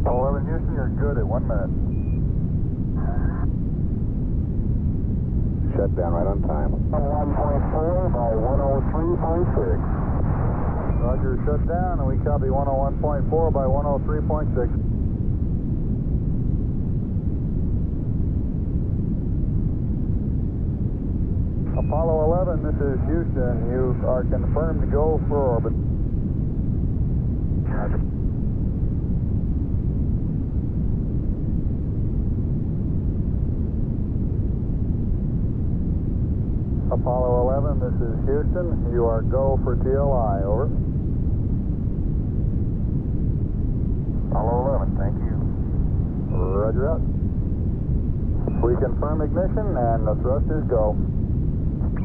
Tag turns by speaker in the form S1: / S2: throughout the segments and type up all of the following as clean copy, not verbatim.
S1: 11 Houston, you're good at 1 minute.
S2: Shutdown right on time.
S1: 1.4 by 103.6. Roger, shut down, and we copy 101.4 by 103.6. Apollo 11, this is Houston. You are confirmed to go for orbit. Roger. Apollo 11, this is Houston. You are go for TLI, over. Apollo 11, thank you. Roger out. We confirm ignition and the thrust is go.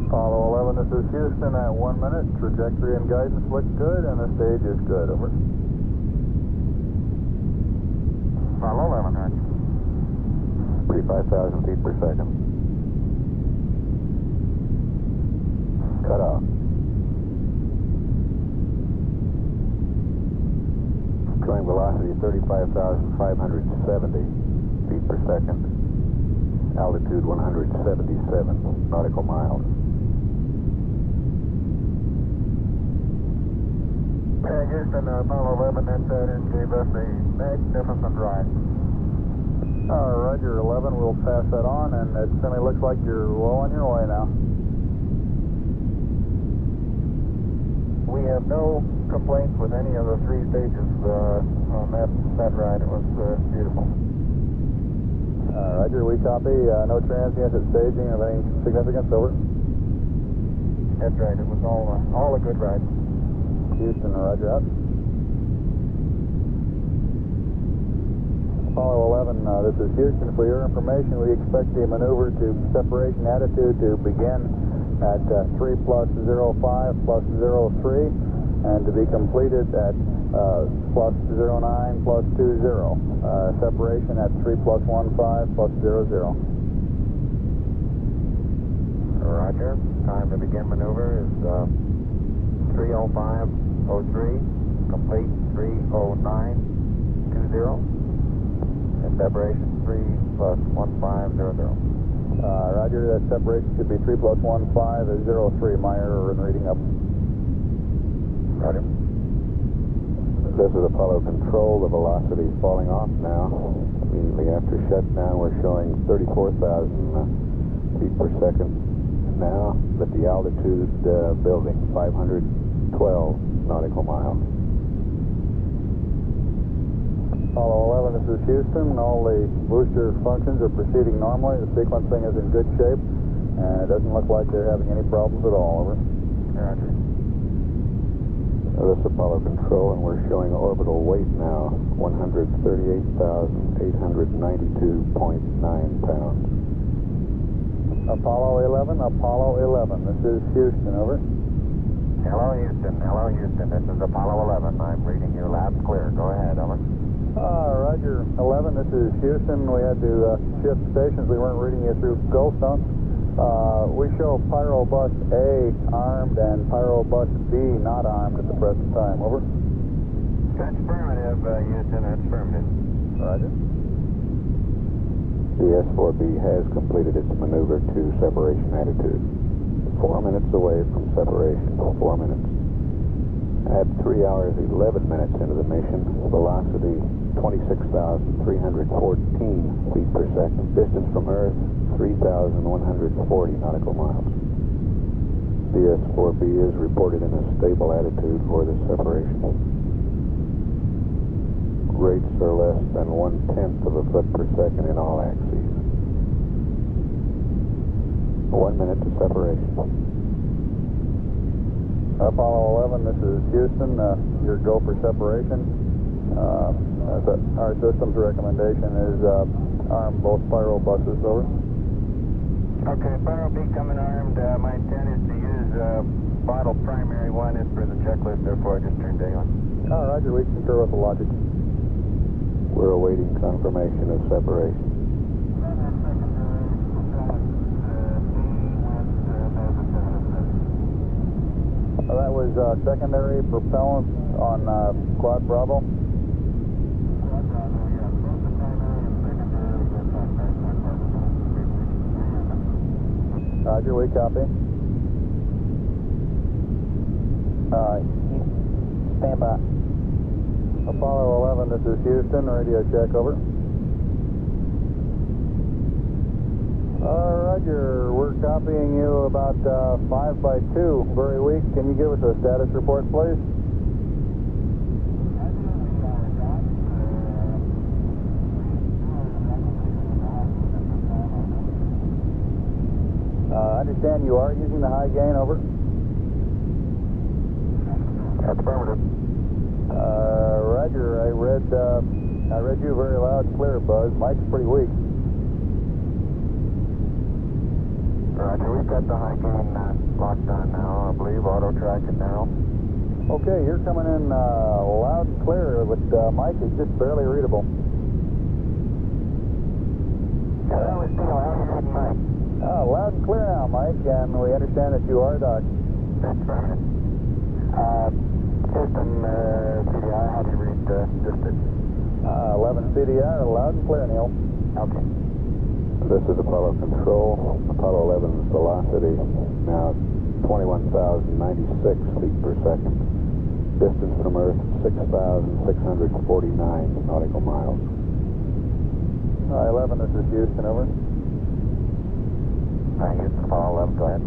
S1: Apollo 11, this is Houston at 1 minute. Trajectory and guidance look good and the stage is good, over. Apollo 11, roger.
S2: 35,000 feet per second. Cut off. Going velocity 35,570 feet per second. Altitude 177 nautical miles.
S1: Houston, Apollo 11 entered and gave us a magnificent ride. Roger, 11, we'll pass that on, and it certainly looks like you're well on your way now. We have no complaints with any of the three stages on that ride. It was beautiful. Roger, we copy. No transients at staging of any significance, over. That's right. It was all a good ride. Houston, roger out. Apollo 11, this is Houston. For your information, we expect the maneuver to separation attitude to begin at 3 plus 05 plus 03 and to be completed at plus 09 plus 20. Separation at 3 plus 15 plus 00. Roger. Time to begin maneuver is 3:05:03. Complete 3:09:20. And separation 3 plus 15:00. Roger, that separation should be 3 plus 15 is 03. My error in reading up. Roger.
S2: This is Apollo Control. The velocity is falling off now. Immediately after shutdown, we're showing 34,000 feet per second now, but the altitude building 512 nautical miles.
S1: Apollo 11, this is Houston. All the booster functions are proceeding normally. The sequencing is in good shape, and it doesn't look like they're having any problems at all, over. Roger.
S2: This is Apollo Control, and we're showing orbital weight now, 138,892.9 pounds.
S1: Apollo 11, this is Houston, over.
S3: Hello, Houston. Hello, Houston. This is Apollo 11. I'm reading you loud and clear. Go ahead, over.
S1: Roger, 11, this is Houston. We had to shift stations. We weren't reading you through Goldstone. We show Pyrobus A armed and Pyrobus B not armed at the present time, over.
S3: That's affirmative, Houston. That's affirmative.
S1: Roger.
S2: The S-4B has completed its maneuver to separation attitude. 4 minutes away from separation. 4 minutes. At 3 hours 11 minutes into the mission, velocity 26,314 feet per second. Distance from Earth 3,140 nautical miles. The S-4B is reported in a stable attitude for the separation. Rates are less than 1/10 of a foot per second in all axes. 1 minute to separation.
S1: Apollo 11, this is Houston. Your go for separation. Our system's recommendation is arm both pyrobuses, over.
S3: Okay, Pyro B coming armed. My intent is to use bottle primary one as per the checklist, therefore I just turned day on.
S1: Roger, we concur with the logic.
S2: We're awaiting confirmation of separation.
S1: That was secondary propellant on Quad Bravo. Roger, we copy. Stand by. Apollo 11, this is Houston, radio check, over. Roger, we're copying you about 5 by 2, very weak. Can you give us a status report, please? I understand you are using the high gain, over.
S3: That's affirmative.
S1: Roger, I read you very loud, clear, Buzz. Mike's pretty weak.
S3: Roger, we've got the high gain locked on now, I believe. Auto track it now.
S1: Okay, you're coming in loud and clear, but Mike is just barely readable.
S3: Yeah, that was Neil. How are you reading Mike?
S1: Loud and clear now, Mike, and we understand that you are docked.
S3: That's affirmative. Houston, CDI, how do you read distance?
S1: 11 CDI, loud and clear, Neil.
S3: Okay.
S2: This is Apollo Control. Apollo 11's velocity now 21,096 feet per second. Distance from Earth 6,649 nautical miles.
S1: 11, this is Houston, over.
S3: Houston, Apollo 11, go ahead.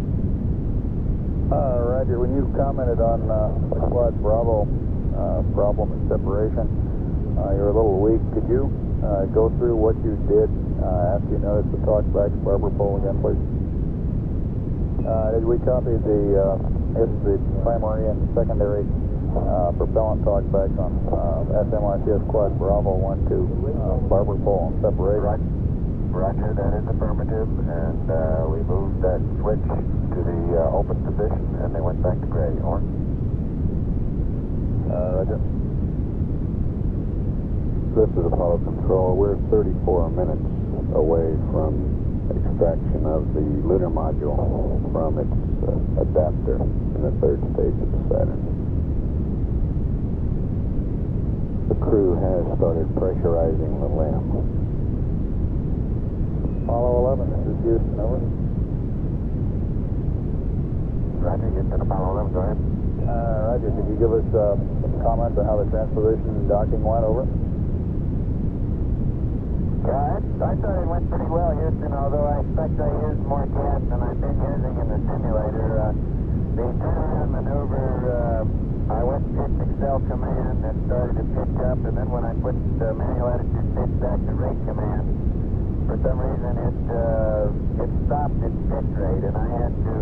S1: Roger, when you commented on the Quad Bravo problem and separation, you're a little weak. Could you go through what you did after you noticed the talkback barber pole again, please? Did we copy the primary and secondary propellant talkbacks on SMRCS Quad Bravo 1 to barber pole and separation?
S3: Roger, that is affirmative, and we moved that switch to the open position, and they went back to gray. Over.
S1: Roger.
S2: This is Apollo Control. We're 34 minutes away from extraction of the lunar module from its adapter in the third stage of the Saturn. The crew has started pressurizing the LEM.
S1: Apollo 11, this is Houston, over.
S3: Roger, Houston, Apollo 11, go ahead.
S1: Roger, could you give us some comments on how the transposition and docking went, over?
S3: Yeah, I thought it went pretty well, Houston, although I expect I used more gas than I've been using in the simulator. The turnaround maneuver, I went to pitch Excel command and started to pitch up, and then when I put manual attitude pitch back to rate command, for some reason it stopped its pitch rate, and I had to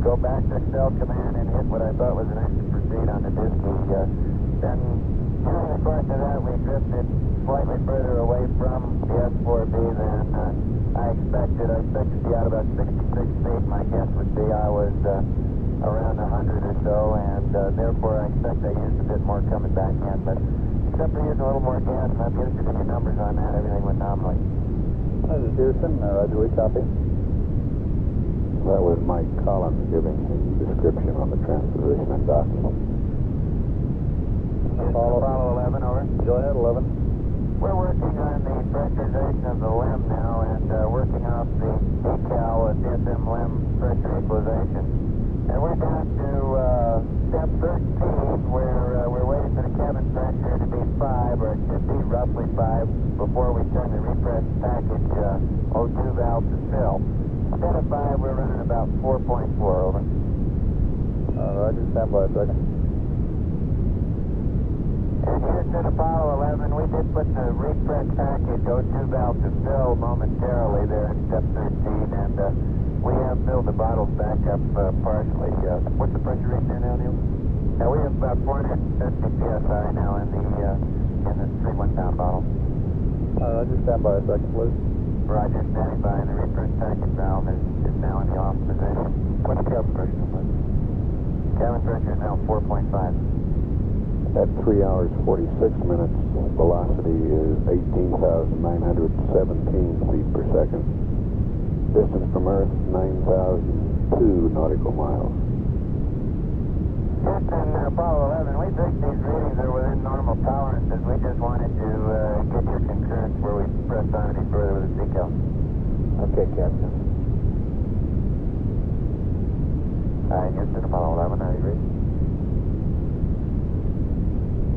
S3: go back to Excel command and hit what I thought was an extra proceed on the diskey. Then during the course of that, we drifted slightly further away from the S4B than I expected. I expected to be out about 66 feet. My guess would be I was around 100 or so, and therefore I expect I used a bit more coming back in. But except for using a little more gas, and I'm interested in your numbers on that, everything went nominally.
S1: This is Houston, Roger, we copy.
S2: That was Mike Collins giving the description on the transposition and docking.
S3: Apollo 11, over.
S1: Go ahead, 11.
S3: We're working on the pressurization of the LEM now and working off the decal DSM LEM pressure equalization. And we're down to step 13 where we're waiting for the cabin pressure to be 5, or it should be roughly 5, before we turn the repress package O2 valve to fill. Instead of 5, we're running about 4.4, over.
S1: Roger, stand by a second.
S3: And Houston, Apollo 11, we did put the repress package O2 valve to fill momentarily there in step 13, and we have filled the bottles back up partially. What's the pressure reading there now, Neil? Now we have about 450 psi now in the 3-1-pound bottle.
S1: Roger, stand by a second, please.
S3: Roger, standing by, and the repress package valve is now in the off position. What's the cabin pressure, please? Cabin pressure is now 4.5.
S2: At 3 hours 46 minutes, velocity is 18,917 feet per second. Distance from Earth, 9,002 nautical miles.
S3: Houston, Apollo 11, we think these readings are within normal tolerances. We just wanted to get your concurrence where we pressed on any further with the decal.
S1: Okay, Captain.
S3: Houston, Apollo 11, how are you ready?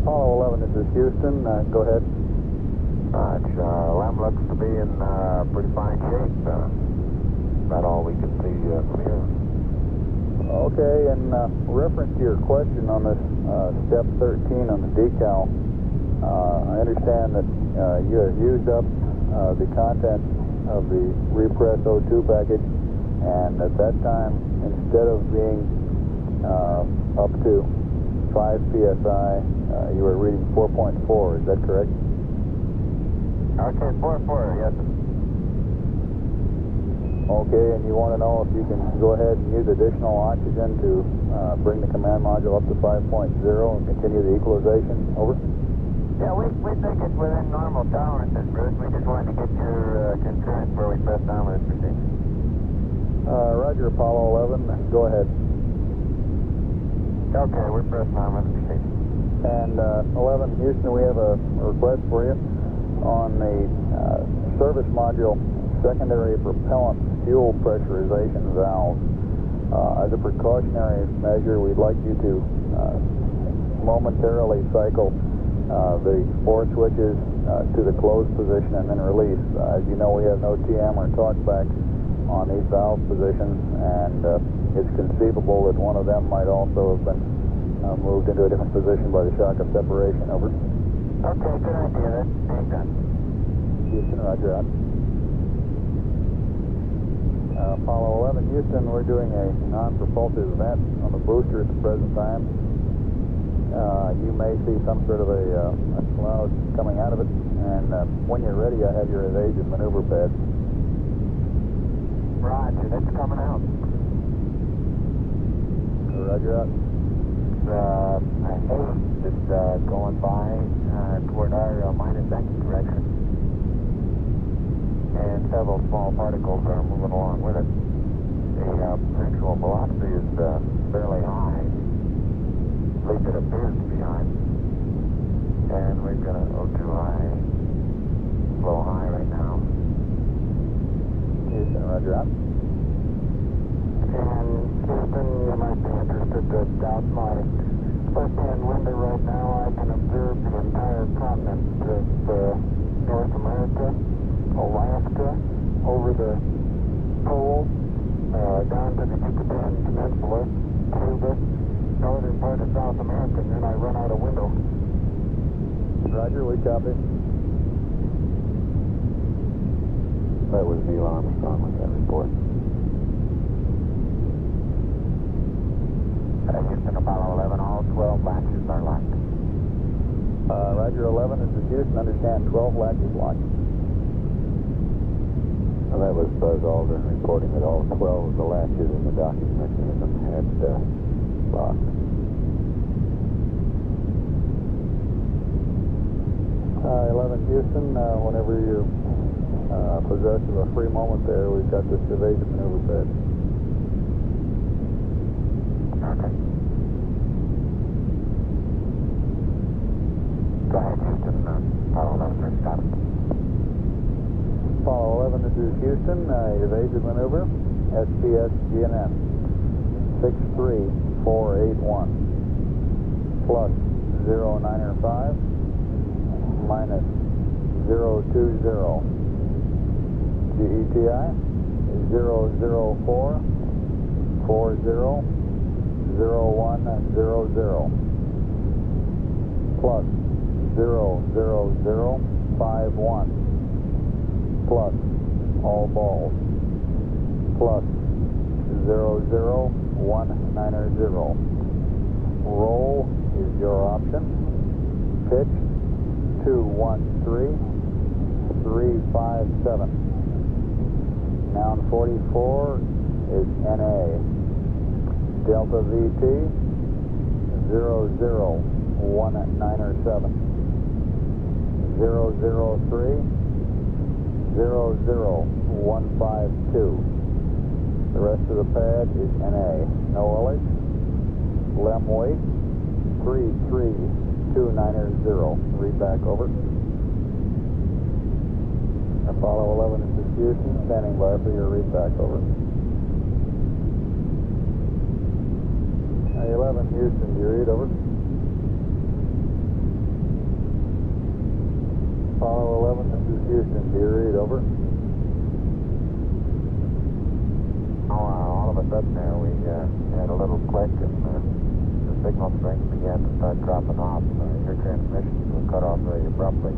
S1: Apollo 11, this is Houston. Go ahead.
S3: LEM looks to be in pretty fine shape. About all we can see from here.
S1: Okay, in reference to your question on this step 13 on the decal, I understand that you have used up the contents of the repress O2 package, and at that time, instead of being up to 5 psi, you were reading 4.4. Is that correct?
S3: Okay, 4-4, yes.
S1: Okay, and you want to know if you can go ahead and use additional oxygen to bring the command module up to 5.0 and continue the equalization? Over.
S3: Yeah, we think it's within normal tolerances, Bruce. We just wanted to get your concurrence where we press down with this procedure.
S1: Roger, Apollo 11. Go ahead.
S3: Okay, we're pressing on with the procedure.
S1: And 11, Houston, we have a request for you on the service module secondary propellant fuel pressurization valve. As a precautionary measure, we'd like you to momentarily cycle the 4 switches to the closed position and then release. As you know, we have no TM or talkback on these valve positions, and it's conceivable that one of them might also have been moved into a different position by the shock of separation. Over.
S3: Okay, good idea. That's being done.
S1: Houston, roger out. Apollo 11, Houston, we're doing a non-propulsive vent on the booster at the present time. You may see some sort of a cloud coming out of it, and when you're ready, I have your evasive maneuver pad.
S3: Roger, that's coming out.
S1: Roger out.
S3: I hate it's going by toward our minus X direction. And several small particles are moving along with it. The actual velocity is fairly high. At least it appears to be high. And we've got an O2 high, low high right now.
S1: Houston, roger out.
S3: And Houston, you might be interested to doubt my left-hand window right now. I can observe the entire continent of North America, Alaska, over the pole, down to the Yucatan Peninsula, Cuba, northern part of South America, and then I run out a window.
S1: Roger, we copy.
S2: That was Neil Armstrong with that report.
S3: Houston, Apollo 11, all 12 latches are locked.
S1: Roger, 11, this is Houston, understand 12 latches locked.
S2: Well, that was Buzz Aldrin reporting that all 12 of the latches in the docking mechanism had locked.
S1: 11, Houston, whenever you're possessed of a free moment there, we've got this evasive maneuver pad.
S3: Okay. Go ahead, Houston. Apollo 11, stop.
S1: Apollo 11, this is Houston, evasive maneuver, SPS GNN, 63481, plus 095, minus 020, GETI, 004, 40, 0100, plus 00051, plus all balls, plus 00190. Roll is your option. Pitch 213357. Noun 44 is NA. Delta VT 00197. 003 00152. The rest of the pad is NA. No LH. LEM weight 33290. Read back over. Apollo 11 is Houston, standing by for your read back over. 11 Houston, do you read? Over. Apollo 11, this is Houston, do you read? Over.
S3: All of a sudden there we had a little click and the signal strength began to start dropping off. Your transmission was cut off very abruptly.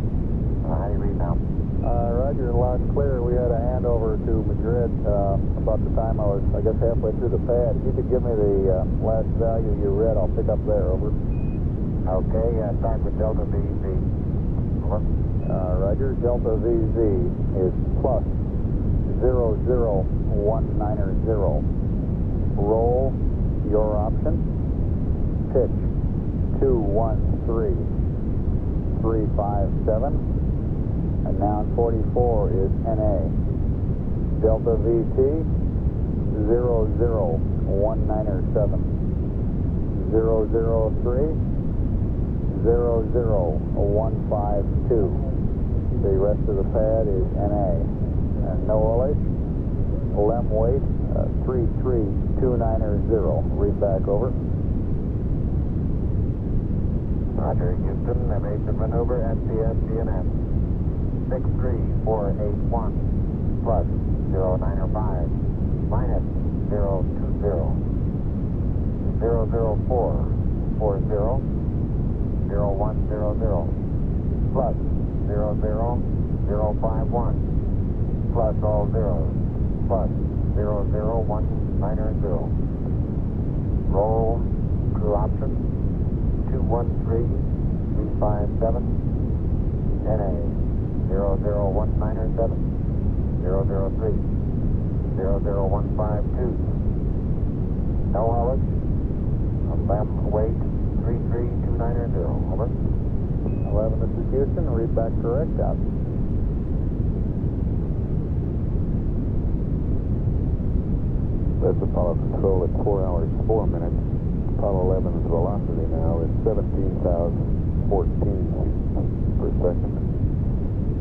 S3: How do you read now?
S1: Roger, loud and clear. We had a handover to Madrid about the time I was, I guess, halfway through the pad. If you could give me the last value you read, I'll pick up there. Over.
S3: Okay, start with Delta VZ. Over.
S1: Roger, Delta VZ is plus 00190. Roll your option. Pitch 213357. And noun 44 is NA. Delta VT 00197. 003 00152. The rest of the pad is NA. And no LH. LEM weight 33290. Read back. Over.
S3: Roger, Houston, evasive maneuver, SPS, GNS. 63481 plus 0905 minus 020 00440 0100 plus 00051 plus all zeros plus 00190. Roll crew option 213357 NA 00197 003 00152. No knowledge. LEM weight 33290. Over.
S1: 11, this is Houston. Read back correct. Out.
S2: That's Apollo control at 4 hours 4 minutes. Apollo 11's velocity now is 17,014 feet per second.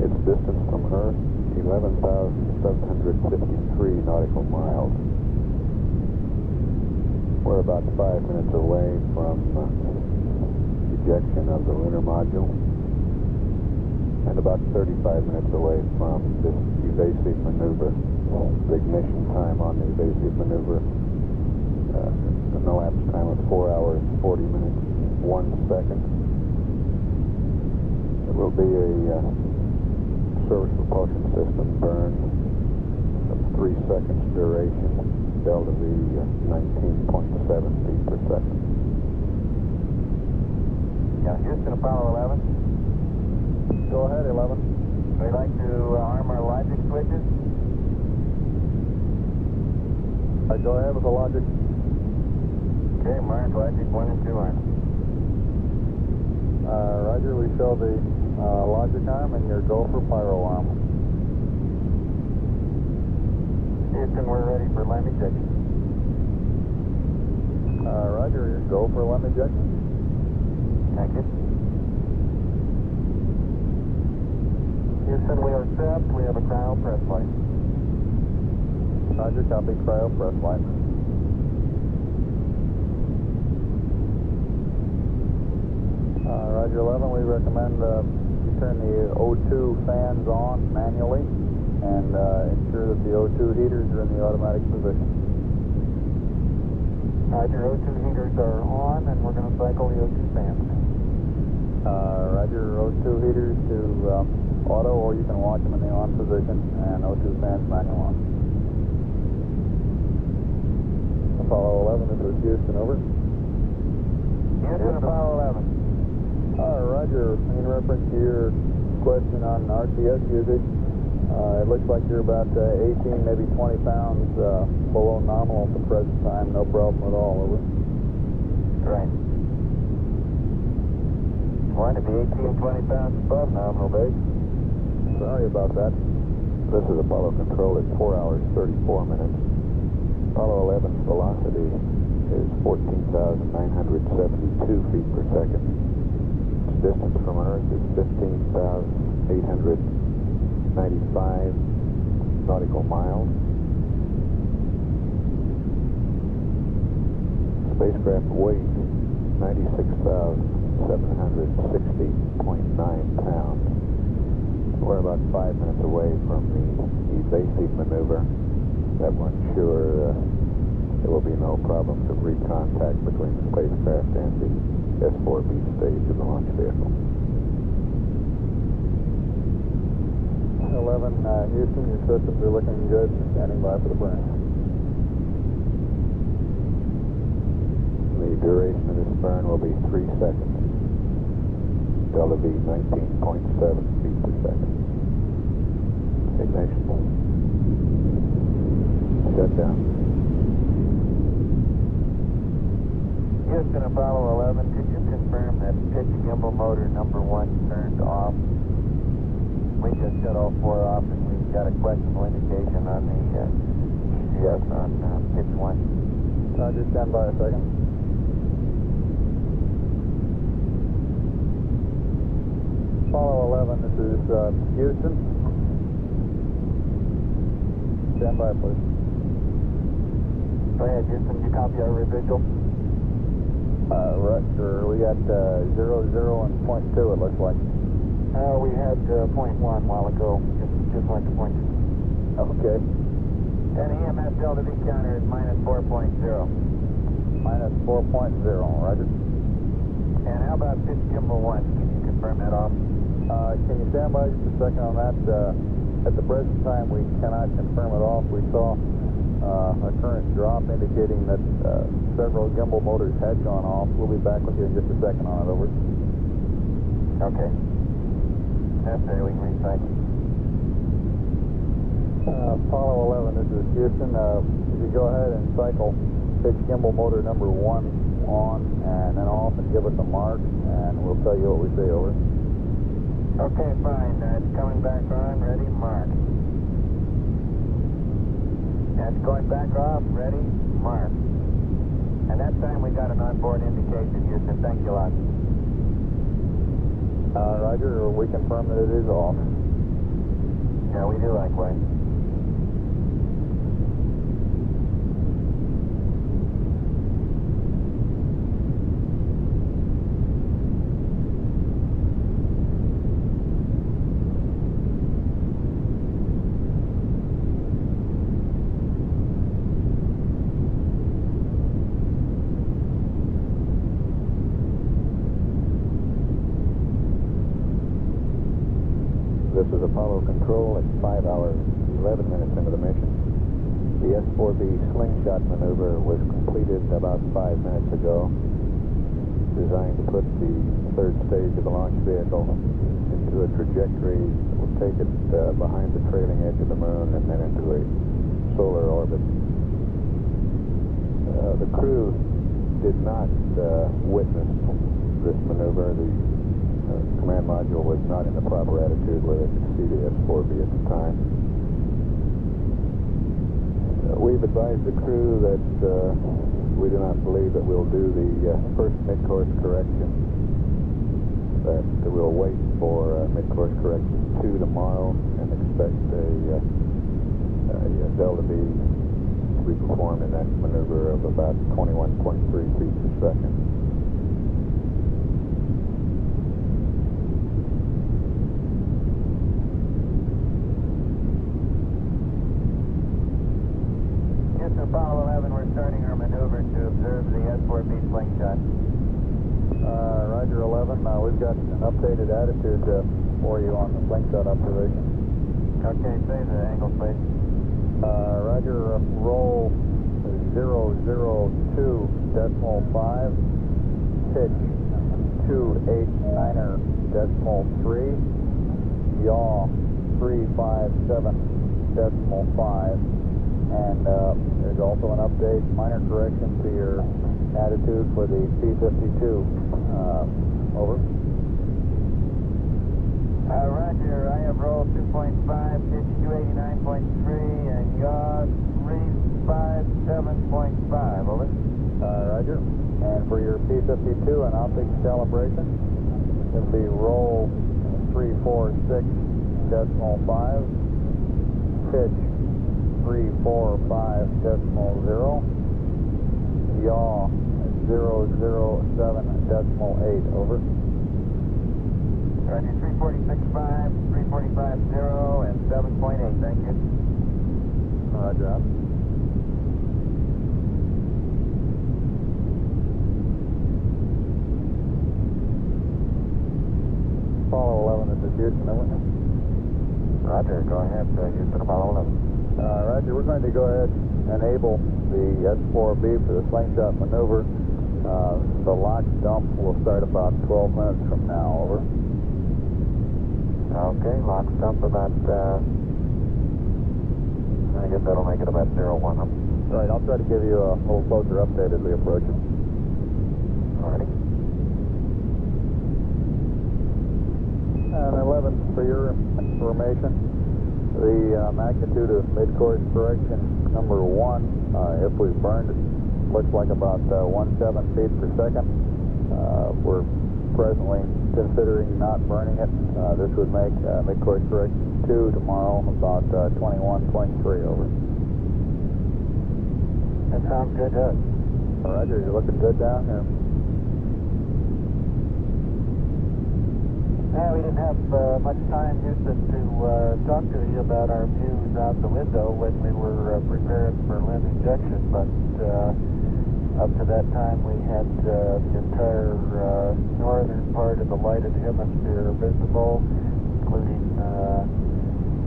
S2: Its distance from Earth, 11,753 nautical miles. We're about 5 minutes away from ejection of the lunar module and about 35 minutes away from this evasive maneuver. The ignition time on the evasive maneuver, an elapsed time of 4 hours, 40 minutes, 1 second. It will be a service propulsion system burn of 3 seconds duration, delta V 19.7 feet per second.
S3: Yeah, Houston, Apollo 11.
S1: Go ahead, 11.
S3: We'd like to arm our logic switches.
S1: Go ahead with the logic.
S3: Okay, mark logic 1 and 2 arm.
S1: Roger, we show the logic arm and your go for pyro arm.
S3: Houston, we're ready for LEM ejection.
S1: Roger, your go for LEM ejection.
S3: Thank you. Houston, we are set. We have a cryo press light.
S1: Roger, copy, cryo press light. Roger 11, we recommend you turn the O2 fans on manually and ensure that the O2 heaters are in the automatic position.
S3: Roger, O2 heaters are on and we're going to cycle the O2 fans.
S1: Roger, O2 heaters to auto, or you can watch them in the on position, and O2 fans manual on. Apollo 11, this is Houston, over.
S3: Houston, Apollo 11.
S1: Roger, in reference to your question on RTS usage, it looks like you're about 18, maybe 20 pounds below nominal at the present time. No problem at all, over.
S3: Right. Want to be 18, 20 pounds above nominal base.
S1: Sorry about that.
S2: This is Apollo control at 4 hours 34 minutes. Apollo 11's velocity is 14,972 feet per second. Its distance from Earth is 15,895 nautical miles. Spacecraft weight 96,760.9 pounds. We're about 5 minutes away from the evasive maneuver. That will ensure there will be no problems of recontact between the spacecraft and the S4B stage of the launch vehicle.
S1: 11, Houston, your systems are looking good. Standing by for the burn.
S2: The duration of this burn will be 3 seconds. Delta V 19.7 feet per second. Ignition. Shut down.
S3: Houston, Apollo 11, could you confirm that pitch gimbal motor number 1 turned off? We just shut all 4 off and we've got a questionable indication on the ECS on pitch 1.
S1: Roger, stand by a second. Apollo 11, this is Houston. Stand by, please.
S3: Go ahead, Houston, you copy our revisual?
S1: Roger, we got 00 and .2, it looks like.
S3: We had .1 a while ago, just went to .2.
S1: Okay.
S3: And EMS Delta V counter is -4.0.
S1: Minus 4.0, roger.
S3: And how about pitch gimbal 1? Can you confirm that off?
S1: Can you stand by just a second on that? At the present time, we cannot confirm it off. We saw a current drop indicating that several gimbal motors had gone off. We'll be back with you in just a second on it, over.
S3: Okay. Necessary, we can recycle.
S1: Apollo 11, this is Houston. If you go ahead and cycle pitch gimbal motor number 1 on and then off and give us a mark, and we'll tell you what we see, over.
S3: Okay, fine. It's coming back on. Ready, mark. That's going back off. Ready, mark. And that time we got an onboard indication, Houston. Thank you a lot.
S1: Roger, we confirm that it is off.
S3: Yeah, we do likewise.
S2: This is Apollo Control at 5 hours, 11 minutes into the mission. The S4B slingshot maneuver was completed about 5 minutes ago, designed to put the third stage of the launch vehicle into a trajectory that will take it behind the trailing edge of the moon and then into a solar orbit. The crew did not witness this maneuver. The command module was not in the proper attitude where they could see the S4B at the time. We've advised the crew that we do not believe that we'll do the first mid-course correction, that we'll wait for mid-course correction 2 tomorrow and expect a Delta V to be performed in that maneuver of about 21.3 feet per second.
S3: Apollo 11, we're starting our maneuver to observe the S4B slingshot.
S1: Roger 11, we've got an updated attitude for you on the slingshot observation.
S3: Okay, say the angle, please.
S1: Roger, roll 002.5, pitch 289.3, yaw 357.5. And there's also an update, minor correction to your attitude for the P-52. Over.
S3: Roger, I have rolled 2.5, pitch 289.3, and yaw 357.5. Over.
S1: Roger. And for your P-52 and optics calibration, it'll be roll 346.5, pitch 345.0, yaw 007.8, over.
S3: Roger, 346.5, 345.0, and 7.8, thank you.
S1: Roger, out. Apollo 11, this is Houston, over.
S3: Roger, go ahead, Houston, Apollo 11.
S1: Roger, we're going to go ahead and enable the S4B for the slingshot maneuver. The lock dump will start about 12 minutes from now, over.
S3: Okay, lock dump about, I guess that'll make it about 01.
S1: All right, I'll try to give you a little closer update as we approach it.
S3: Alrighty.
S1: And 11, for your information, the magnitude of mid-course correction number 1, if we burned it, looks like about 17 feet per second. We're presently considering not burning it. This would make mid-course correction 2 tomorrow about 21, 23, over.
S3: That sounds good, Doug.
S1: Roger, you're looking good down here.
S3: Yeah, we didn't have much time, Houston, to talk to you about our views out the window when we were preparing for limb injection, but up to that time we had the entire northern part of the lighted hemisphere visible, including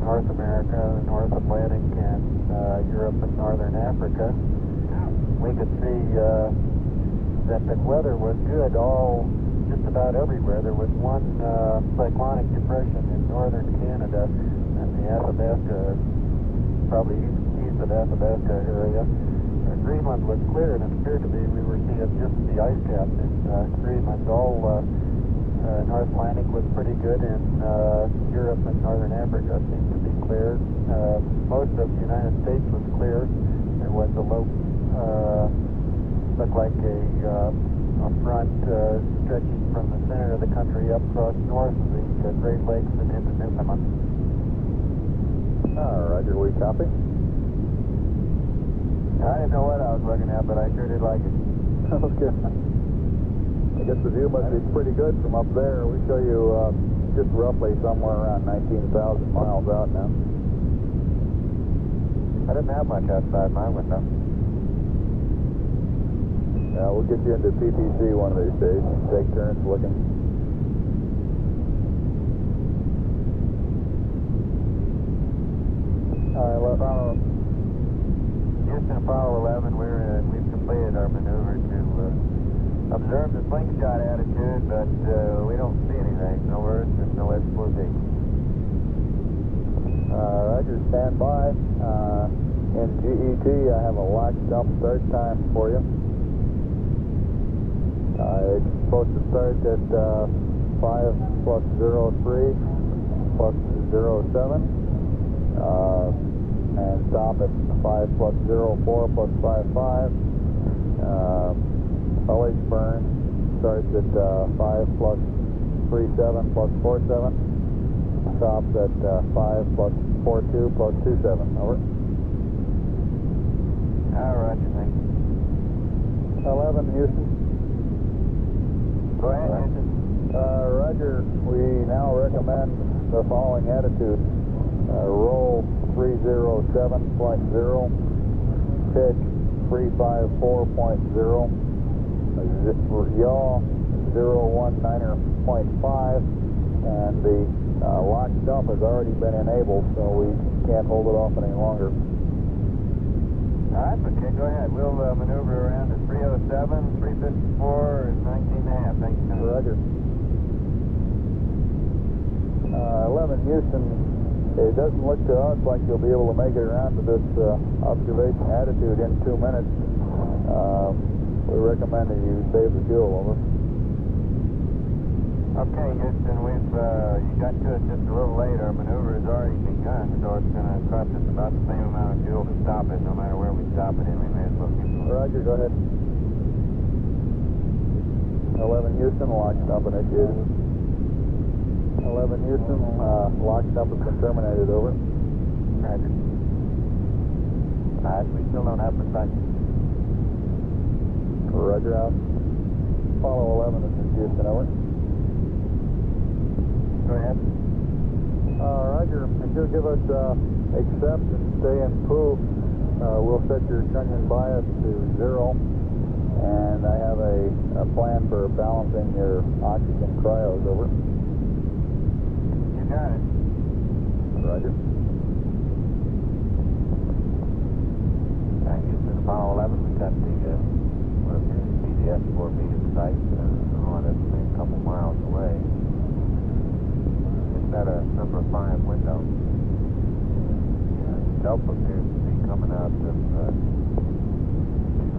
S3: North America, North Atlantic, and Europe and Northern Africa. We could see that the weather was good just about everywhere. There was one cyclonic depression in northern Canada and the Athabasca, probably east of Athabasca area. Greenland was clear, and it appeared to be we were seeing just the ice cap in Greenland. All North Atlantic was pretty good, and Europe and Northern Africa seemed to be clear. Most of the United States was clear. There was a low, looked like a front stretching from the center of the country up across north of the Great Lakes and into Newfoundland.
S1: Roger, we copy.
S3: I didn't know what I was looking at, but I sure did like it.
S1: Okay. I guess the view must be pretty good from up there. We show you just roughly somewhere around 19,000 miles out now.
S3: I didn't have much outside my window.
S1: Yeah, we'll get you into PTC one of these days. Take turns looking. All right,
S3: Houston, Apollo 11, we've completed our maneuver to observe the slingshot attitude, but we don't see anything. No Earth and no S4B.
S1: Roger, stand by. In GET, I have a lock dump start time for you. It's supposed to start at 5 plus 03 plus 07 and stop at 5 plus 04 plus 55. Ullage burn starts at 5 plus 37 plus 47. Stops at 5 plus 42 plus 27. Over.
S3: All right, thank you.
S1: 11, Houston.
S3: Go ahead, Houston.
S1: Roger, we now recommend the following attitude. Roll 307.0, pitch 354.0, yaw 019.5, and the lock dump has already been enabled, so we can't hold it off any longer.
S3: All right, okay, go ahead. We'll maneuver around to 307, 354, and 19.5. Thank you.
S1: Roger. 11, Houston. It doesn't look to us like you'll be able to make it around to this observation attitude in 2 minutes. We recommend that you save the fuel, over.
S3: Okay, Houston, you got to us just a little late. Our maneuver has already begun, so it's going to cost us about the same amount of fuel to stop it. No matter where we stop it in, we may as well keep it.
S1: Roger, go ahead. 11, Houston, lock dump initiated. 11, Houston, lock dump has been terminated, over.
S3: Roger. All right, we still don't have precise.
S1: Roger out. Apollo 11, this is Houston, over.
S3: Go ahead.
S1: Roger, if you'll give us accept and stay in poo, we'll set your trunnion bias to 0, and I have a plan for balancing your oxygen cryos, over.
S3: You got it.
S1: Roger.
S3: Houston, Apollo 11, we got the what appears to be the S4 meeting site on it, a couple miles away. It's at a number 5 window. Delta appears to be coming out of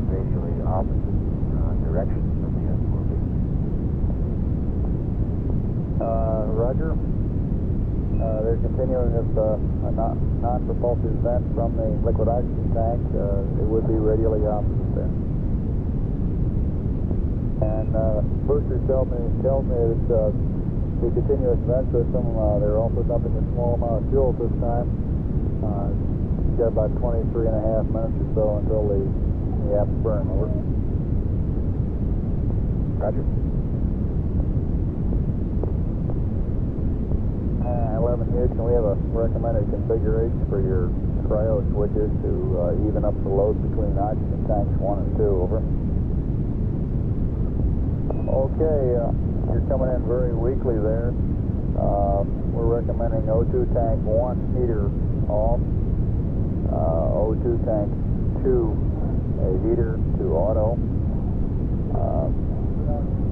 S3: radially opposite directions from the S4 meeting.
S1: Roger. They're continuing with a non-propulsive vent from the liquid oxygen tank. It would be radially opposite there. And booster tells me that the continuous vent system, they're also dumping a small amount of fuel this time. Got about 23 and a half minutes or so until the apps burn, over.
S3: Roger.
S1: 11 Houston, we have a recommended configuration for your cryo switches to even up the load between oxygen tanks 1 and 2, over. Okay, you're coming in very weakly there. We're recommending O2 tank 1 heater off, O2 tank 2 a heater to auto,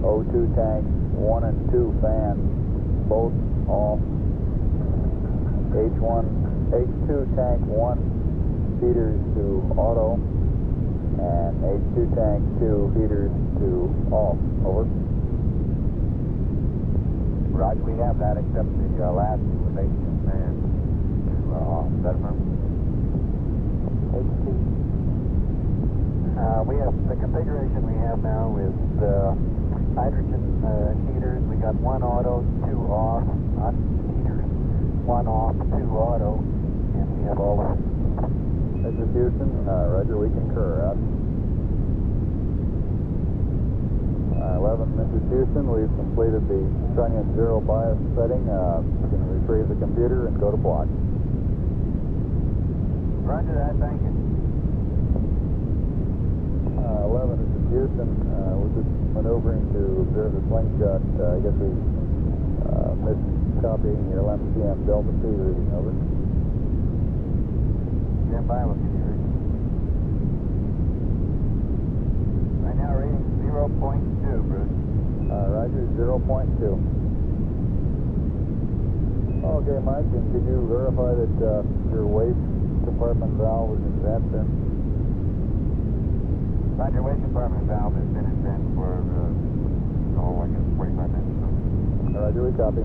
S1: O2 tank 1 and 2 fans both off, H2 tank 1 heaters to auto, and H2 tank 2 heaters to off, over.
S3: Roger, we have that except the last elevation fan to off. Is that right? We have the configuration we have now is hydrogen heaters. We got 1 auto, 2 off, oxygen heaters, 1 off, 2 auto, and we have all of it.
S1: This is Houston. Roger, we concur. Out. 11, this is Houston. We've completed the trunnion 0 bias setting. You can retrieve the computer and go to block.
S3: Roger that, thank you.
S1: 11, this is Houston. We're just maneuvering to observe the slingshot. I guess we missed copying your LMCM Delta P reading, over.
S3: Stand by, we'll give you a reading. Right now reading 0.2, Bruce.
S1: Roger, 0.2. Okay, Mike, and could you verify that your waste compartment valve is exempt then?
S3: Roger, waste compartment valve has been exempt for, I guess 45 minutes.
S1: Roger, we copy.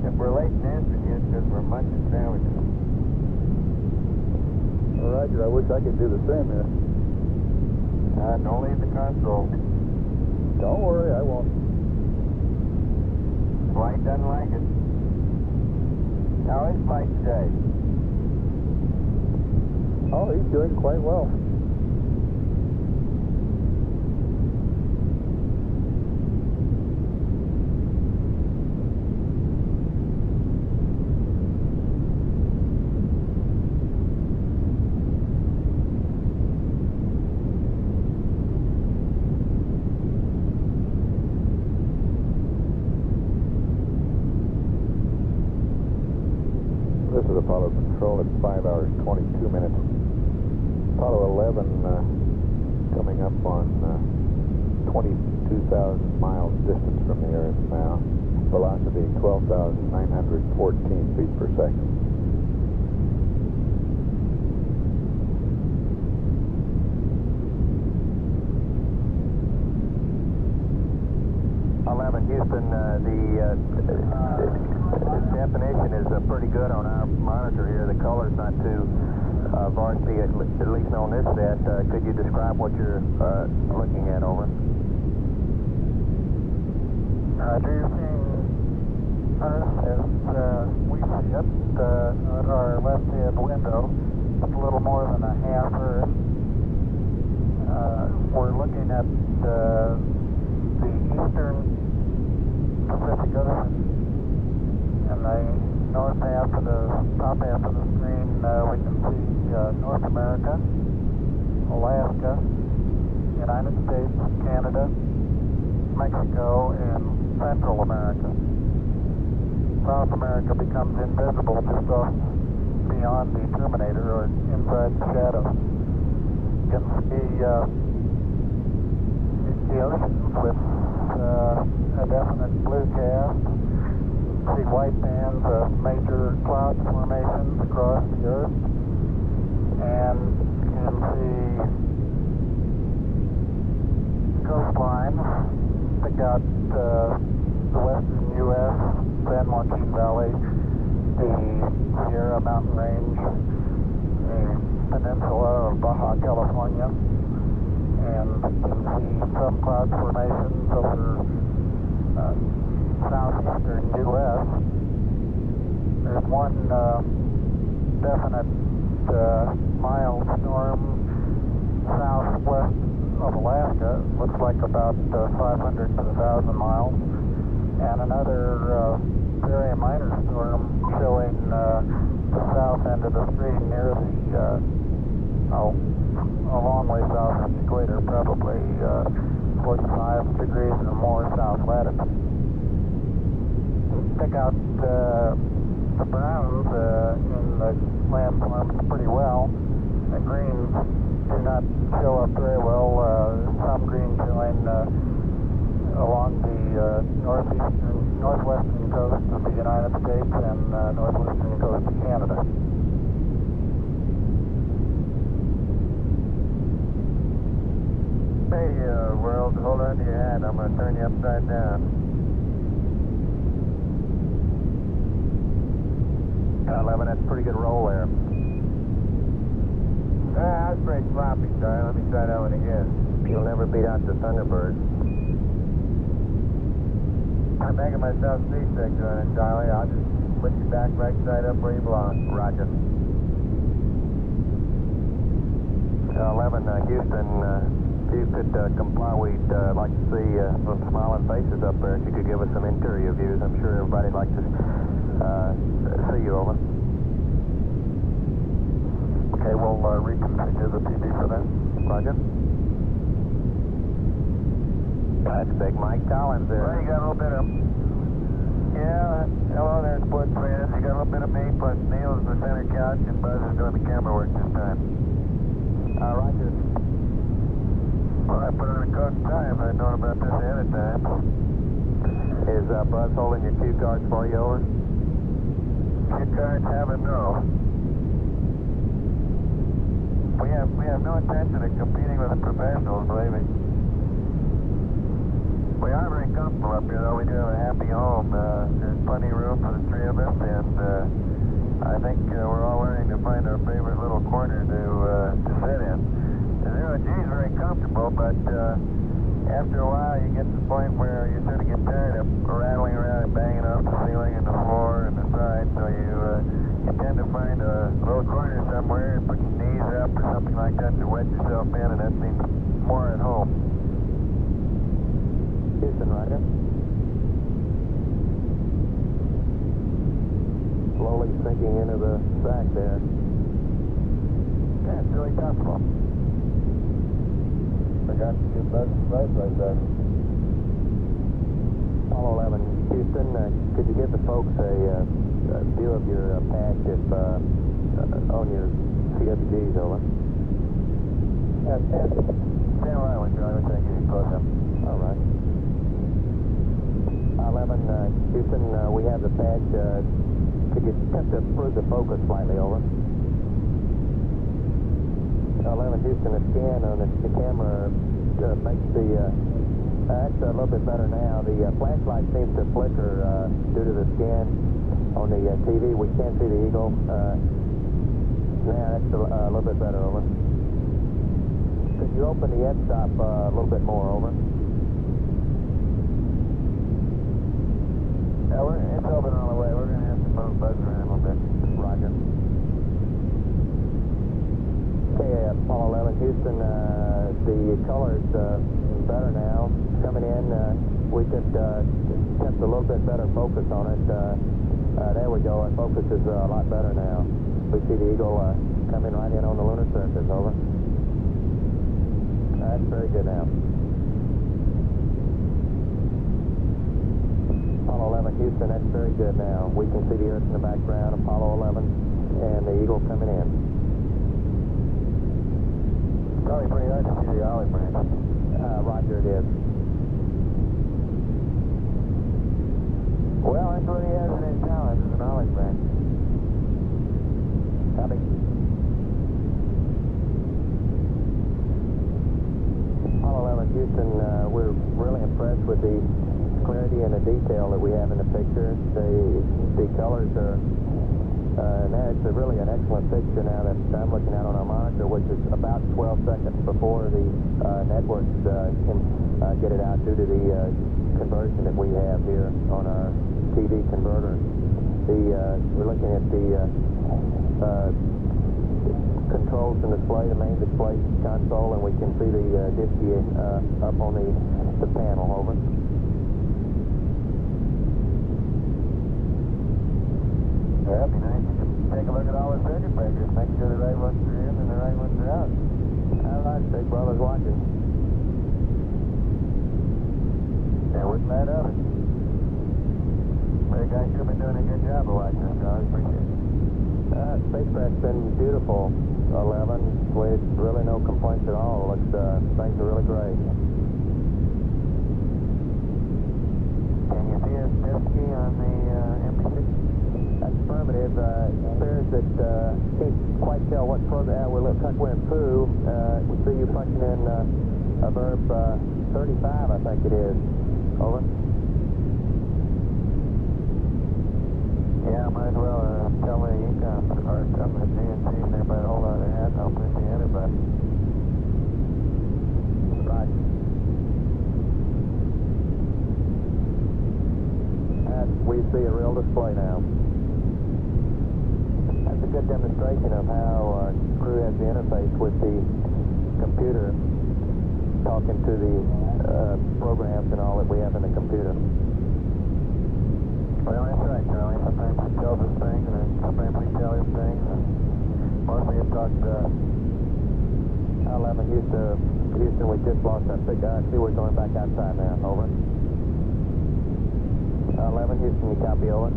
S3: If we're late in answering you, it's because we're munching sandwiches.
S1: Roger, I wish I could do the same here.
S3: Don't leave the console.
S1: Don't worry, I won't.
S3: Flight doesn't like it. How is flight today?
S1: Oh, he's doing quite well.
S2: This is Apollo Control. It's 5 hours, 22 minutes. Apollo 11 coming up on 22,000 miles distance from the Earth now. Velocity 12,914 feet per second.
S3: Houston, the definition is pretty good on our monitor here. The color's not too varsity, at least on this set. Could you describe what you're looking at, over?
S4: Do you see Earth as we see it at our left-hand window? It's a little more than a half Earth. We're looking at the eastern Pacific Ocean. In the north half of the top half of the screen, we can see North America, Alaska, United States, Canada, Mexico, and Central America. South America becomes invisible just off beyond the terminator or inside the shadow. You can see the oceans with a definite blue cast. See white bands of major cloud formations across the Earth, and you can see coastlines stick out the western U.S., San Joaquin Valley, the Sierra Mountain Range, the peninsula of Baja California, and you can see some cloud formations over southeastern U.S. There's one definite mild storm southwest of Alaska. Looks like about 500 to 1,000 miles. And another very minor storm showing the south end of the screen near the, a long way south of the equator, probably 45 degrees or more south latitude. Pick out the browns in the landforms pretty well. The greens do not show up very well. Some green showing along the northwestern coast of the United States and northwestern coast of Canada.
S3: Hey, world, hold on to your hat. I'm going to turn you upside down.
S2: 11, that's a pretty good roll there.
S3: That's pretty sloppy, Charlie. Let me try that one again.
S2: You'll never beat out the Thunderbird.
S3: I'm making myself seasick doing it, Charlie. I'll just put you back right side up where you belong.
S2: Roger. 11, Houston, if you could comply, we'd like to see some smiling faces up there. If you could give us some interior views, I'm sure everybody'd like to see you, over.
S4: Okay, we'll reconfigure the TV for that.
S2: Roger. That's Big Mike Collins there.
S3: Well, you got a little bit of... Yeah, hello there, sports fans. You got a little bit of me, plus Neil's in the center couch, and Buzz is doing the camera work this time.
S2: Roger.
S3: Well, I put on a coat and tie if I'd known about this ahead of time.
S2: Is Buzz holding your cue cards for you, over?
S3: Cue cards, have a no. We have no intention of competing with the professionals, believe me. We are very comfortable up here, though. We do have a happy home. There's plenty of room for the three of us, and I think we're all learning to find our favorite little corner to sit in. The zero G is very comfortable, but after a while you get to the point where you sort of get tired of rattling around and banging off the ceiling and the floor and the side, so you tend to find a little corner somewhere and put your knees up or something like that to wedge yourself in, and that seems more at home.
S2: Houston, Roger. Slowly sinking into the sack there.
S3: Yeah, it's really comfortable. Forgot to get Buzz right there.
S2: Apollo 11, Houston, could you give the folks a view of your patch if on your CWGs, over?
S3: Yeah, stand where I went, Charlie. Let's get you close up.
S2: All right. 11, Houston, we have the patch. Could you attempt to improve the focus slightly, over? 11, Houston, a scan on the camera makes the, that's a little bit better now. The flashlight seems to flicker due to the scan on the TV. We can't see the eagle. Yeah, that's a little bit better, over. Could you open the f-stop a little bit more, over?
S3: Yeah, it's open all the way. We're going to have to move Buzz around a little bit.
S2: Roger.
S3: Okay, Apollo 11, Houston, the color's better now. Coming in, we could attempt a little bit better focus on it. There we go, our focus is a lot better now. We see the Eagle coming right in on the lunar surface, over. That's very good now. Apollo 11, Houston, that's very good now. We can see the Earth in the background, Apollo 11, and the Eagle coming in. Probably pretty hard to see the olive branch. Roger, it is. Well, that's what he has in his talent, is an olive branch. Copy. Apollo 11, Houston, we're really impressed with the clarity and the detail that we have in the picture. The colors are, now it's really an excellent picture now that I'm looking at on our monitor, which is about 12 seconds before the networks can get it out due to the conversion that we have here on our TV converter. We're looking at the controls and display, the main display console, and we can see the diskey up on the panel, over. Yeah, it'd be nice to take a look at all the circuit breakers, make sure the right ones are in and the right ones are out. All right, big brother's watching. Yeah, we're glad of it. The guys sure been doing a good job of watching us, Charlie. Appreciate it. Spacecraft's been beautiful, 11. With really no complaints at all. Things are really great. Can you see a diskey on the MP6? That's affirmative. It appears that can't quite tell what program. We're in Pooh. We see you punching in a verb 35, I think it is. Over. Yeah, might as well tell the econ or tell the GNC and everybody hold out their hats. I'll push the enter button. Right. We see a real display now. That's a good demonstration of how our crew has the interface with the computer, talking to the programs and all that we have in the computer. Well, that's right, Charlie. Sometimes he tells us things, and then sometimes we tell him things. And mostly it's talked 11 Houston, we just lost our signal. I see we're going back outside now. Over. 11 Houston, you copy, over.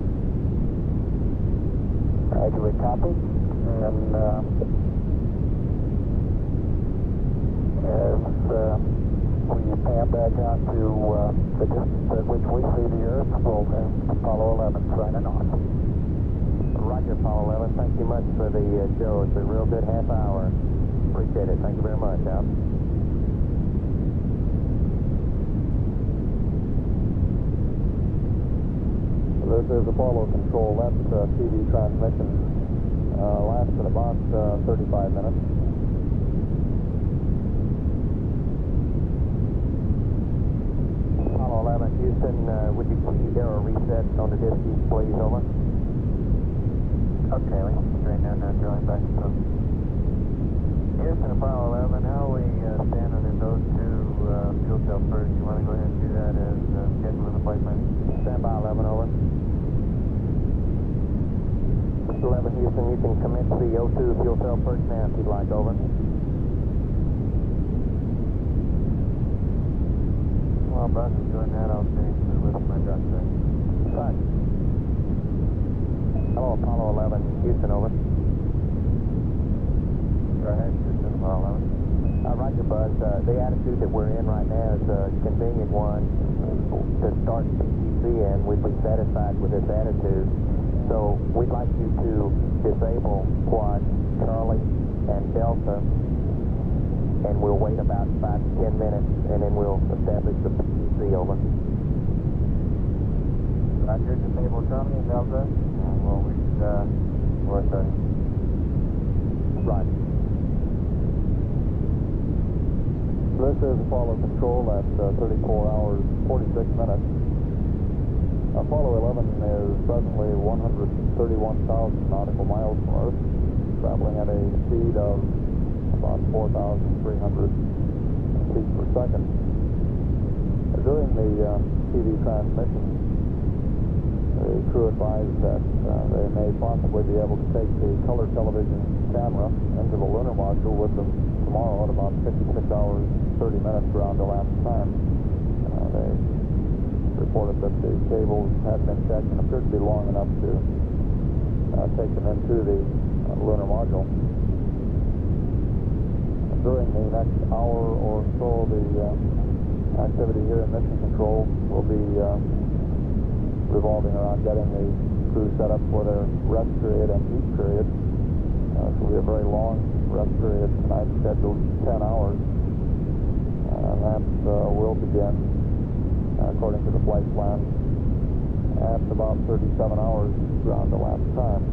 S3: Roger, we copy. And as we pan back out to the distance at which we see the Earth, we'll have Apollo 11 signing off. Roger, Apollo 11. Thank you much for the show. It's a real good half hour. Appreciate it. Thank you very much, Al.
S1: This is Apollo Control. That TV transmission lasted about 35 minutes.
S3: Apollo 11, Houston, would you please error reset on the diskies, please, over? Okay, we can straighten out now, drawing back to Houston, Apollo 11, how are we standing in those two fuel cell first? You want to go ahead and do that as scheduled in the flight plan? Stand by, 11, over. 11 Houston, you can commence the O2 fuel cell first now if you'd like, over. Well, Bus is doing that, I'll change the list of my ducks there. Right. Hello, Apollo 11, Houston, over. Go ahead, Houston, Apollo 11. Roger, Buzz. The attitude that we're in right now is a convenient one to start PTC in. We'd be satisfied with this attitude. So we'd like you to disable Quad, Charlie, and Delta, and we'll wait about 5 to 10 minutes, and then we'll establish the PTC, over. Roger, disable Charlie and Delta, and we'll reach North 30. Right.
S1: This is Apollo Control at 34 hours, 46 minutes. Apollo 11 is presently 131,000 nautical miles from Earth, traveling at a speed of about 4,300 feet per second. During the TV transmission, the crew advised that they may possibly be able to take the color television camera into the lunar module with them tomorrow at about 56 hours, 30 minutes around elapsed time. They reported that the cables had been checked and appeared to be long enough to take them into the lunar module. During the next hour or so, the activity here in Mission Control will be revolving around getting the crew set up for their rest period and heat period. This will be a very long rest period tonight, scheduled 10 hours. That will begin, according to the flight plan, at about 37 hours ground elapsed time.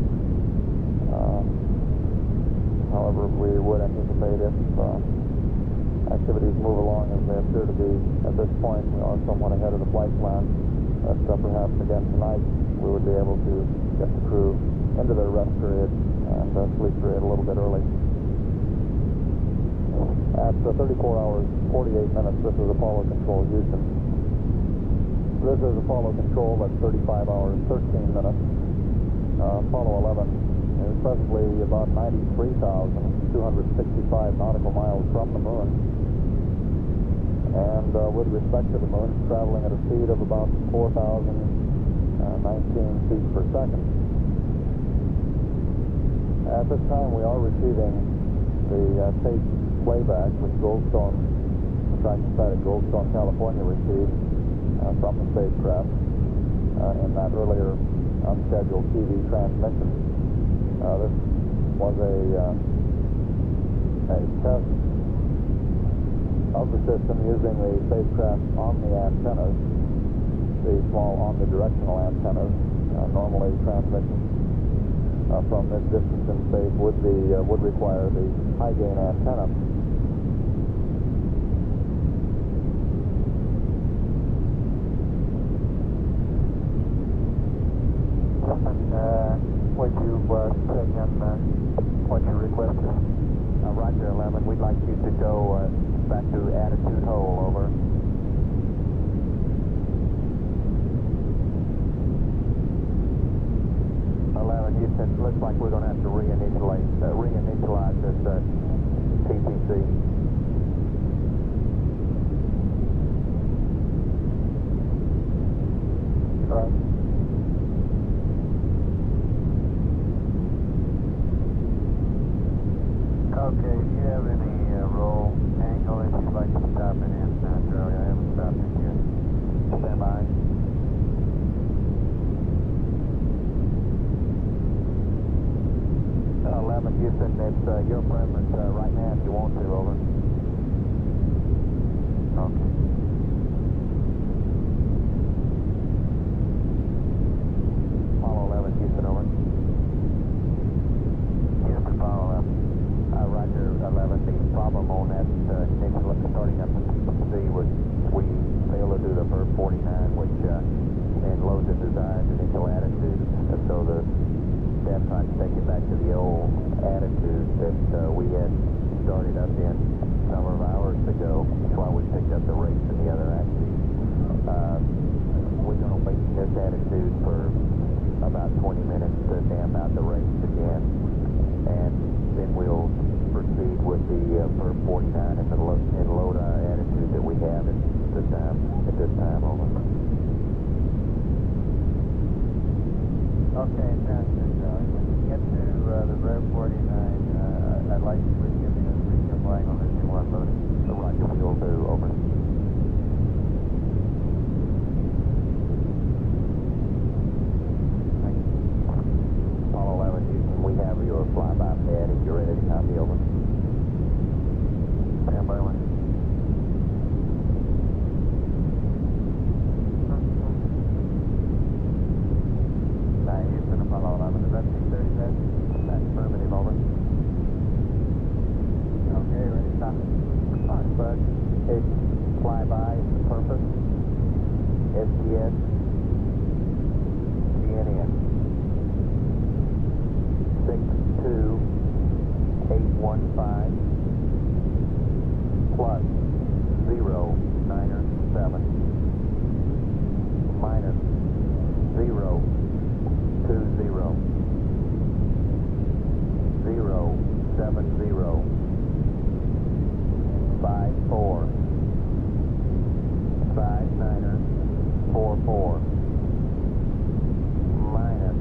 S1: However, we would anticipate if activities move along as they appear to be at this point, somewhat ahead of the flight plan, that perhaps again tonight we would be able to get the crew into their rest period and sleep period a little bit early. At 34 hours, 48 minutes, this is Apollo Control Houston. This is Apollo Control at 35 hours, 13 minutes. Apollo 11 is presently about 93,265 nautical miles from the moon. And with respect to the moon, it's traveling at a speed of about 4,019 feet per second. At this time, we are receiving the tape playback which Goldstone, the tracking site at Goldstone, California, received from the spacecraft in that earlier unscheduled TV transmission. This was a test of the system using the spacecraft Omni antennas, the small omnidirectional antennas. Normally, transmission from this distance in space would require the high gain antenna.
S4: Would you take in what you requested?
S3: Roger, 11. We'd like you to go back to attitude hole, over. 11, Houston, looks like we're going to have to reinitialize this TTC.
S1: Right.
S4: Okay, do you have any roll angle that you'd like to stop it in? Charlie, I haven't stopped it yet.
S3: Stand by. Houston, it's your preference right now if you want to, over.
S4: Okay.
S3: Apollo 11, Houston, over.
S4: Houston, Apollo 11.
S3: Roger, 11. The problem on that initial starting up the TTC was we failed to do the VERB 49, which then loads the desired initial attitude, and so the staff tried to take it back to the old attitude that we had started up in a number of hours ago. That's why we picked up the rates and the other axes. We're going to wait in this attitude for about 20 minutes to damp out the rates again, and then we'll proceed with the VERB 49 and load attitude that we have at this time, over.
S4: Okay, sounds good, Charlie. When you get to the VERB 49, I'd like you to give me a recap line on this new unloading.
S3: So Roger, we will do, over. Apollo 11, Houston, we have your flyby pad if you're ready to copy, over.
S4: Stand by one. Houston, Apollo 11, is that 230 then?
S3: That's affirmative, over.
S4: Okay, ready, stop.
S3: Bud, Hitch, flyby, purpose, STS, GNN, 62815, plus 0, 9er, 7, minus 0, 2, 0, 0, 7, 0, 5, 4, 5, 9er, 4, 4, minus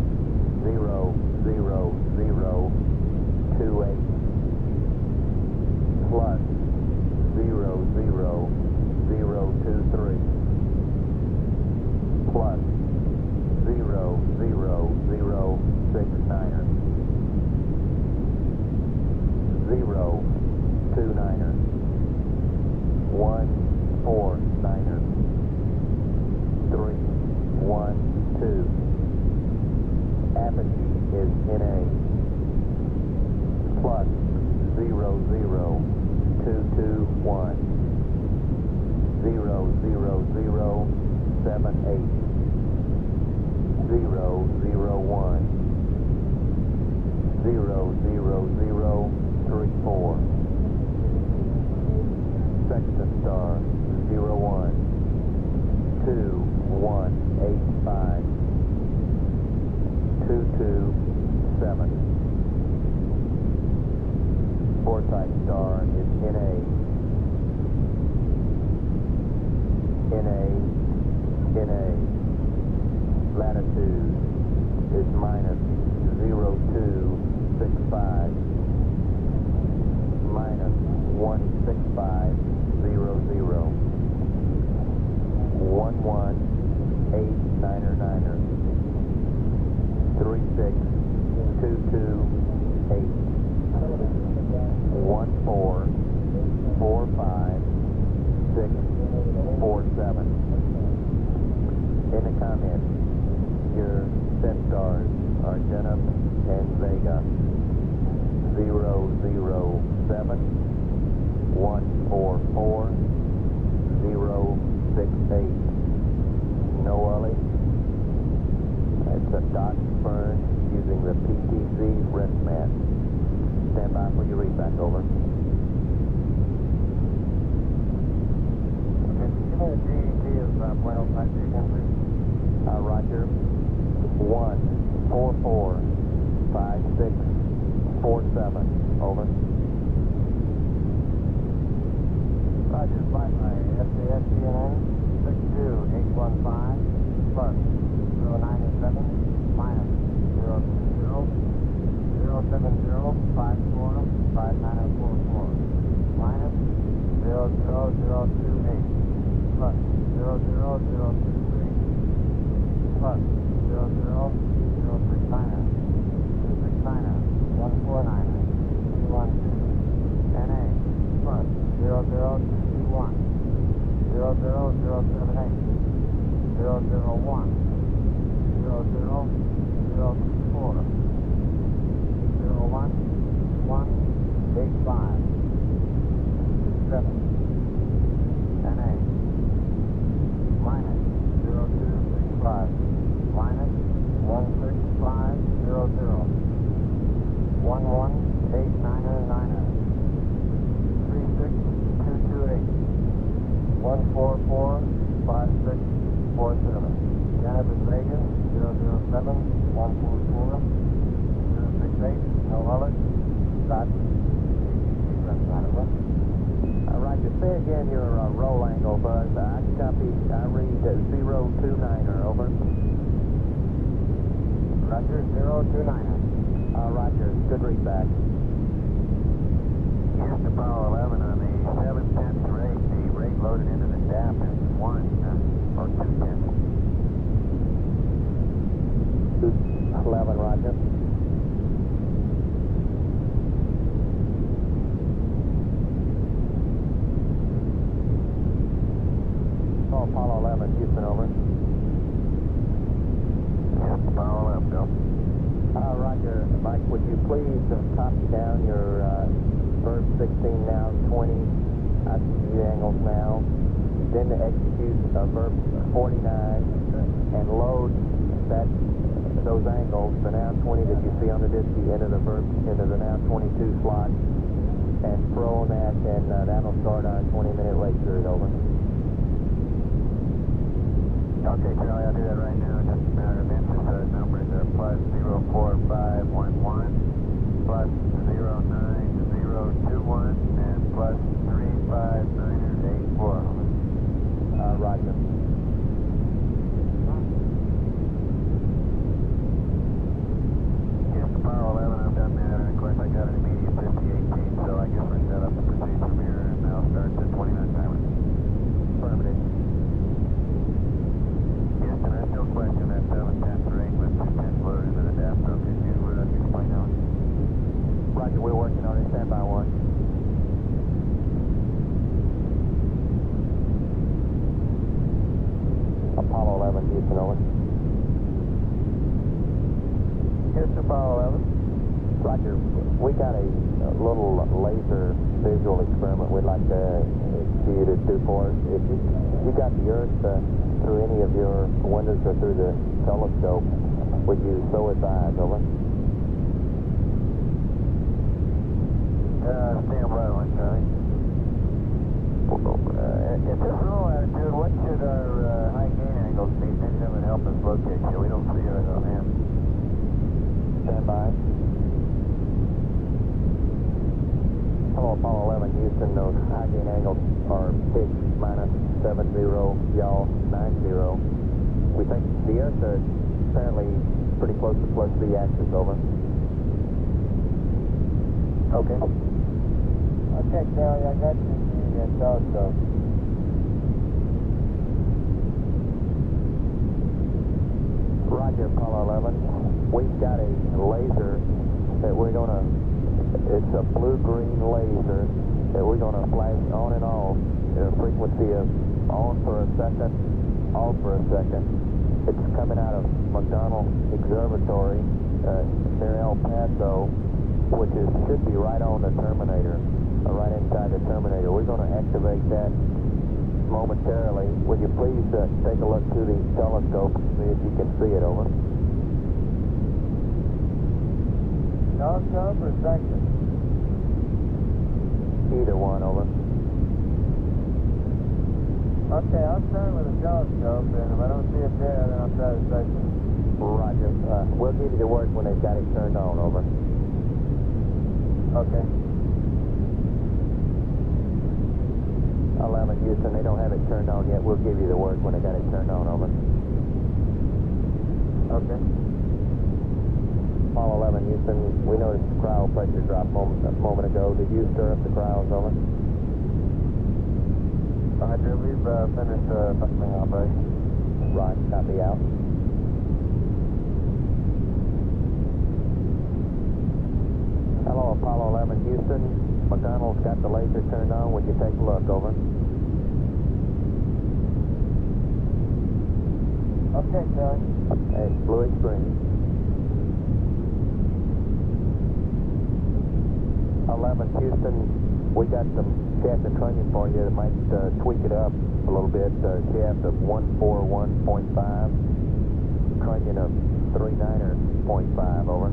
S3: 0, 0, 0, 2, 8, plus 0, 0, 0, 2, 3, plus 0, 0, 0, 6, 9er, 0, 2, 9er, 1, 4, 9er, 3, 1, 2. Apogee is NA, plus 0, 0, 2, 2, 1, 0, 0, 0, 7, 8, 0, 0, 1, 0, 0, 0, 3, 4. Sextant star, 0, 1, 2, 1, 8, 5, 2, 2, 7. Forsyth star is NA, NA, NA. Latitude is minus 0, 2, 6, 5, minus 1, 6, 5, 0, 0, 1, 1, 8, 9er, 9er, 3, 6, 2, 2, 8, 1, 4, 4, 5, 6, 4, 7. In the comments, your set stars are Denham and Vega. 0, 0, 7, 1, 4, 4, 0, 6, 8. Noelle. It's a dot burn using the PTZ rest mat. Stand by for your readback, over.
S4: The GET is Buenos Aires again, please.
S3: Roger. 1, 4, 4, 5, 6, 4, 7. Over.
S4: Roger, flight line SAS CNN 62815 plus 097 minus 020 070 54 5944 minus 00028 plus 00023 plus 00039er 269er 149er 312 NA plus 00221 00078 001 00024 01 185 7 NA minus 0265 minus 16500 11899er 36228 1445647. Janet is Vegas 007 144 068 Noelle. Dot.
S3: Roger, say again your roll angle, Buzz. I copy, I read 029er, over.
S4: Roger, 029er.
S3: Roger, good readback.
S4: Here's the Apollo 11 on the 7/10 rate. The rate loaded into the shaft is 1 or 2/10.
S3: 11, Roger. Apollo 11, Houston, over.
S4: Yes, Apollo 11, go.
S3: Roger. Mike, would you please copy down your verb 16 now, 20 ICU angles now, then to execute verb 49 and load those angles, the now 20 that you see on the disk into the now 22 slot, and pro on that, and that'll start our 20-minute race period, over.
S4: Okay, Charlie, I'll do that right now in just a matter of inches. Numbers are plus 04511, plus 09021, and plus 35984.
S3: Roger.
S4: Houston, Power 11, I've done that, and of course I got an immediate 5018, so I guess we're set up to proceed from here, and I'll start the 29 timer.
S3: Affirmative.
S4: Houston, I still question that 710 ring with 210 loaded into the DAP, so could you explain how?
S3: Roger, we're working on it. Stand by one. Apollo 11, Houston, over.
S4: Houston, Power 11.
S3: Roger, we got a little laser visual experiment we'd like to you to do for us. If you got the Earth through any of your windows or through the telescope, would you show its eyes, over?
S4: Stand by one, Charlie. At this roll attitude, what should our high gain angles be? Maybe that would help us locate you. We don't see it on hand.
S3: Stand by. Hello, Apollo 11, Houston. Those high gain angles are Hitch minus 70, y'all 90. We think the Earth is apparently pretty close to plus B axis, over.
S4: Okay. Okay, Charlie, I got you in the telescope.
S3: Roger, Apollo 11. We've got a laser that we're going to, it's a blue-green laser that we're going to flash on and off at a frequency of on for a second, off for a second. It's coming out of McDonnell Observatory near El Paso, which should be right on the terminator, right inside the terminator. We're going to activate that momentarily. Would you please take a look through the telescope and see if you can see it, over?
S4: Telescope or section?
S3: Either one, over.
S4: Okay, I'll start with the telescope, and if I don't see it there, then I'll try the section.
S3: Roger. We'll give you the word when they've got it turned on, over.
S4: Okay.
S3: 11, Houston, they don't have it turned on yet. We'll give you the word when they got it turned on, over.
S4: Okay.
S3: Apollo 11, Houston, we noticed the cryo pressure drop a moment ago. Did you stir up the cryos, over?
S4: Roger, we've finished something operation.
S3: Right, copy out. Hello, Apollo 11, Houston. McDonnell's got the laser turned on. Would you take a look, over?
S4: Okay, Charlie.
S3: Hey, bluish green. 11, Houston, we got some shaft and trunnion for you that might tweak it up a little bit. Shaft of 141.5, trunnion of 39.5, over.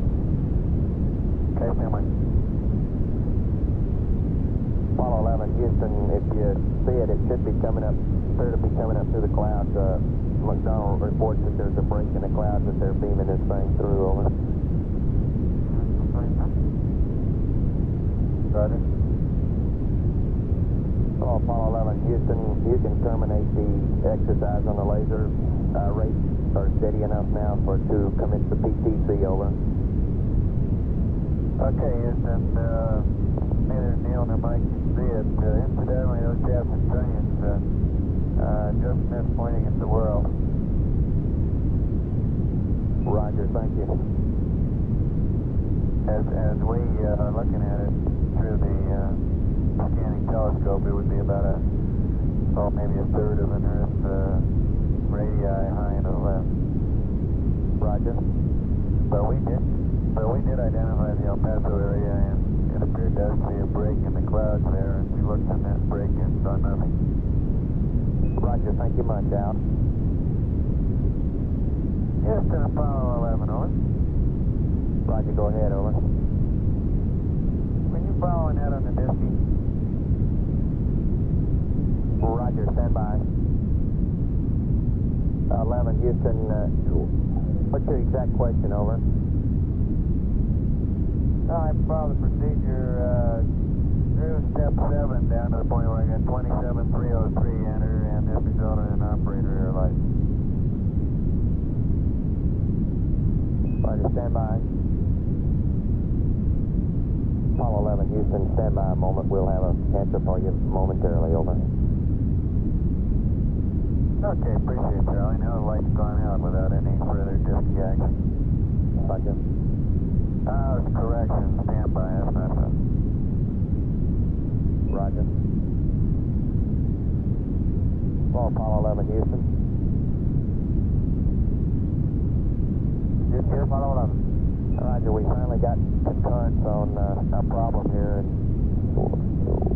S4: Okay, family.
S3: Apollo 11, Houston, if you see it, it should be coming up, appear to be coming up through the clouds. McDonnell reports that there's a break in the clouds that they're beaming this thing through, over.
S4: Roger.
S3: Hello, Apollo 11, Houston, you can terminate the exercise on the laser. Rates are steady enough now for it to commence the PTC, over.
S4: Okay, Houston, neither Neil nor Mike can see it. Incidentally, those shafts and trunnions just missed pointing at the world.
S3: Roger, thank you.
S4: As we are looking at it through the scanning telescope, it would be about maybe a third of an Earth radii high and to the left.
S3: Roger.
S4: But we did identify the El Paso area, and it appeared to us to be a break in the clouds there, and we looked in that break and saw nothing.
S3: Roger, thank you much, Al.
S4: Houston, Apollo 11, over.
S3: Roger, go ahead, over.
S4: When you
S3: following that on the Disky.
S4: Roger, stand by. 11, Houston, what's your exact question, over?
S3: I followed the procedure through step 7 down to the point where I got 27303 enter, and this resulted in operator error light.
S4: Roger, stand by. Apollo 11, Houston, stand by a moment. We'll have an answer for you momentarily, over.
S3: Okay, appreciate it, Charlie. Now the light's gone out without any further Disky action.
S4: Roger.
S3: It's correction, stand by, that's not the...
S4: Roger. Well, Apollo 11, Houston.
S3: Just here, Apollo 11.
S4: Roger, we finally got concurrence on our problem here, and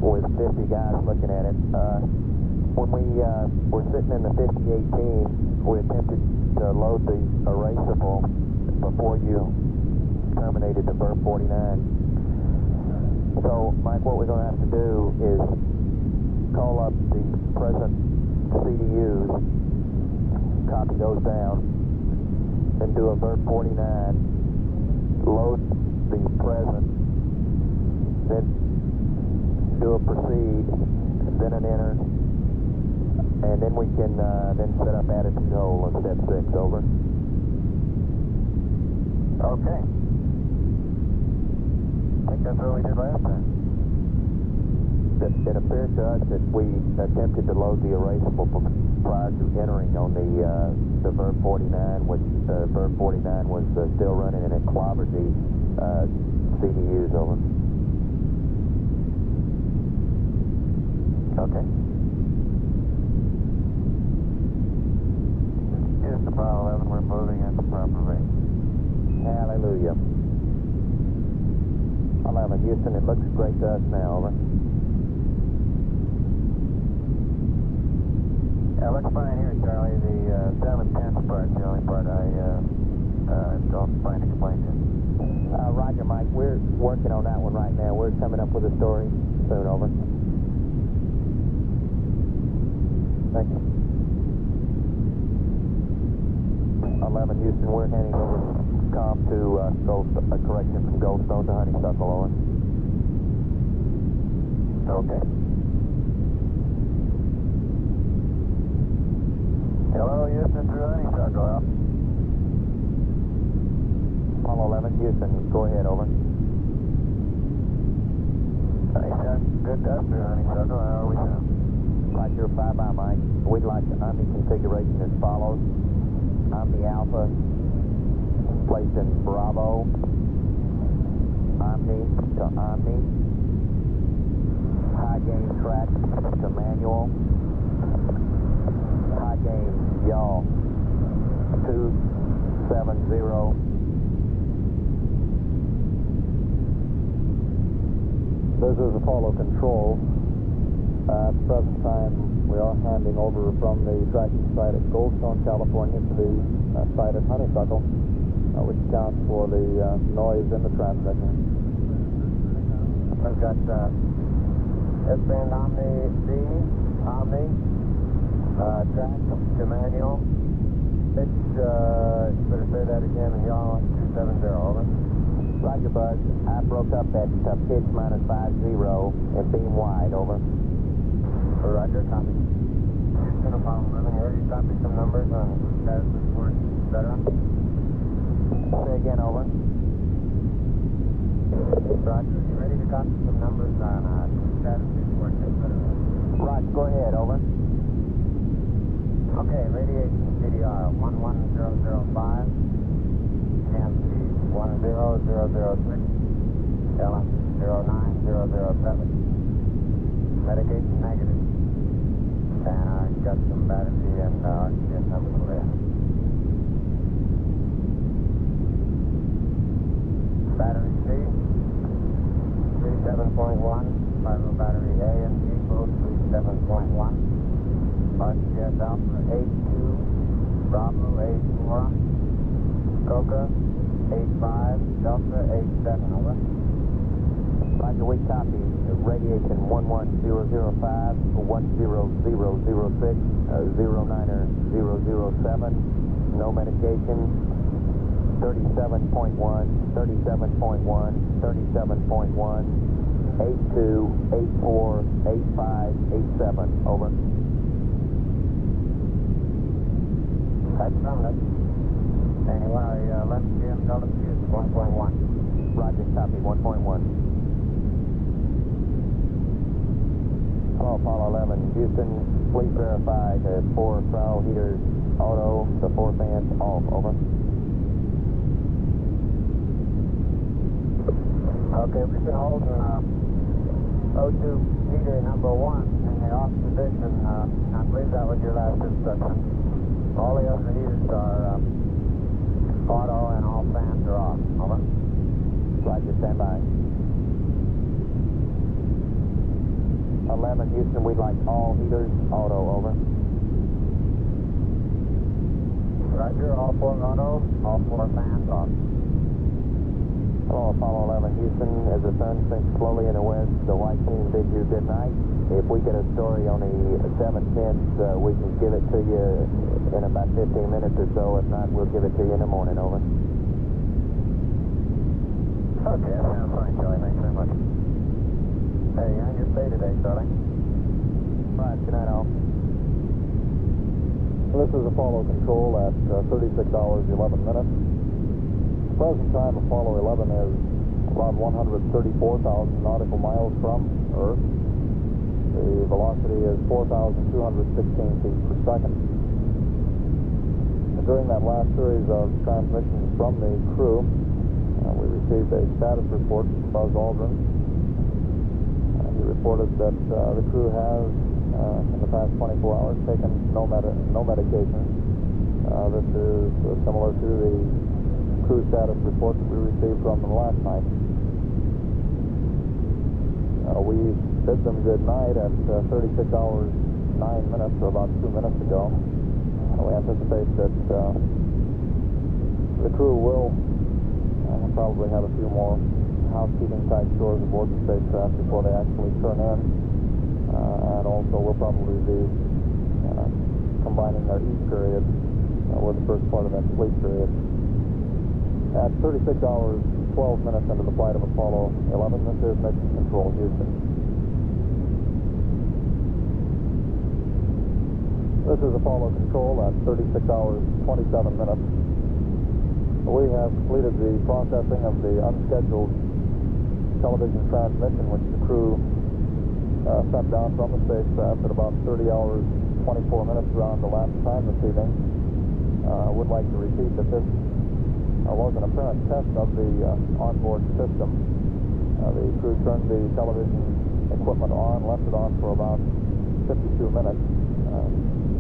S4: with 50 guys looking at it. When we were sitting in the 5018, we attempted to load the erasable before you terminated the VERB 49. So, Mike, what we're going to have to do is call up the present CDUs, copy those down, and do a VERB 49, load the present, then do a proceed, then an enter, and then we can then set up attitude hold on step 6, over.
S3: Okay. I think that's what we did last time.
S4: It appears to us that we attempted to load the erasable prior to entering on the VERB 49, which VERB 49 was still running, and it clobbered the CDUs, over.
S3: Okay. Here's the Apollo 11, we're moving at the proper rate.
S4: Hallelujah. 11, Houston, it looks great to us now, over.
S3: Yeah, looks fine here, Charlie. The 7/10 part's the only part I don't find explained.
S4: Roger, Mike, we're working on that one right now. We're coming up with a story soon, over. Thank you. 11, Houston, we're handing over comm to a correction from Goldstone to Honeysuckle, over.
S3: Okay. Hello, Houston, through Honeysuckle.
S4: Apollo 11, Houston, go ahead, over.
S3: Good to us through Honeysuckle. How are we now?
S4: Roger, bye-bye, Mike. We'd like the Omni configuration as follows. Omni Alpha placed in Bravo. Omni to Omni. High gain track to manual. High gain yaw 270.
S1: This is Apollo Control. At the present time, we are handing over from the tracking site at Goldstone, California to the site at Honeysuckle, which accounts for the noise in the transmission.
S3: I've got S-band Omni C, Omni, track to manual. Hitch, better say that again, yaw 270, over.
S4: Roger, Buzz. I broke up that pitch minus 50 and beam wide, over.
S3: Roger, copy. Houston, Apollo 11, you ready to copy some numbers on status report, etc.?
S4: Say again, over.
S3: Roger, you ready to copy some numbers on status report, etc.?
S4: Roger, go ahead, over.
S3: Okay, radiation CDR 11005, EMC 10006, LMC 09007, medication negative. And I got some battery and oxygen numbers there. Battery C, 37.1. Spiral battery A and B, both 37.1. RCS Alpha, 82. Bravo, 84. Coca, 85. Delta, 87. Over. Roger, we copy. Radiation 11005, 10006, 09007. No medication. 37.1, 37.1, 37.1, 82, 84, 85, 87. Over. That's Sunday.
S4: Anyway, let's begin Golden Butte 1.1.
S3: Roger, copy 1.1. Hello, Apollo 11, Houston. Please verify the 4 throttle heaters auto, the 4 fans off. Over.
S4: Okay, we've been holding O2 heater number 1 in the off position. I believe that was your last instruction. All the other heaters are auto and all fans are off. Over.
S3: Roger, stand by. 11, Houston, we'd like all heaters auto. Over.
S4: Roger, all 4 auto, all 4 fans off.
S3: Hello, Apollo 11, Houston. As the sun sinks slowly in the west, the white team bids you good night. If we get a story on the 710s, we can give it to you in about 15 minutes or so. If not, we'll give it to you in the morning. Over.
S4: Okay, that sounds fine, Charlie. Thanks very much. Hey, on your pay today, Charlie.
S3: Right, good night, all.
S1: This is Apollo Control at 36 hours, 11 minutes. Present time Apollo 11 is about 134,000 nautical miles from Earth. The velocity is 4,216 feet per second. And during that last series of transmissions from the crew, we received a status report from Buzz Aldrin. He reported that the crew has, in the past 24 hours, taken no medication. This is similar to the crew status report that we received from them last night. We bid them good night at 36 hours, 9 minutes, or about 2 minutes ago. We anticipate that the crew will probably have a few more housekeeping type chores aboard the spacecraft before they actually turn in. And also we'll probably be combining their eat period with the first part of that sleep period. At 36 hours, 12 minutes into the flight of Apollo 11, this is Mission Control, Houston. This is Apollo Control at 36 hours, 27 minutes. We have completed the processing of the unscheduled television transmission which the crew sent down from the spacecraft at about 30 hours, 24 minutes around the last time this evening. I would like to repeat that this was an apparent test of the onboard system. The crew turned the television equipment on, left it on for about 52 minutes.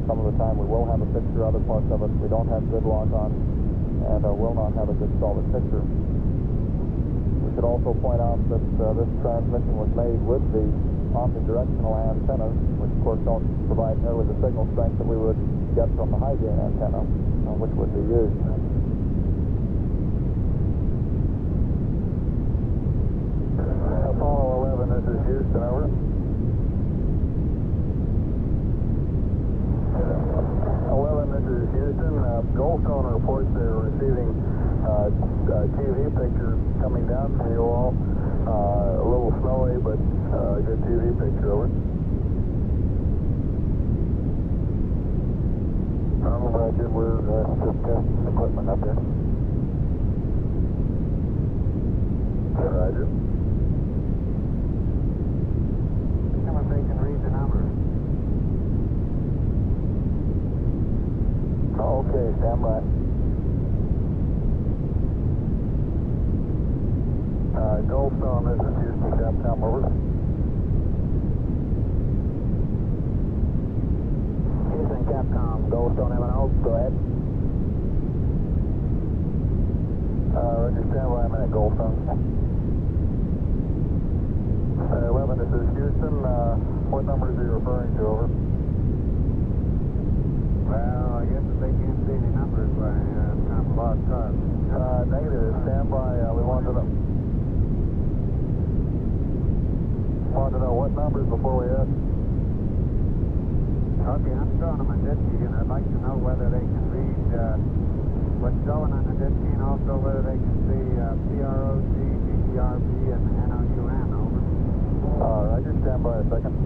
S1: Some of the time we will have a picture, other parts of it we don't have good lock on and will not have a good solid picture. We should also point out that this transmission was made with the omnidirectional antennas, which of course don't provide nearly the signal strength that we would get from the high gain antenna, which would be used. Apollo 11, this is Houston, over. 11, this is Houston. Goldstone reports they're receiving TV pictures coming down from you all. A little snowy, but good TV picture, over. Roger, we're just testing the equipment up here. Roger.
S4: Come if they can read the numbers.
S1: Okay, stand by. Goldstone, this is Houston, Capcom, over.
S3: Houston, Capcom, Goldstone M&O, go ahead.
S1: Roger, stand by a minute, Goldstone. 11, this is Houston. What numbers are you referring to, over?
S4: Well, I guess if they can't see the numbers by time of lost cause.
S1: Negative, stand by. We wanted to... what numbers before we ask?
S3: Okay, I'm showing them a disky, and I'd like to know whether they can read what's showing on the disky, and also whether they can see PROC, PTRB, and NOUN, over.
S1: Roger, stand by a second.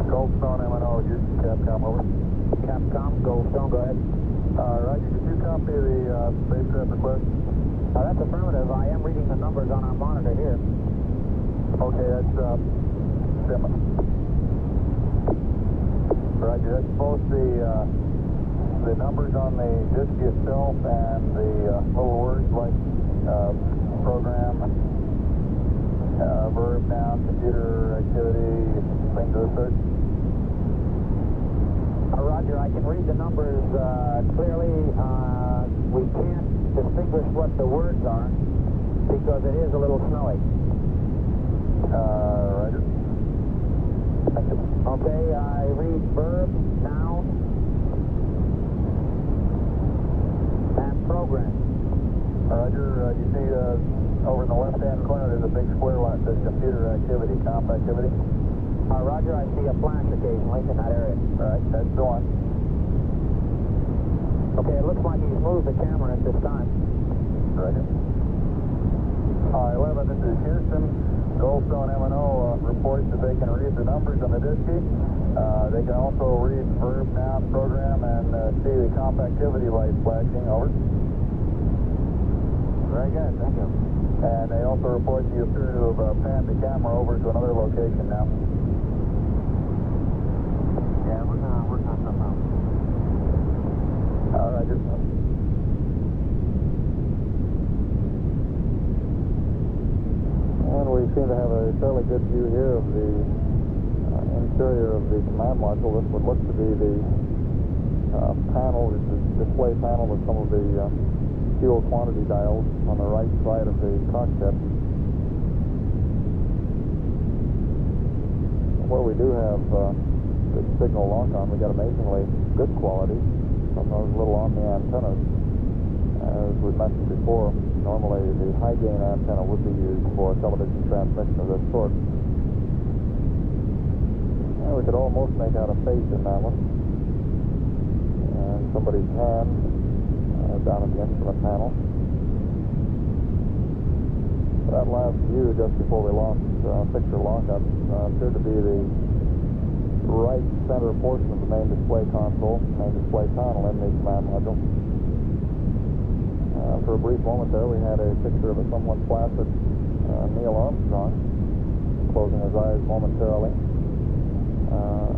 S1: Goldstone MNO, Houston, Capcom, over.
S3: Capcom, Goldstone, go ahead.
S1: Roger, did you copy the spacecraft request?
S3: That's affirmative. I am reading the numbers on our monitor here.
S1: Okay, that's Sim. Roger, that's both the numbers on the disk itself and the little words like program, verb, noun, computer activity, things of the sort.
S3: Roger, I can read the numbers clearly. We can't distinguish what the words are because it is a little snowy.
S1: Roger. Thank you.
S3: Okay, I read verb, noun, and program.
S1: Roger, you see over in the left-hand corner there's a big square one that says computer activity, comp activity.
S3: Roger, I see a flash occasionally in that area.
S1: Right, that's the one.
S3: Okay, it looks like he's moved the camera at this time.
S1: Roger. 11, this is Houston. Goldstone MNO reports that they can read the numbers on the disky. They can also read verb, noun, program, and see the comp activity light flashing. Over.
S3: Very good, thank you.
S1: And they also report that you appear to have panned the camera over to another location now.
S3: Yeah, we're going to work on something else.
S1: Roger.
S5: And we seem to have a fairly good view here of the interior of the command module. This would look to be the panel, the display panel with some of the fuel quantity dials on the right side of the cockpit. Where we do have good signal lock-on, we got amazingly good quality from those little Omni antennas. As we mentioned before, normally the high gain antenna would be used for television transmission of this sort. And we could almost make out a face in that one. And somebody's hand down at the instrument panel. That last view just before we lost picture lockup appeared to be the right center portion of the main display console, main display panel in the command module. For a brief moment there, we had a picture of a somewhat placid Neil Armstrong, closing his eyes momentarily.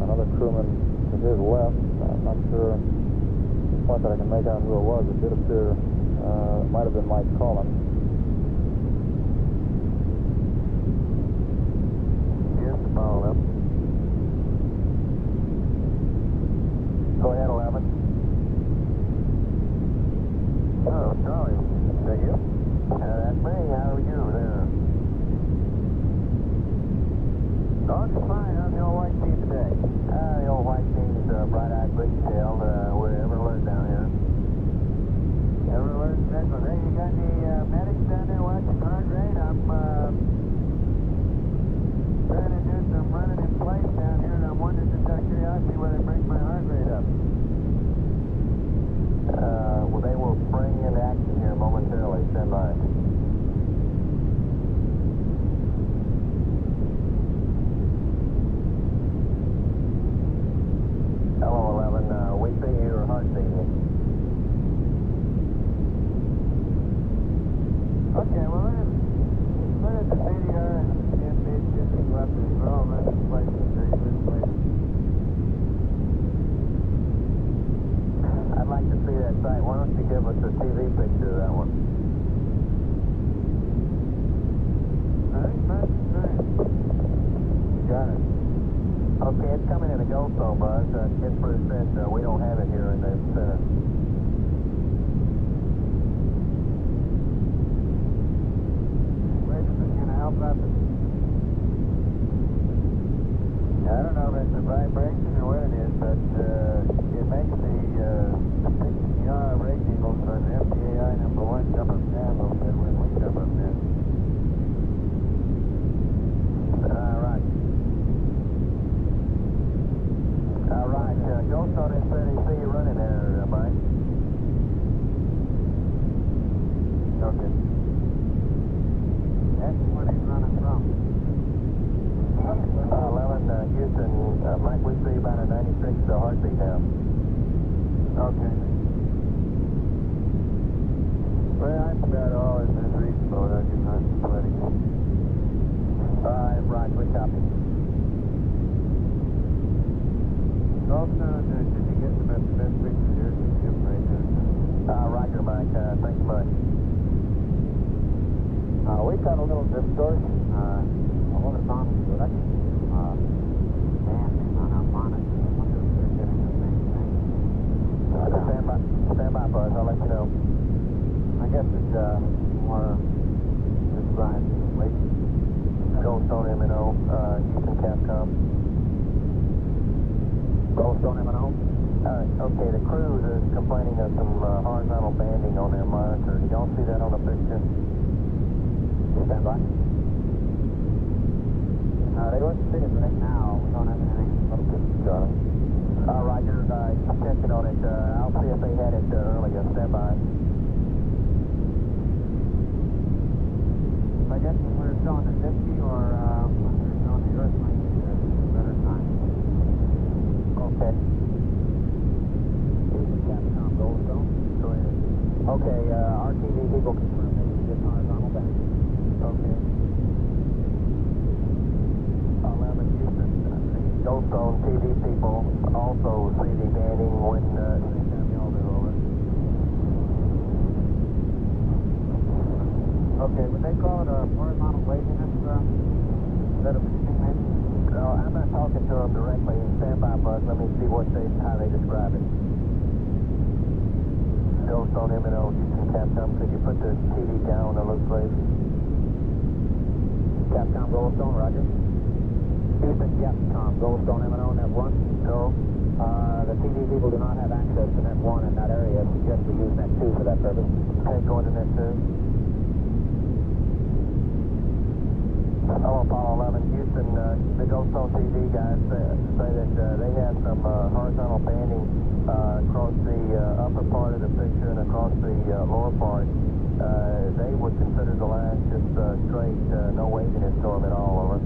S5: Another crewman to his left, I'm not sure at this point that I can make out who it was. It did appear, it might have been Mike Collins.
S3: Here's the follow-up.
S1: Go ahead, 11.
S3: Oh, Charlie, is that you? That's me. How are you there? Oh, just fine. How's the old white team today? The old white team's bright-eyed, bushy-tailed. We're ever alert down here. Ever alert? Excellent. Hey, you got any medics down there watching heart rate? I'm trying to do some running in place down here, and I'm wondering, just out of curiosity, whether it brings my heart rate up.
S1: Well, they will spring into action here momentarily. Stand by. Hello, 11. We see your heart signal.
S3: Okay, well, look at the CDR and MB shifting left as well. That's the place to see this place.
S1: I'd like to see that site. Why don't you give us a TV picture of that one?
S3: All right, fine.
S1: Got it. Okay, it's coming in a Goldstone, Buzz. Ginsburg said we don't have it here in the center.
S3: Wait, is it going to help out the... I don't know if it's a vibration or what it is, but it makes the 60R rate eagles on the FDAI #1 jump up down a little bit when we jump up there.
S1: Right.
S3: back, we see about a 96 heartbeat now.
S4: Okay. Well, that's about all in this reasonable. That's just not plenty.
S3: All right, right, we copy.
S4: Also, should be getting about the best picture here. Give them right now.
S3: Roger, Mike. Thanks much.
S5: We've got a little distortion. A horizontal direction. Banding on our monitor. I wonder if they're getting the same thing.
S3: Stand by, Buzz. I'll let you know.
S5: I guess it's more described as late.
S3: Goldstone M&O, Houston Capcom.
S5: Goldstone M&O?
S3: Okay, the cruise is complaining of some horizontal banding on their monitor. Do y'all see that on the picture?
S5: Stand by. They wouldn't see it right now. We don't have anything focused, Charlie.
S3: Roger, keep checking on it. I'll see if they had it earlier. Stand by.
S5: I guess when we're showing the 50 or when we're showing the Earth might be a better time.
S3: Okay.
S5: Houston Capcom Goldstone.
S3: Go ahead.
S5: Okay, RTV people confirm they see this horizontal band.
S3: Okay. 11 Houston. The Goldstone TV people also see the banding when same time y'all do, over.
S5: Okay, would they call it a horizontal waviness instead of anything maybe?
S3: No, I'm not talking to them directly. Stand by, Buzz. Let me see how they describe it. Goldstone M&O, Houston Capcom. Could you put the TV down on the loose leaf?
S5: Capcom Goldstone, roger. Houston Capcom Goldstone M&O, net 1.
S3: No.
S5: The TV people do not have access to net 1 in that area. Suggest we use net 2 for that purpose.
S3: Okay, going to net 2. Hello, Apollo 11. Houston, the Goldstone TV guys say that they have some horizontal banding across the upper part of the picture and across the lower part. They would consider the line just straight, no waviness to them at all, over.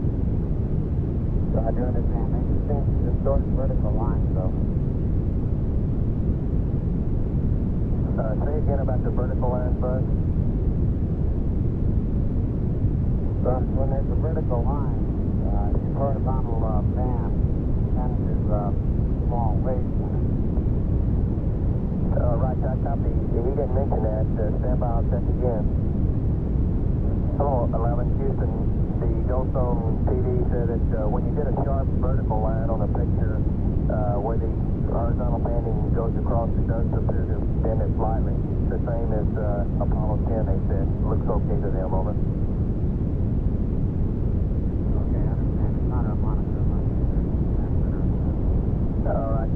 S5: I do understand. They just seem to distort vertical lines, though.
S3: Say again about the vertical lines, Buzz.
S5: When there's a vertical line, the horizontal band tends to small waves.
S3: Right, I copy. He didn't mention that. Stand by, I'll check again. Hello, 11 Houston. The Goldstone TV said that when you get a sharp vertical line on a picture where the horizontal banding goes across, it does appear to bend it slightly. The same as Apollo 10, they said. Looks okay to them, over.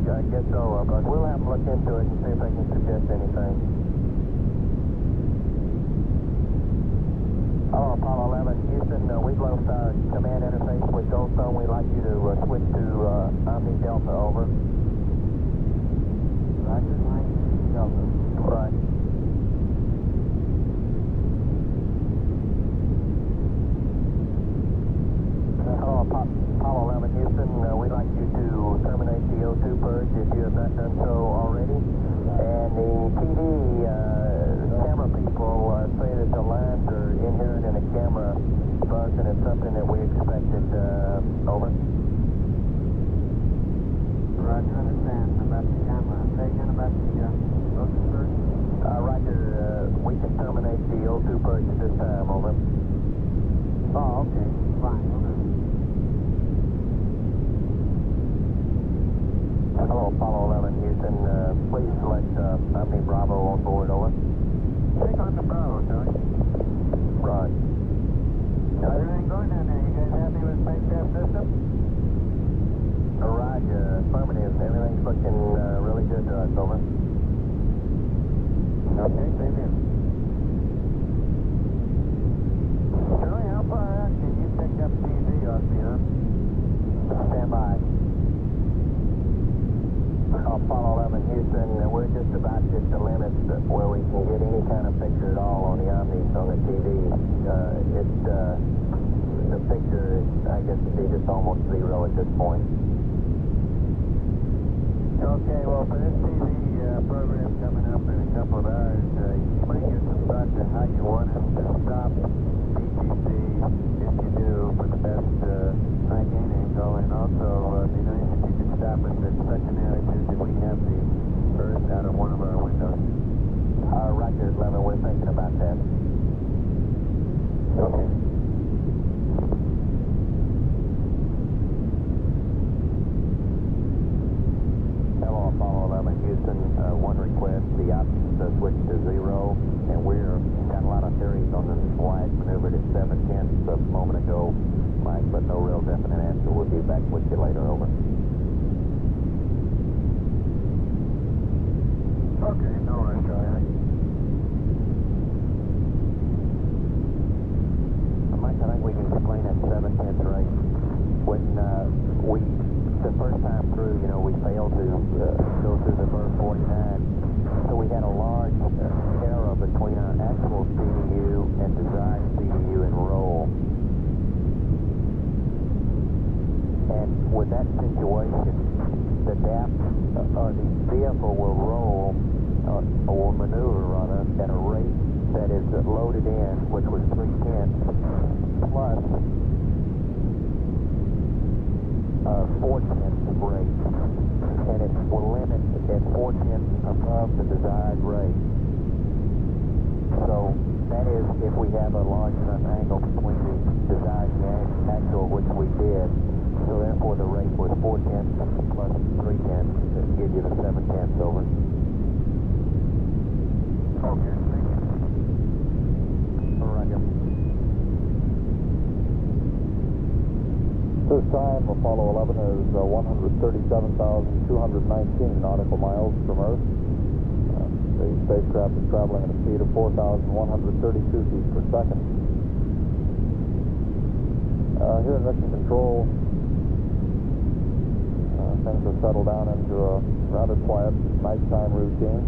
S3: I guess so, but we'll have them look into it and see if they can suggest anything. Hello, Apollo 11. Houston, we've lost our command interface with Goldstone. We'd like you to switch to Omni Delta, over.
S5: Roger, Omni Delta.
S3: Right. Hello, Apollo 11 Houston. We'd like you to terminate the O2 purge if you have not done so already. And the TV camera people say that the lines are inherent in a camera buzz, and it's something that we expected. Over.
S5: Roger, understand about the camera. Say again about the O2 purge.
S3: Roger, we can terminate the O2 purge at this time. Over.
S5: Oh, okay. Fine. Okay.
S3: Hello, Apollo 11 Houston. Please select Omni Bravo on board, over.
S4: Take on the Bravo, Tony.
S3: Right.
S4: How's everything going down there? You guys happy with spacecraft system?
S3: Roger, affirmative. Everything's looking really good to us, over.
S4: Okay, same here. Charlie, how far out can you pick up TV off me, huh?
S3: Stand by. Apollo 11 Houston, we're just about at the limits where we can get any kind of picture at all on the Omnis on the TV. The picture, I guess, would be just almost zero at this point. Okay, well, for this TV program coming up in a couple of hours, you might give some thought to how you want us to stop PTC, if you do, for the best high gain angle, and also it'd be nice if you could stop us at such an attitude that we have the Earth out of one of our windows. Roger, 11, we're thinking about that. Okay. Hello, Apollo 11 Houston. One request, the options switched to 0, and we're got a lot of theories on this why it maneuvered at 7/10 a moment ago, Mike, but no real definite answer. We'll be back with you later, over.
S4: Okay, no worries, Charlie.
S3: Mike, I think we can explain that 7/10 rate. When we, the first time through, you know, we failed to go through the VERB 49, so we had a large error between our actual CDU and desired CDU and roll. And with that situation, the DAP, or the vehicle will roll, or will maneuver rather, at a rate that is loaded in, which was 3/10, plus 4/10 rate, and it will limit at 4/10 above the desired rate. So that is if we have a large enough angle between the desired and the actual, which we did. So therefore the rate was 4/10 plus 3/10 to give you the 7/10 over.
S4: Okay, thank you.
S3: Roger.
S5: This time, Apollo 11 is 137,219 nautical miles from Earth. The spacecraft is traveling at a speed of 4,132 feet per second. Here in Mission Control, things have settled down into a rather quiet nighttime routine.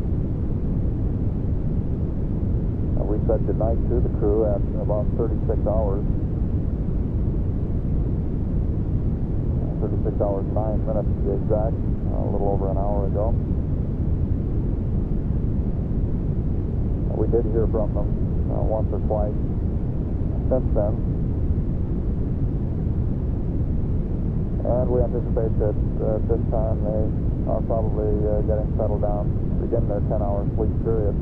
S5: We said goodnight to the crew at about 36 hours. 36 hours, 9 minutes to be exact, a little over an hour ago. We did hear from them once or twice since then. And we anticipate that at this time they are probably getting settled down to begin their 10-hour sleep period.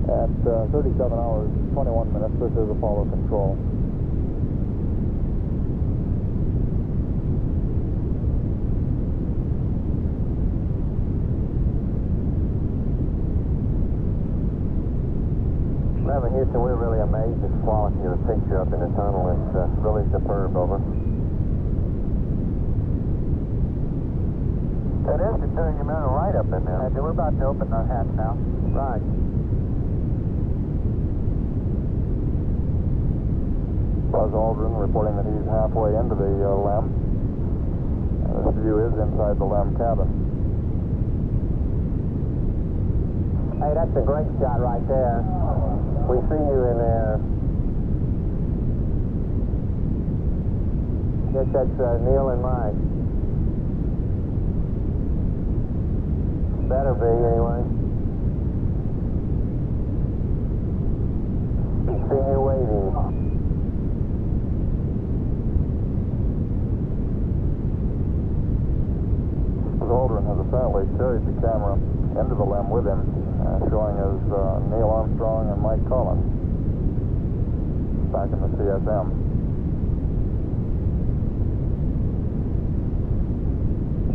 S5: At 37 hours, 21 minutes, this is Apollo Control.
S3: Houston, we're really amazed at the quality of the picture up in the tunnel. It's really superb, over. It is considering the amount of light up in there.
S4: We're about to open the hatch now.
S3: Right.
S5: Buzz Aldrin reporting that he's halfway into the LEM. This view is inside the LEM cabin.
S3: Hey, that's a great shot right there. We see you in there. Guess that's Neil and Mike. Better be, anyway. See you waving.
S5: Buzz Aldrin has apparently carried the camera into the LEM with him, showing as Neil Armstrong and Mike Collins back in the CSM.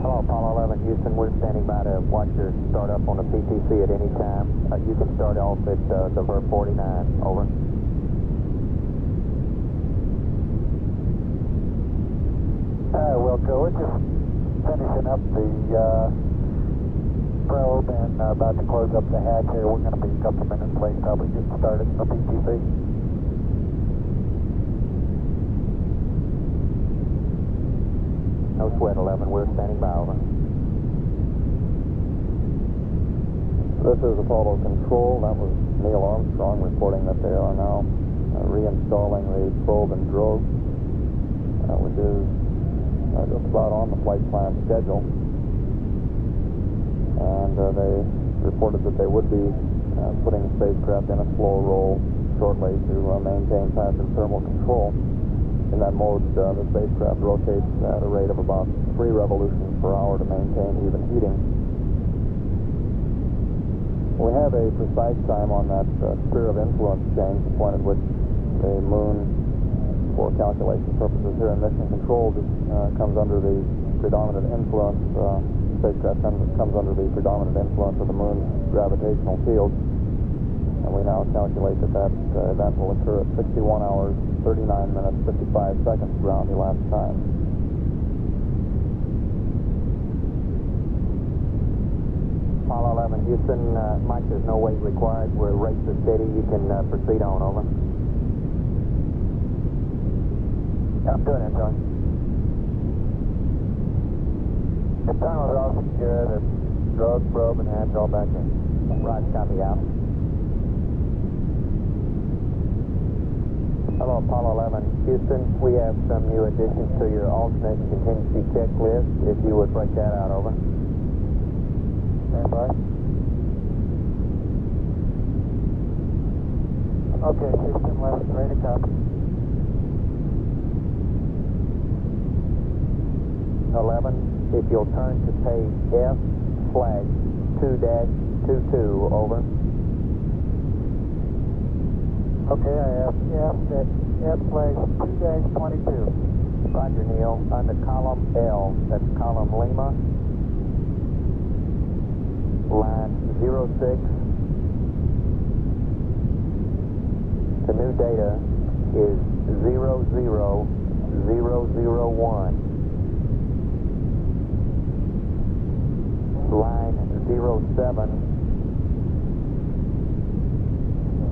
S3: Hello, Apollo 11 Houston. We're standing by to watch your start up on the PTC at any time. You can start off at the VERB 49. Over.
S4: Wilco, we're just finishing up the probe and about to close up the hatch here. We're going to be a couple minutes late, probably getting started in the PTC.
S3: No sweat, 11. We're standing by, over.
S5: This is Apollo Control. That was Neil Armstrong reporting that they are now reinstalling the probe and drogue, which is just about on the flight plan schedule. And they reported that they would be putting the spacecraft in a slow roll shortly to maintain passive thermal control. In that mode, the spacecraft rotates at a rate of about 3 revolutions per hour to maintain even heating. We have a precise time on that sphere of influence change, the point at which the moon, for calculation purposes here in mission control, comes under the predominant influence, spacecraft comes under the predominant influence of the moon's gravitational field. And we now calculate that event will occur at 61 hours, 39 minutes, 55 seconds ground elapsed time.
S3: Apollo 11, Houston, Mike, there's no wait required. We're race to steady. You can proceed on, over. I'm doing it, John. The tunnel's all secure. The drogue, probe, and hands all back in. Right, copy out. Hello, Apollo 11. Houston, we have some new additions to your alternate contingency checklist. If you would break that out, over. Stand by. Okay, Houston, 11, ready to copy. 11, if you'll turn to page F/2-22, over. Okay, I have F/2-22. Roger, Neil. Under column L, that's column Lima, line 06. The new data is 00001. Line 07.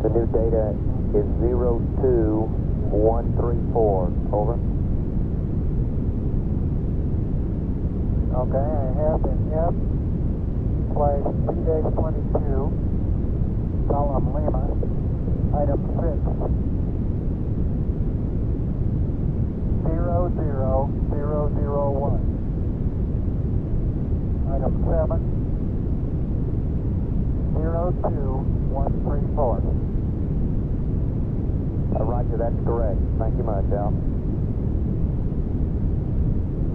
S3: The new data is 02134. Over.
S4: Okay, I have an F/2-22, column Lima, item 6, 00001. Item 7, 02134.
S3: Roger, that's correct. Thank you much, Al.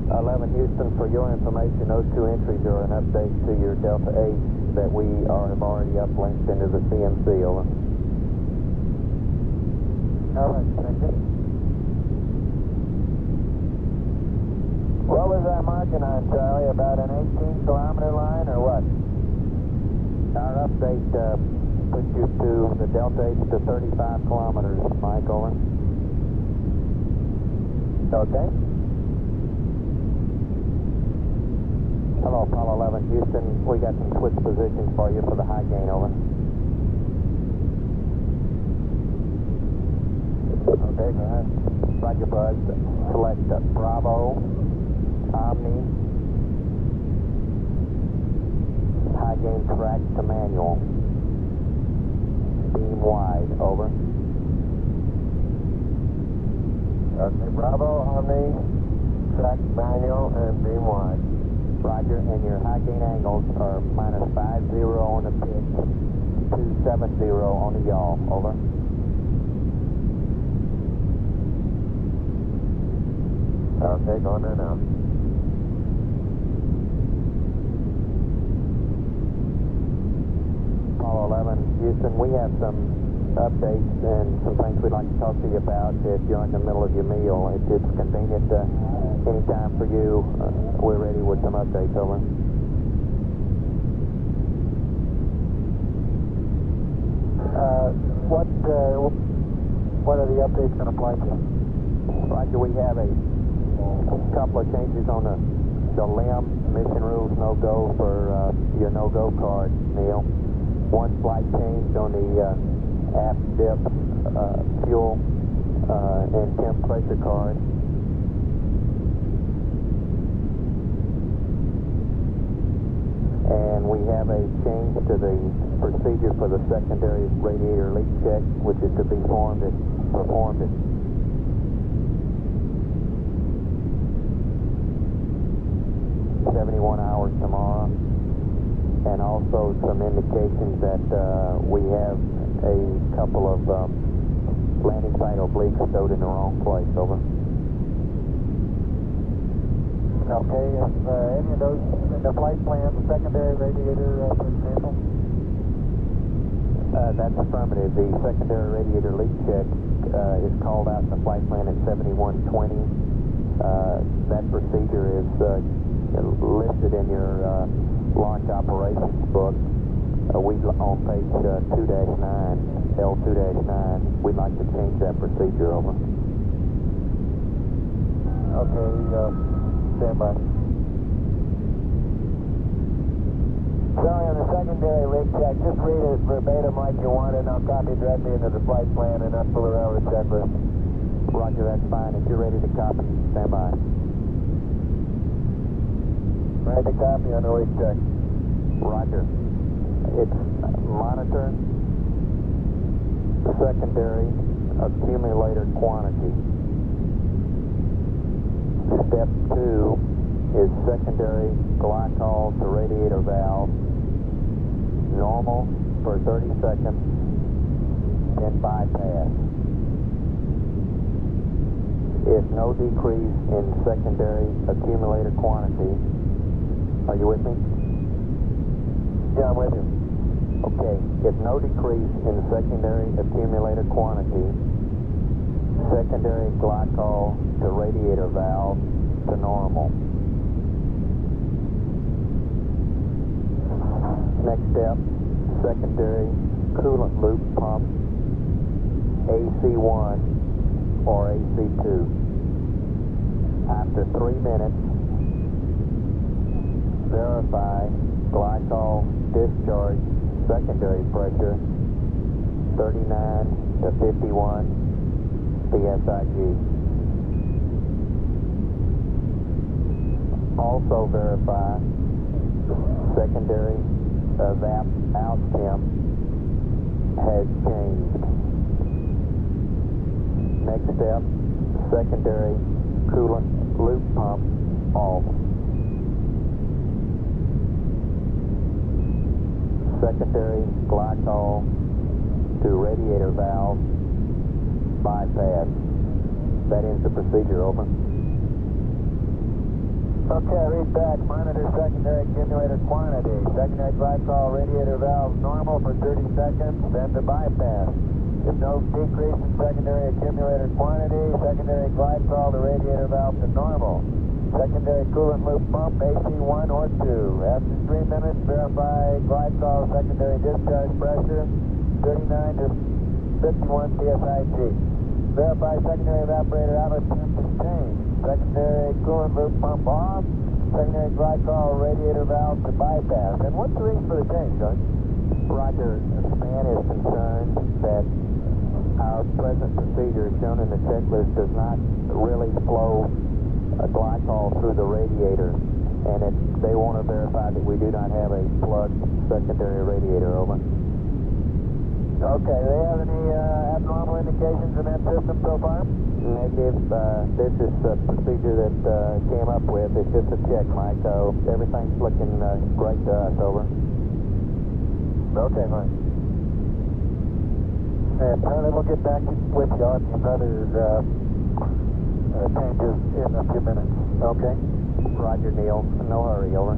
S3: 11 Houston, for your information, those two entries are an update to your Delta H that we have already uplinked into the CMC, over.
S4: All right, thank you.
S3: What was I marking on, Charlie? About an 18-kilometer line, or what? Our update puts you to the Delta H to 35 kilometers, Mike, over. Okay. Hello, Apollo 11, Houston. We got some switch positions for you for the high gain, over. Okay, go ahead. Roger, Buzz. Select Bravo, Omni, high gain track to manual. Beam wide, over. Okay, Bravo, Omni, track manual, and beam wide. Roger, and your high gain angles are -50 on the pitch, 270 on the yaw, over. Okay, going there now. Apollo 11, Houston, we have some updates and some things we'd like to talk to you about if you're in the middle of your meal. If it's convenient any time for you, we're ready with some updates, over.
S4: What are the updates going to apply to?
S3: Roger, we have a couple of changes on the LIM mission rules no-go for your no-go card, Neil. One slight change on the aft dip fuel and temp pressure card. And we have a change to the procedure for the secondary radiator leak check, which is to be performed at 71 hours tomorrow, and also some indications that we have a couple of landing site obliques stowed in the wrong place. Over.
S4: Okay, is any of those in the flight plan, secondary radiator, for example?
S3: That's affirmative. The secondary radiator leak check is called out in the flight plan at 7120. That procedure is listed in your launch operations book. We on page 2-9, L2-9. We'd like to change that procedure. Over.
S4: Okay, stand by.
S3: Sorry, on the secondary leak check, just read it verbatim like you want it, and I'll copy it directly into the flight plan and not fool around with the checklist. Roger, that's fine. If you're ready to copy, stand by.
S4: Ready to copy on the leak check.
S3: Roger. It's monitor secondary accumulator quantity. Step 2 is secondary glycol to radiator valve, normal for 30 seconds, then bypass. If no decrease in secondary accumulator quantity, are you with me?
S4: Yeah, I'm with you.
S3: Okay, if no decrease in secondary accumulator quantity, secondary glycol to radiator valve to normal. Next step, secondary coolant loop pump, AC1 or AC2. After 3 minutes, verify glycol discharge secondary pressure 39 to 51 psig. Also verify secondary VAP out temp has changed. Next step, secondary coolant loop pump off. Secondary glycol to radiator valve bypass. That ends the procedure. Over.
S4: Okay, read back. Monitor secondary accumulator quantity. Secondary glycol radiator valve normal for 30 seconds, then to bypass. If no decrease in secondary accumulator quantity, secondary glycol to radiator valve to normal. Secondary coolant loop pump, AC1 or 2. After 3 minutes, verify glycol secondary discharge pressure, 39 to 51 psig. Verify secondary evaporator outlet temp is changed. Secondary coolant loop pump off. Secondary glycol radiator valve to bypass. And what's the reason for the change, John?
S3: Roger, SPAN is concerned that our present procedure shown in the checklist does not really flow glycol through the radiator, and they want to verify that we do not have a plugged secondary radiator. Over.
S4: Okay, do they have any abnormal indications in that system so far?
S3: Negative. This is a procedure that came up with. It's just a check, Mike. Everything's looking great to us. Over.
S4: Okay, fine. And Tony, we'll get back with you on these other changes in a few minutes. Okay?
S3: Roger, Neil. No hurry. Over.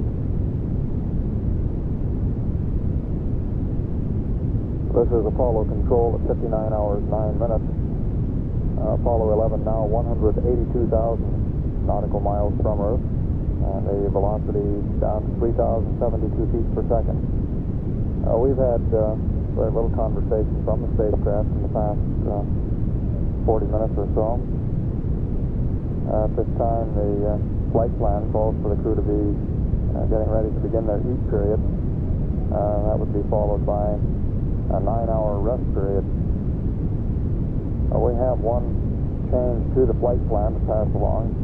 S5: This is Apollo Control at 59 hours, 9 minutes. Apollo 11 now 182,000 nautical miles from Earth, and the velocity down to 3,072 feet per second. We've had very little conversation from the spacecraft in the past 40 minutes or so. At this time, the flight plan calls for the crew to be getting ready to begin their eat period. That would be followed by a 9-hour rest period. We have one change to the flight plan to pass along.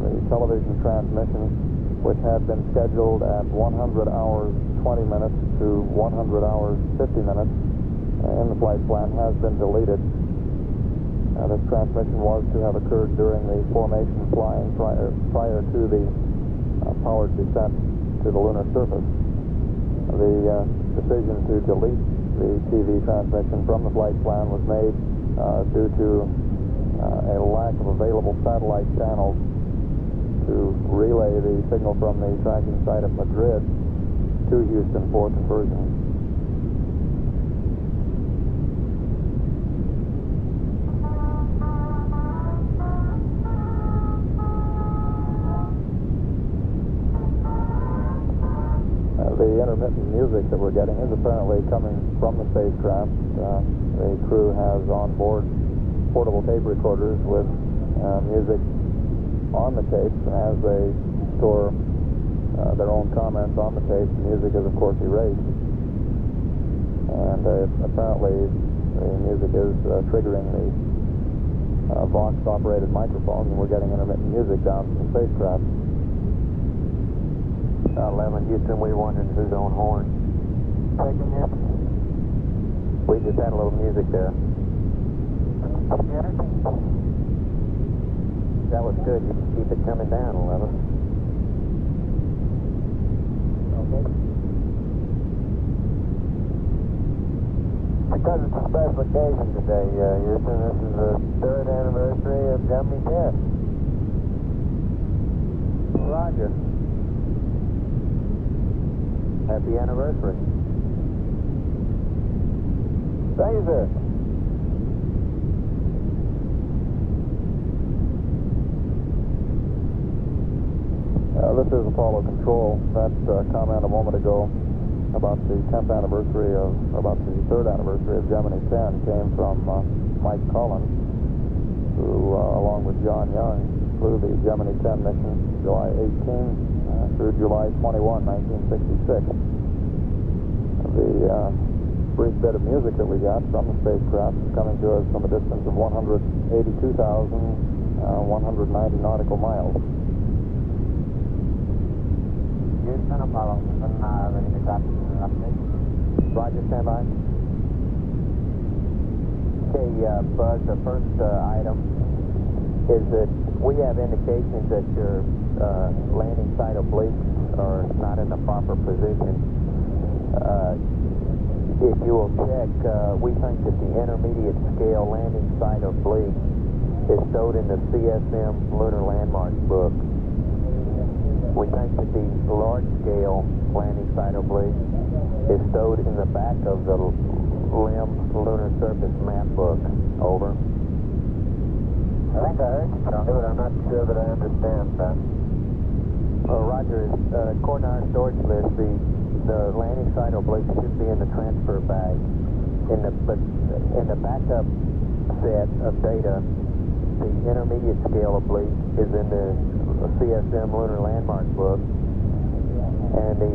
S5: The television transmission, which had been scheduled at 100 hours 20 minutes to 100 hours 50 minutes in the flight plan, has been deleted. This transmission was to have occurred during the formation flying prior to the powered descent to the lunar surface. The decision to delete the TV transmission from the flight plan was made due to a lack of available satellite channels to relay the signal from the tracking site at Madrid to Houston for conversion. The intermittent music that we're getting is apparently coming from the spacecraft. The crew has on board portable tape recorders with music on the tapes, and as they store their own comments on the tapes, the music is of course erased. And apparently the music is triggering the Vox-operated microphones, and we're getting intermittent music down from the spacecraft.
S3: 11 Houston, we were wondering who's on horn.
S4: Taking you.
S3: We just had a little music there. That was good. You can keep it coming down, 11.
S4: Okay. Because it's a special occasion today, Houston. This is the 3rd anniversary of Gemini 10.
S3: Roger. Happy anniversary.
S4: Thank you, sir.
S5: This is Apollo Control. That comment a moment ago about the 10th anniversary of, about the 3rd anniversary of Gemini 10 came from Mike Collins, who, along with John Young, flew the Gemini 10 mission July 18 through July 21, 1966. The brief bit of music that we got from the spacecraft is coming to us from a distance of 182,190 nautical miles.
S4: Houston, Apollo. Ready to copy your update.
S3: Roger, stand by. Okay, Buzz, the first item is that we have indications that your landing site obliques are not in the proper position. If you will check, we think that the intermediate scale landing site oblique is stowed in the CSM Lunar Landmark book. We think that the large scale landing site oblique is stowed in the back of the LIM Lunar Surface Map book. Over.
S4: I think I heard you, Charlie, but I'm not sure that I understand that.
S3: Roger, according to our storage list, the landing site oblique should be in the transfer bag. But in the backup set of data, the intermediate scale oblique is in the CSM Lunar Landmark book, and the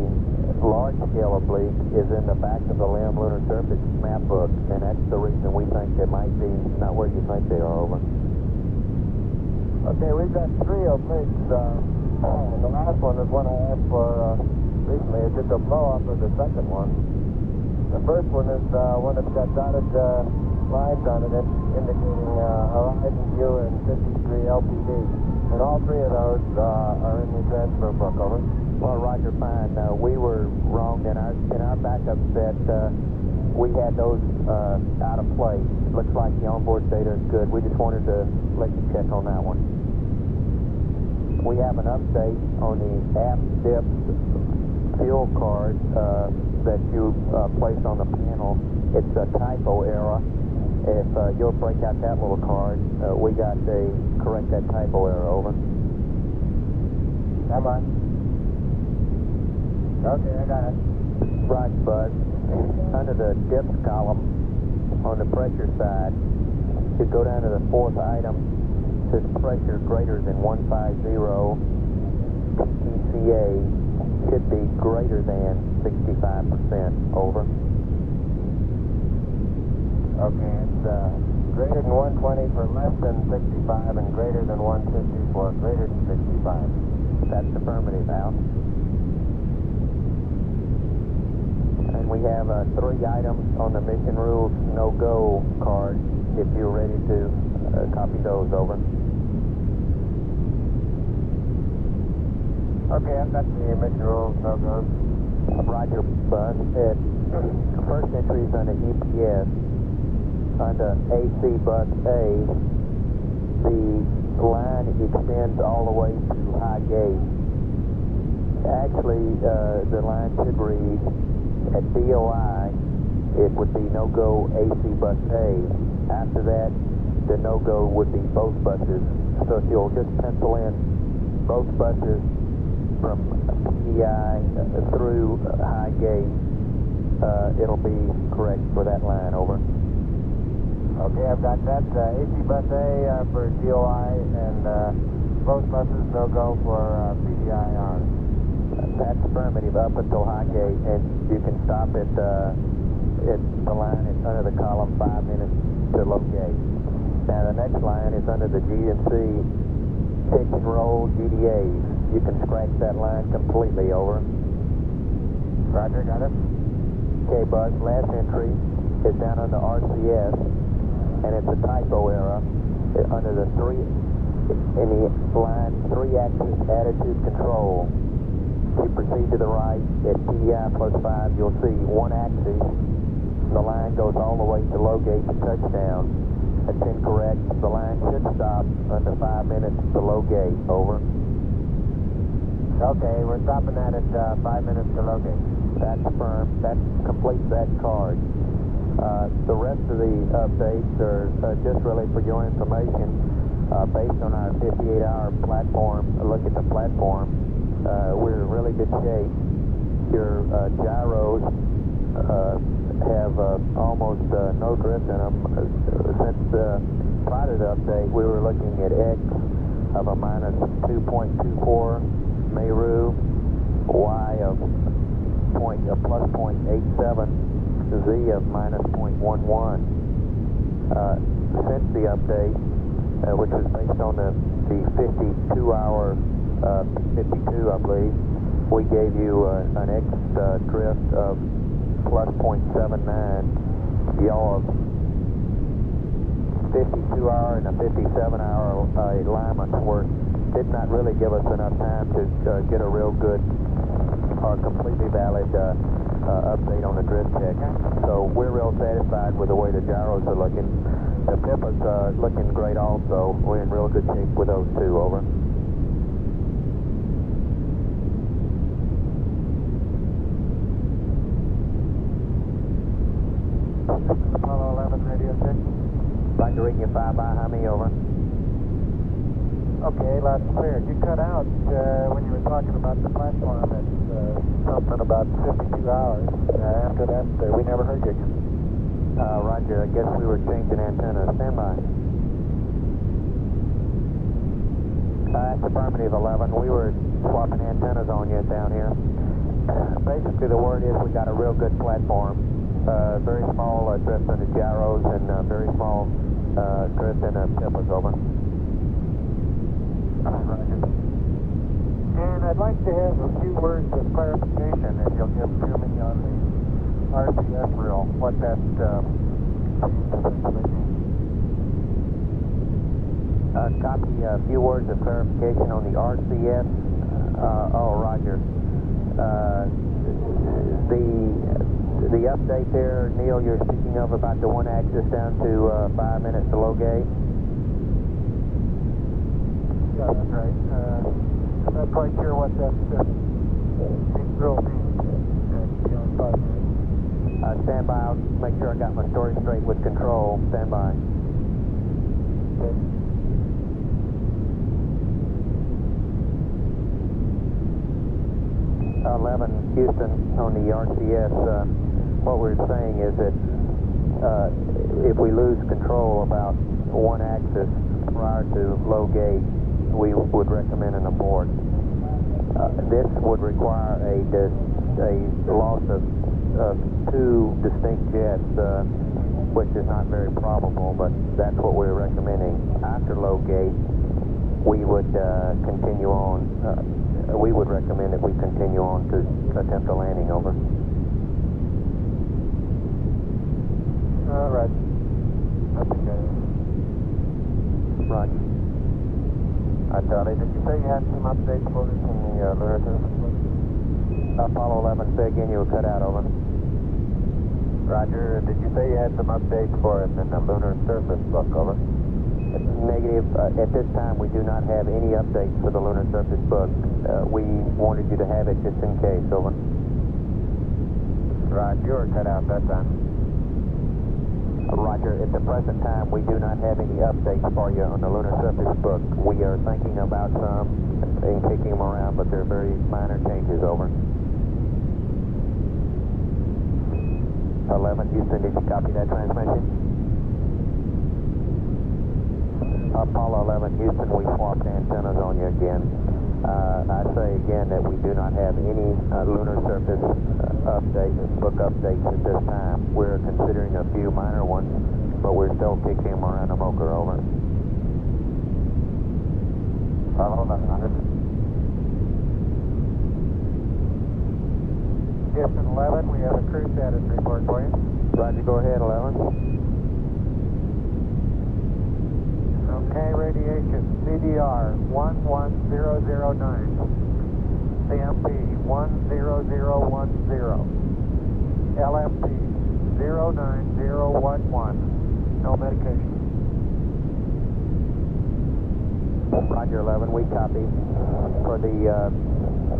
S3: large scale oblique is in the back of the LIM Lunar Surface Map book, and that's the reason we think they might be not where you think they are. Over.
S4: Okay, we've got 3 obliques. The last one is one I asked for recently. It's just a blow-up of the second one. The first one is one that's got dotted lines on it indicating horizon view and 50-degree LPD. And all 3 of those are in the transfer book. Over.
S3: Well, Roger, fine. We were wrong in our backup set. We had those out of place. It looks like the onboard data is good. We just wanted to let you check on that one. We have an update on the aft dips fuel card that you placed on the panel. It's a typo error. If you'll break out that little card, we got to correct that typo error. Over.
S4: Stand by. Okay, I got it.
S3: Right, Buzz. Under the dips column on the pressure side, should go down to the 4th item. It says pressure greater than 150 PTCA should be greater than 65%. Over.
S4: Okay, it's greater than 120 for less than 65 and greater than 150 for greater than 65.
S3: That's affirmative, Al. And we have 3 items on the mission rules no-go card if you're ready to copy those. Over. Okay, I've got the emission rules, no goes.
S6: Roger, bus. The first entry is under EPS. Under AC bus A, the line extends all the way to high gate. Actually, the line should read at DOI, it would be no-go AC bus A. After that, the no-go would be both buses. So if you'll just pencil in both buses from PEI through high gate, it'll be correct for that line, over.
S3: Okay, I've got that. AC bus A for DOI and both buses no go for PDIR.
S6: That's affirmative up until high gate, and you can stop at the line is under the column 5 minutes to low gate. Now the next line is under the G&C Hitch and roll GDAs. You can scratch that line completely, over.
S3: Roger, got it.
S6: Okay, Buzz, last entry is down under RCS, and it's a typo error under the in the line 3-axis attitude control. You proceed to the right at PEI +5, you'll see 1 axis. The line goes all the way to low gate to touchdown. That's incorrect. The line should stop under 5 minutes to low gate, over.
S3: Okay, we're stopping that at 5 minutes to low gate.
S6: That's firm. That completes that card. The rest of the updates are just really for your information. Based on our 58-hour platform, a look at the platform, we're in really good shape. Your gyros have almost no drift in them. Since prior to the update, we were looking at X of a minus 2.24 Meru, Y of plus 0.87, Z of minus 0.11. Since the update, which was based on the 52-hour 52, I believe, we gave you an X drift of plus 0.79. Y'all 52-hour and a 57-hour alignments did not really give us enough time to get a real good or completely valid update on the drift check. So we're real satisfied with the way the gyros are looking. The PIPA's looking great also. We're in real good shape with those two, over.
S4: Apollo 11, radio 6.
S6: Like to ring you 5 by Hummy, over.
S4: Okay, loud and clear. You cut out when you were talking about the platform at something about 52 hours. After that, we never heard you again.
S6: Roger, I guess we were changing antennas. Stand by. That's affirmative, 11. We were swapping antennas on you down here. Basically, the word is we got a real good platform. Very small drift in the gyros and very small drift in the PIPA's, over.
S4: Roger. And I'd like to have a few words of clarification, if you'll give to me on the RCS rule, what that
S6: Copy a few words of clarification on the RCS. Roger. The update there, Neil, you're speaking of about the 1 axis down to 5 minutes to low gate?
S4: Yeah, that's right. I'm not quite sure what that rule means.
S6: Stand by. I'll make sure I got my story straight with control. Stand by.
S4: Okay.
S6: 11 Houston on the RCS. What we're saying is that if we lose control about 1 axis prior to low gate, we would recommend an abort. This would require a loss of 2 distinct jets, which is not very probable, but that's what we're recommending. After low gate, we would continue on. We would recommend that we continue on to attempt a landing, over.
S4: All right. Okay.
S6: Roger. Charlie, did you say you had some updates for us in the lunar surface book? Apollo 11, say again, you were cut out, over. Roger, did you say you had some updates for us in the lunar surface book, over? Negative. At this time, we do not have any updates for the lunar surface book. We wanted you to have it just in case, over. Roger, you were cut out that time. Roger, at the present time, we do not have any updates for you on the lunar surface book. We are thinking about some and kicking them around, but they're very minor changes, over. 11, Houston, did you copy that transmission? Apollo 11, Houston, we swapped antennas on you again. I say again that we do not have any lunar surface book updates at this time. We're considering a few minor ones, but we're still kicking them around the motor, over. Apollo 1100.
S4: Houston 11, we have a crew status report for you.
S6: Roger, go ahead, 11.
S4: Okay, radiation, CDR 11009, CMP 10010, LMP 09011, no medication.
S6: Roger, 11, we copy for the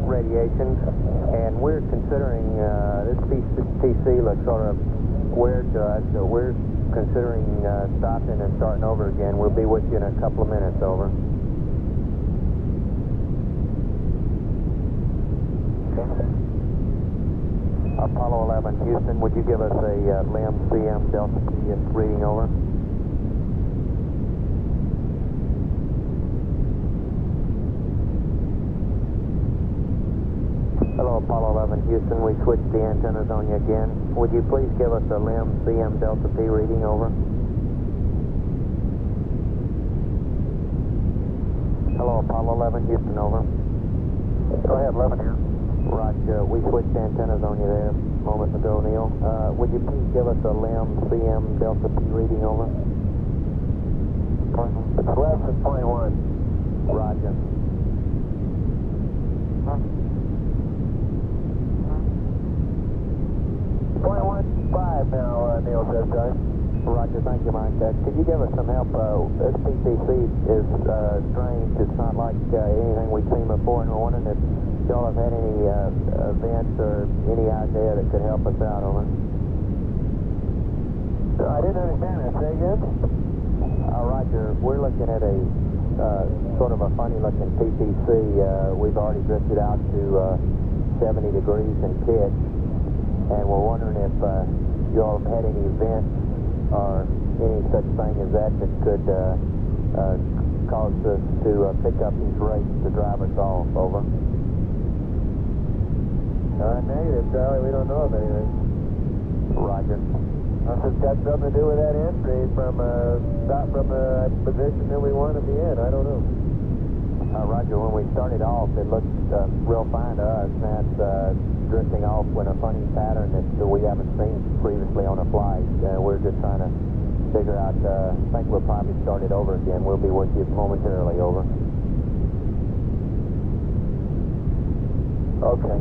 S6: radiation, and we're considering, this TC looks sort of weird to us, so we're considering stopping and starting over again. We'll be with you in a couple of minutes, over. Apollo 11, Houston, would you give us a LIM CM Delta P reading, over? Hello, Apollo 11, Houston, we switched the antennas on you again. Would you please give us a LIM CM Delta P reading, over? Hello, Apollo 11, Houston, over.
S4: Go ahead, 11 here.
S6: Roger, we switched antennas on you there a moment ago, Neil. Would you please give us a LIM CM Delta P reading, over?
S3: It's less than 0.1.
S6: Roger.
S3: Huh? 0.15 now, Neil says, guys.
S6: Roger, thank you, Mike. Could you give us some help? This PCC is strange. It's not like anything we've seen before, and we're wondering if y'all have had any events or any idea that could help us out, over.
S3: I didn't understand that. Say again?
S6: Roger, we're looking at a sort of a funny-looking PCC. We've already drifted out to 70 degrees in pitch, and we're wondering if y'all have had any events or any such thing as that that could cause us to pick up these rates to drive us off, over.
S3: Negative, Charlie. We don't know of anything.
S6: Roger.
S3: Unless it's got something to do with that entry from stop from a position that we want to be in. I don't know.
S6: Roger, when we started off, it looked real fine to us. Now it's drifting off in a funny pattern that we haven't seen previously on a flight. We're just trying to figure out, I think we'll probably start it over again. We'll be with you momentarily, over.
S3: Okay.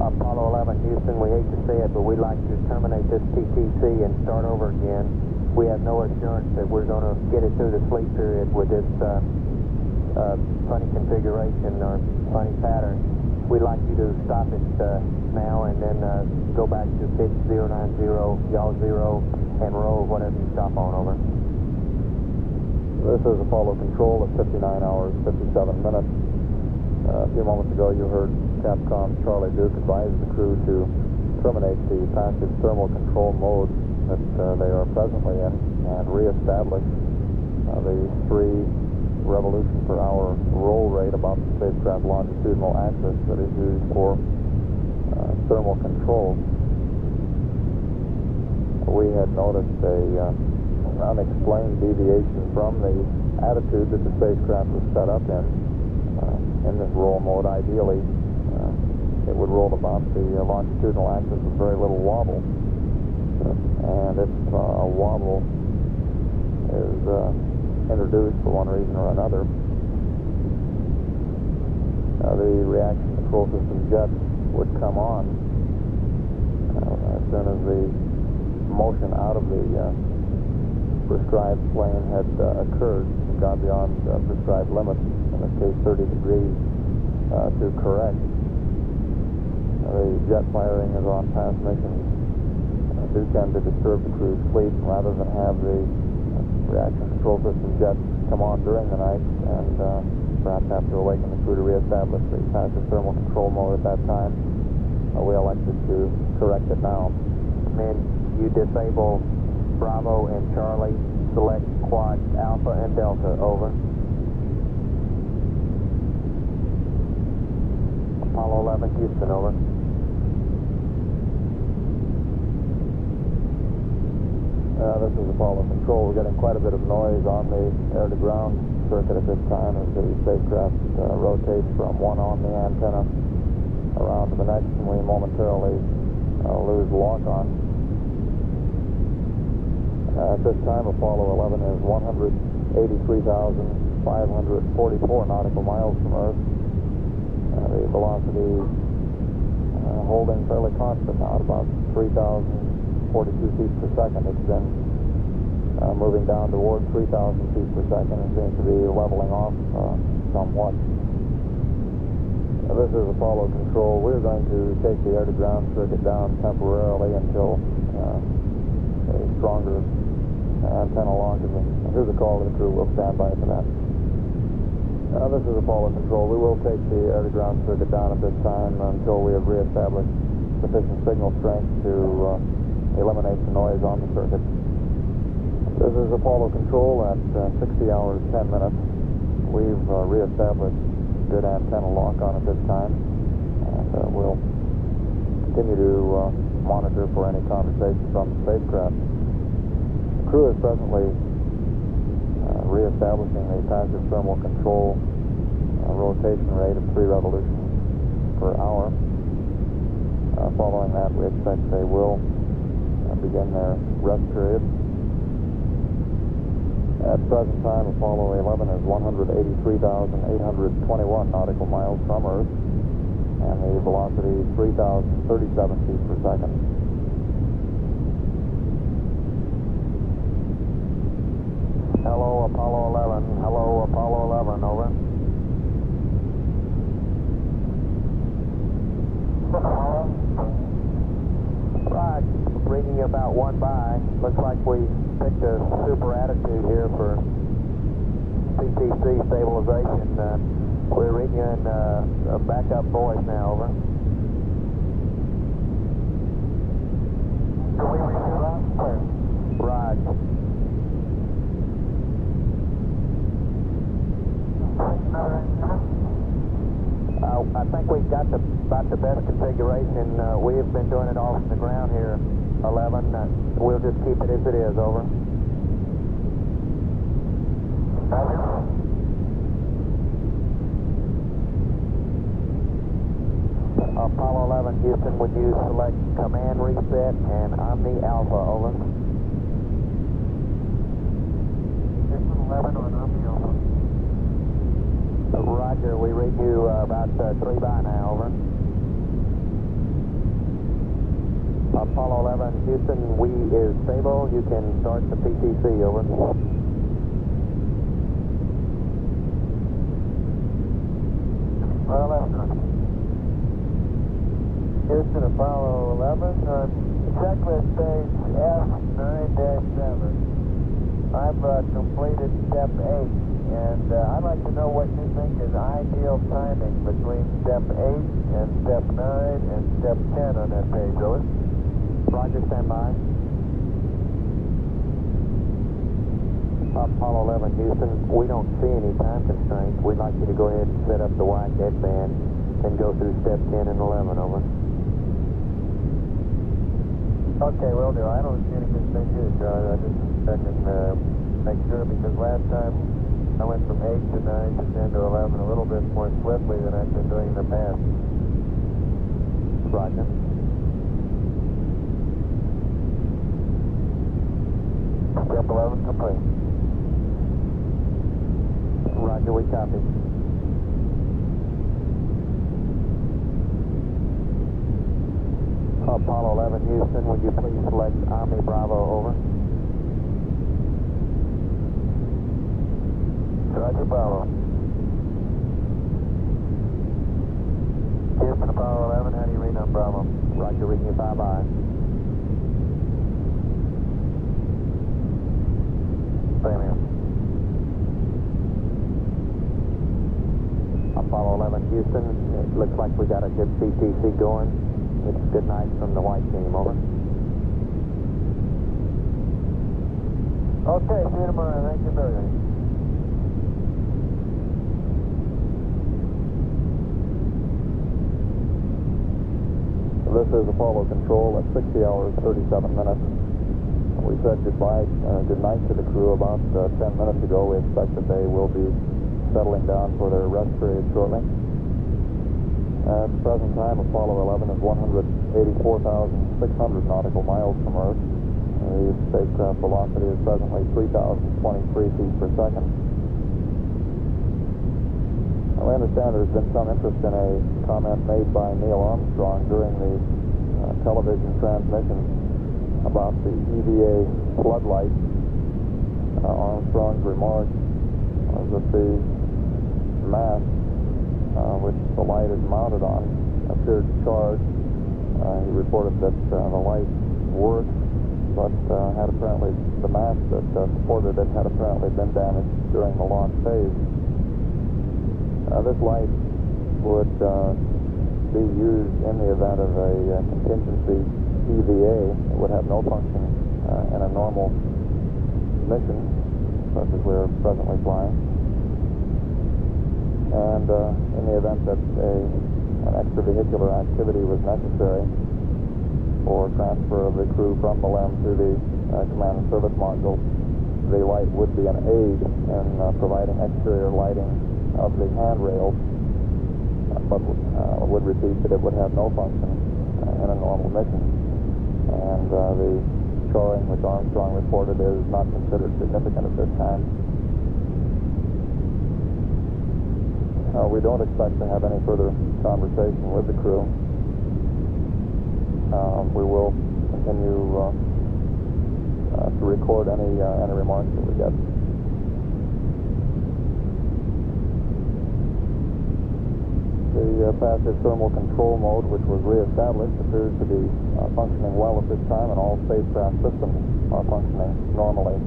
S6: Apollo 11, Houston, we hate to say it, but we'd like to terminate this TTC and start over again. We have no assurance that we're going to get it through the sleep period with this funny configuration or funny pattern. We'd like you to stop it now and then go back to pitch 090, yaw 0, and roll whatever you stop on, over.
S5: This is Apollo Control at 59 hours, 57 minutes. A few moments ago you heard Capcom Charlie Duke advise the crew to terminate the passive thermal control mode that they are presently in and reestablish the 3 revolution per hour roll rate about the spacecraft longitudinal axis that is used for thermal control. We had noticed an unexplained deviation from the attitude that the spacecraft was set up in this roll mode. Ideally, it would roll about the longitudinal axis with very little wobble. And if a wobble is introduced for one reason or another. The reaction control system jets would come on as soon as the motion out of the prescribed plane had occurred and gone beyond prescribed limits, in this case 30 degrees, to correct. The jet firing is on past missions do tend to disturb the crew's sleep, rather than have the reaction control system jets come on during the night and perhaps have to awaken the crew to reestablish the passive thermal control mode at that time. We elected to correct it now.
S6: And you disable Bravo and Charlie, select quad Alpha and Delta, over. Apollo 11, Houston, over.
S5: This is Apollo Control. We're getting quite a bit of noise on the air-to-ground circuit at this time as the spacecraft rotates from one on the antenna around to the next, and we momentarily lose lock-on. At this time, Apollo 11 is 183,544 nautical miles from Earth. The velocity holding fairly constant now at about 3,042 feet per second. It's been moving down toward 3,000 feet per second and seems to be leveling off somewhat. This is Apollo Control. We're going to take the air-to-ground circuit down temporarily until a stronger antenna lock is in. Here's a call to the crew. We'll stand by for that. This is Apollo Control. We will take the air-to-ground circuit down at this time until we have reestablished sufficient signal strength to eliminate the noise on the circuit. This is Apollo Control at 60 hours 10 minutes. We've reestablished good antenna lock on at this time, and we'll continue to monitor for any conversation from the spacecraft. The crew is presently reestablishing the passive thermal control rotation rate of 3 revolutions per hour. Following that, we expect they will begin their rest period. At present time, Apollo 11 is 183,821 nautical miles from Earth, and the velocity is 3,037 feet per second.
S6: Hello, Apollo 11. Hello, Apollo 11, over. Right, reading you about 1 by. Looks like we picked a super attitude here for PTC stabilization. We're reading you in a backup voice now, over.
S3: Do we read you last clear?
S6: Right. I think we've got about the best configuration. We have been doing it all from the ground here, 11. We'll just keep it as it is, over. Apollo 11, Houston, would you select command reset and Omni Alpha, over?
S4: Houston 11 on Omni Alpha.
S6: Roger, we read you about 3 by now, over. Apollo 11, Houston, we is stable. You can start the PTC, over.
S4: Houston, Apollo 11 on checklist page F9-7. I've completed step 8, and I'd like to know what you think is ideal timing between step 8 and step 9 and step 10 on that page, over.
S6: Roger, stand by. Apollo 11, Houston, we don't see any time constraints. We'd like you to go ahead and set up the wide deadband and go through step 10 and 11, over.
S4: Okay, will do. I don't see any constraints either, Charlie. I just checking, make sure, because last time I went from 8 to 9 to 10 to 11 a little bit more swiftly than I've been doing in the past.
S6: Roger.
S4: Step 11 complete.
S6: Roger, we copy. Apollo 11 Houston, would you please select Army Bravo, over?
S3: Roger, Bravo. Houston, Apollo 11, how do you read on Bravo?
S6: Roger, reading you 5-eye.
S3: Same here.
S6: Apollo 11 Houston, it looks like we got a good PTC going. It's good night from the white team, over.
S3: Okay, see you tomorrow. Thank you very much.
S5: This is Apollo Control at 60 hours, 37 minutes. We said good night to the crew about 10 minutes ago. We expect that they will be settling down for their rest period shortly. At the present time, Apollo 11 is 184,600 nautical miles from Earth. The spacecraft velocity is presently 3,023 feet per second. I understand there's been some interest in a comment made by Neil Armstrong during the television transmission about the EVA floodlight. Armstrong's remark was that the mast which the light is mounted on appeared charged. He reported that the light worked, but had apparently the mast that supported it had apparently been damaged during the launch phase. This light would be used in the event of a contingency EVA. It would have no function in a normal mission, such as we're presently flying. And in the event that an extravehicular activity was necessary for transfer of the crew from the LEM to the command and service module, the light would be an aid in providing exterior lighting of the handrails, but would repeat that it would have no function in a normal mission. And the charring which Armstrong reported is not considered significant at this time. We don't expect to have any further conversation with the crew. We will continue to record any remarks that we get. The passive thermal control mode, which was reestablished, appears to be functioning well at this time, and all spacecraft systems are functioning normally.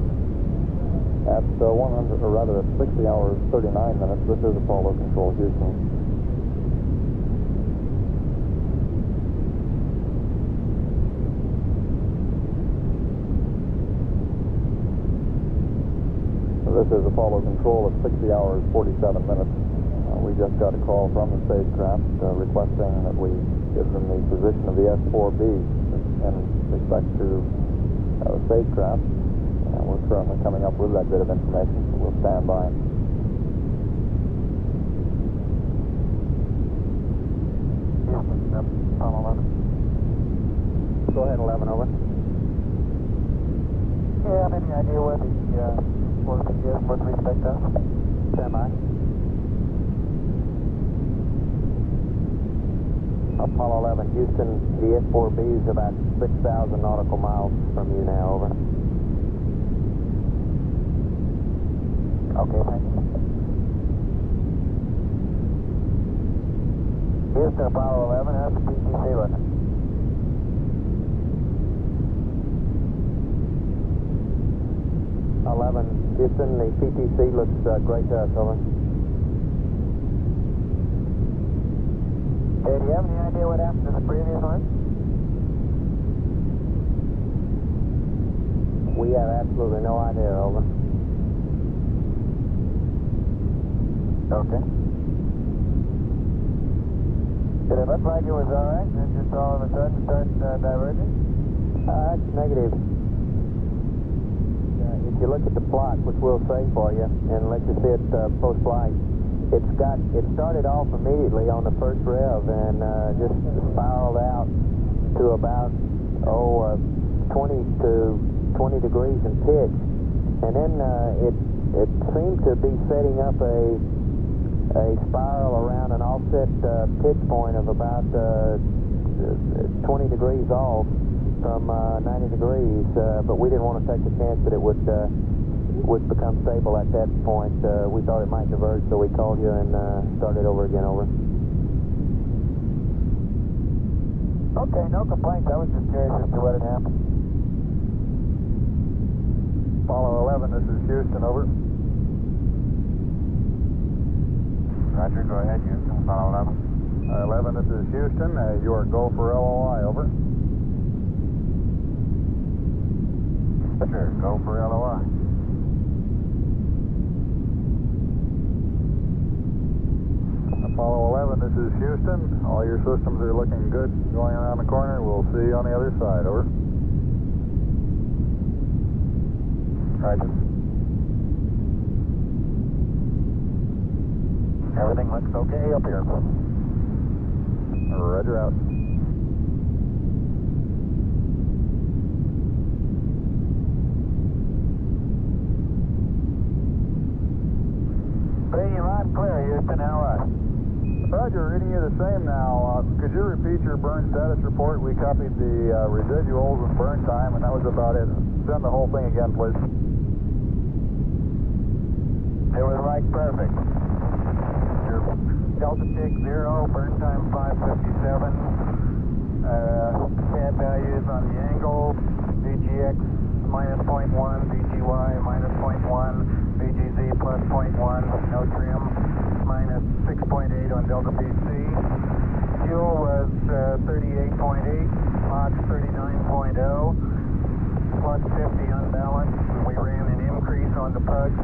S5: At 60 hours, 39 minutes, this is Apollo Control Houston. This is Apollo Control at 60 hours, 47 minutes. We just got a call from the spacecraft requesting that we give them the position of the S-4B in respect to the spacecraft. We're currently coming up with that bit of information, so we'll stand by.
S3: Apollo 11.
S6: Go ahead, 11, over.
S3: Yeah, have any idea where the is with respect to us?
S6: Stand by. Apollo 11 Houston, the S-4B is about 6,000 nautical miles from you now, over.
S3: Okay, thank you. Houston, Apollo 11, how's the PTC looking?
S6: Houston, the PTC looks great to us, over.
S3: Hey, do you have any idea what happened to the previous one?
S6: We have absolutely no idea, over.
S3: Okay. Did it look like it was all right, and then just all of a sudden start diverging?
S6: That's negative. If you look at the plot, which we'll say for you, and let you see it post-flight, it started off immediately on the first rev and just spiraled out to about 20 degrees in pitch, And then it seemed to be setting up a spiral around an offset pitch point of about 20 degrees off from 90 degrees, but we didn't want to take the chance that it would become stable at that point. We thought it might diverge, so we called you and started over again. Over.
S3: Okay, no complaints. I was just curious as to what had happened.
S1: Apollo 11, this is Houston, over.
S3: Roger, go ahead, Houston, Apollo 11.
S1: 11, this is Houston. You are go for LOI, over.
S3: Sure, go for LOI.
S1: Apollo 11, this is Houston. All your systems are looking good going around the corner. We'll see you on the other side, over.
S3: Roger. Everything looks okay up here.
S1: Roger, out.
S3: Pretty loud and clear, Houston. How are you?
S1: Roger, reading you the same now. Could you repeat your burn status report? We copied the residuals and burn time, and that was about it. Send the whole thing again, please.
S3: It was like perfect. Your delta tick 0, burn time 557. CAD values on the angle, VGX minus 0.1, VGY minus 0.1, VGZ plus 0.1, no trim, minus 6.8 on delta PC. Fuel was 38.8, Mach 39.0, plus 50 unbalanced. We ran an increase on the pugs.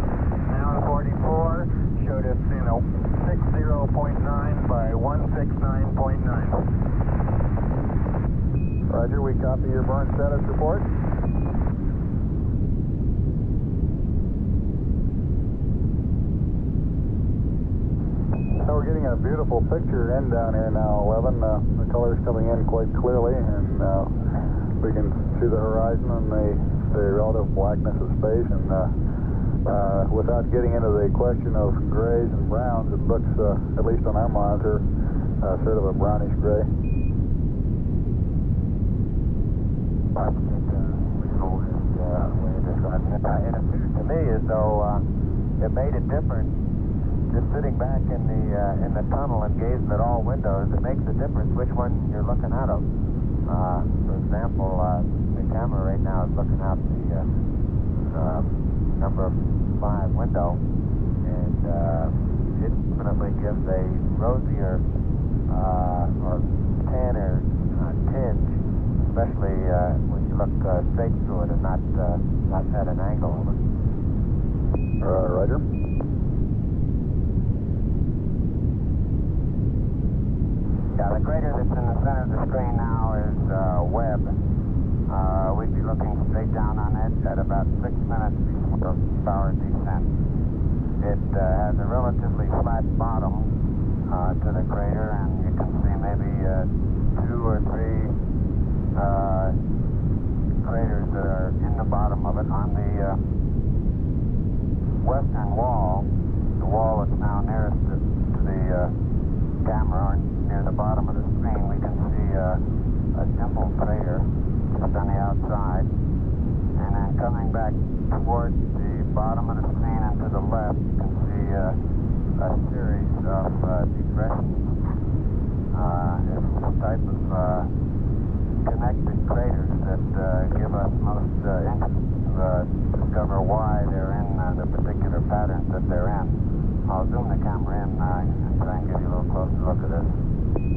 S3: Now 44 showed us 60.9 by 169.9.
S1: Roger, we copy your burn status report. So we're getting a beautiful picture in down here now, 11. The color's coming in quite clearly, and we can see the horizon and the relative blackness of space. And without getting into the question of grays and browns, it looks, at least on our monitor, sort of a brownish gray.
S3: It appears to me as though it made a difference just sitting back in the tunnel and gazing at all windows. It makes a difference which one you're looking out of. For example, the camera right now is looking out the number 5 window, and it definitely gives a rosier or tanner tinge, especially when you look straight through it and not at an angle.
S1: Roger.
S3: Yeah, the crater that's in the center of the screen now is Webb. We'd be looking straight down on it at about 6 minutes before power descent. It has a relatively flat bottom to the crater, and you can see maybe 2 or 3 craters that are in the bottom of it. On the western wall, the wall that's now nearest to the camera, or near the bottom of the screen, we can see a dimple crater just on the outside. And then coming back towards the bottom of the screen and to the left, you can see a series of depressions. It's the type of connected craters that give us most interest to discover why they're in the particular patterns that they're in. I'll zoom the camera in and try and give you a little closer look at this.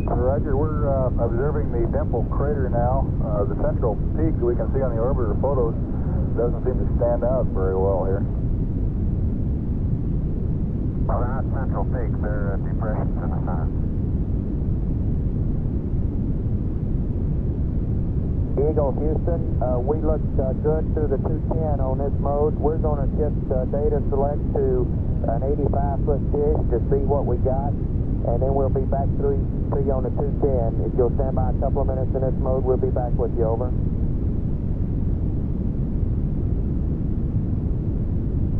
S1: Roger, we're observing the dimple crater now. The central peak that we can see on the orbiter photos doesn't seem to stand out very well here.
S3: Well, they're not central peaks, they're depressions in the center.
S6: Eagle, Houston, we looked good through the 210 on this mode. We're going to just data select to an 85-foot dish to see what we got, and then we'll be back to you on the 210. If you'll stand by a couple of minutes in this mode, we'll be back with you. Over.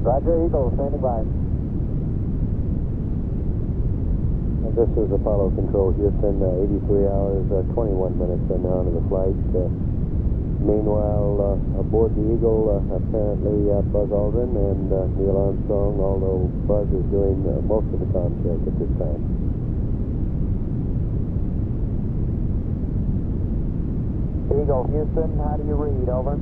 S3: Roger, Eagle, standing by.
S6: This is Apollo Control, Houston, 83 hours, 21 minutes now into the flight. Meanwhile, aboard the Eagle, apparently Buzz Aldrin and Neil Armstrong, although Buzz is doing most of the comm check at this time.
S3: Eagle, Houston, how do you read? Over.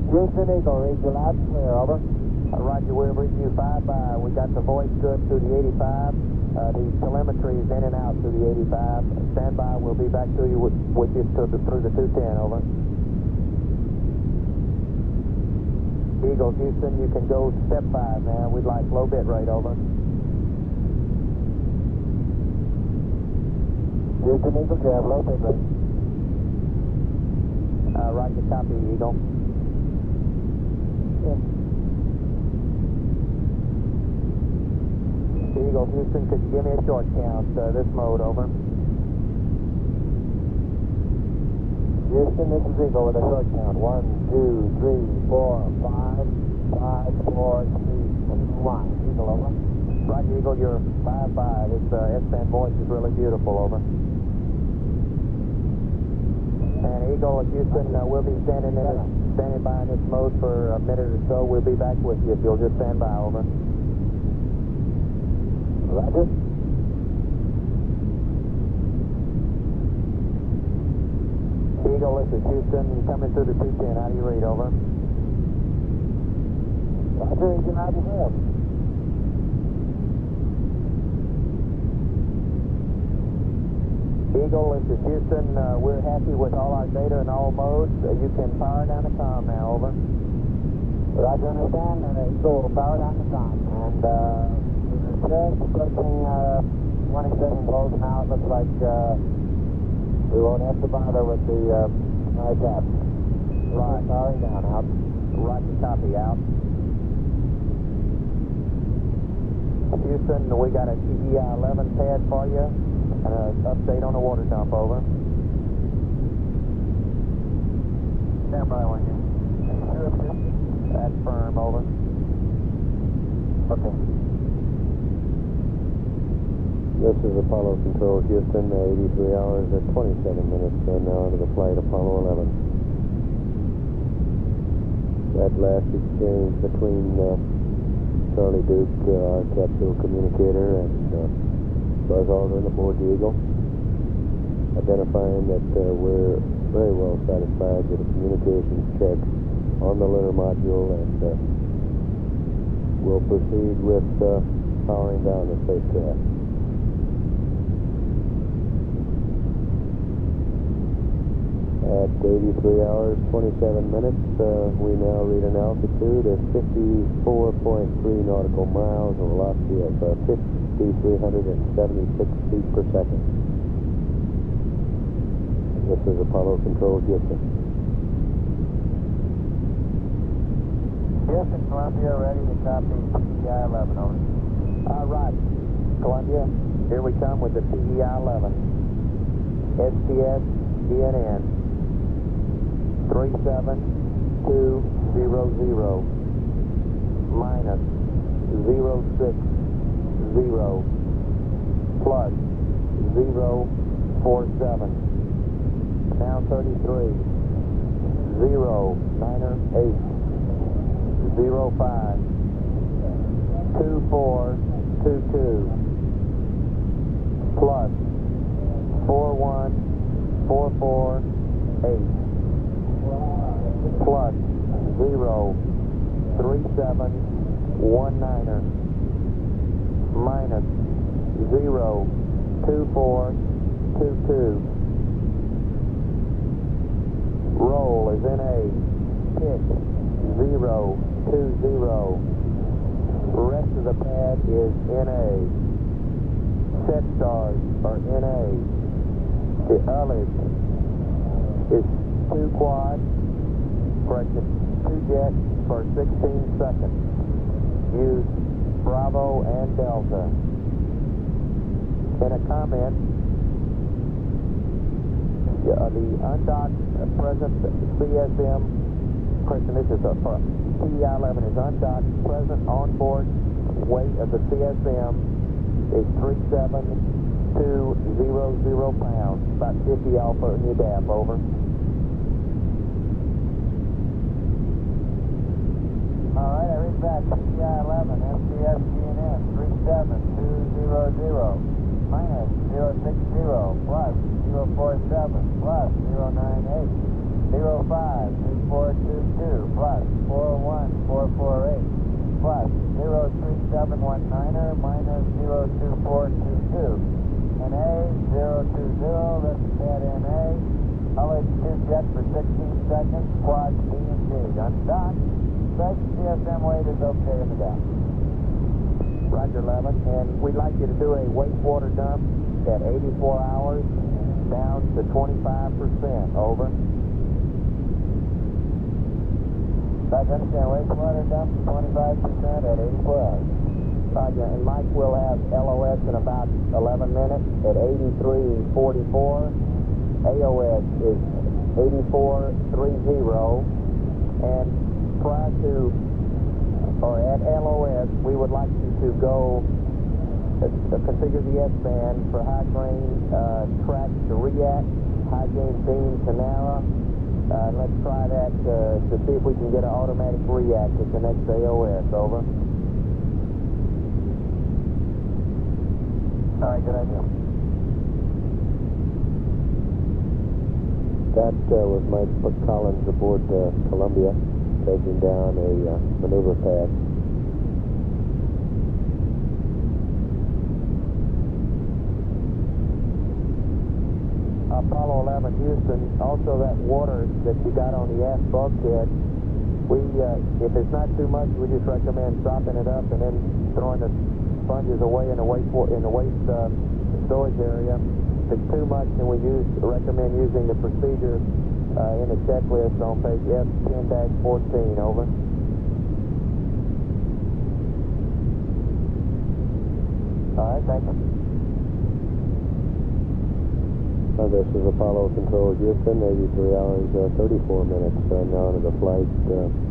S3: Houston, Eagle, read you loud and clear. Over. Roger, we're reading you 5-by. We got the voice good through the 85. The telemetry is in and out through the 85. Stand by. We'll be back to you with you through the 210. Over. Eagle, Houston, you can go step 5 now. We'd like low bit rate. Over. Houston, Eagle, you have low bit rate. Roger, copy, Eagle. Yeah. Eagle, Houston, could you give me a short count, this mode, over? Houston, this is Eagle with a short count. 1, 2, 3, 4, 5, 5, 4, 3, 2, 1. Eagle, over. Roger, Eagle, you're 5-5. This S-band voice is really beautiful, over. And Eagle, Houston, we'll be standing by in this mode for a minute or so. We'll be back with you if you'll just stand by, over. Roger. Eagle, this is Houston, coming through the 210. How do you read? Over. Roger, you can have your help. Eagle, this is Houston. We're happy with all our data in all modes. You can power down the comm now. Over. Roger, understand. Eagle will power down the comm. And, just approaching 27 volts now. It looks like we won't have to bother with the cap. Right. Powering down, out. Roger, copy, out. Houston, we got a TEI 11 pad for you and an update on the water dump, over. Stand by one here. That's firm, over. Okay.
S6: This is Apollo Control, Houston, 83 hours at 27 minutes now into the flight, Apollo 11. That last exchange between Charlie Duke, our capsule communicator, and Buzz Aldrin aboard the Eagle, identifying that we're very well satisfied with the communications check on the lunar module, and we'll proceed with powering down the spacecraft. At 83 hours, 27 minutes, we now read an altitude of 54.3 nautical miles, a velocity of 5,376 feet per second. This is Apollo Control, Houston.
S3: Houston, Columbia, ready to copy TEI 11, over. All right, Columbia, here we come with the TEI 11. STS, DNN. 37200 minus 060 plus 047 now 33 098 05 2422 plus 41448 plus 03719 minus 02422. Roll is NA. Pitch 020. Rest of the pad is NA. Set stars are NA. The ullage is 2 quad. Correction, 2 jets for 16 seconds. Use Bravo and Delta. In a comment, the undocked present CSM
S6: Question, this is for TEI-11 is undocked. Present onboard weight of the CSM is 37200 pounds. About 50 alpha in your DAP, over.
S3: All right, I read back. TEI-11, SDS GNN 37200 minus 060 plus 047 plus 098 052422 plus 41448 plus 03719er minus 02422 NA 020, that's CAT NA. Hullage 2 jet for 16 seconds, quad B and G. Undocked. Safe CSM weight is okay in the down.
S6: Roger, 11. And we'd like you to do a wastewater dump at 84 hours down to 25%, over.
S3: I understand wastewater dump 25% at 84 hours.
S6: Roger, and Mike will have LOS in about 11 minutes at 83.44. AOS is 84.30. And prior to, or at LOS, we would like you to go configure the S-band for high gain track to react, high gain beam to narrow. Let's try that to see if we can get an automatic react at the next AOS, over.
S3: All right, good idea.
S2: That was Mike Collins aboard Columbia, taking down a maneuver pad.
S6: Apollo 11 Houston, also that water that you got on the aft bulkhead, we, if it's not too much, we just recommend dropping it up and then throwing the sponges away in the waste storage area. If it's too much, then we recommend using the procedure in the checklist on page F10-14, over.
S3: All right, thank you.
S2: This is Apollo Control Houston, 83 hours, 34 minutes now to the flight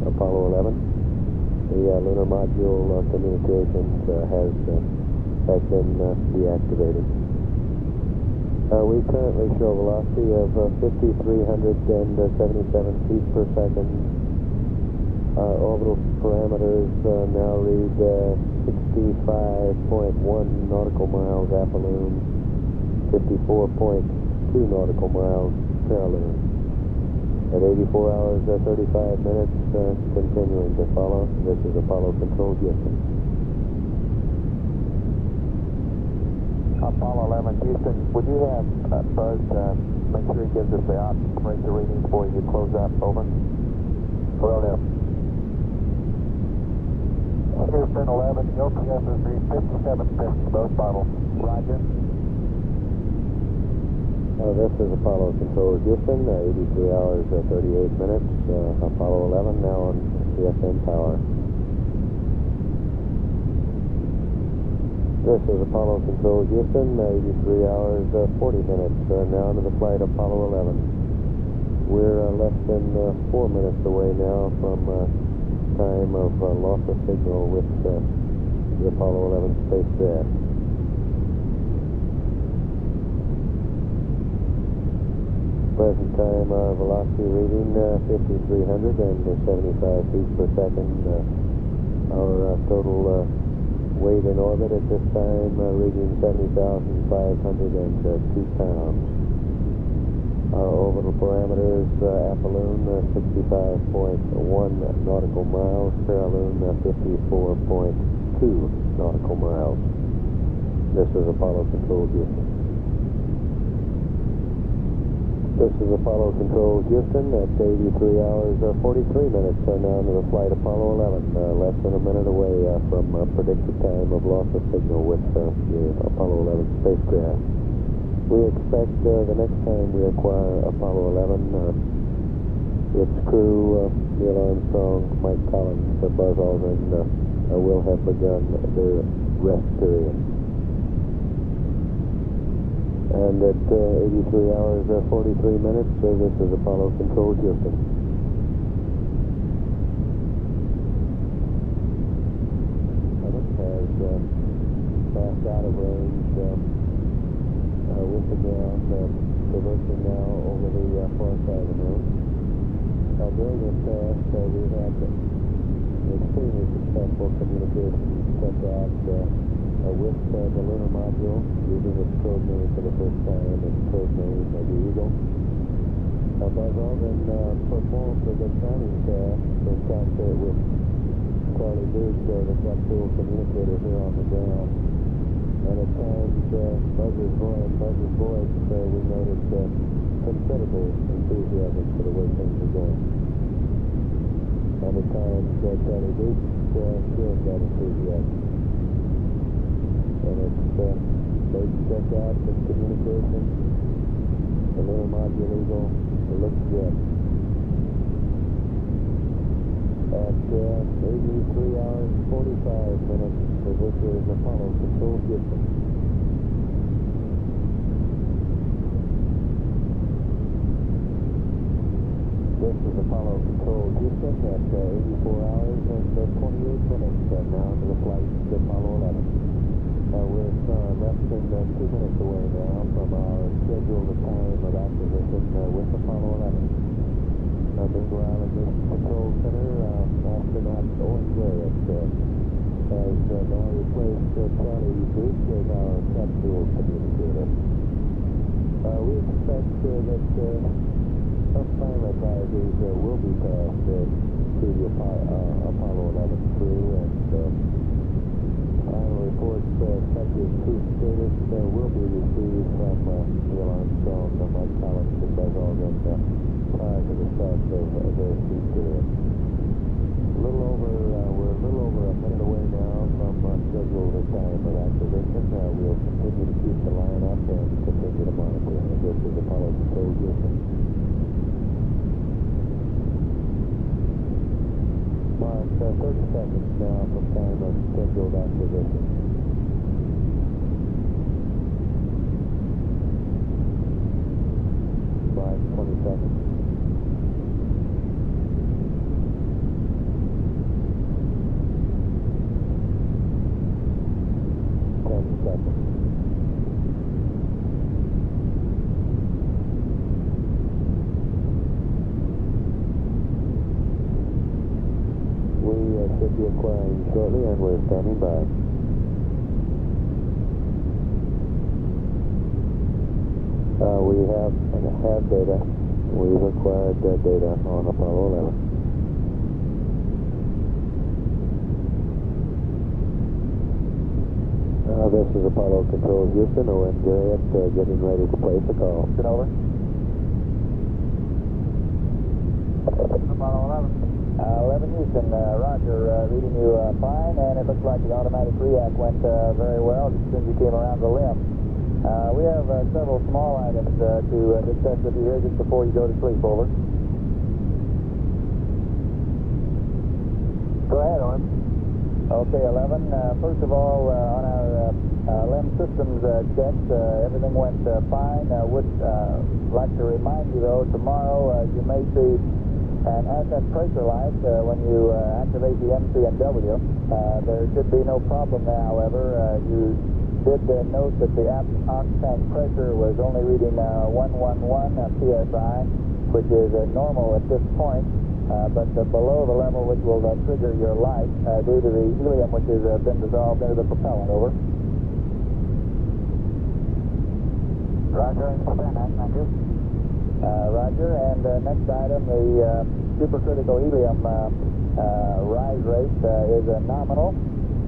S2: Apollo 11. The lunar module communications has been deactivated. We currently show velocity of 5,377 feet per second. Our orbital parameters now read 65.1 nautical miles apollune, 54.2 nautical miles parallel. At 84 hours, 35 minutes, continuing to follow. This is Apollo Control Houston.
S6: Apollo 11 Houston, would you have Buzz make sure he gives us the operator readings before you close up, over?
S3: Will do. Houston 11, the OPS is read 5750, both bottles.
S6: Roger.
S2: This is Apollo Control Houston, 83 hours, 38 minutes. Apollo 11 now on CSM power. This is Apollo Control Houston, 83 hours, 40 minutes. Now into the flight Apollo 11. We're less than 4 minutes away now from time of loss of signal with the Apollo 11 spacecraft. Present time velocity reading 5,375 feet per second. Our total weight in orbit at this time reading 70,502 pounds. Our orbital parameters apollune 65.1 nautical miles, parallune 54.2 nautical miles. This is Apollo Control Houston. This is Apollo Control Houston at 83 hours, 43 minutes now into the flight Apollo 11, less than a minute away from predicted time of loss of signal with the Apollo 11 spacecraft. We expect the next time we acquire Apollo 11, its crew, Neil Armstrong, Mike Collins, Buzz Aldrin, will have begun their rest period. And at 83 hours, 43 minutes, this is Apollo Control Houston. fast out of range with the ground, traversing now over the Forest Avenue. During this test, we had extremely successful communication set out with the lunar module, using its code name for the first time, its code name the Eagle. Buzz Aldrin performed the timing test in concert with Charlie Biggs, the capsule communicator here on the ground. And at times, Buzz's voice, we noticed considerable enthusiasm for the way things are going. And at times, Charlie Biggs shared that enthusiasm. And it's they check out the communication, the lunar module Eagle, it looks good. At 83 hours, 45 minutes, this is Apollo Control Houston. This is Apollo Control Houston at 84 hours and 28 minutes now to the flight to Apollo 11. We're less than 2 minutes away now from our scheduled time of acquisition with Apollo 11. Meanwhile, in this control center, astronaut Owen Garrett has now replaced Charlie Biggs as our capsule communicator. We expect that some time advisors will be passed to the Apollo 11 crew, and final reports such as crew status will be received from Neil Armstrong, Mike Collins, and Buzz Aldrin prior to the start of their sea period. We're a little over a minute away now from scheduled time of acquisition. We'll continue to keep the line up and continue to monitor. And this is Apollo Control Houston. Mark, 30 seconds now from time of scheduled acquisition. Mark, 20 seconds. 10 seconds. We should be acquiring shortly, and we're standing by. We have data. We've acquired data on Apollo 11. This is Apollo Control Houston. Owen Garrett getting ready to place a call.
S5: Over.
S4: Apollo 11.
S5: 11 Houston, Roger, reading you fine, and it looks like the automatic react went very well just as soon as you came around the limb. We have several small items to discuss with you here just before you go to sleep. Over.
S6: Go ahead, Owen.
S5: Okay, 11. First of all, on our LEM systems checks, everything went fine. Would like to remind you, though, tomorrow you may see an ascent pressure light when you activate the MC&W. There should be no problem there, however. You did note that the ox tank pressure was only reading 111 psi, which is normal at this point. But below the level which will trigger your light due to the helium which has been dissolved into the propellant. Over.
S4: Roger, thank you.
S5: Roger, and next item, the supercritical helium rise rate is nominal,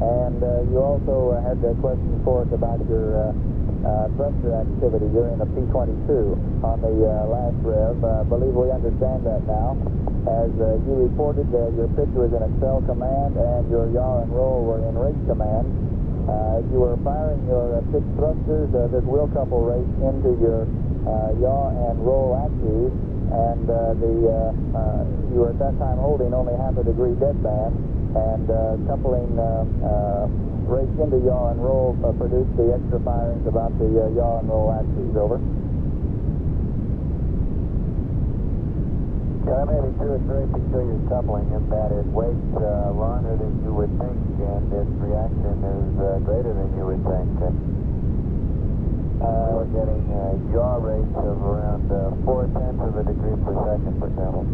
S5: and you also had questions for us about your thruster activity during the P-22 on the last rev. I believe we understand that now. As you reported, your pitch was in Excel command and your yaw and roll were in rate command. As you were firing your pitch thrusters, this wheel couple rate into your yaw and roll axes, and you were at that time holding only half a degree deadband, and coupling rate into yaw and roll produced the extra firings about the yaw and roll axes. Over.
S6: Go
S3: That may be true. It's very peculiar coupling in that it waits longer than you would think, and its reaction is greater than you would think. We're getting yaw rates of around 0.4 of a degree per second, for example.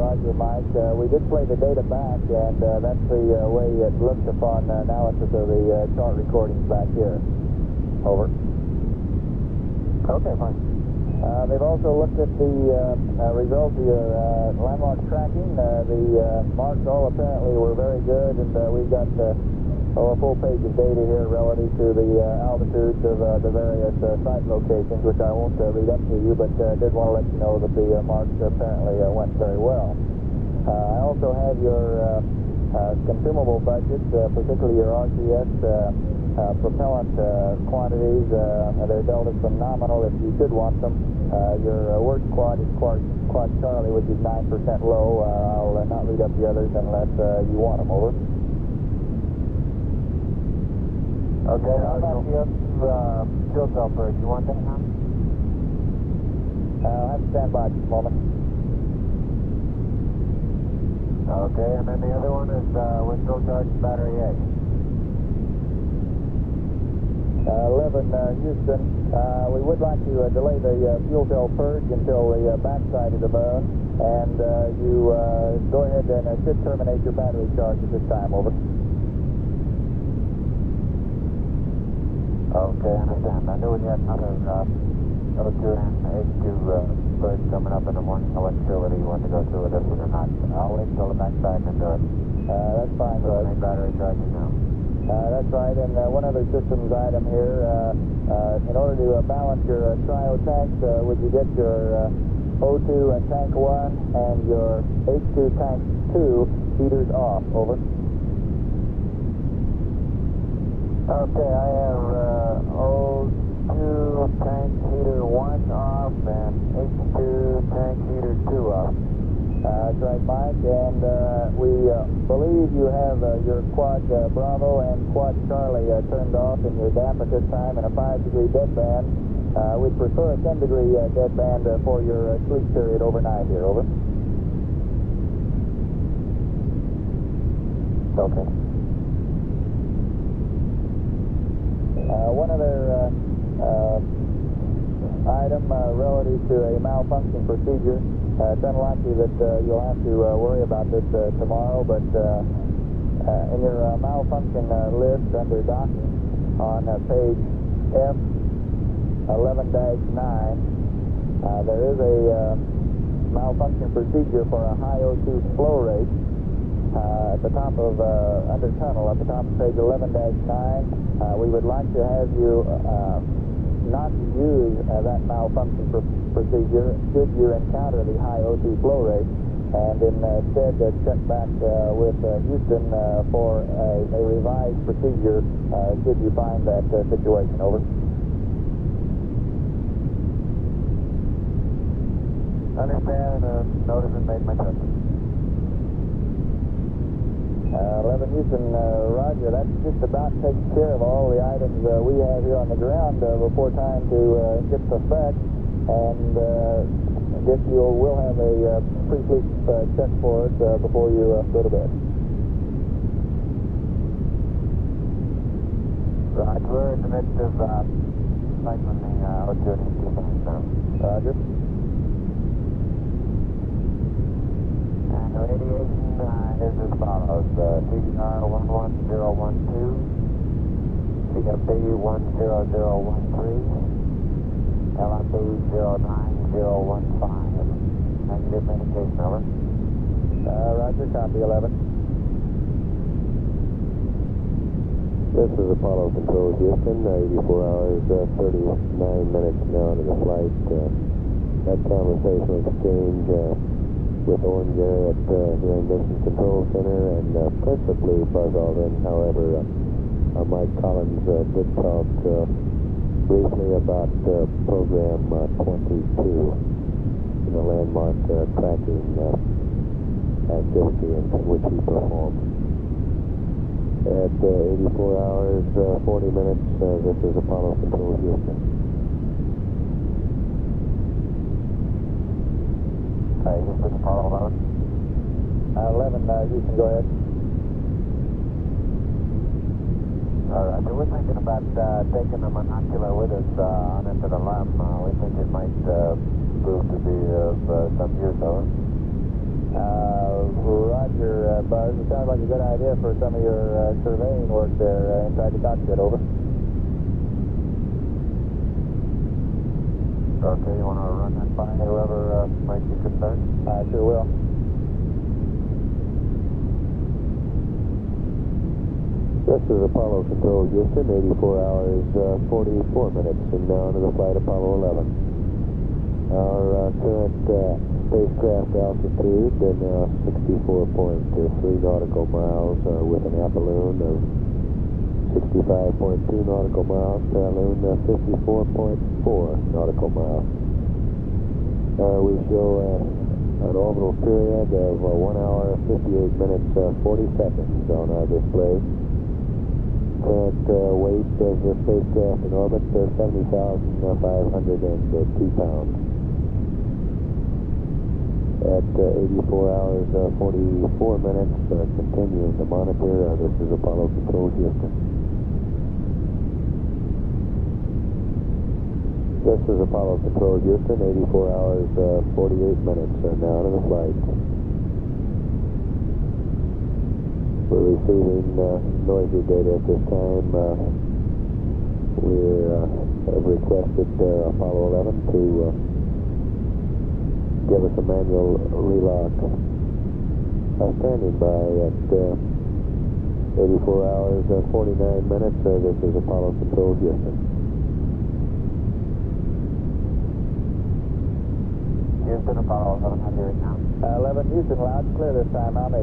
S5: Roger, Mike. We did play the data back, and that's the way it looked upon analysis of the chart recordings back here. Over.
S3: Okay, fine.
S5: They've also looked at the results of your landmark tracking. The marks all apparently were very good, and we've got a full page of data here relative to the altitudes of the various site locations, which I won't read up to you, but did want to let you know that the marks apparently went very well. I also have your consumable budget, particularly your RCS propellant quantities. They're dealt as phenomenal if you should want them. Your worst quad is quad Charlie, which is 9% low. I'll not read up the others unless you want them. Over.
S3: Okay, how about the fuel cell first? You want that now?
S5: I'll have to stand by just a moment.
S3: Okay, and then the other one is we're still charging battery A.
S5: 11 Houston. We would like to delay the fuel cell purge until the backside of the moon, and you go ahead and should terminate your battery charge at this time. Over.
S3: Okay, I understand. I knew we had another O2 and H2 purge coming up in the morning. I wasn't sure whether you wanted to go through with this one or not. I'll wait until the backside and do it.
S5: That's fine, Bud.
S3: Terminate battery charging now.
S5: That's right, and one other systems item here. In order to balance your cryo tanks, would you get your O2 tank 1 and your H2 tank 2 heaters off? Over.
S3: Okay, I have O2 tank heater 1 off and H2 tank heater 2 off.
S5: That's right, Mike, and we believe you have your quad Bravo and quad Charlie turned off in your DAP at this time in a 5-degree deadband. We'd prefer a 10-degree deadband for your sleep period overnight here. Over.
S3: Okay.
S5: One other item relative to a malfunction procedure. It's unlikely that you'll have to worry about this tomorrow, but in your malfunction list under docking on page F11-9, there is a malfunction procedure for a high O2 flow rate at the top of, under tunnel, at the top of page 11-9. We would like to have you not use that malfunction procedure should you encounter the high O2 flow rate, and instead check back with Houston for a revised procedure should you find that situation. Over.
S3: Understand, notice and made my judgment.
S5: 11 Houston, Roger. That just about takes care of all the items we have here on the ground before time to get to effect. And I guess you will have a pre-sleep check for us before you go to bed.
S3: Roger, we're in the midst of cycling the O2 and H2 tanks now.
S5: Roger.
S3: And the radiation is as follows. CDR 11012, CFD 10013, LMB 09015. Negative indication, over.
S5: Roger, copy 11.
S2: This is Apollo Control, Houston. 84 hours, 39 minutes now into the flight. That conversational exchange with Owen Garrett here in Mission Control Center, and principally Buzz Aldrin. However, Mike Collins did talk briefly about program 22, the landmark tracking activity in which he performed. At 84 hours, 40 minutes, this is Apollo Control, Houston.
S6: Houston, Apollo 11.
S5: 11, Houston, go ahead.
S6: All right, so we're thinking about taking a monocular with us on into the LUM. We think it might prove to be of some use, over.
S5: Roger, Buzz. It sounds like a good idea for some of your surveying work there inside the cockpit, over.
S6: Okay, you want to run that by whoever might be concerned?
S5: I sure will.
S2: This is Apollo Control, Houston, 84 hours, 44 minutes, and now to the flight Apollo 11. Our current spacecraft altitude now 64.3 nautical miles with an apoloon of 65.2 nautical miles, paraloon 54.4 nautical miles. We show an orbital period of 1 hour, 58 minutes, 40 seconds on our display. Current weight of the spacecraft in orbit, 70,502 pounds. At 84 hours, 44 minutes, continuing to monitor. This is Apollo Control, Houston. This is Apollo Control, Houston, 84 hours, 48 minutes, now to the flight. We're receiving noisy data at this time. We have requested Apollo 11 to give us a manual relock. Standing by at 84 hours, 49 minutes. This is Apollo Control, Houston.
S6: Houston, Apollo 11, how do you read now?
S5: 11, Houston, loud and clear this time, I'm 8.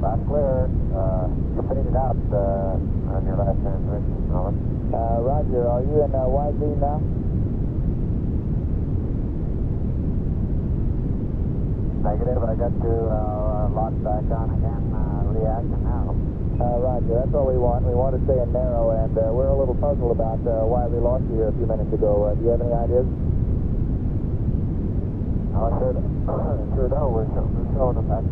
S6: Loud and clear. You faded out on your last transmission, over.
S5: Roger, are you in wide beam now?
S6: Negative, I got you locked back on again, reaction now.
S5: Roger, that's all we want. We want to stay in narrow, and we're a little puzzled about why we lost you here a few minutes ago. Do you have any ideas?
S6: I sure don't. We're showing them that.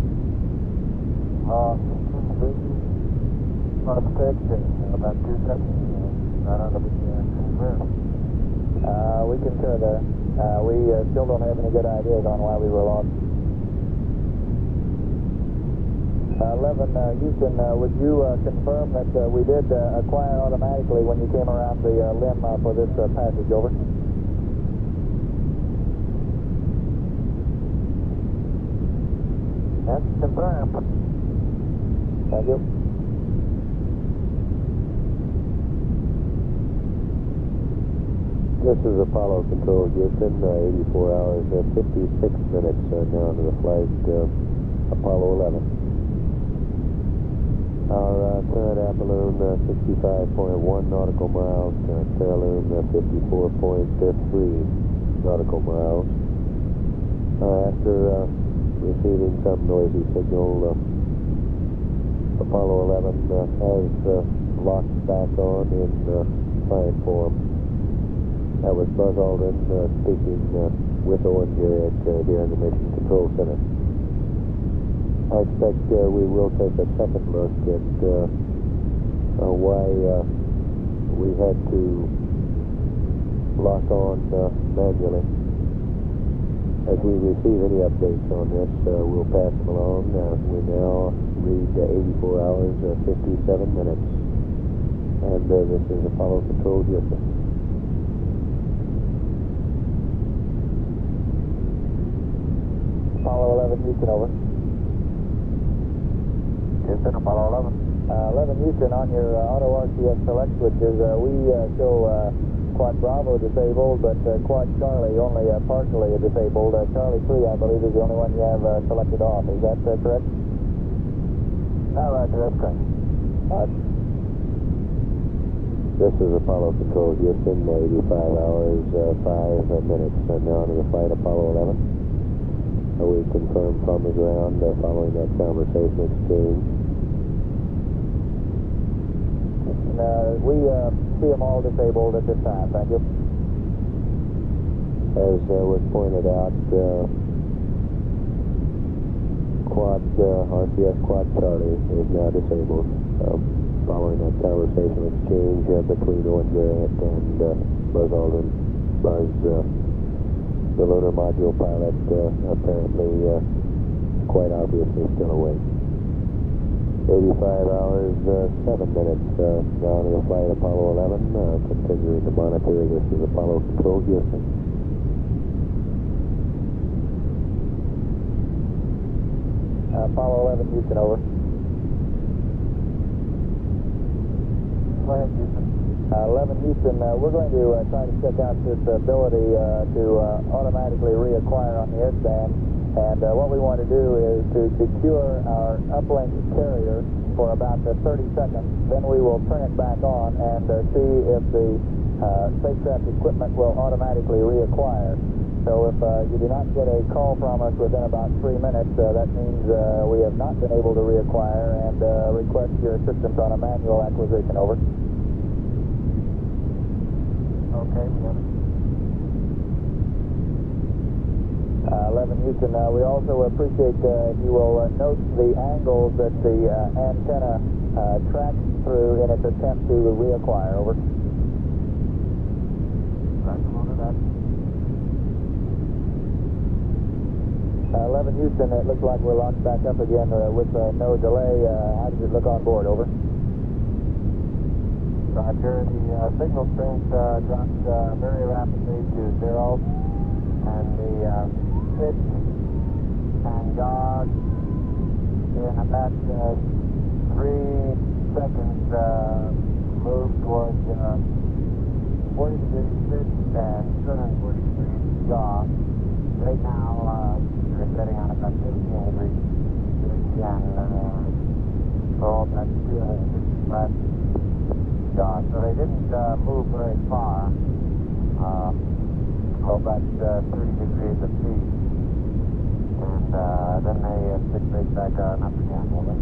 S6: Plus 6 and about 2 seconds. Right on the clear.
S5: We concur there. We still don't have any good ideas on why we were lost. 11, Houston, would you confirm that we did acquire automatically when you came around the limb for this passage, over?
S6: That's confirmed.
S5: Thank you.
S2: This is Apollo Control, Houston, 84 hours, 56 minutes, now to the flight Apollo 11. Our current apoloon, 65.1 nautical miles, paraloon, 54.3 nautical miles. After receiving some noisy signal, Apollo 11 has locked back on in fine form. That was Buzz Aldrin speaking with Owen Garrett here in the Mission Control Center. I expect we will take a second look at why we had to lock on manually. As we receive any updates on this, we'll pass them along. We now read 84 hours, 57 minutes. And this is Apollo Control, Houston.
S5: Apollo 11, Houston, over.
S6: Houston, Apollo 11.
S5: 11, Houston, on your auto RCS select switches, we show Quad Bravo disabled, but Quad Charlie only partially disabled. Charlie 3, I believe, is the only one you have selected off. Is that correct?
S6: No, Roger, that's correct.
S2: This is Apollo Control, Houston, 85 hours, 5 minutes, now to the flight Apollo 11. We confirmed from the ground following that conversation exchange.
S5: We see them all disabled at this time. Thank you.
S2: As was pointed out, RCS Quad Charlie is now disabled. Following that conversation exchange between Owen Garrett and Buzz Aldrin. Buzz, the lunar module pilot, apparently quite obviously still awake. 85 hours, 7 minutes down to the flight Apollo 11, continuing to monitor. This is Apollo Control Houston.
S5: Apollo 11 Houston, over.
S4: Go ahead, Houston.
S5: 11 Houston, we're going to try to check out this ability to automatically reacquire on the S-band. And what we want to do is to secure our uplink carrier for about 30 seconds. Then we will turn it back on and see if the spacecraft equipment will automatically reacquire. So if you do not get a call from us within about 3 minutes, that means we have not been able to reacquire, and request your assistance on a manual acquisition, over.
S4: Okay, we got it.
S5: 11 Houston, we also appreciate if you will note the angles that the antenna tracks through in its attempt to reacquire, over.
S4: Roger, load that.
S5: 11 Houston, it looks like we're locked back up again with no delay. How does it look on board, over?
S4: Roger, the signal strength dropped very rapidly to 0, and the pitch and yaw in about 3 seconds moved towards 40 degrees pitch and 240 degrees yaw. Right now, we're setting on about 15 degrees pitch and about 255 yaw. So they didn't move very far, about 30 degrees apiece. And then they pitched right back on up again, over.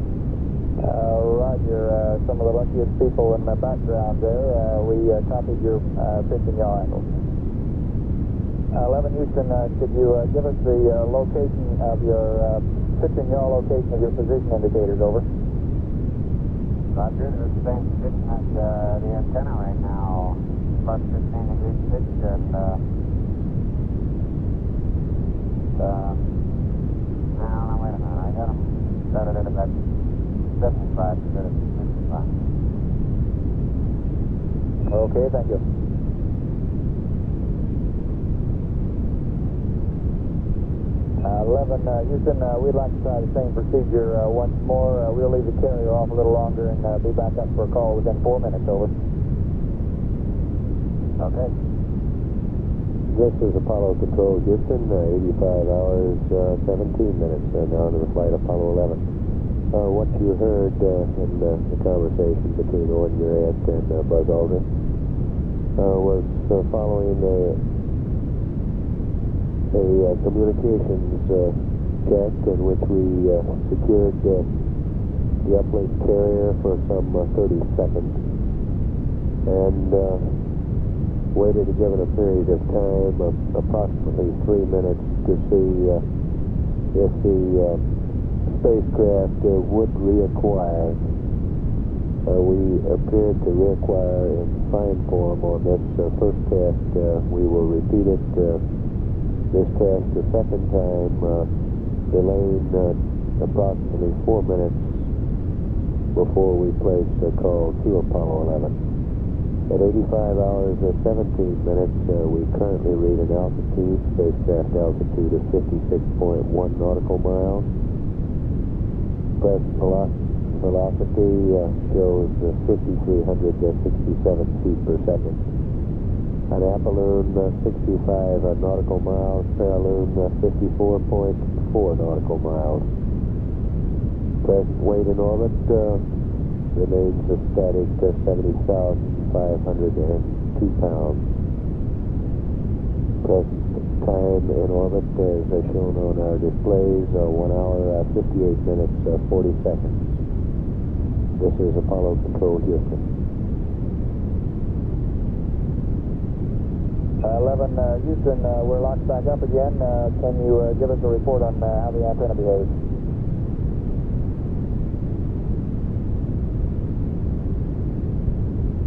S5: Roger, some of the luckiest people in the background there. We copied your pitch and yaw angles. 11 Houston, could you give us the location of your pitch and yaw location of your position indicators, over?
S4: Roger, there's the same position at the antenna right now, plus 15 degrees pitch, and now wait a minute, I got them set it at about 75 instead of 55.
S5: Okay, thank you. 11 Houston, we'd like to try the same procedure once more. We'll leave the carrier off a little longer and be back up for a call within 4 minutes, over.
S4: Okay.
S2: This is Apollo Control Houston, 85 hours, 17 minutes now to the flight Apollo 11. What you heard in the conversation between Owen Garrett and Buzz Aldrin was following a communications check in which we secured the uplink carrier for some 30 seconds and waited to give it a period of time of approximately 3 minutes to see if the spacecraft would reacquire. We appeared to reacquire in fine form on this first test. We will repeat it this test a second time, delaying approximately 4 minutes before we place a call to Apollo 11. At 85 hours and 17 minutes, we currently read an altitude, spacecraft altitude of 56.1 nautical miles. Present velocity shows 5,367 feet per second. An apolloon 65 nautical miles, paraloon 54.4 nautical miles. Present weight in orbit remains a static 70,502 pounds. Present time in orbit as shown on our displays, 1 hour, 58 minutes, 40 seconds. This is Apollo Control Houston.
S5: 11 Houston, we're locked back up again. Can you give us a report on how the antenna behaves?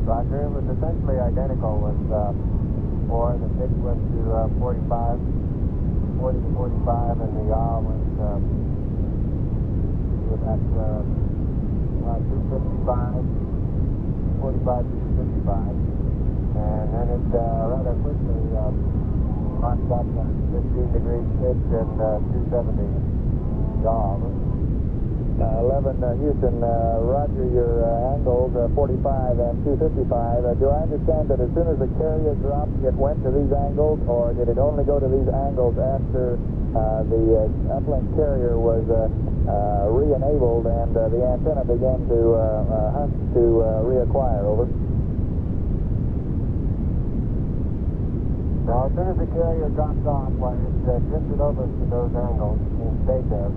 S6: Roger, it was essentially identical with 4. The pitch went to 45, 40 to 45, and the yaw was at 255, 45 to 255. And then it rather quickly marked up 15 degrees pitch and 270 yaw.
S5: 11 Houston, roger your angles 45 and 255. Do I understand that as soon as the carrier dropped, it went to these angles, or did it only go to these angles after the uplink carrier was re-enabled and the antenna began to hunt to reacquire? Over.
S6: Now, as soon as the carrier dropped off, why it drifted over to those angles and stayed there.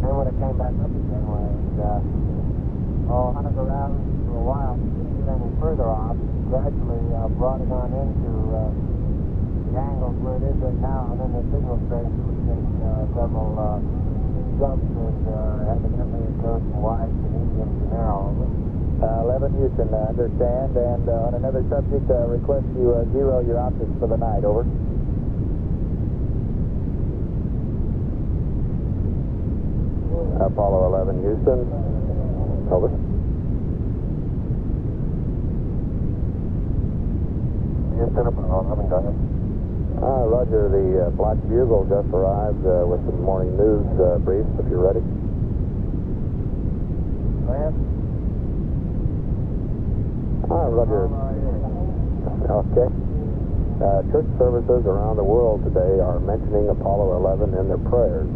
S6: Then when it came back up again, why it hunted around for a while, didn't get any further off, gradually brought it on into the angles where it is right now, and then the signal strength would take several jumps, and evidently it goes from wide to medium to narrow.
S5: 11 Houston, understand, and on another subject, request you zero your optics for the night. Over.
S2: Apollo 11 Houston, over.
S6: Houston, Apollo 11, go ahead.
S2: Roger, the Black Bugle just arrived with the morning news brief, if you're ready.
S6: Go ahead.
S2: Roger. Okay. Church services around the world today are mentioning Apollo 11 in their prayers.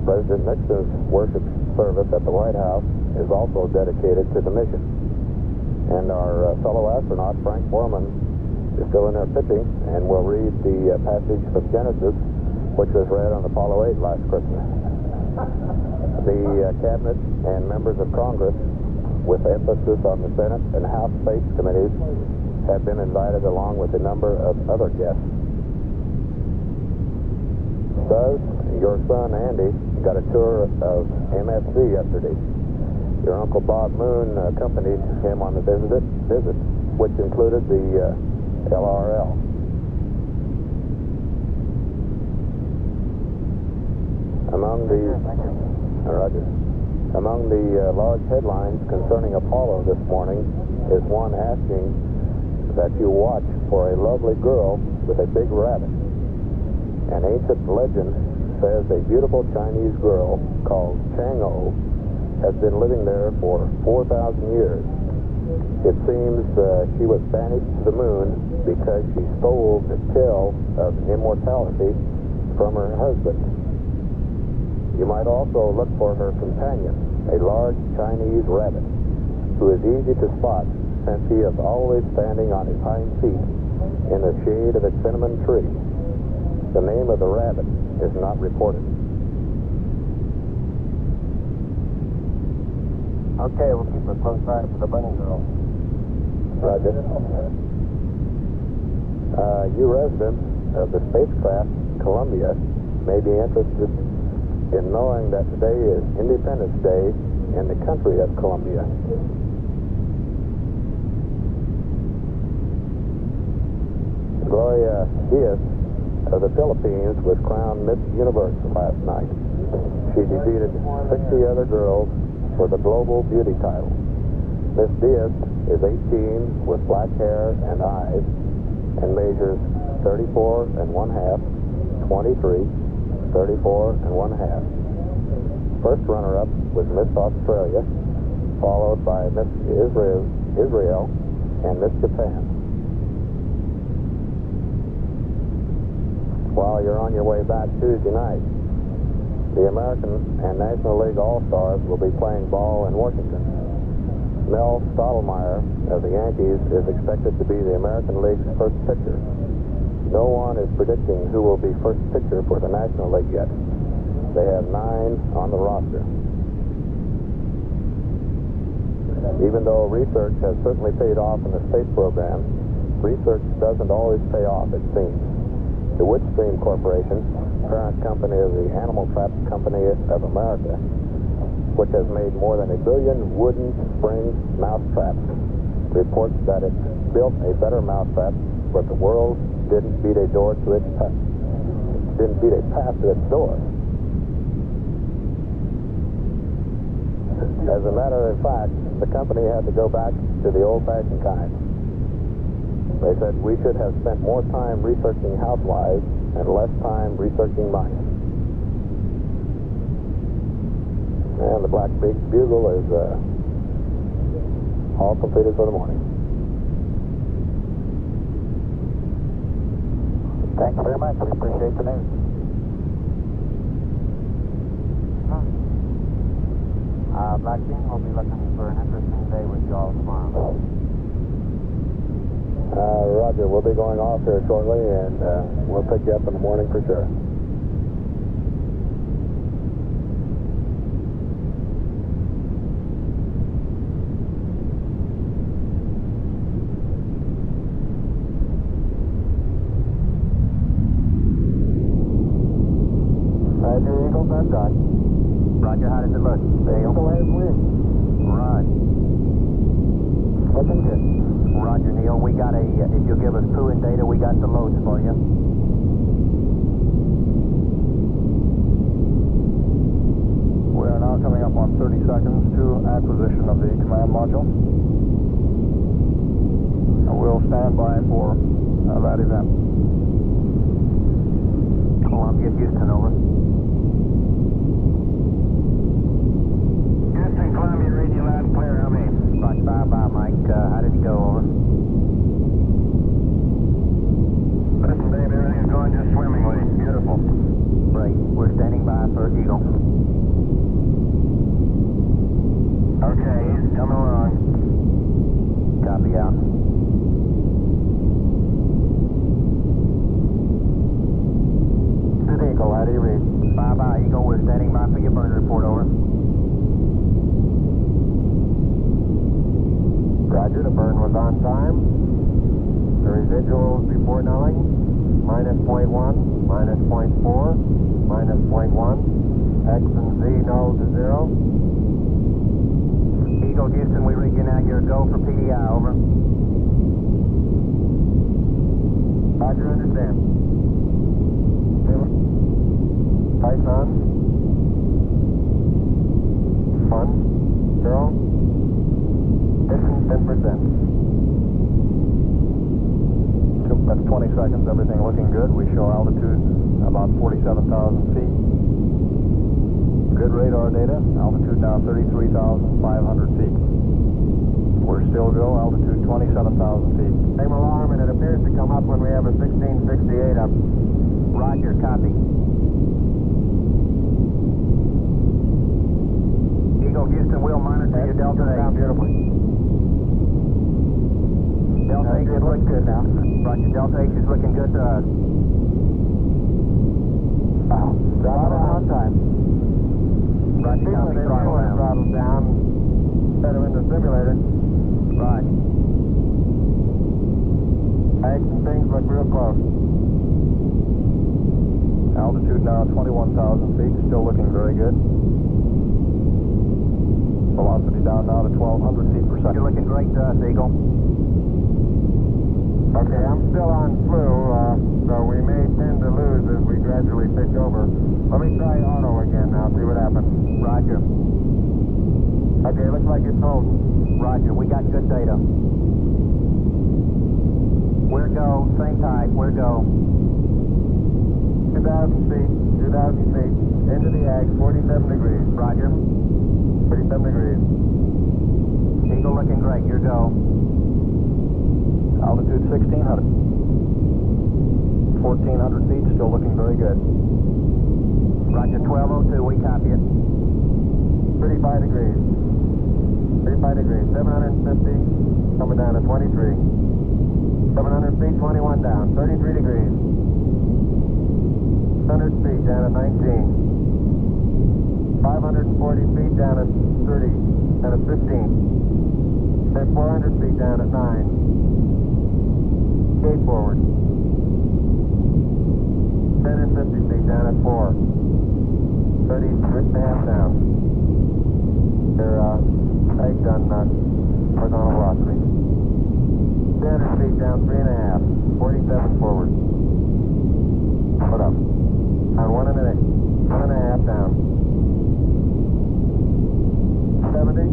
S2: President Nixon's worship service at the White House is also dedicated to the mission. And our fellow astronaut, Frank Borman, is still in there pitching, and will read the passage from Genesis, which was read on Apollo 8 last Christmas. The Cabinet and members of Congress, with emphasis on the Senate and House Space Committees, have been invited along with a number of other guests. Does your son Andy got a tour of MFC yesterday? Your Uncle Bob Moon accompanied him on the visit, which included the LRL. Among the large headlines concerning Apollo this morning is one asking that you watch for a lovely girl with a big rabbit. An ancient legend says a beautiful Chinese girl called Chang'o has been living there for 4,000 years. It seems she was banished to the moon because she stole the pill of immortality from her husband. You might also look for her companion, a large Chinese rabbit, who is easy to spot since he is always standing on his hind feet in the shade of a cinnamon tree. The name of the rabbit is not reported.
S6: Okay, we'll keep a close eye for the bunny girl.
S2: Roger. You residents of the spacecraft Columbia may be interested in knowing that today is Independence Day in the country of Colombia. Gloria Diaz of the Philippines was crowned Miss Universe last night. She defeated 60 other girls for the Global Beauty title. Miss Diaz is 18 with black hair and eyes and measures 34 1/2, 23, 34 1/2. First runner-up was Miss Australia, followed by Miss Israel and Miss Japan. While you're on your way back Tuesday night, the American and National League All-Stars will be playing ball in Washington. Mel Stottlemyre of the Yankees is expected to be the American League's first pitcher. No one is predicting who will be first pitcher for the National League yet. They have 9 on the roster. Even though research has certainly paid off in the space program, research doesn't always pay off, it seems. The Woodstream Corporation, parent company of the Animal Trap Company of America, which has made more than 1 billion wooden spring mouse traps, reports that it built a better mousetrap, but the world didn't beat a door to its path. Didn't beat a path to its door. As a matter of fact, the company had to go back to the old-fashioned kind. They said we should have spent more time researching housewives and less time researching mice. And the Black Bugle is all completed for the morning.
S4: Thank you very much. We appreciate the news.
S3: Black King will be looking for an interesting day with you all tomorrow.
S2: Roger, we'll be going off here shortly, and we'll pick you up in the morning for sure.
S3: Roger, Eagle, that's done. Roger, how does it look? Eagle has wind. Right. Looking good. Roger, Neil, we got a, if you'll give us crew and data, we got the loads for you.
S5: We are now coming up on 30 seconds to acquisition of the command module. And we'll stand by for that event.
S3: Columbia, Houston, over. Houston, Columbia, reading you loud and clear, how many? Roger, bye, Mike. How did it go, over? Listen, Dave, everything is going just swimmingly. Beautiful. Great. We're standing by for Eagle. Okay, he's coming along. Copy out. Good Eagle, how do you read? Bye, Eagle. We're standing by for your burn report, over. Roger, the burn was on time. The residuals before nulling, -0.1, -0.4, -0.1. X and Z null to 0. Eagle, Houston, we read you now. You're a go for PDI, over. Roger, understand. Python. 1, 0. Distance 10%.
S5: That's 20 seconds, everything looking good. We show altitude about 47,000 feet. Good radar data, altitude now 33,500 feet. We're still go, altitude 27,000 feet.
S3: Same alarm, and it appears to come up when we have a 1668 up. Roger, copy. Eagle, Houston, we'll monitor your Delta 8. Down beautifully. Delta 8 is looking good now. Roger, Delta 8 is looking good to us. Wow. Throttle on time. Roger, copy, throttle down. Throttle down. Set him in the simulator. Right. Eggs and things look real close.
S5: Altitude now 21,000 feet, still looking very good. Velocity down now to 1,200 feet per second.
S3: You're looking great to us, Eagle. Okay, I'm still on flu, so we may tend to lose as we gradually pitch over. Let me try auto again now, see what happens. Roger. Okay, looks like it's holding. Roger, we got good data. Where go? Same type, where go? 2,000 feet, 2,000 feet, into the ag, 47 degrees. Roger. 47 degrees. Eagle looking great, your go.
S5: Altitude 1,600. 1,400 feet, still looking very good.
S3: Roger, 1202, we copy it. 35 degrees. 35 degrees, 750, coming down to 23. 700 feet, 21 down, 33 degrees. 100 feet down at 19. 540 feet down at 30, down at 15. Then 400 feet down at 9. 8 forward. 10 and 50 feet down at 4. 30 and a half down. They're pegged on horizontal velocity. 300 feet down, 3 and a half. 47 forward. Put up. On 1 and a half down. 70.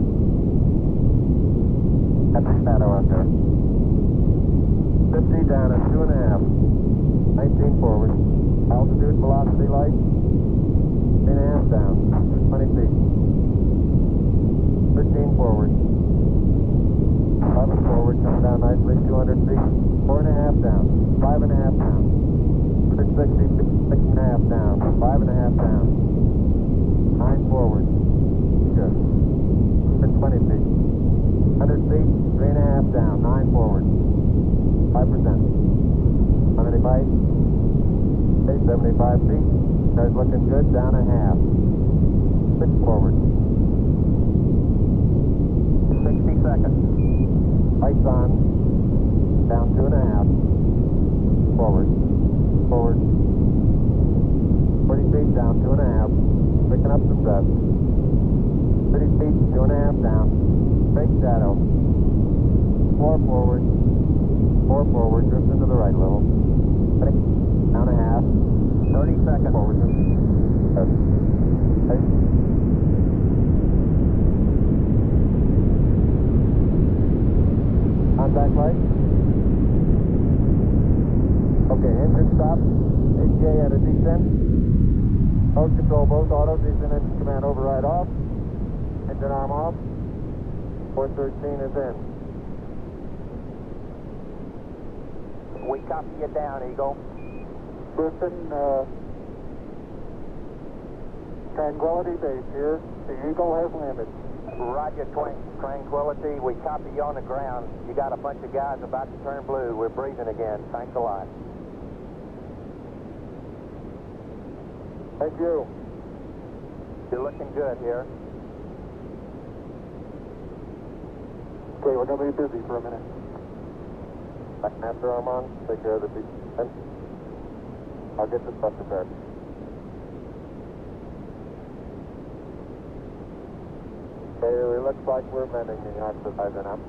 S3: That's a shadow out there. 50 down at 2 and a half. 19 forward. Altitude, velocity light. 3 and a half down. 20 feet. 13 forward. 11 forward. Come down nicely. 200 feet. 4 and a half down. 5 and a half down. 160 feet. 6 and a half down. 5 and a half down. 9 forward. Good. 120 feet. 100 feet. 3 and a half down. 9 forward. 5%. 185. 75 feet. There's looking good. Down a half. 6 forward. 60 seconds. Lights on. Down 2 and a half. Forward. Forward. 40 feet down 2 and a half. Picking up some dust. 30 feet, 2 and a half down. Big shadow. 4 forward. 4 forward. Drift into the right a little. Down a half. 30 seconds. Forward. Okay. Contact light. Okay, engine stop. ATA at a descent. Mode control both autos. Descent engine command override off. Engine arm off. 413 is in. We copy you down, Eagle.
S4: Houston, Tranquility Base here. The Eagle has landed.
S3: Roger, Tranquility. We copy you on the ground. You got a bunch of guys about to turn blue. We're breathing again. Thanks a lot.
S4: Thank you.
S3: You're looking good here.
S4: Okay, we're going to be busy for a minute.
S3: Master Armand, take care of the descent. I'll get the stuff prepared.
S4: Okay, it looks like we're mending the oxidizer now.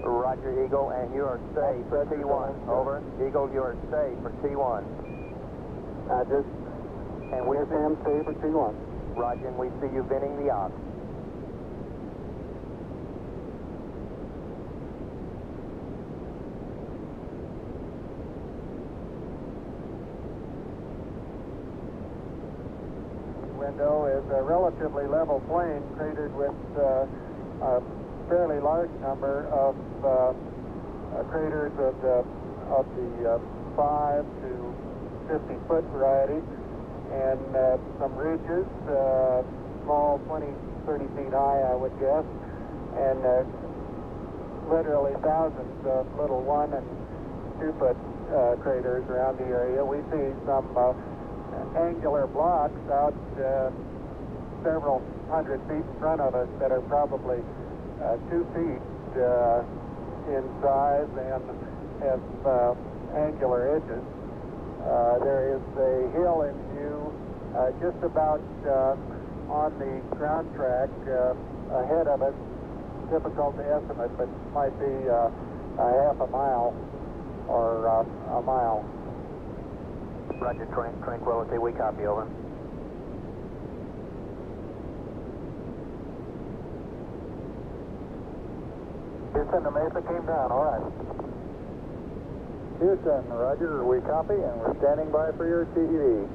S3: Roger, Eagle, and you are safe for T1. Over. Eagle, you are safe for T1.
S4: Roger.
S3: And we
S4: Yes, ma'am, safe for T1.
S3: Roger, and we see you venting the ox.
S4: Window is a relatively level plain cratered with a fairly large number of craters of the 5 to 50 foot variety, and some ridges, small, 20, 30 feet high, I would guess, and literally thousands of little 1 and 2 foot craters around the area. We see some angular blocks out several hundred feet in front of us that are probably 2 feet in size and have angular edges. There is a hill in view just about on the ground track ahead of us. Difficult to estimate, but might be a half a mile or a mile.
S3: Roger, Tranquility, we copy, over.
S4: Houston, the Mesa came down, all right.
S1: Houston, Roger, we copy, and we're standing by for your TED.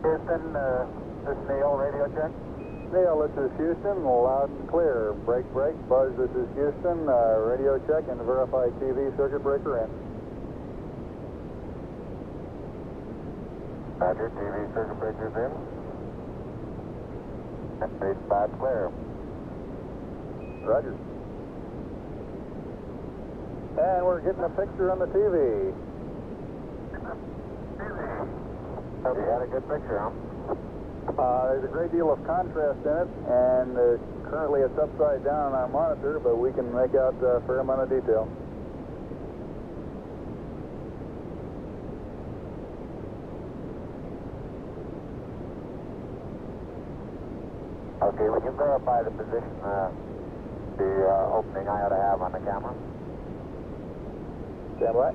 S4: Houston, this is Neil, radio check.
S1: Neil, this is Houston, loud and clear. Break, break. Buzz, this is Houston, radio check and verify TV circuit breaker in.
S3: Roger, TV circuit breaker's in. And stage 5 clear.
S1: Roger. And we're getting a picture on the TV.
S3: You had a good picture, huh?
S1: There's a great deal of contrast in it, and currently it's upside down on our monitor, but we can make out a fair amount of detail.
S3: Okay, will you verify the position, the opening I ought to have on the camera?
S1: Stand by.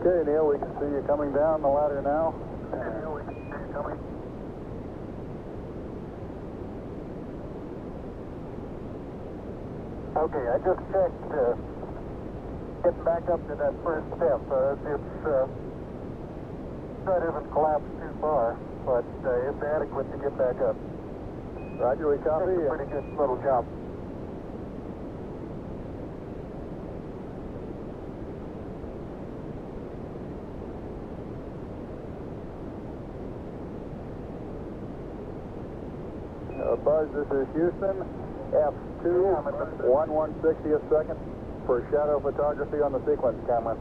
S1: Okay, Neil, we can see you coming down the ladder now.
S3: Neil, we can see you coming. Okay, I just checked getting back up to that first step. That isn't collapsed too far, but it's adequate to get back up.
S1: Roger, we copy.
S3: It's a pretty good little jump.
S1: Buzz, this is Houston, F2, 1/160th second for shadow photography on the sequence camera.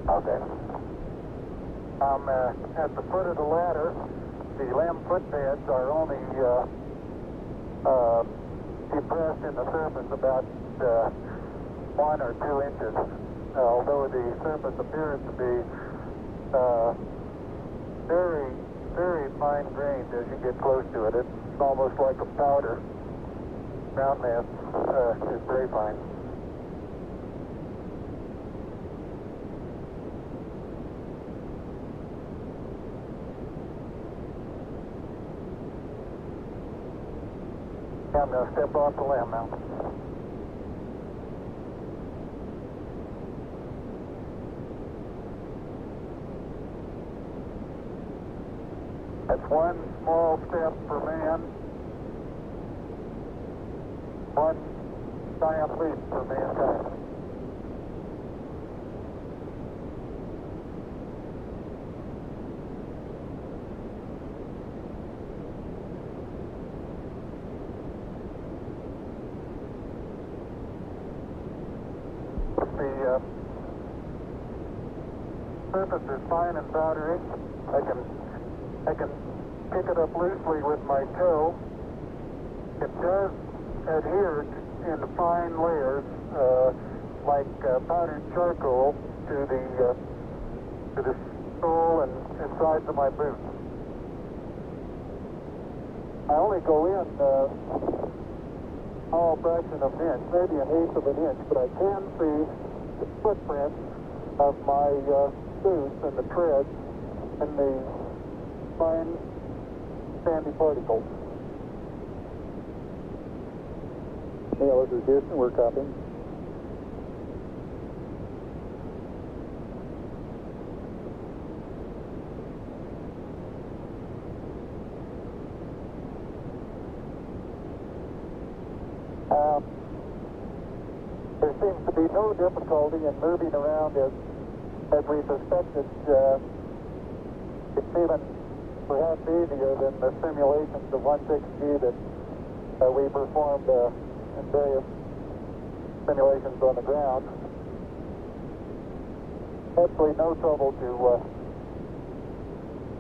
S3: Okay. I'm at the foot of the ladder. The limb footpads are only depressed in the surface about 1 or 2 inches, although the surface appears to be very, very fine-grained as you get close to it. It's almost like a powder. Ground mass is very fine. I'm going to step off the limb now. That's one small step for man, one giant leap for mankind. The surface is fine and powdery. I can pick it up loosely with my toe. It does adhere in fine layers, like powdered charcoal, to the sole and sides of my boots. I only go in a fraction of an inch, maybe an eighth of an inch, but I can see the footprint of my boots and the treads and the fine sandy particles.
S1: Neil, this is Houston. We're copying.
S3: There seems to be no difficulty in moving around as we suspected. It's even perhaps easier than the simulations of 160 that we performed in various simulations on the ground. Absolutely no trouble to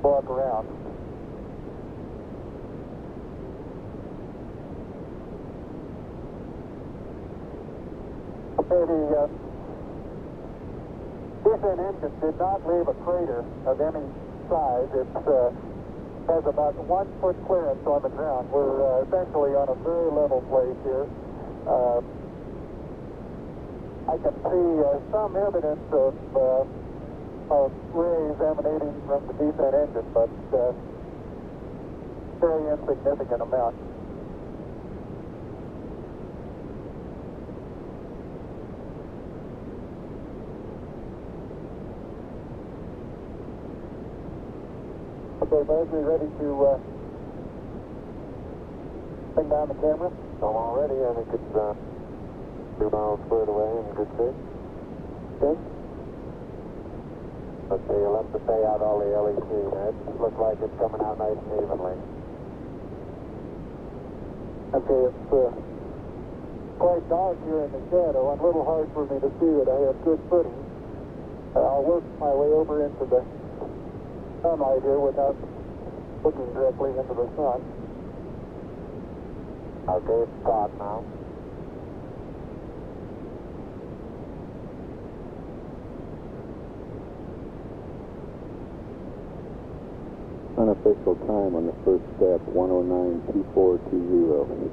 S3: walk around. The descent engine did not leave a crater of any size. It has about 1 foot clearance on the ground. We're essentially on a very level place here. I can see some evidence of rays emanating from the descent engine, but very insignificant amount. Okay, Buzz, we ready to bring down the camera?
S6: I'm all ready. I think it's 2 miles squared away in good shape.
S3: Okay.
S6: Okay, you'll have to pay out all the LEC. It looks
S3: like it's coming out nice and evenly.
S1: Okay, it's quite dark here in the shadow and a little hard for me to see it. I have good footing. I'll work my way over into the sunlight here without looking directly into the sun.
S3: Okay, it's taut now.
S2: Unofficial time on the first step, 109.2420.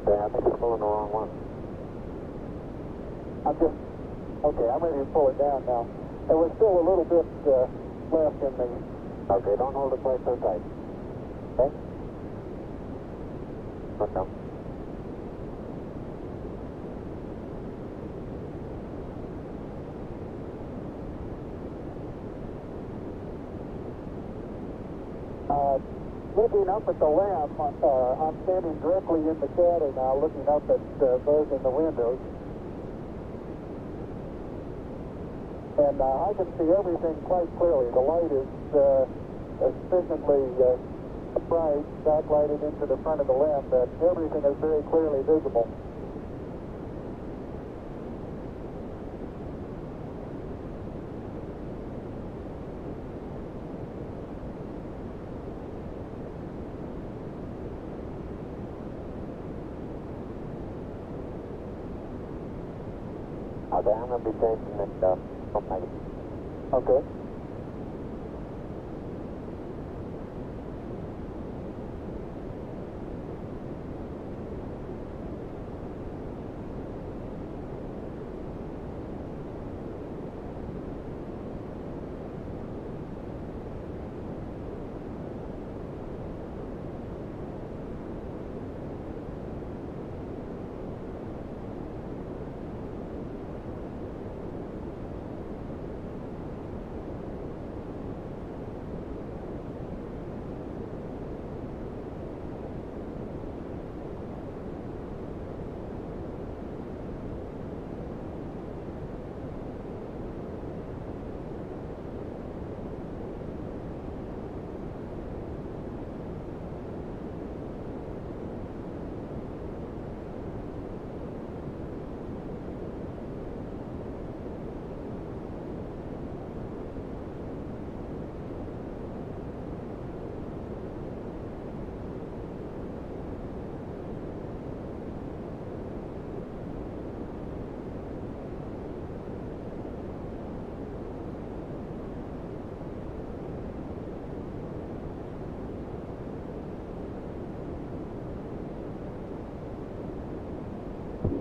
S3: Yeah, I think it's pulling the wrong one.
S1: Okay, I'm ready to pull it down now. There was still a little bit left in the...
S3: Okay, don't hold it quite so tight. Okay? Okay.
S1: Looking up at the lamp, I'm standing directly in the shadow now, looking up at those in the windows. And I can see everything quite clearly. The light is sufficiently bright, backlighted into the front of the lamp, that everything is very clearly visible.
S3: Okay, I'm going to be changing this stuff.
S1: Okay.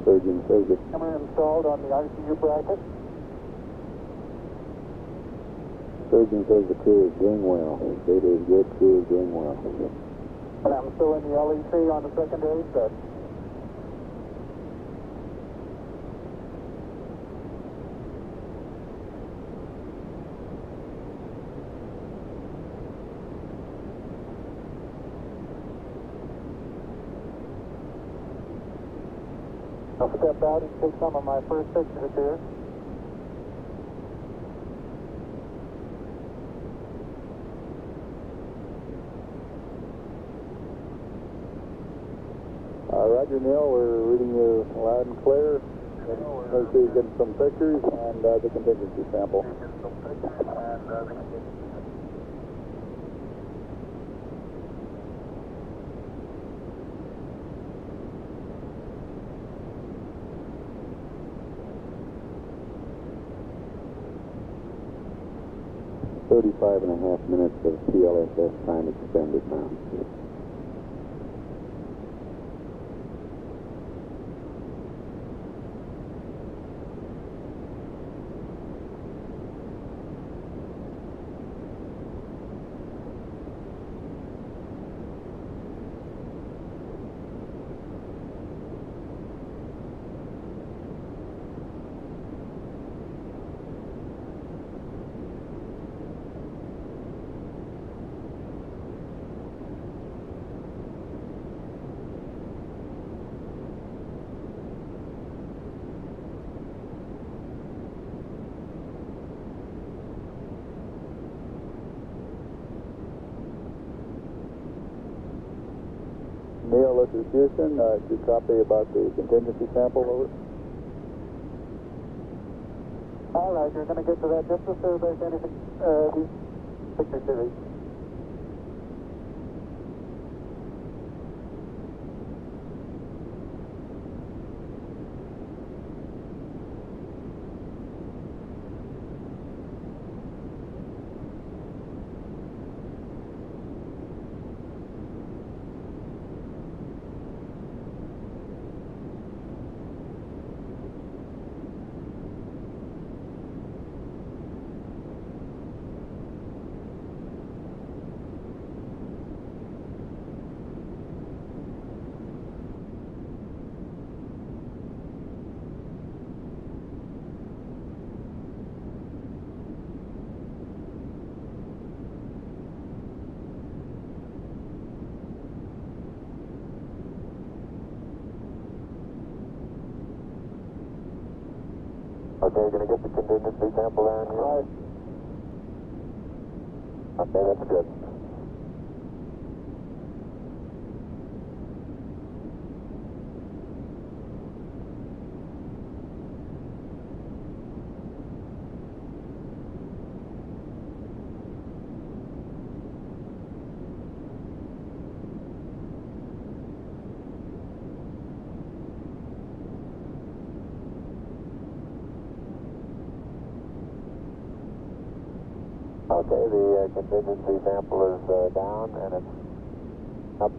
S2: Surgeon says that
S1: Camera installed on the ICU bracket.
S2: surgeon says the crew is doing well. Data is good, crew is doing well.
S1: And I'm still in the LEC on the secondary set. I'll step out and take some of my first pictures here.
S5: Roger, Neil, we're reading you loud and clear. Let's see, getting some pictures and the contingency sample.
S2: .35 and a half minutes of PLSS time expended now.
S1: this is Houston. Do you copy about the contingency sample, over?
S4: All right, you're going to get to that just as soon as there's anything, these pictures to these.
S3: Okay, you're going to get the contingency sample there in here?
S4: Right.
S3: Okay, that's good. Okay, the contingency sample is down and it's up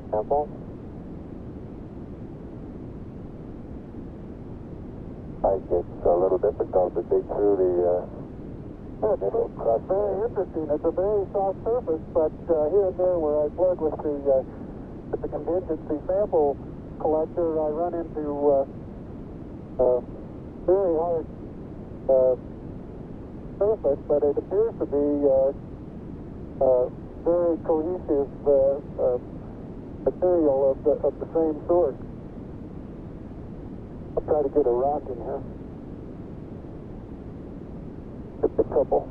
S3: sample. Like it's a little difficult to dig through the
S4: It's very interesting. It's a very soft surface, but here and there where I plug with the contingency sample collector, I run into very hard surface, but it appears to be very cohesive material of the same sort. I'll try to get a rock in here. Just a couple.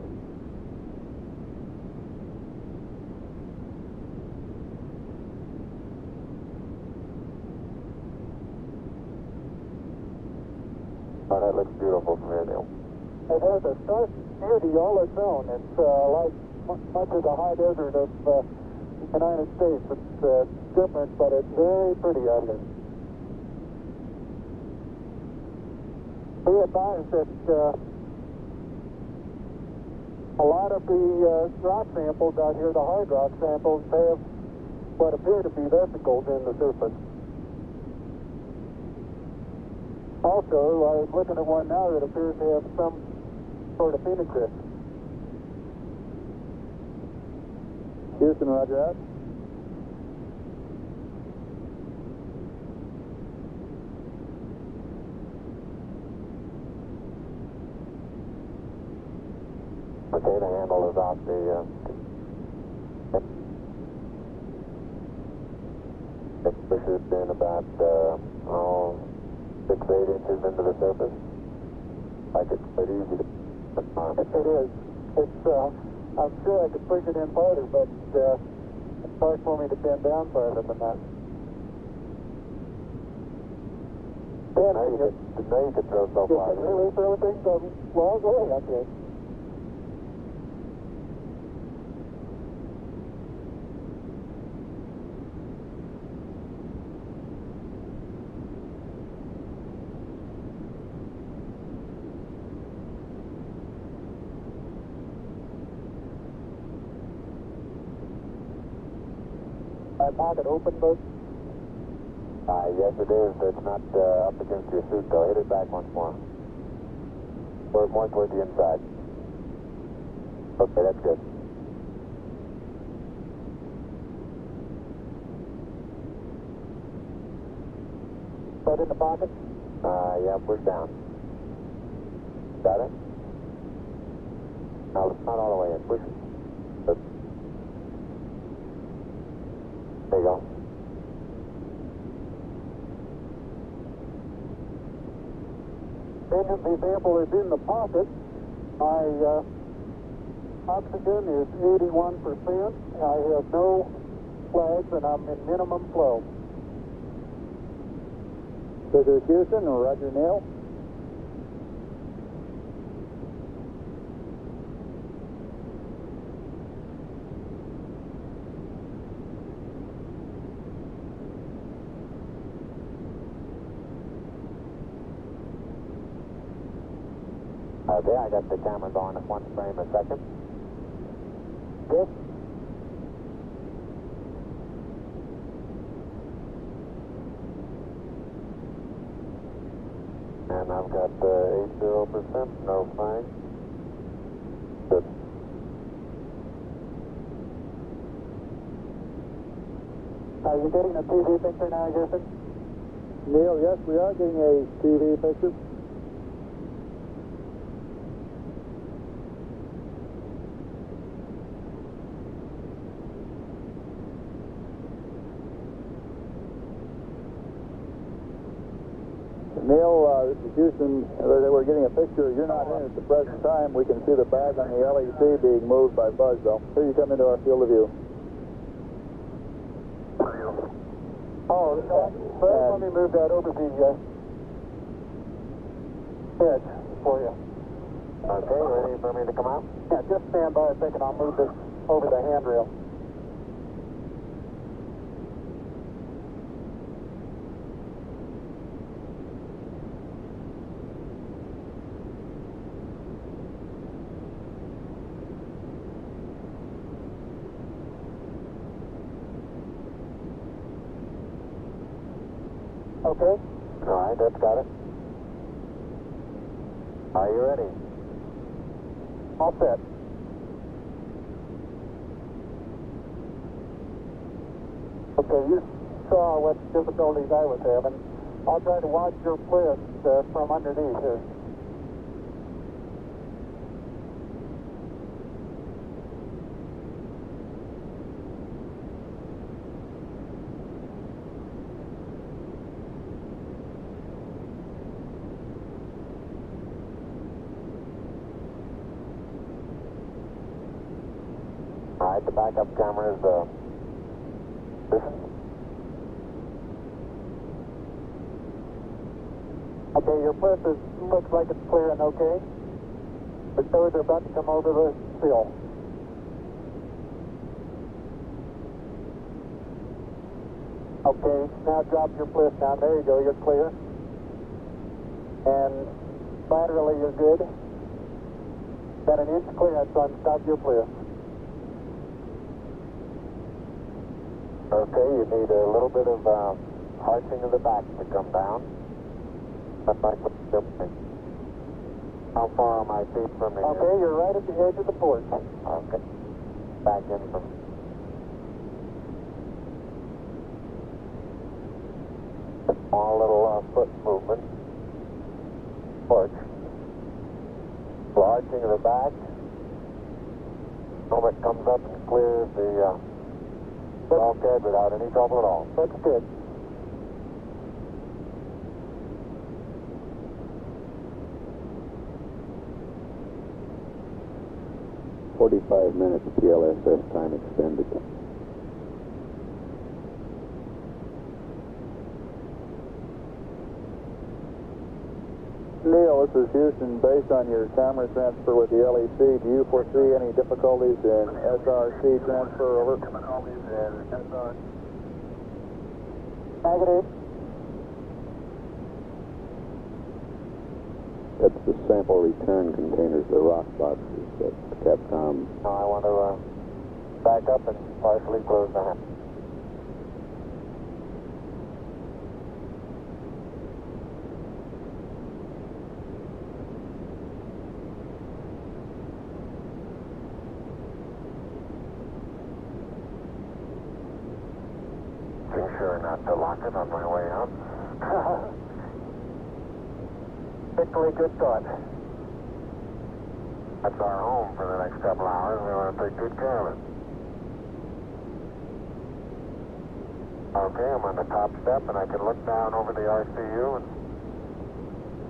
S3: Oh, that looks beautiful from here, Neil.
S4: It has a stark beauty all its own. It's like much of the high desert of the United States. It's different, but it's very pretty out here. Be advised that a lot of the rock samples out here, the hard rock samples, have what appear to be vesicles in the surface. Also, I was looking at one now that appears to have some sort of phenocryst.
S1: Houston, roger out.
S3: Okay, the handle is off the it pushes in about 6 to 8 inches into the surface. Like it's pretty easy to
S4: It is. It's, I'm sure I could push it in farther, but it's hard for me to bend down farther than that.
S3: Yeah, now you could throw so far.
S4: You can really throw things a long way up here. My pocket open, bud?
S3: Yes, it is. It's not up against your suit, though. Hit it back once more. More toward the inside. Okay, that's good.
S4: Put in the pocket?
S3: Yeah, push down. Got it? No, it's not all the way in. Push it. There you go.
S4: Contingency sample is in the pocket. My oxygen is 81%. I have no flags and I'm in minimum flow.
S1: This is Houston, Roger, Neil.
S6: Okay, I got the camera going at 1 frame a second. Good. And I've got 80%, no flag. Good.
S4: Are you getting a TV picture now, Houston?
S1: Neil, yes, we are getting a TV picture. Neil, this is Houston. We're getting a picture. You're not in at the present time. We can see the bag on the LEC being moved by Buzz, though. Here you come into our field of view.
S4: Oh, let me move that over the Hitch for you.
S6: Okay, ready for me to come out?
S4: Yeah, just stand by a second. I'll move this over the handrail. Okay.
S6: All right, that's got it. Are you ready?
S4: All set. Okay, you saw what difficulties I was having. I'll try to watch your list from underneath here.
S6: All right, the backup camera is listen.
S4: Okay, your list looks like it's clear and okay. The toes are about to come over the sill. Okay, now drop your bliss down. There you go, you're clear. And laterally you're good. Got an inch clearance on stop your bliss.
S6: Okay, you need a little bit of arching of the back to come down. That's like the thing. How far are my feet from the
S4: Okay, you're right at the edge of the port.
S6: Okay. Back in from... A small little foot movement. Push. Arching of the back. Moment comes up and clears the bulkhead without any trouble at all.
S4: That's good.
S2: .45 minutes PLSS time extended.
S1: Neil, this is Houston. Based on your camera transfer with the LEC, do you foresee any difficulties in SRC transfer over?
S4: Negative.
S2: That's the sample return containers, the rock boxes that Capcom.
S6: Now I want to back up and partially close the hatch. Be sure not to lock it on my way out.
S4: Particularly good thought.
S6: That's our home for the next couple hours. We want to take good care of it. Okay, I'm on the top step and I can look down over the RCU and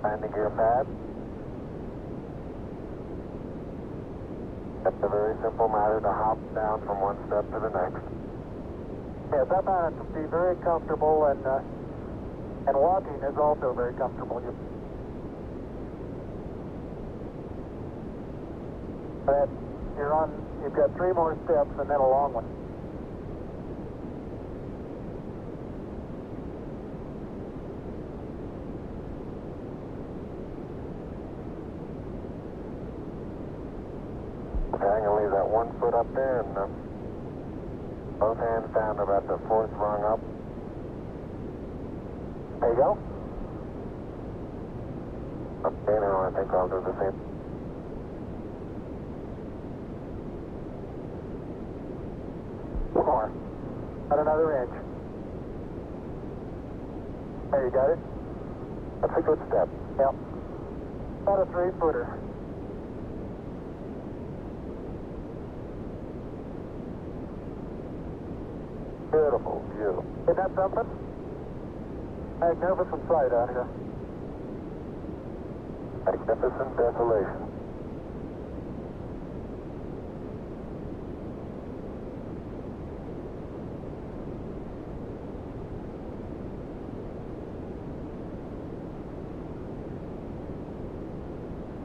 S6: landing gear pad. It's a very simple matter to hop down from one step to the next.
S4: Yes, I found it to be very comfortable and And walking is also very comfortable. You've got 3 more steps and then a long one.
S3: Okay, I'm going to leave that 1 foot up there and both hands down to about the 4th rung up. There you go. Okay, now I think I'll do the same.
S4: More. About another inch. There, you got it?
S3: That's a good step.
S4: Yep. About a 3-footer.
S3: Beautiful view.
S4: Isn't that something? Magnificent sight out here.
S3: Magnificent desolation.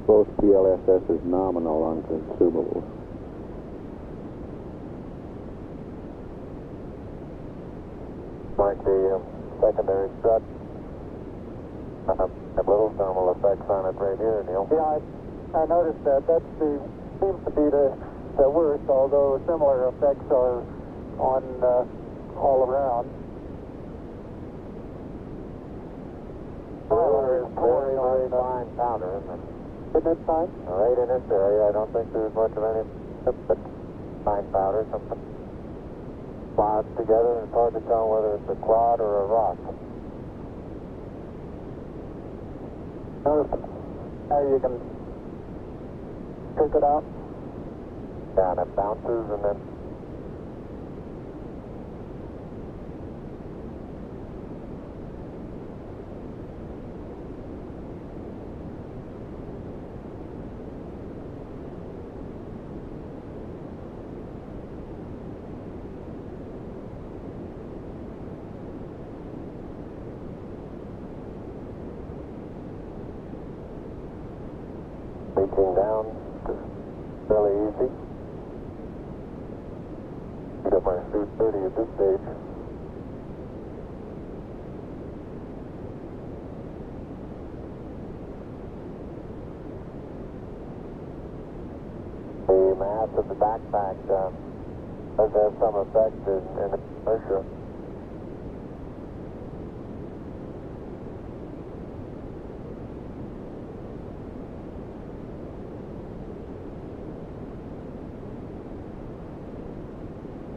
S2: Both PLSS is nominal on consumables.
S3: Like the secondary strut. Have little thermal effects on it right here, Neil.
S4: Yeah, I noticed that. Seems to be the worst, although similar effects are on all around.
S3: Very, very fine powder, isn't it?
S4: Isn't it fine?
S3: Right in this area, I don't think there's much of any, but fine powder, something clods together, and it's hard to tell whether it's a clod or a rock.
S4: Notice how you can pick it out?
S3: Yeah, and it bounces and then reaching down is fairly easy. I got my suit dirty at this stage. The mass of the backpack does have some effect in the pressure.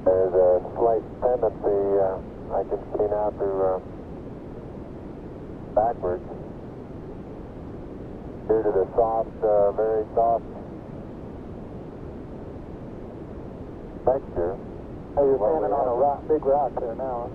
S3: There's a slight tendency I can see now to backwards due to the soft, very soft texture.
S4: Hey, you're standing on a big rock there now.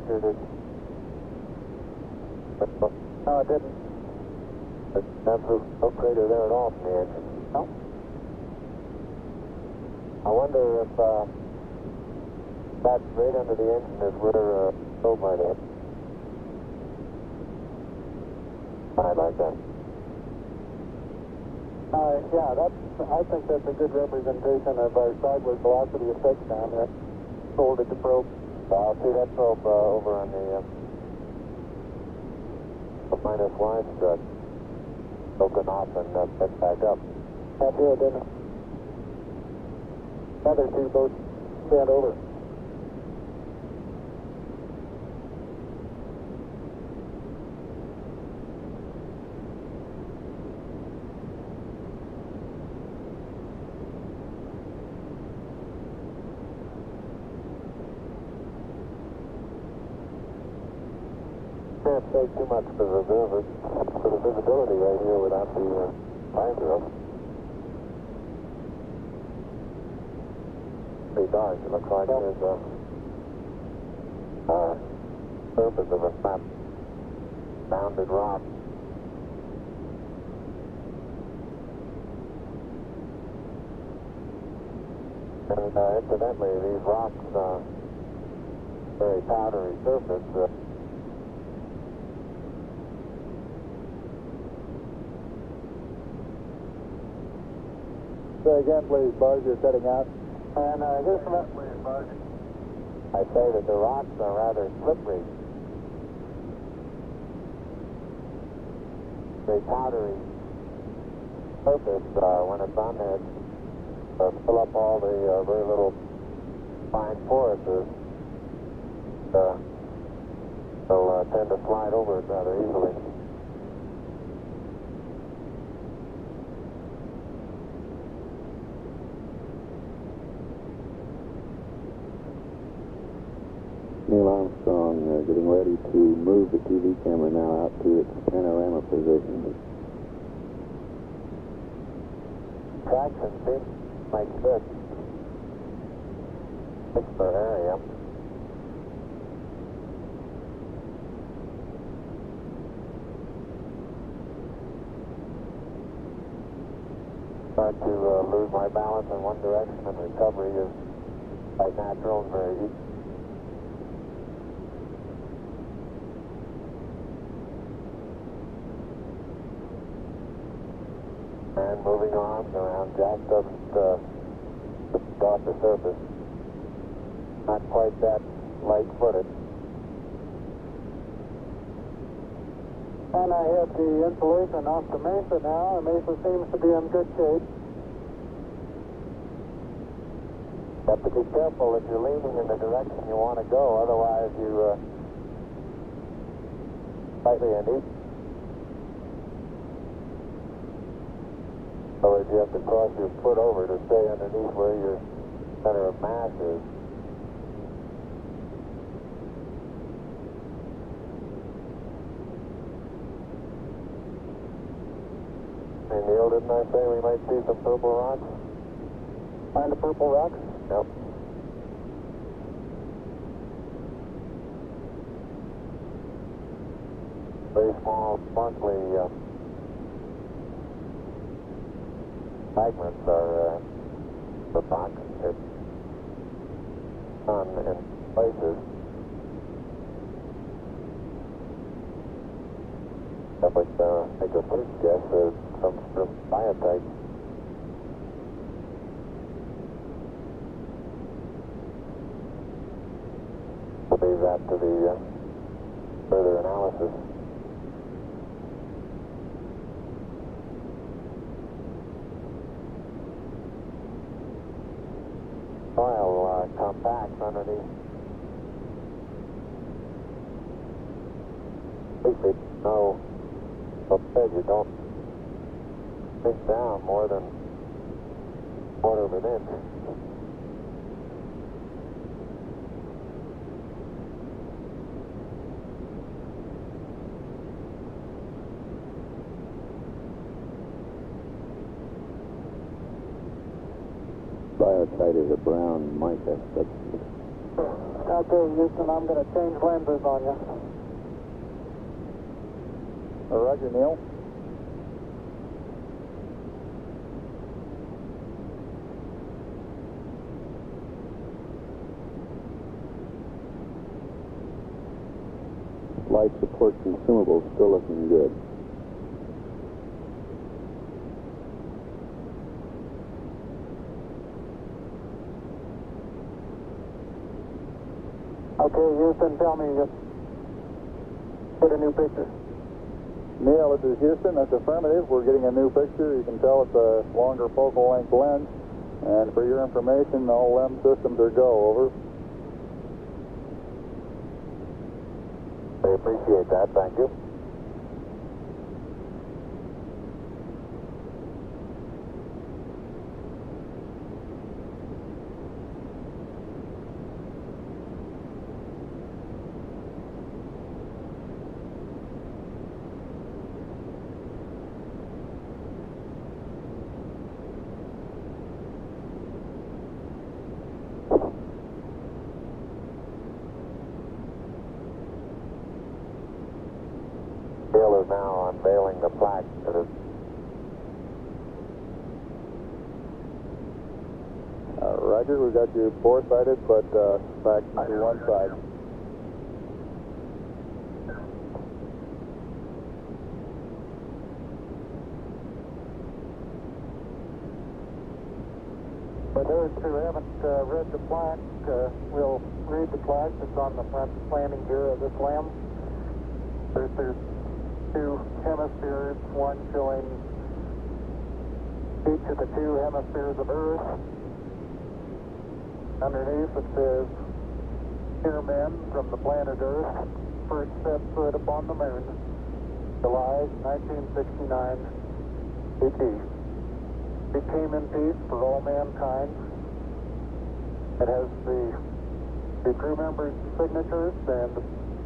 S3: Sure did.
S4: No, it didn't.
S3: There's no crater there at all from the engine.
S4: No?
S3: I wonder if that right under the engine is where probe might hit. I like that.
S4: Yeah, I think that's a good representation of our sideward velocity effects down there. Folded the probe.
S3: I'll see that probe over on the -1 strut. Broken off and picked back up.
S4: That's it, didn't it? The other two both bent over.
S3: Can't say too much for the visibility right here without the visor up. Pretty dark. It looks like there's a surface of a flat bounded rock. And incidentally, these rocks, very powdery surface.
S1: Say again, please, Buzz, you're cutting out.
S3: And here's some I say that the rocks are rather slippery. Very powdery surface when it's on there. Fill up all the very little fine porises. They'll tend to slide over it rather easily.
S2: Neil Armstrong getting ready to move the TV camera now out to its panorama position.
S3: Traction seems like good. It's for area. Start to lose my balance in one direction, and recovery is quite natural and very easy. And moving on around, Jack doesn't dot the surface. Not quite that light-footed.
S4: And I hit the insulation off the Mesa now. The Mesa seems to be in good shape.
S3: You have to be careful if you're leaning in the direction you want to go, otherwise you slightly uneven. Otherwise you have to cross your foot over to stay underneath where your center of mass is. Hey Neil, didn't I say we might see some purple rocks?
S4: Find the purple rocks?
S3: Yep. Very small, sparkly fragments are the rock. It's done in places. I would make a first guess that it comes from biotite. We'll leave that to the further analysis. Soil compacts underneath. 8 feet. No, upset you don't sink down more than 1/4 of an inch.
S2: Biotite is a brown mica substance.
S4: Okay, Houston, I'm going to change lenses on you.
S1: Roger, Neil.
S2: Life support consumables still looking good.
S4: Okay, Houston, tell me, just get a new picture.
S1: Neil, this is Houston. That's affirmative. We're getting a new picture. You can tell it's a longer focal length lens. And for your information, all LEM systems are go. Over.
S3: I appreciate that. Thank you.
S2: is now unveiling the plaque that is.
S1: Roger, we've got you four-sided, but back to one side.
S4: For those who haven't read the plaque, we'll read the plaque that's on the front landing gear of this LEM. There's two hemispheres, one showing each of the two hemispheres of Earth. Underneath it says, "Here men from the planet Earth first set foot upon the moon, July 1969, AD. It came in peace for all mankind." It has the crew members' signatures and the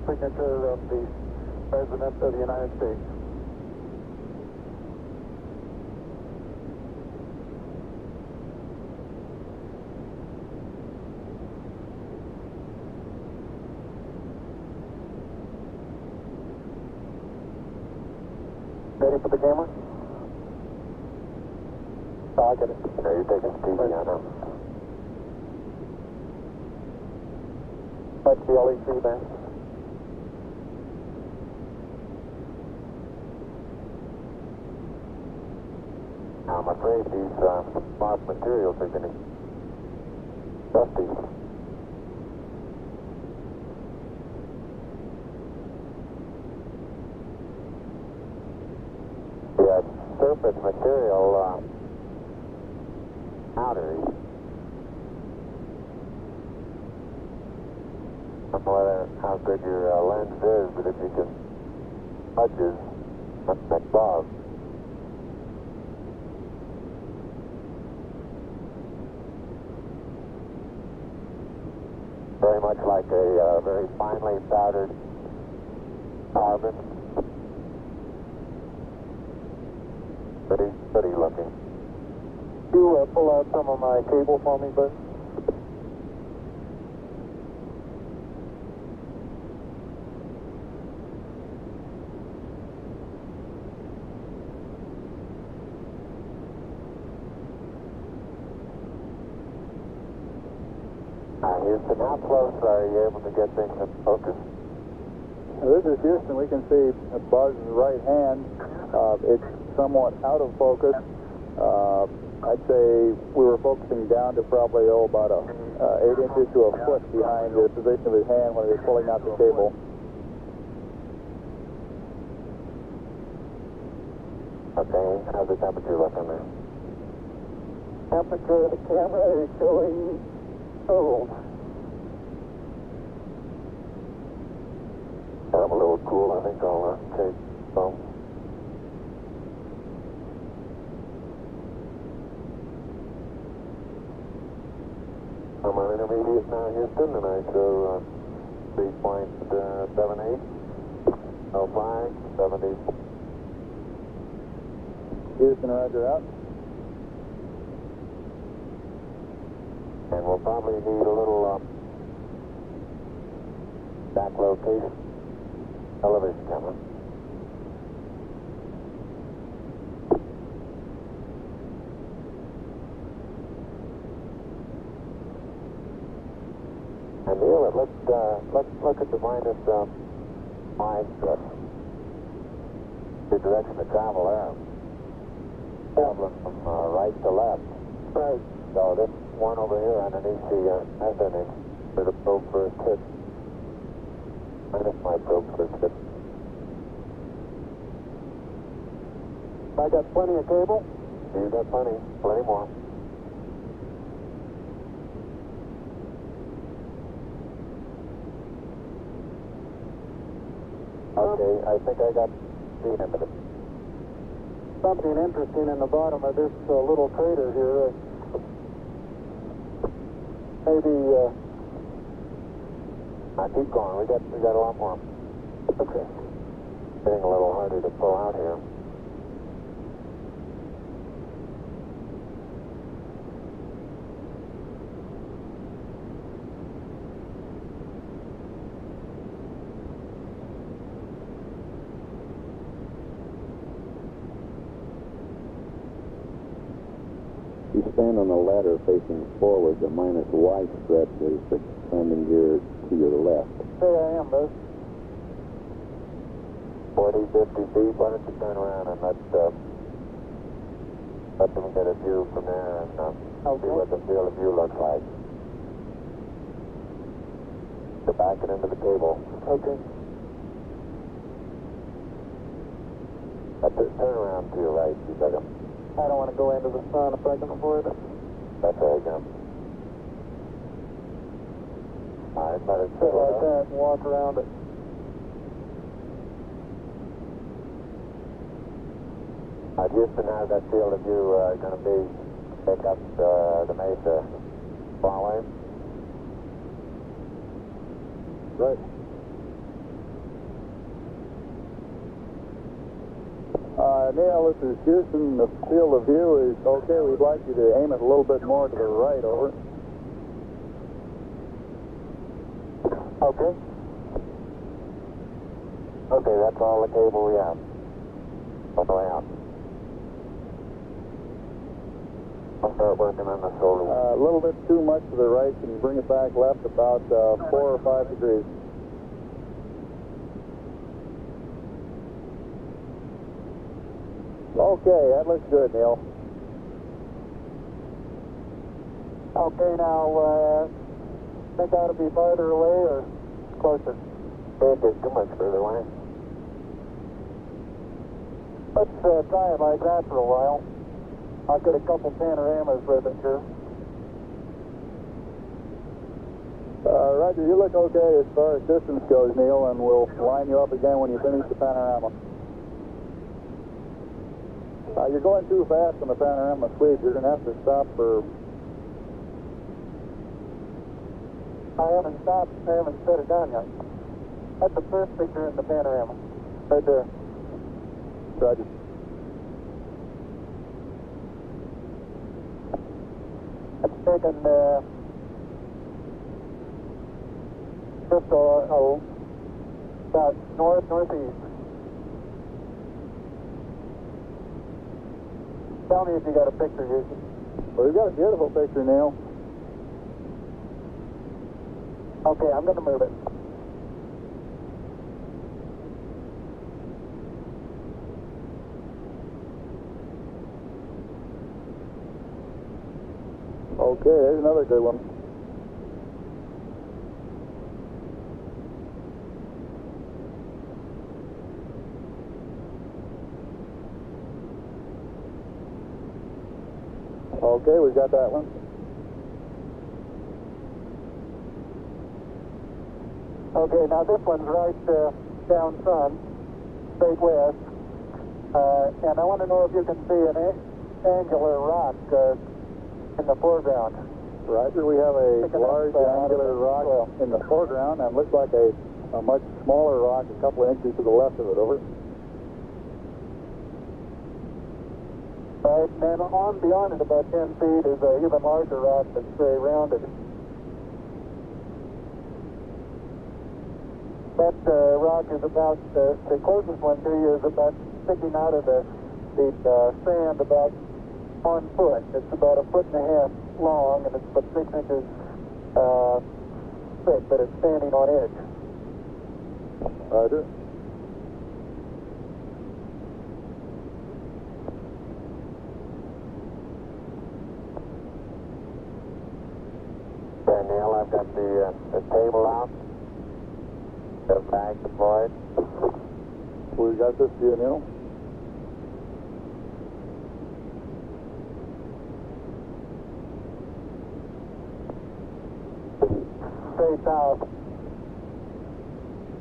S4: signature of the President of the United States. Ready for the camera? Oh, I got it.
S2: Yeah, you're taking TV on him.
S4: Touch the LEC there.
S2: Now, I'm afraid these lost materials are getting dusty. Yeah, surface material powdery. I don't know how good your lens is, but if you can touch it, that's above. Very much like a very finely powdered carbon. Pretty looking.
S4: You pull out some of my cable for me, bud?
S2: Houston, how close are you able to get things in focus?
S1: This is Houston. We can see Buzz's right hand. It's somewhat out of focus. I'd say we were focusing down to probably about 8 inches to a foot behind the position of his hand when he was pulling out the cable.
S2: Okay, how's the temperature looking there?
S4: Temperature of the camera is showing cold.
S2: I'm a little cool, I think I'll take some. I'm on intermediate now, Houston, and I show 3.78, 05, 70.
S1: Houston, roger out.
S2: And we'll probably need a little back location television camera. And Neil, let's look at the minus 5 strip. The direction of travel there. Traveling from right to left.
S4: Right.
S2: So this one over here underneath the mezzanine for the probe first hit. Minus my probe first hit.
S4: I got plenty of cable.
S2: You got plenty more. Okay, I think I got the end of it.
S4: Something interesting in the bottom of this little crater here. Maybe,
S2: Now keep going. We got a lot more.
S4: okay.
S2: Getting a little harder to pull out here. you stand on the ladder facing forward, the minus Y strip is the landing gear to your left.
S5: Hey, I am, Buzz.
S3: 40, 50 feet. Why don't you turn around and let them get a view from there and see what the field of view looks like. To back it into the cable.
S5: Okay.
S3: Turn around to your right, you got him.
S5: I don't want to go into the sun if I can avoid it.
S3: That's right, Jim. All right, let it
S5: Sit like that and walk around it.
S3: Houston, how's that field of view going to be? Pick up the mesa far away?
S1: Right. Neil, this is Houston. The field of view is okay. We'd like you to aim it a little bit more to the right, over.
S3: Okay. Okay, that's all the cable we have. All the way out. I'll start working on the solar.
S1: A little bit too much to the right. Can you bring it back left about 4 or 5 degrees? Okay, that looks good, Neil.
S5: Okay, now, think I ought to be farther away or closer?
S3: It is too much further away.
S5: Let's try it like that for a while. I'll get a couple panoramas with it here.
S1: Roger, you look okay as far as distance goes, Neil, and we'll line you up again when you finish the panorama. You're going too fast on the panorama sweep. You're going to have to stop for...
S5: I haven't stopped. I haven't set it down yet. That's the first picture in the panorama. Right there.
S1: Roger.
S5: It's taken just about northeast. Tell me if you got a picture, Houston.
S1: Well, we've got a beautiful picture, Neil.
S5: Okay, I'm going to move it.
S1: Okay, there's another good one. Okay, we've got that one.
S5: Okay, now this one's right down sun, straight west. And I want to know if you can see an angular rock in the foreground.
S1: Roger, we have a large angular rock in the foreground and looks like a much smaller rock a couple of inches to the left of it, over.
S5: Right, and then on beyond it about 10 feet is an even larger rock that's very rounded. That rock is about, the closest one to you is about sticking out of the sand about 1 foot. It's about 1.5 feet long and it's about 6 inches thick, but it's standing on edge.
S1: Roger.
S3: Okay, Neil, I've got the table out. The bag deployed.
S1: We've got this view, Neil.
S5: Stay south.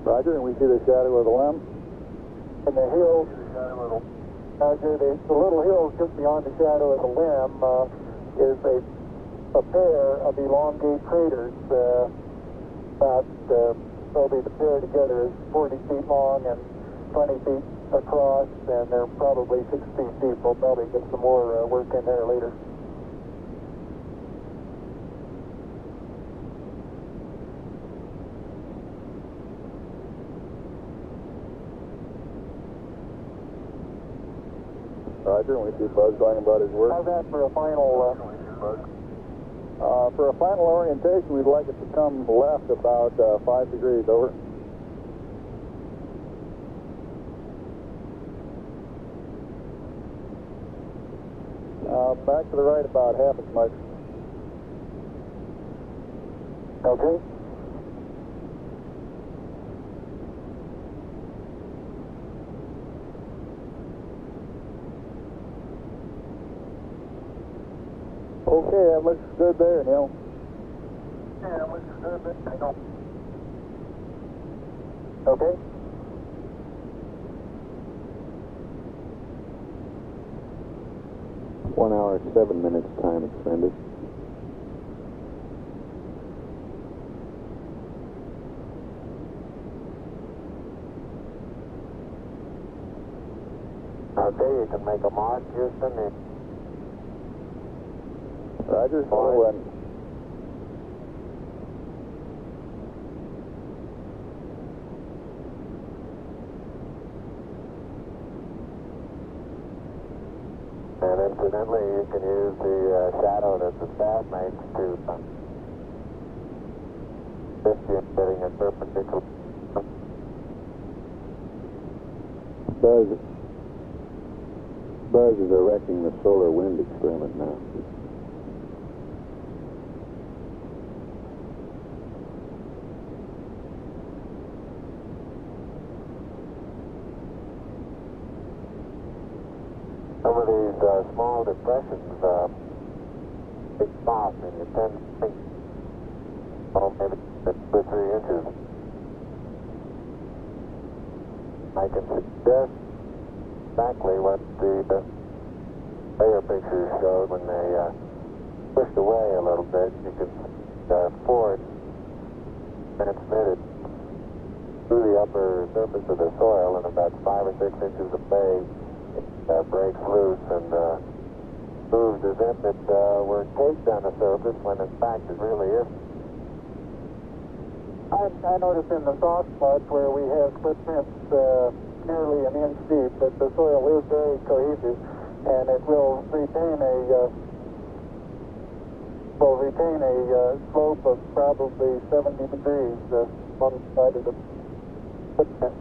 S1: Roger, and we see the shadow of the limb.
S5: And the hills, Roger, the little hills just beyond the shadow of the limb is a pair of elongate craters. Probably the pair together is 40 feet long and 20 feet across, and they're probably 6 feet deep. We'll probably get some more work in there later.
S1: Roger, and we see Buzz going about his work.
S4: How's that for a final?
S1: For a final orientation, we'd like it to come left about 5 degrees, over. Back to the right about half as much.
S4: Okay.
S1: Okay, that looks good there, Neil.
S4: Yeah, that looks good. Hang on. Okay.
S2: One hour, 7 minutes time expended.
S3: Okay, you can make a mark, Houston.
S1: Roger, so
S3: And incidentally, you can use the shadow that the staff makes to assist you in getting a perpendicular.
S2: Buzz is erecting the solar wind experiment now.
S3: Some of these small depressions, big spots, and you tend to think, well, maybe 2 or 3 inches. I can suggest exactly what the layer pictures showed when they pushed away a little bit. You could forward transmitted through the upper surface of the soil, and about 5 or 6 inches of bay breaks loose and moves as if it were caked on the surface, when in fact it really isn't.
S4: I noticed in the soft spots where we have footprints nearly an inch deep that the soil is very cohesive, and it will retain a slope of probably 70 degrees on the side of the footprint.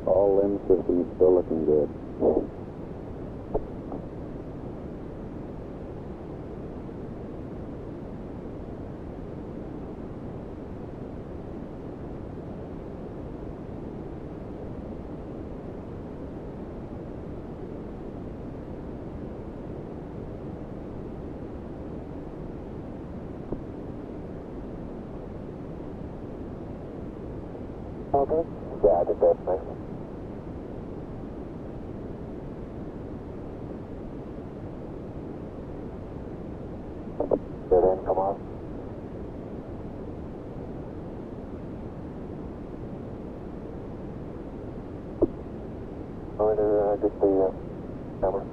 S2: All limb systems still looking good.
S3: Okay? Yeah, I think that's nice. Good in, come on. Going to get the camera.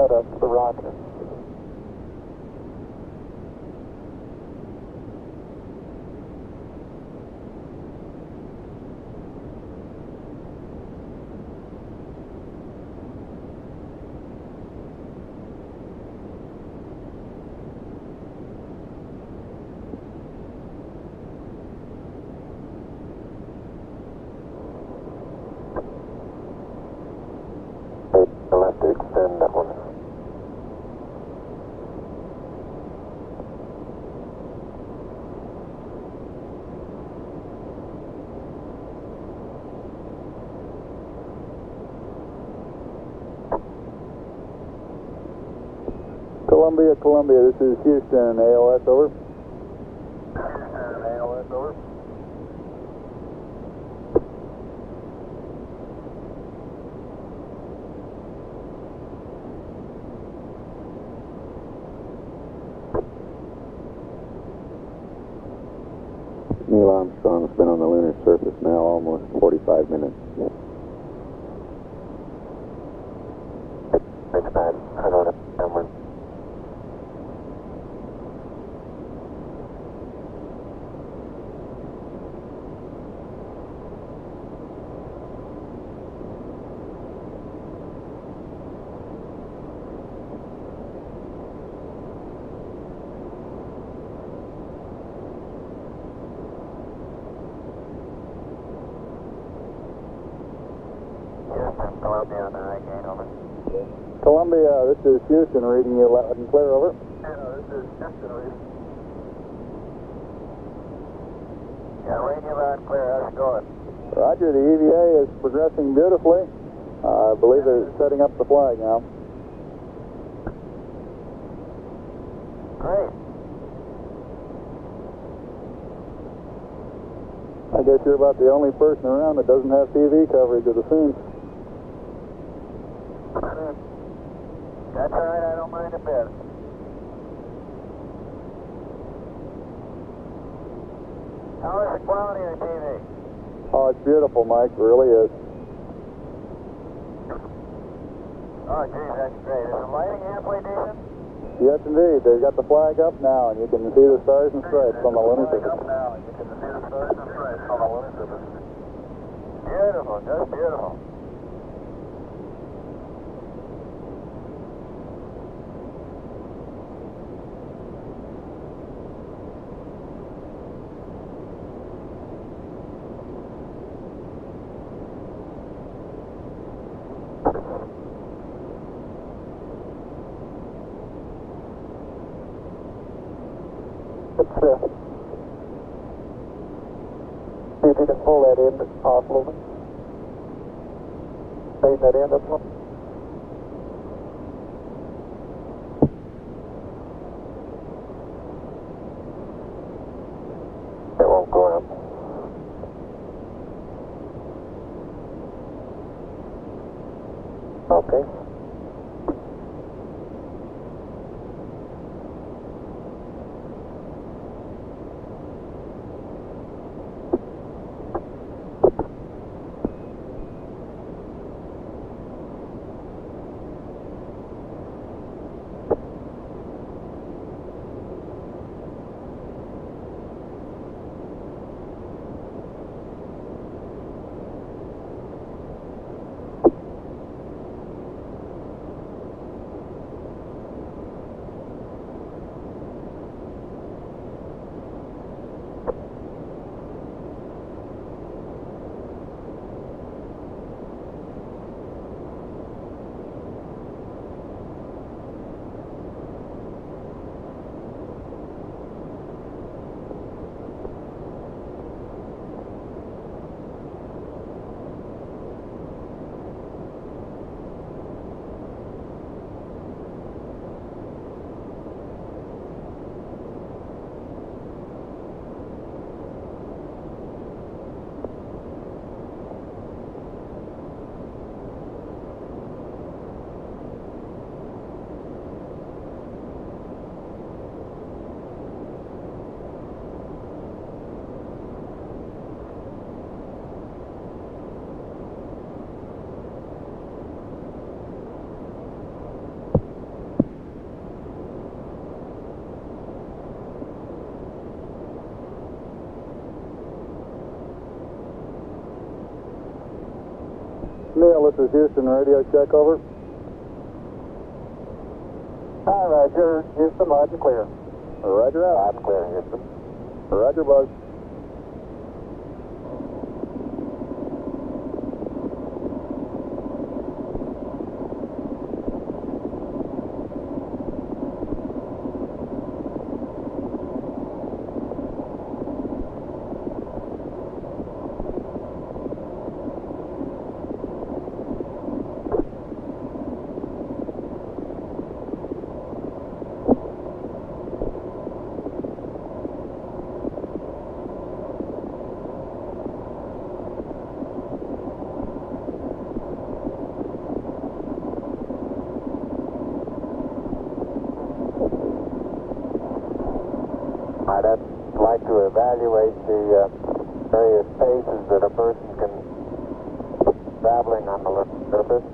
S4: Up to the rocket.
S1: Columbia, Columbia, this is Houston, AOS, over. Houston, AOS, over.
S2: Neil Armstrong's been on the lunar surface now almost 45 minutes.
S3: It's bad. I don't remember. Houston, Columbia on the high gain, over.
S1: Columbia, this is Houston, reading you loud and clear, over.
S3: This is Houston, reading. Yeah, reading you loud and clear. How's it going?
S1: Roger, the EVA is progressing beautifully. I believe they're setting up the flag now.
S3: Great.
S1: I guess you're about the only person around that doesn't have TV coverage of the scene.
S3: That's all right. I don't mind a bit. How is the quality of the TV?
S1: Oh, it's beautiful, Mike. It really is.
S3: Oh, geez, that's great. Is the lighting halfway decent?
S1: Yes, indeed. They've got the flag up now, and you can see the stars and stripes on the lunar surface.
S3: Beautiful, just beautiful.
S6: See if you can pull that end off a little bit. Straighten that end up a little. It won't go up. Okay.
S1: Neil, this is Houston, radio check, over.
S6: Hi, Roger. Houston, loud and clear.
S1: Roger out.
S6: Loud and clear, Houston.
S1: Roger, Buzz.
S3: I'd like to evaluate the various paces that a person can traveling on the surface.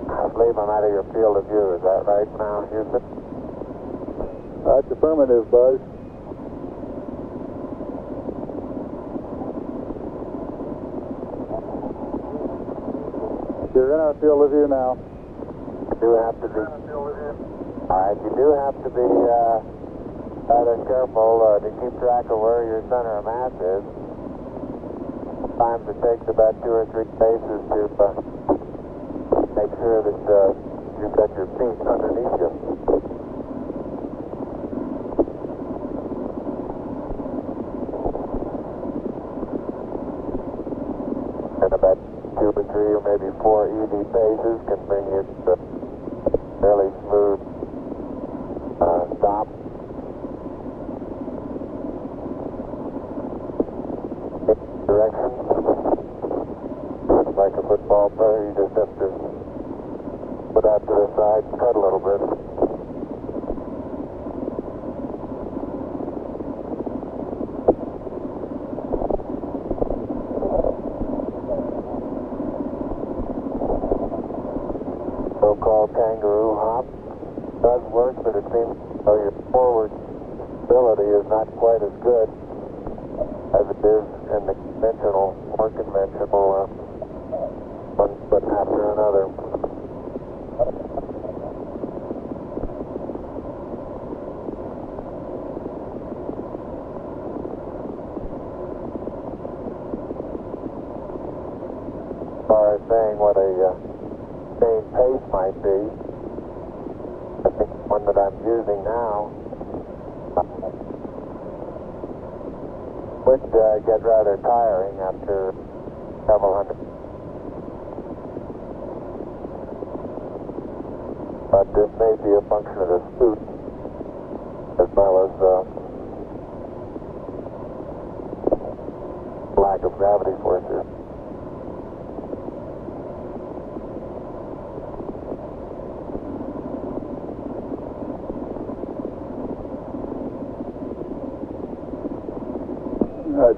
S3: I believe I'm out of your field of view. Is that right now, Houston?
S1: That's affirmative, Buzz. You're in our field of view now.
S3: You do have to be. All right, you do have to be rather careful to keep track of where your center of mass is. Sometimes it takes about 2 or 3 paces to make sure that you've got your feet underneath you. And about 2 or 3 or maybe 4 easy paces can bring you to a fairly smooth stop. Direction. Like a football player, you just have to put out to the side and cut a little bit. So-called kangaroo hop does work, but it seems your forward ability is not quite as good as it is in the more conventional one foot after another. As far as saying what a same pace might be, I think the one that I'm using now would get rather tiring after several hundred. But this may be a function of the suit as well as lack of gravity forces.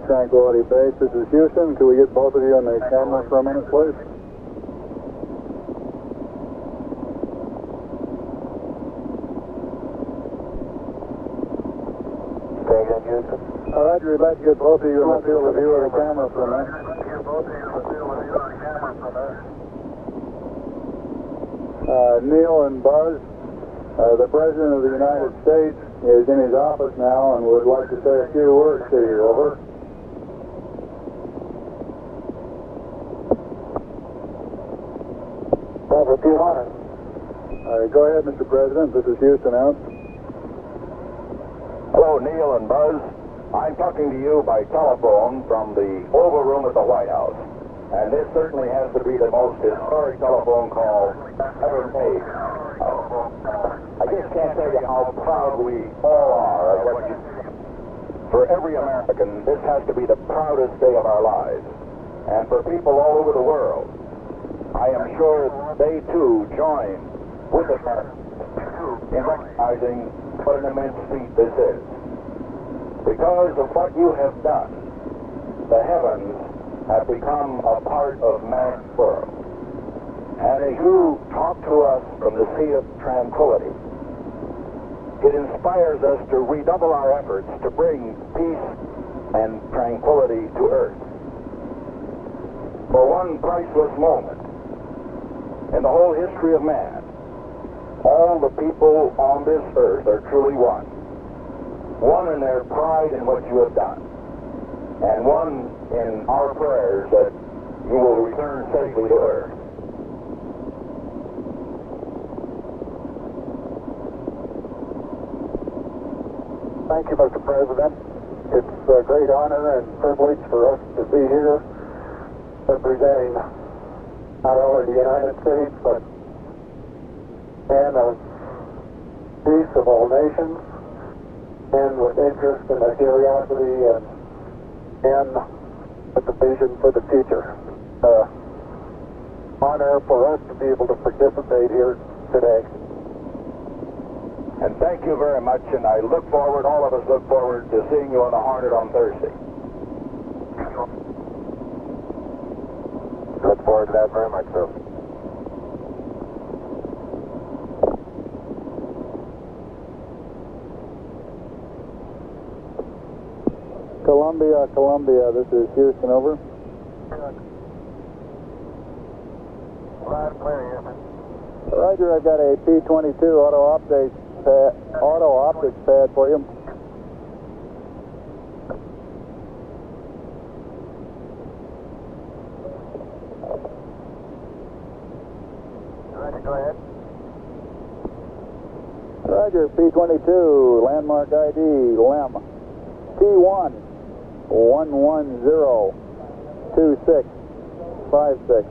S1: Tranquility Base, this is Houston. Could we get both of you on the camera for a minute, please?
S3: Say again, Houston.
S1: Roger, we'd like to get both of you on the field of view of the camera for a minute. Neil and Buzz, the President of the United States is in his office now and would like to say a few words to you. Over.
S3: Over 200.
S1: Go ahead, Mr. President. This is Houston out.
S7: Hello, Neil and Buzz. I'm talking to you by telephone from the Oval Room at the White House. And this certainly has to be the most historic telephone call ever made. I just can't tell you how proud we all are of what you do. For every American, this has to be the proudest day of our lives. And for people all over the world, I am sure they too join with us in recognizing what an immense feat this is. Because of what you have done, the heavens have become a part of man's world. And as you talk to us from the sea of tranquility, it inspires us to redouble our efforts to bring peace and tranquility to Earth. For one priceless moment in the whole history of man, all the people on this earth are truly one. One in their pride in what you have done, and one in our prayers that you will return safely to Earth.
S1: Thank you, Mr. President. It's a great honor and privilege for us to be here representing not only the United States, but men of peace of all nations, men with interest and a curiosity and with the vision for the future. Honor for us to be able to participate here today.
S7: And thank you very much, and I look forward, all of us look forward to seeing you on the Hornet on Thursday.
S3: Look forward to that very much, sir.
S1: Columbia, Columbia, this is Houston, over.
S4: Loud and clear, Houston.
S1: Roger, I've got a P-22 auto optics pad for you.
S4: Roger, go ahead.
S1: Roger, P-22, landmark ID, LEM, T1, 1102656,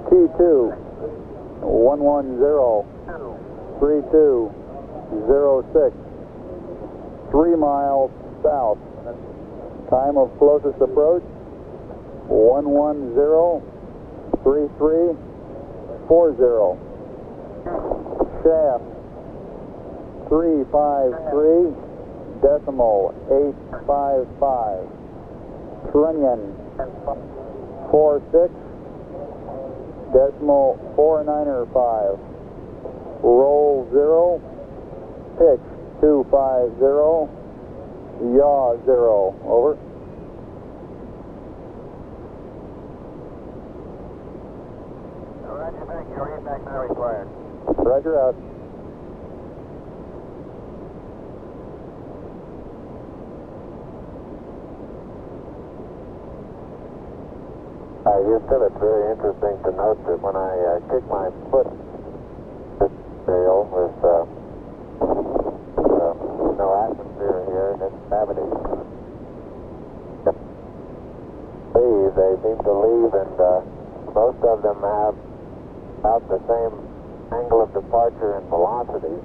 S1: T2, 1103206, 3 miles south. Time of closest approach, 1103340. Shaft 353 decimal 855. Trunnion 46 decimal 495. Roll 0. Pitch 250. Yaw 0. Over.
S4: Roger, thank you. Read back now required.
S1: Roger, out.
S3: Houston, it's very interesting to note that when I kick my foot, this trail with no atmosphere here and it's gravity. They seem to leave, and most of them have about the same angle of departure and velocity.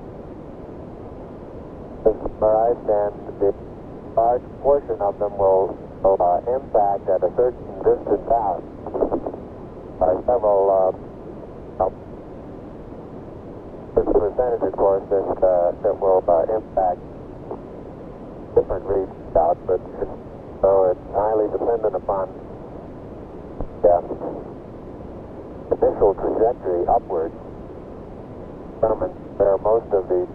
S3: Where I stand, the large portion of them will impact at a certain distance out. Several percentage, of course, that will impact different regions out, but so it's highly dependent upon the initial trajectory upward. Determines where most of the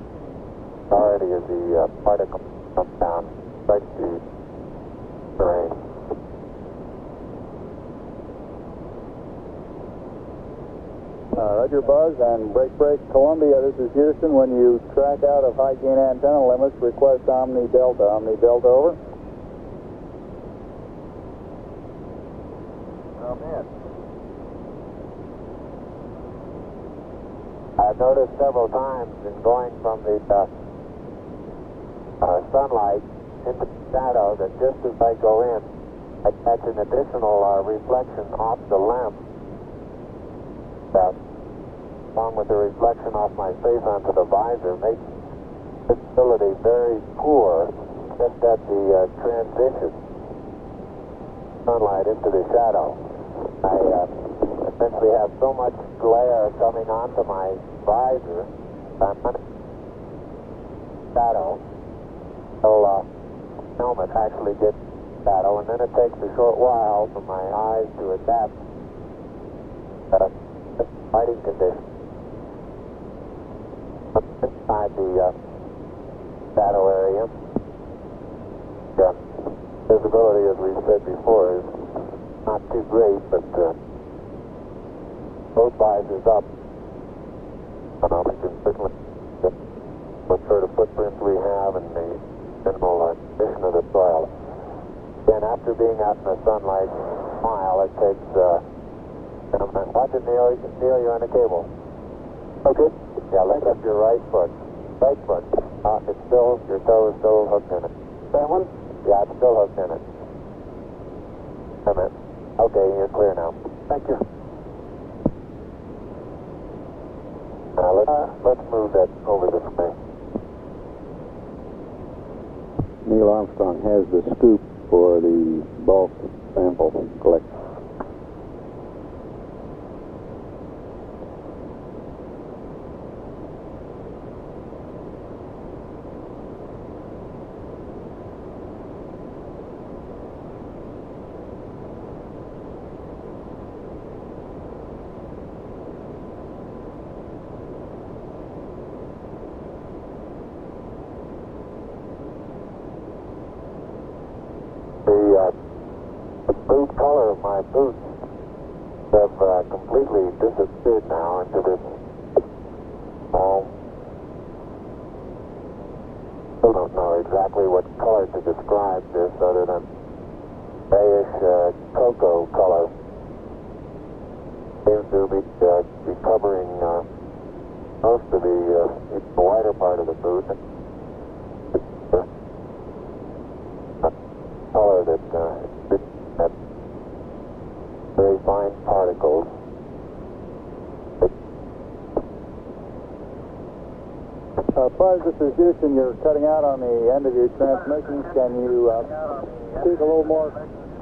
S3: priority of the particle comes down right to terrain.
S1: Roger, Buzz, and break, Columbia, this is Houston. When you track out of high gain antenna limits, request Omni Delta, over.
S3: I've noticed several times in going from the sunlight into the shadow that just as I go in, I catch an additional reflection off the lens. Along with the reflection off my face onto the visor, makes visibility very poor just at the transition sunlight into the shadow. I essentially have so much glare coming onto my visor, I'm under shadow, so helmet actually gets shadow, and then it takes a short while for my eyes to adapt to lighting conditions. Inside the shadow area, the visibility, as we said before, is not too great, but both visors up. We can certainly get what sort of footprints we have and the minimal condition of the soil. Then after being out in the sunlight a while, it takes, watch it, Neil, you're on the cable. Okay. Yeah, lift up your right foot. Right foot. It's still, your toe is still hooked in it. That one? Yeah, it's still hooked in it. A minute. Okay, you're clear now. Thank you. Let's move that over this way.
S2: Neil Armstrong has the scoop for the bulk sample collection.
S6: boots have completely disappeared now into this still don't know exactly what color to describe this other than grayish cocoa color. Seems to be covering most of the wider part of the boot. Color that had very fine particles.
S1: Buzz, this is Houston. You're cutting out on the end of your transmission. Can you speak a little more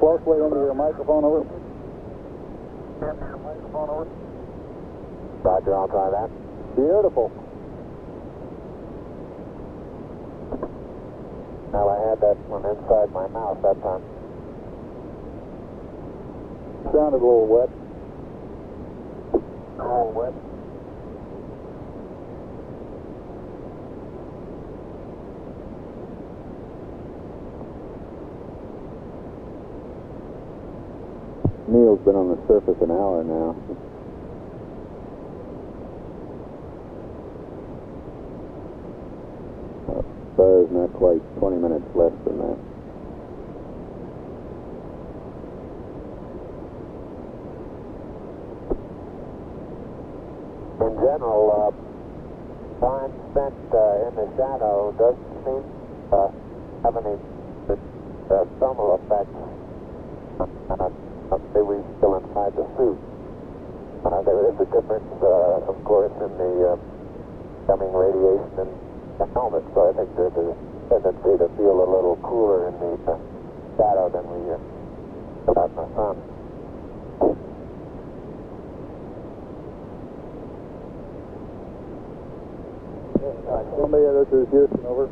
S1: closely into your microphone over?
S6: Roger, I'll try that.
S1: Beautiful.
S6: Well, I had that one inside my mouth that time.
S1: Sounded a little wet.
S6: A little wet.
S2: Neil's been on the surface an hour now. There's not quite 20 minutes less than that.
S6: In general, time spent in the shadow doesn't seem to have any thermal effects. Say we still inside the suit. There is a difference, of course, in the coming radiation in the helmet, so I think there's a tendency to feel a little cooler in the shadow than we feel out in the sun.
S1: Columbia, this is Houston, over.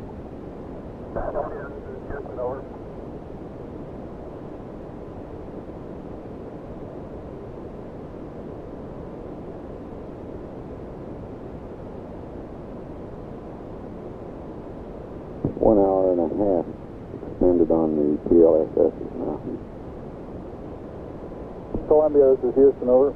S3: Columbia, this is Houston, over.
S2: 1 hour and a half extended on the PLSSs now.
S1: Columbia, this is Houston, over.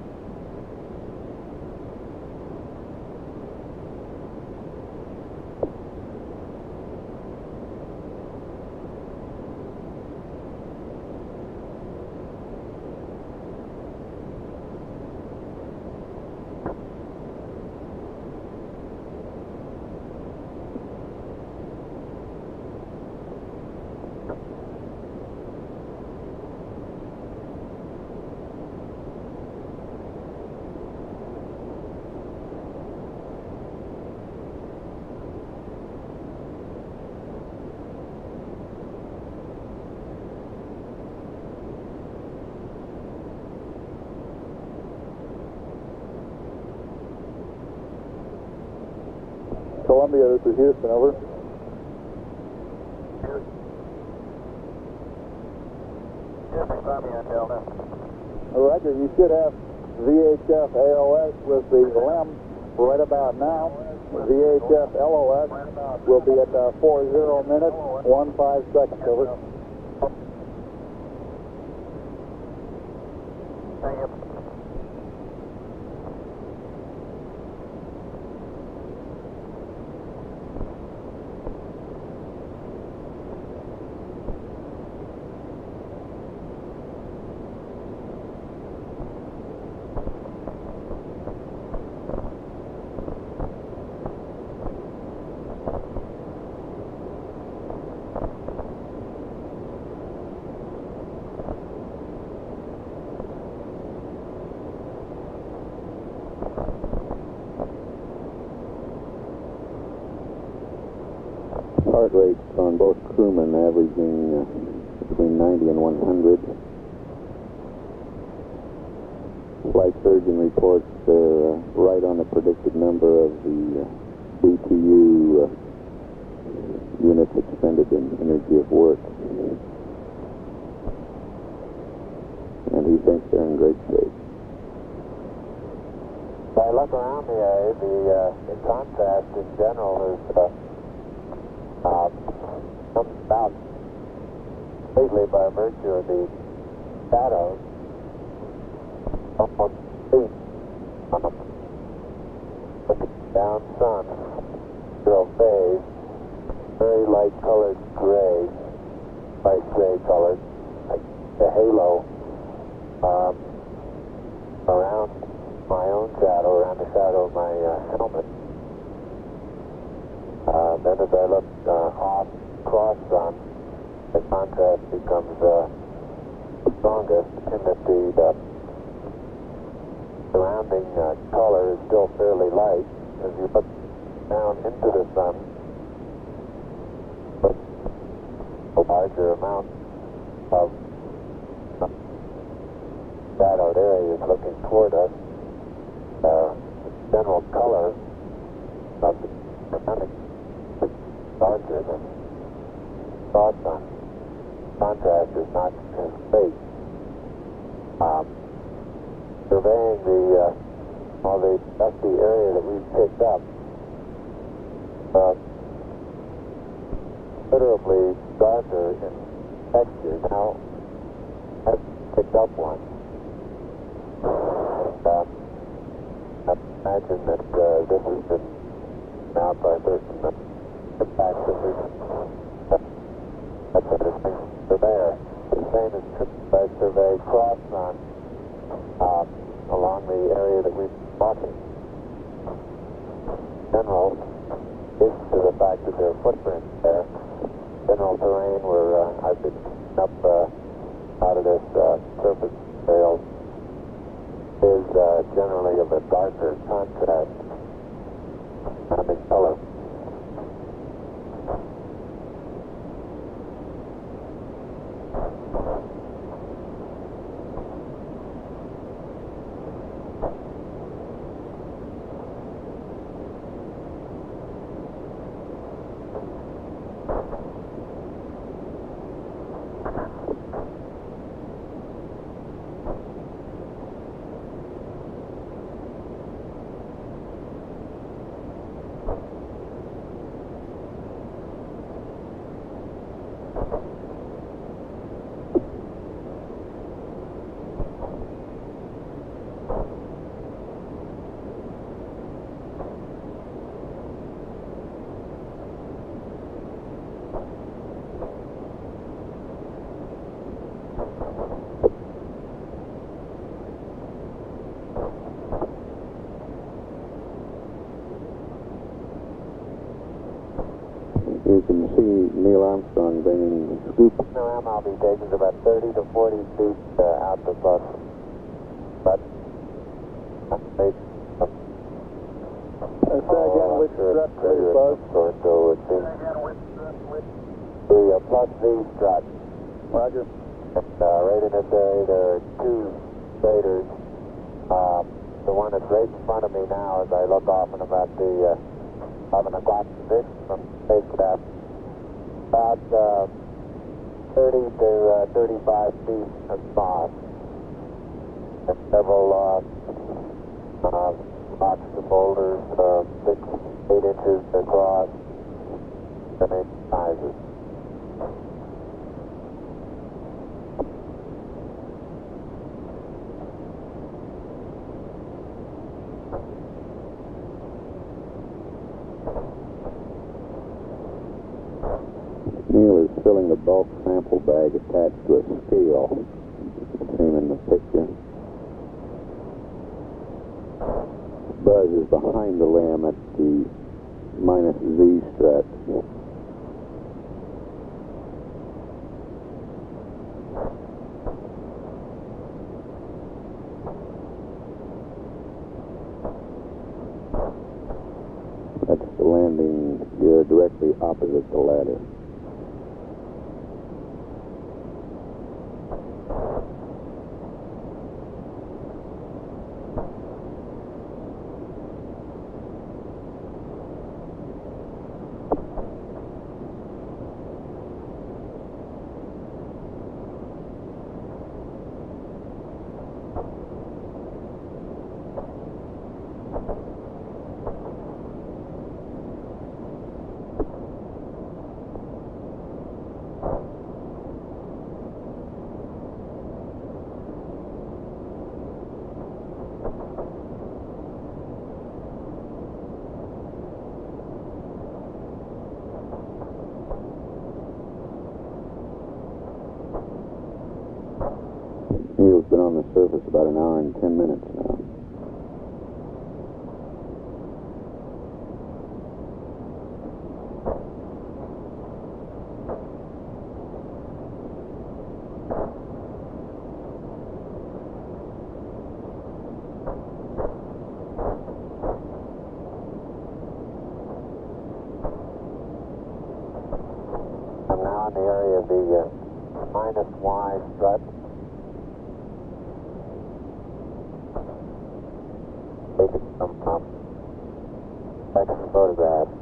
S1: Columbia, this is Houston, over.
S3: Houston, Columbia, Delta.
S1: Roger, you should have VHF AOS with the LEM right about now. VHF LOS will be at 40 minutes, 15 seconds, over.
S3: Thank you.
S2: Heart rates on both crewmen averaging between 90 and 100. Flight surgeon reports they're right on the predicted number of the BTU units expended in energy of work. And he thinks they're in great shape.
S6: If I look around the contrast in general is comes about completely by virtue of the shadows. almost 8. Looking down sun, zero phase, very light colored gray, light gray colored, like the halo around my own shadow, around the shadow of my helmet. Then as I look off cross sun, the contrast becomes strongest in that the surrounding color is still fairly light. As you look down into the sun, a larger amount of shadowed areas looking toward us. General color of the surrounding is darker than cross sun. Contrast is not as great. Surveying the dusty area that we've picked up, considerably darker in texture. Now, I've picked up one. I imagine that this has been out by certain impacts that that's a distinct surveyor. The same is true as I survey cross sun along the area that we've been walking. General is to the fact that there are footprints there. General terrain where I've been up out of this surface trail is generally of a darker contrast in color.
S2: You can see Neil Armstrong bringing the scoop.
S6: Around I'll be taking about 30 to 40 feet out the bus. But
S5: Say again, which strut, please, Buzz?
S6: So it seems the plus V strut.
S5: Roger.
S6: And right in this area there are two craters. The one that's right in front of me now as I look off in about the 11 o'clock position from spacecraft, about 30 to 35 feet across, and several rocks and boulders, 6, 8 inches across, different sizes.
S2: Neil is filling a bulk sample bag attached to a scale. Same in the picture. Buzz is behind the limb at the minus Z strut. That's the landing gear directly opposite the ladder. Neil's been on the surface about an hour and 10 minutes now.
S6: I'm now in the area of the minus Y strut. Taking some extra photographs.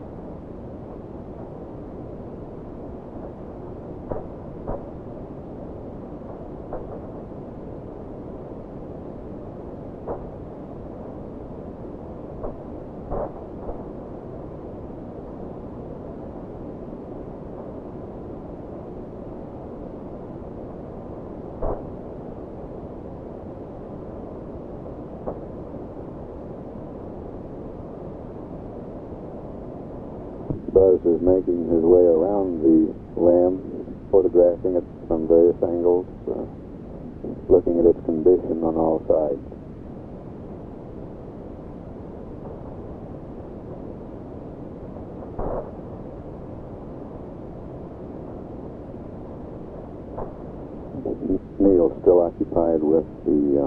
S2: Buzz is making his way around the lamb, photographing it from various angles, looking at its condition on all sides. Neil's still occupied with the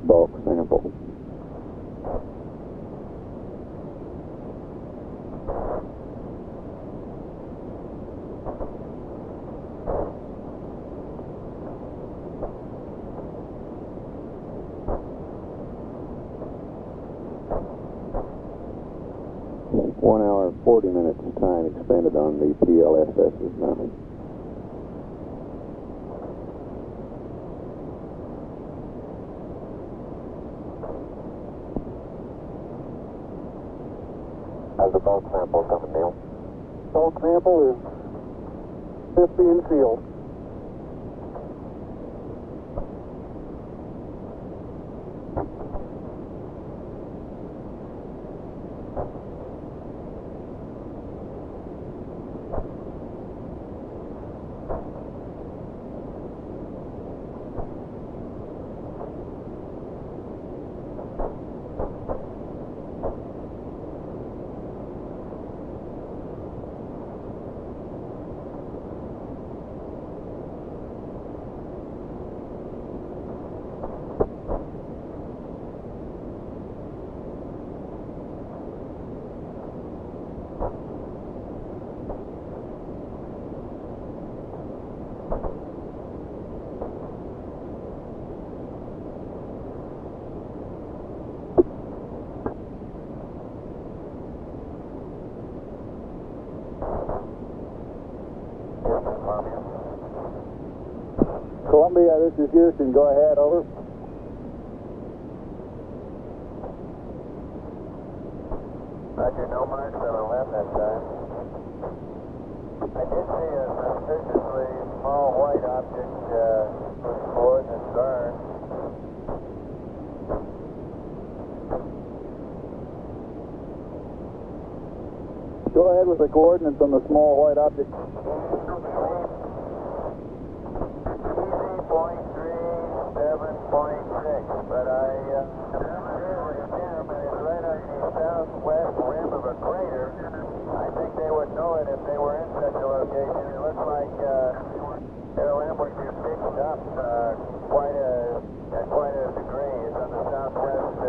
S2: bulk sample. One hour, 40 minutes time expended on the PLSSs now.
S6: How's the bulk sample coming, Neil?
S5: Bulk sample is just being sealed. Columbia, this is Houston. Go ahead, over.
S3: Roger, no marks on the left that time. I did see a suspiciously small white object was coordinates burned.
S5: Go ahead with the coordinates on the small white object.
S3: But I really him, and it's right on the southwest rim of a crater. I think they would know it if they were in such a location. It looks like their lamp would be pitched up at quite a degree. It's on the southwest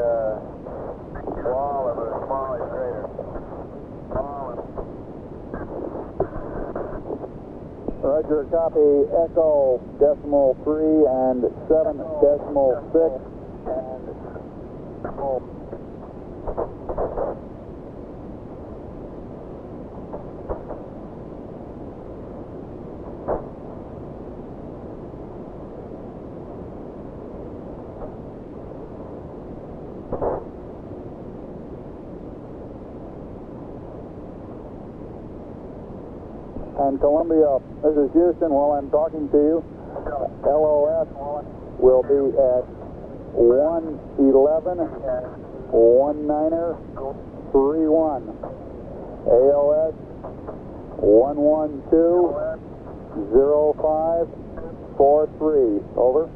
S3: wall of a smallish crater.
S5: Roger, copy Echo decimal 3 and 7 decimal 6. And Columbia, this is Houston. While I'm talking to you, LOS will be at 111 19er 31. ALS 112 05 43. Over.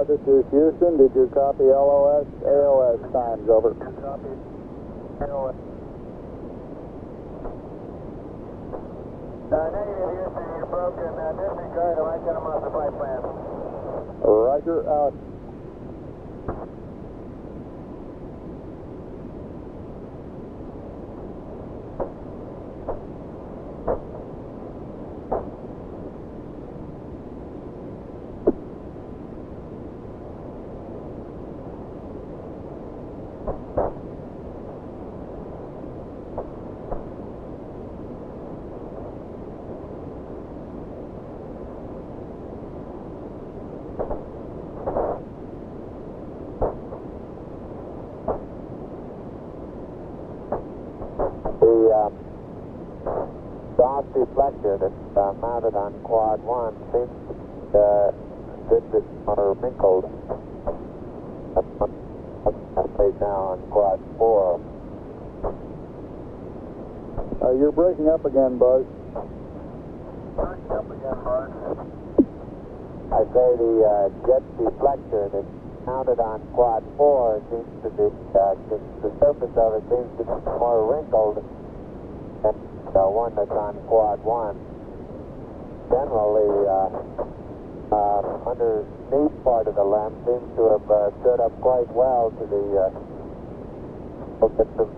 S1: this is Houston. Did you copy LOS, AOS times? Over.
S4: Copy. AOS.
S3: Negative, Houston, you're broken. Disregard, I might get them off the flight plan.
S1: Roger, out.
S6: The DOS deflector that's mounted on quad 1 seems drifted or wrinkled. That's right now on quad 4.
S1: You're breaking up again, Buzz.
S4: Breaking up again, Buzz.
S6: I say the jet deflector that's mounted on quad 4 seems to be, the surface of it seems to be more wrinkled than the one that's on quad 1. Generally, underneath part of the lem seems to have stood up quite well to the pictures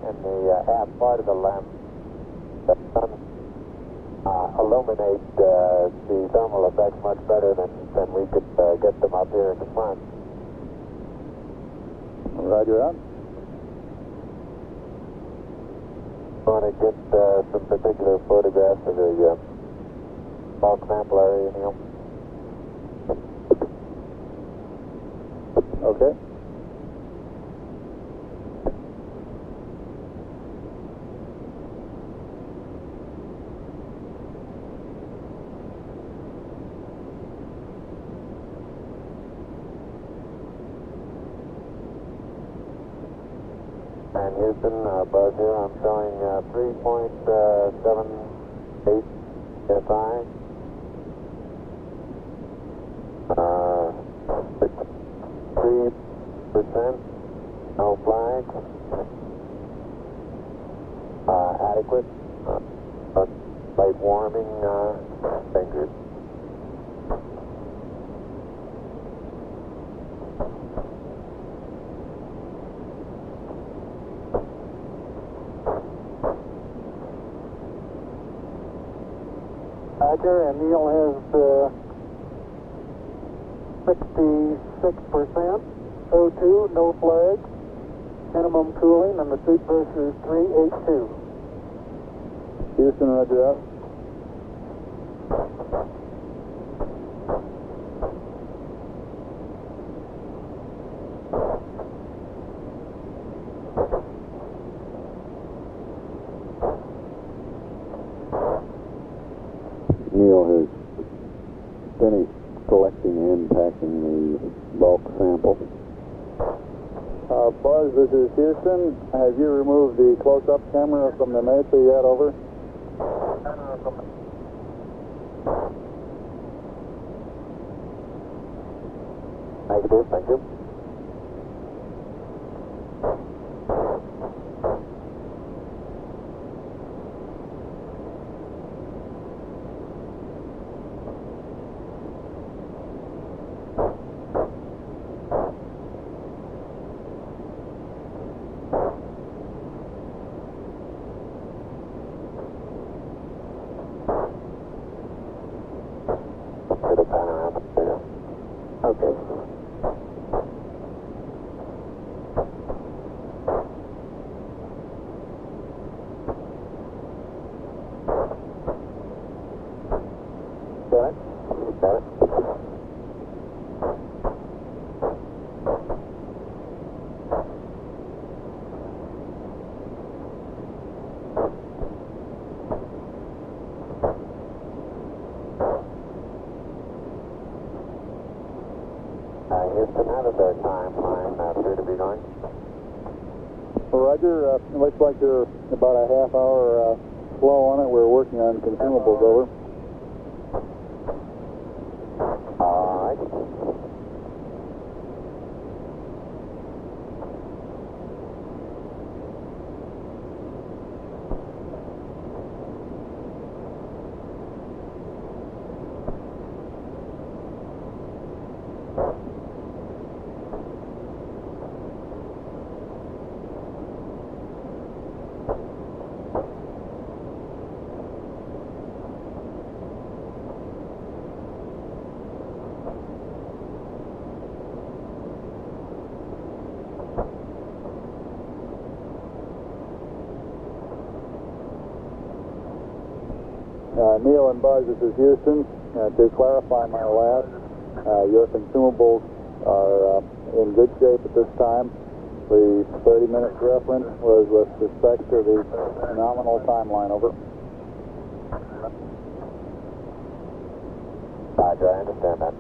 S6: in the half part of the lem that illuminate the thermal effects much better than we could get them up here in the front.
S1: Roger, out.
S6: I want to get some particular photographs of the bulk sample area, Neil.
S1: Okay.
S6: And Houston, Buzz here, I'm showing 3.78 SI. 3%, no flags. Adequate. Light warming, fingers.
S4: Roger, and Neil has 66%. O2, no flags. Minimum cooling, and the suit pressure is 382.
S1: Houston, roger, out.
S2: Neil has finished collecting and packing the bulk sample.
S1: Buzz, this is Houston. Have you removed the close-up camera from the Mesa yet? Over.
S6: Negative, thank you. Okay. Got it? Got it. Houston, how does our timeline appear to be going?
S1: Roger, it looks like you're about a half hour slow on it. We're working on consumables. Over.
S6: All right.
S1: Neil and Buzz, this is Houston. To clarify my last, your consumables are in good shape at this time. The 30-minute reference was with respect to the nominal timeline. Over.
S6: Roger, I understand that.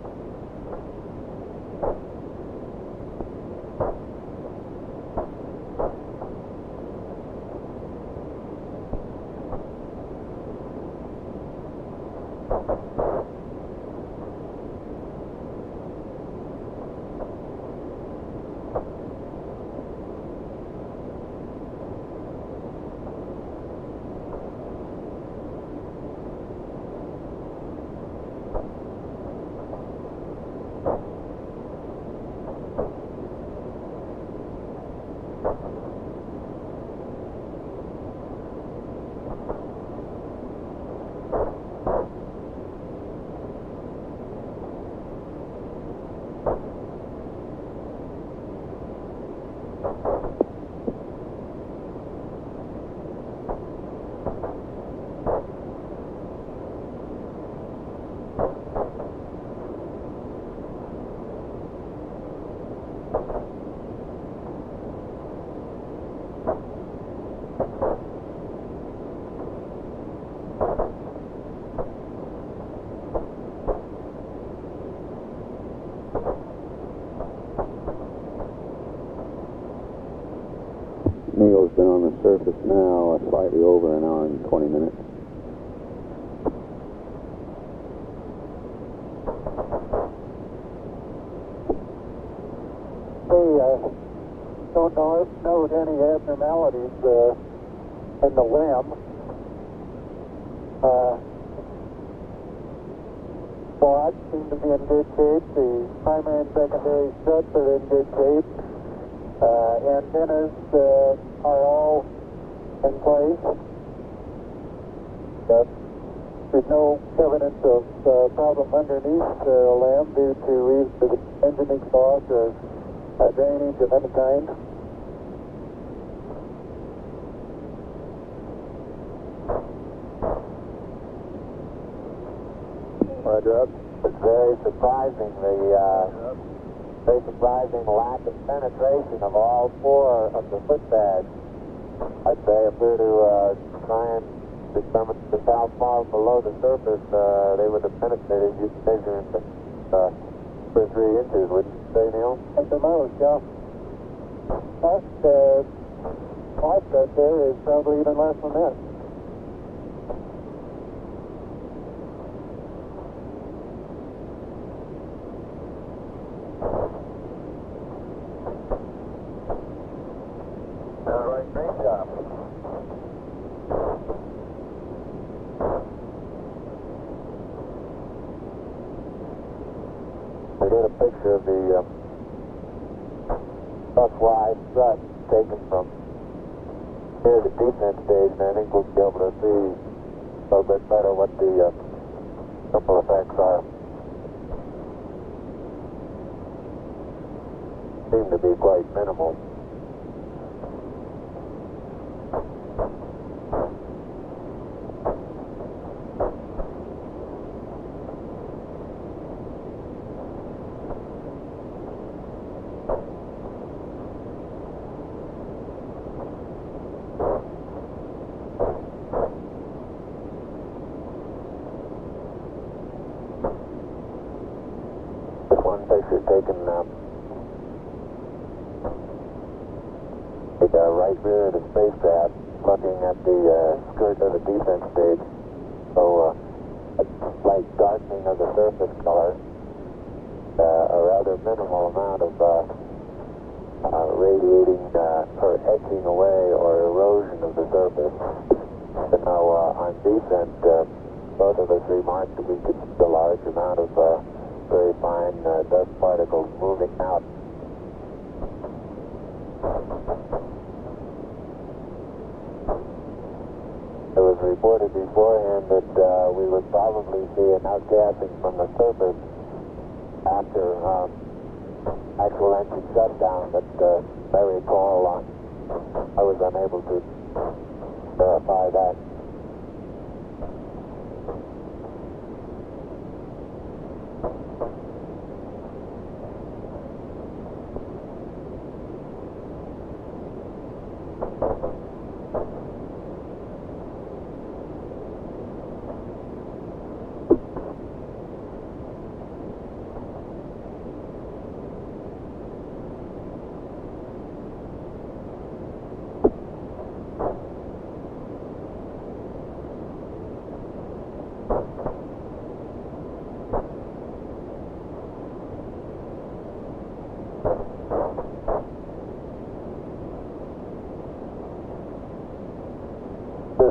S2: Neil's been on the surface now slightly over an hour and 20 minutes.
S4: Don't note any abnormalities in the limb. Rods seem to be in good shape. The primary and secondary struts are in good shape. Antennas are all in place. There's no evidence of problem underneath the limb due to either engine exhaust or drainage of any kind.
S1: Roger up.
S6: It's very surprising, very surprising lack of penetration of all four of the foot pads. I'd say if we were to try and determine just how far below the surface they would have penetrated, you'd measure in 2 or 3 inches, wouldn't you say, Neil?
S4: At the most, yeah. Most offset there is probably even less than that.
S3: All right, great job.
S6: We did a picture of the bus-wide strut taken from here to descent stage, and I think we'll be able to see a little bit better what the ripple effects are. Seem to be quite minimal. One picture taken the right rear of the spacecraft looking at the skirt of the descent stage. So a slight darkening of the surface color, a rather minimal amount of radiating or etching away or erosion of the surface. So now on descent, both of us remarked that we could see a large amount of very fine dust particles moving out. It was reported beforehand that we would probably see an outgassing from the surface after actual engine shutdown, but I recall I was unable to verify that.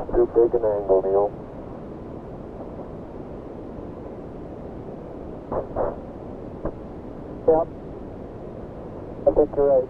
S6: Just too big an angle, Neil. Yep. I think you're right.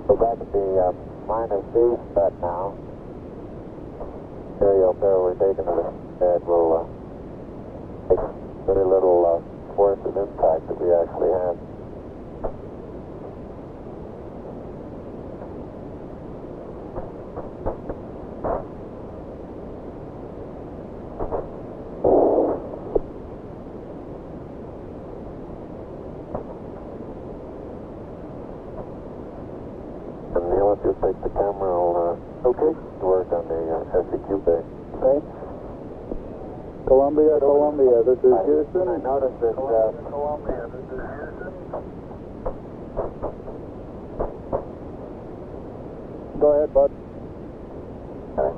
S6: Go back to the minus B set now. Area up there we're taking to the bed will take very little force of impact that we actually have. Just take the camera on, okay, to work on the SEQ bay.
S1: Okay. Columbia, this is Houston.
S6: I noticed that,
S4: Columbia, this is Houston.
S1: Go ahead, bud.
S6: okay.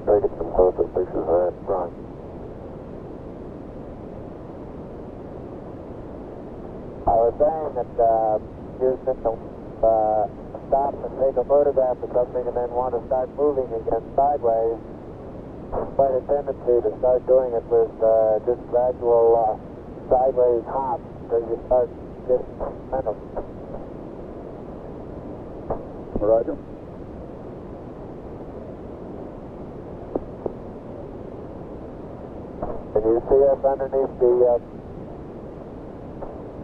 S6: Try to get some closer pictures of that front. I was saying that, Houston, stop and take a photograph of something and then want to start moving again sideways. Quite a tendency to start doing it with just gradual sideways hops until you start getting momentum.
S1: Roger.
S6: Can you see us underneath the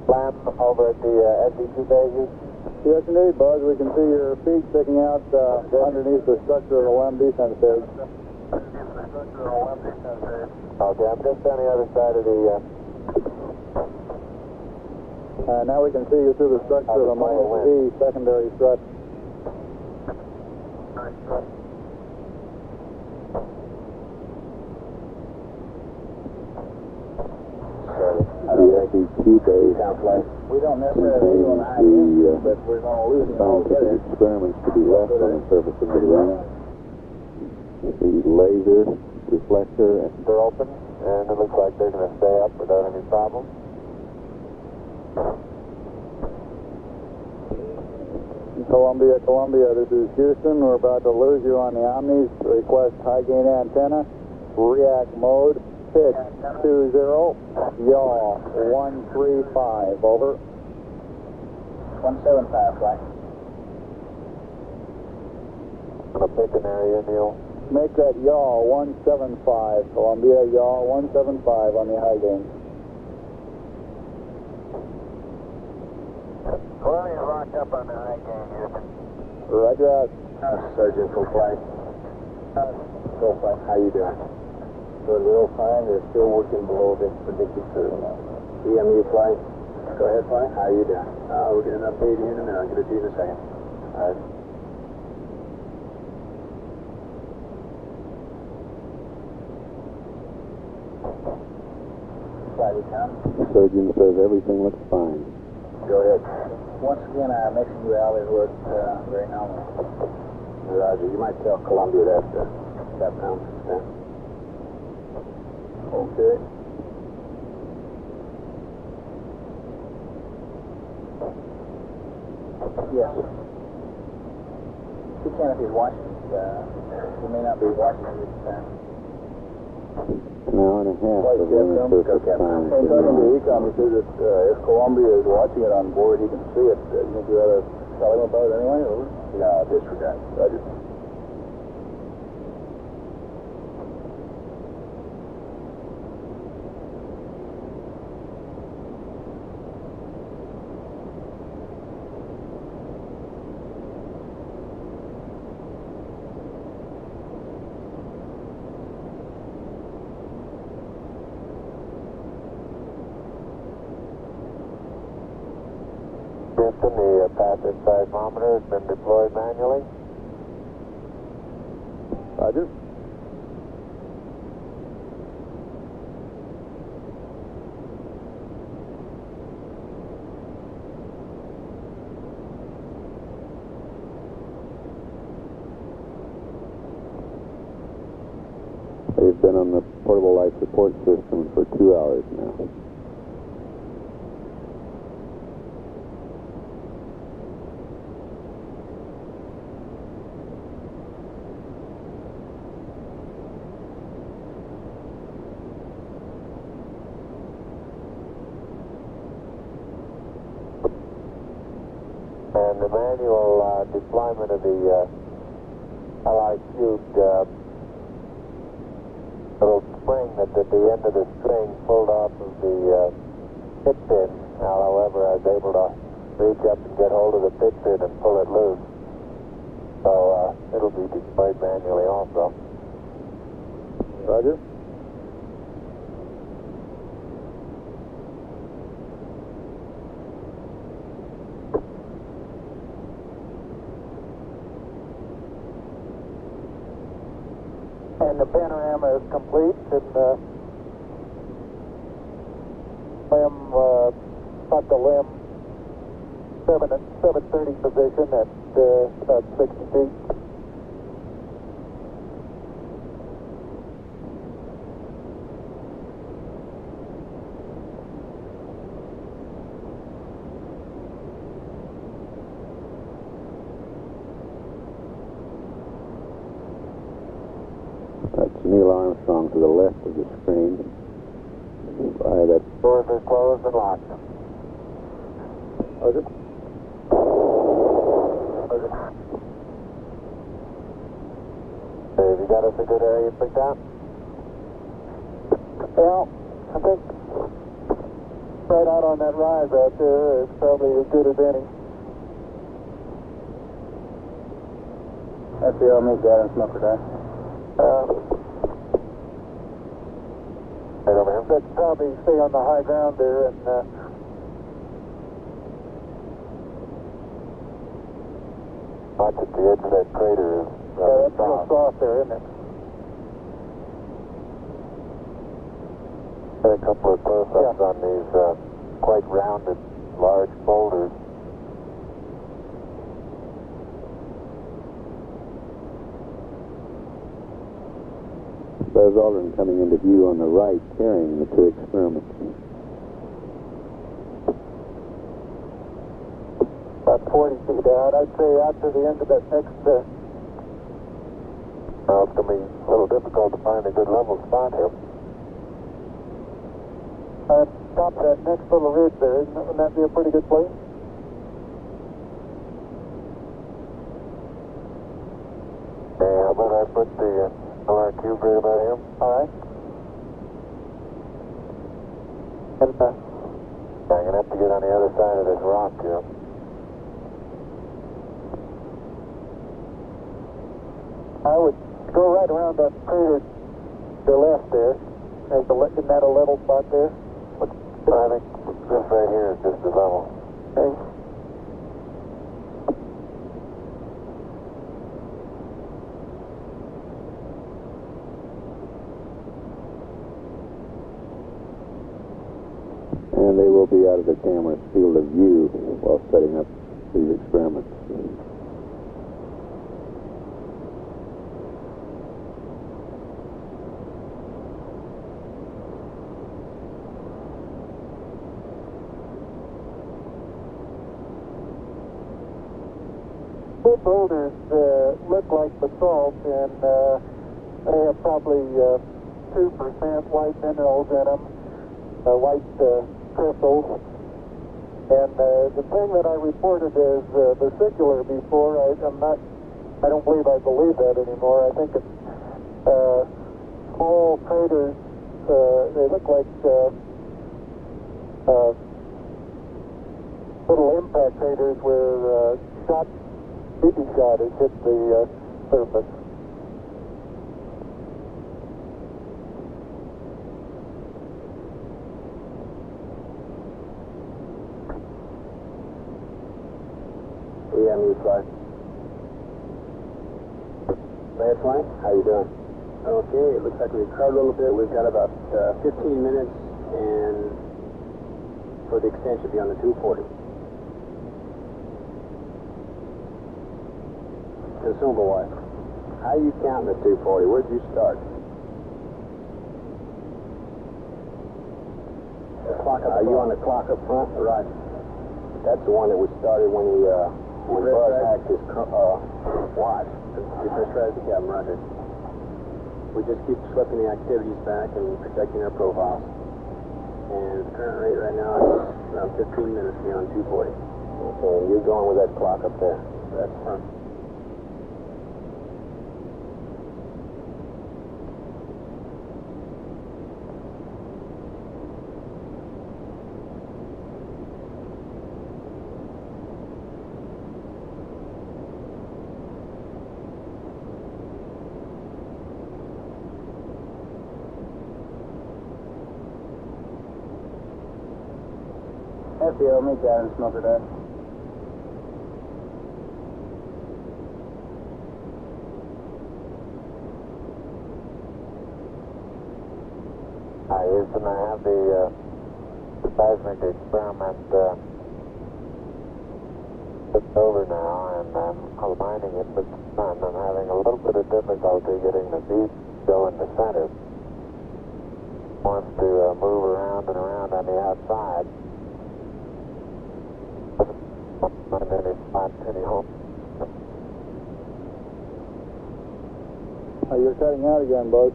S6: lamp over at the SEQ bay, Houston?
S1: Yes, indeed, Buzz. We can see your feet sticking out underneath the structure of the LEM descent stage.
S6: Okay, I'm just on the other side of the...
S1: now we can see you through the structure of the minus V secondary strut.
S2: The SEQ bay
S1: We don't necessarily do an idea, but we're going to lose it altogether.
S2: scientific experiments to be left on the surface of the ring. The laser reflector.
S6: They're open, and it looks like they're going to stay up without any problem.
S1: Columbia, this is Houston. We're about to lose you on the Omnis. Request high gain antenna. React mode. Hitch 20. Yaw 135. Over.
S3: 175, flight.
S6: I'm going to pick an area, Neil.
S1: Make that yaw 175. Columbia, yaw 175 on the high gain.
S3: Columbia locked up on the high gain, Houston.
S1: Roger out.
S3: Sergeant, full flight. Full flight. How you doing? Doing real fine. They're still working below this predicted curve. EMU flight. Go ahead, flight. How you doing? We'll get an update in a minute. I'll get it to you in a second. All right. Flight return.
S2: The surgeon says everything looks fine.
S3: Go ahead. Once again, our mixing values look very nominal. Roger. You might tell Columbia that that pounds percent. Okay. Yes. He can if he's watching. He may not be watching at this time.
S2: An hour and a half of surface time.
S1: Hey, talking to Ecom, he says that if Columbia is watching it on board, he can see it. You think you ought to tell him about it anyway? Over?
S3: No, disregard.
S1: Roger.
S6: Houston, the passive seismometer has been deployed manually.
S5: Roger.
S2: They've been on the portable life support system for 2 hours now.
S6: And the manual deployment of the LI-cubed little spring that's at the end of the string pulled off of the pit pin. Now, however, I was able to reach up and get hold of the pit pin and pull it loose. So it'll be deployed manually also.
S5: Roger.
S4: And the panorama is complete, and got the limb 730 position at about 60 feet.
S2: That's Neil Armstrong to the left of the screen. That
S6: Doors are closed and locked.
S5: Roger.
S6: Have you got us a good area picked out?
S4: Well, I think right out on that rise out there is probably as good as any.
S1: That's the LME gas and smoker day.
S6: Right over here.
S4: Let's probably stay on the high ground there and
S6: Watch at the edge of that crater is
S4: that's real soft there, isn't it?
S6: Got a couple of close-ups on these quite rounded, large boulders.
S2: Buzz Aldrin coming into view on the right, carrying the 2 experiments.
S4: About 40 feet out. I'd say after the end of that next...
S6: Well, it's going to be a little difficult to find a good level spot here.
S4: top of that next little ridge there, wouldn't that be a pretty good place?
S6: Hey, how about I put the LR cube right about here?
S4: All right. And,
S6: I'm going to have to get on the other side of this rock here.
S4: I would go right around that crater to the left there. Isn't that a level spot there?
S6: I think this right here is just the level.
S4: Okay.
S2: And they will be out of the camera's field of view while setting up these experiments.
S4: The boulders look like basalt, and they have probably 2% white minerals in them, white crystals. And the thing that I reported as vesicular before, I don't believe I believe that anymore. I think it's small craters. They look like little impact craters where BB shot has hit the surface.
S6: EMU flight. Bad flight? How you doing? Okay, it looks like we've covered a little bit. We've got about 15 minutes, and for the extension, be on the 240. Consumable wise. How you counting the 240? Where'd you start? The clock up. Are you on the clock up front? Right. That's the one that we started when we when Buzz hacked his watch. We pressurized the cabin right here. We just keep slipping the activities back and protecting our profiles. And the current rate right now is around 15 minutes beyond 240. Okay, and you're going with that clock up there. That's front.
S1: FBO, meet down and smoke it up.
S3: Hi, Houston, I have the seismic experiment just over now, and I'm aligning it with the sun. I'm having a little bit of difficulty getting the bead to go in the center. Wants to move around and around on the outside. And then it's not any home.
S1: You're cutting out again, Buzz.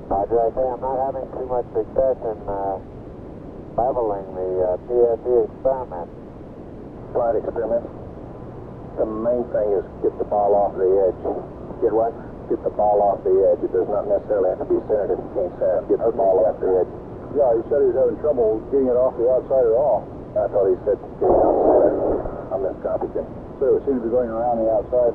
S3: Roger, I say I'm not having too much success in leveling the PSE experiment.
S6: Flight experiment. The main thing is get the ball off the edge. Get what? Get the ball off the edge. It does not necessarily have to be centered if you can't center. Get the ball off the edge.
S1: Yeah, he said he was having trouble getting it off the outside at all.
S6: I thought he said get it out center. I miscopied you.
S1: So it seems to be going around the outside.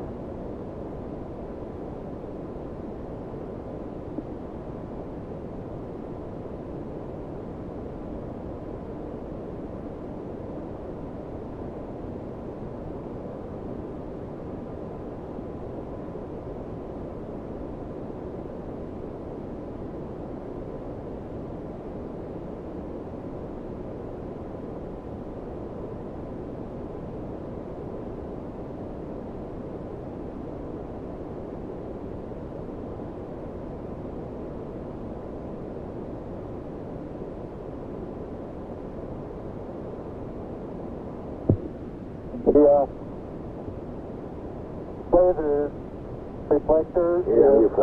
S4: The laser reflector
S6: EMU
S4: is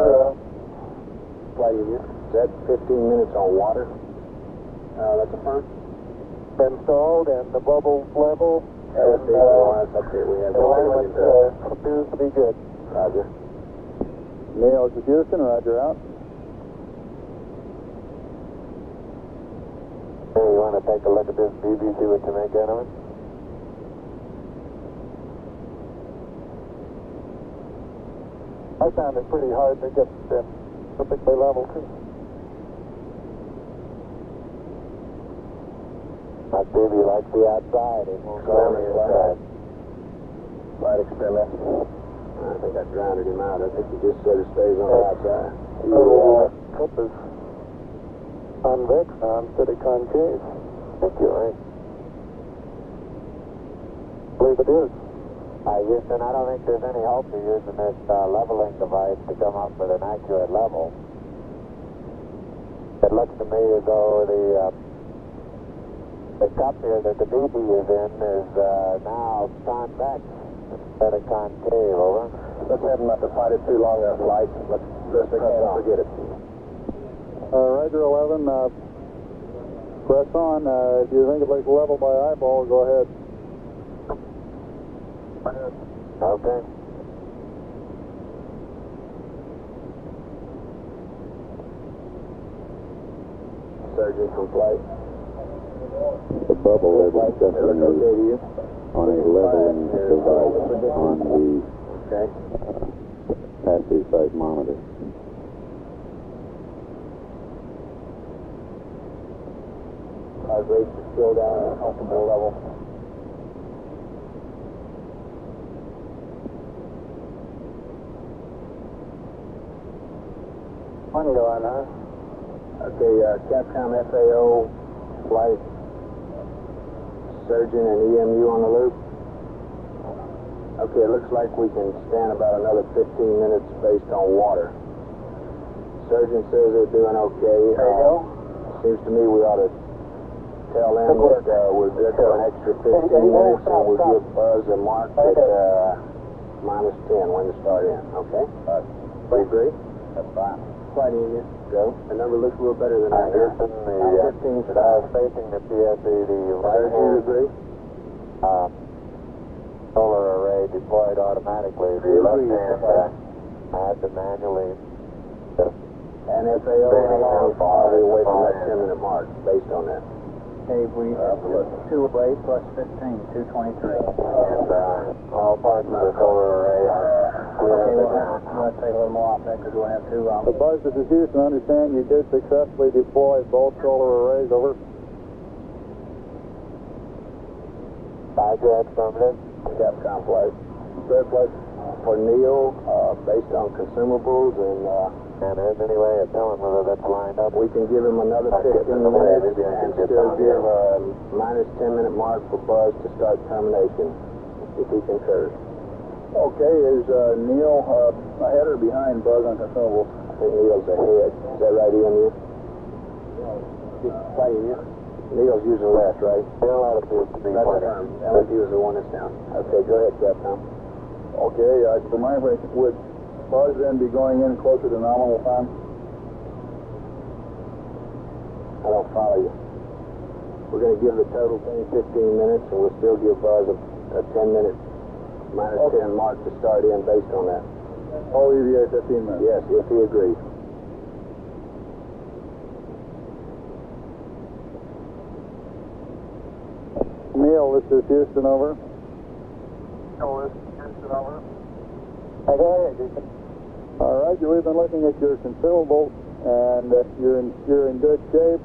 S6: flight unit. Is that 15 minutes on water? That's a firm.
S4: installed and the bubble level.
S6: That's the lines up there. We have
S4: The alignment appears to be good.
S6: Roger.
S1: Neil, this is Houston. Roger, out.
S3: Hey, you want to take a look at this BB, see what you make out of it?
S4: I found it pretty hard to get them perfectly level too.
S3: My baby likes the outside. It won't go on the inside.
S6: Flight experiment. I think I drowned him out. I think he just said it stays on the outside.
S4: The cup is convex now instead of concave.
S3: Think you're right.
S4: I believe it is.
S3: Houston, I don't think there's any hope of using this leveling device to come up with an accurate level. It looks to me as though the cup here that the BB is in is now convex instead of concave, over.
S6: Let's have him not to fight it too long on flight. Let's forget it.
S1: Roger 11, press on. If you think it looks level by eyeball, go ahead.
S3: Okay.
S6: Surgeon from flight.
S2: The bubble level
S6: Okay to you?
S2: on a leveling device on the
S6: Okay.
S1: comfortable level. One going, huh? Okay, Capcom FAO, flight surgeon and EMU on the loop. Okay, it looks like we can stand about another 15 minutes based on water. Surgeon says they're doing okay.
S3: There you go.
S1: Seems to me we ought to tell them that we're good for an extra 15 minutes and we'll give Buzz a mark at -10 when to start in, okay? We agree? That's fine. Flight easier. Go. The number looks a little better than I hear.
S3: The
S1: 15
S3: facing the PSE, the
S1: Surgeon, you agree?
S3: solar array deployed automatically. The left hand I had to manually.
S1: And FAO and alarm are away from that 10-minute mark based on that.
S4: Okay, we 2 away plus 15, 223.
S3: And all parts of the solar array are
S4: Okay, we'll have to take a little more off that because we'll have 2
S5: So Buzz, this is Houston. Understand you did successfully deploy both solar arrays, over.
S3: Roger, affirmative.
S1: Capcom flight. Surplus for Neil based on consumables
S3: And there's any way of telling whether that's lined up.
S1: we can give him another 15 minutes and still give a -10-minute mark for Buzz to start termination, if he concurs. Okay, is Neil ahead or behind Buzz on consumables? I think Neil's ahead. Is that right, EMU? Neil's using left, right?
S3: Still out of to be
S1: That's
S3: pointing.
S1: firm. LSU is the one that's down. Okay, go ahead, Capcom. Okay, for my information, would Buzz then be going in closer to nominal time? I don't follow you. We're going to give the total thing 15 minutes, and we'll still give Buzz a 10-minute -10 mark to start in based on that. Oh, EVA 15 minutes? Yes, if he agrees.
S5: Neil, this is Houston, over.
S4: Neil, this is Houston, over.
S3: Hey, go ahead, Houston.
S5: All right, we've been looking at your consumables, and you're in good shape.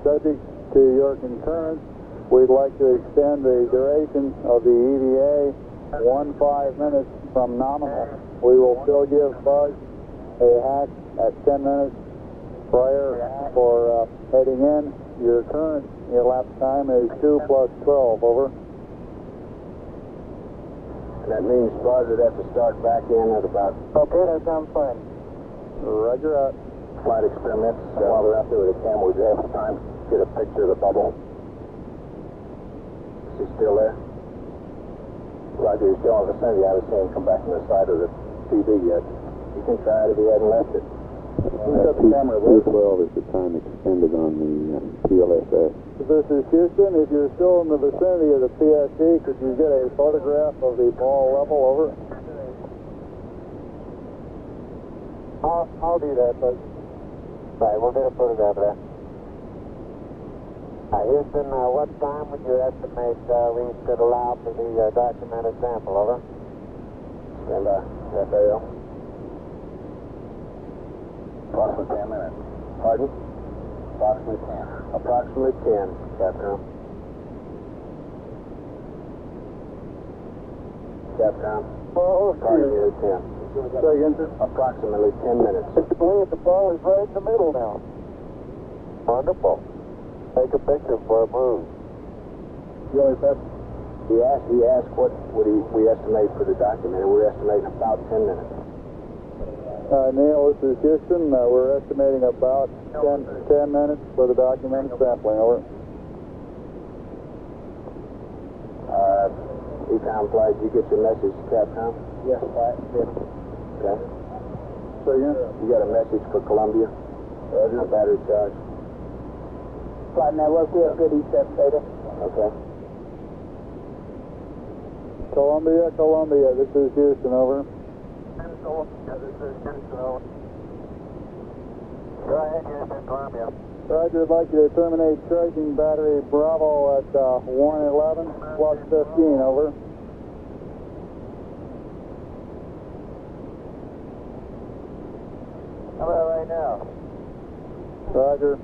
S5: Subject to your concurrence, we'd like to extend the duration of the EVA 15 minutes from nominal. We will still give Buzz a hack at 10 minutes prior for heading in. Your current elapsed time is 2 plus 12, over.
S1: And that means Buzz would have to start back in at about...
S3: Okay, that sounds fine.
S5: Roger out.
S1: Flight experiments while they're out there with the camera. Would you have time to get a picture of the bubble? Is he still there? Roger, he's still in the vicinity. I haven't seen him come back from the side of the TV yet. You can try it if he hadn't left it. Got the camera there.
S2: 212 is the time extended on the PLSS.
S5: This is Houston. If you're still in the vicinity of the PSE, could you get a photograph of the ball level, over?
S3: I'll do that, but... Right, we'll get a photograph of that. Houston, what time would you estimate we could allow for the documented sample, over?
S1: Stand by. FAO. Approximately 10 minutes. Pardon? Approximately 10. Approximately 10, Capcom. Capcom.
S3: Oh,
S1: Approximately 10.
S5: Say again, sir?
S1: Approximately 10 minutes.
S3: I believe the ball is right in the middle now. Wonderful. Take a picture before it moves.
S1: He asked what would we estimate for the document, and we're estimating about 10 minutes.
S5: Neil, this is Houston. We're estimating about 10 minutes for the documented sampling, over.
S1: Ecom flight, did you get your message, Capcom?
S4: Yes, flight.
S1: Okay.
S5: Say again?
S1: You got a message for Columbia? A battery charge.
S4: Flight network, we have good E7 data.
S1: Okay.
S5: Columbia, this is Houston, over.
S4: This is Houston, over. Go ahead, Houston, Columbia.
S5: Roger, I'd like you to terminate charging battery Bravo at 111 plus 15, over.
S3: How about right now?
S5: Roger.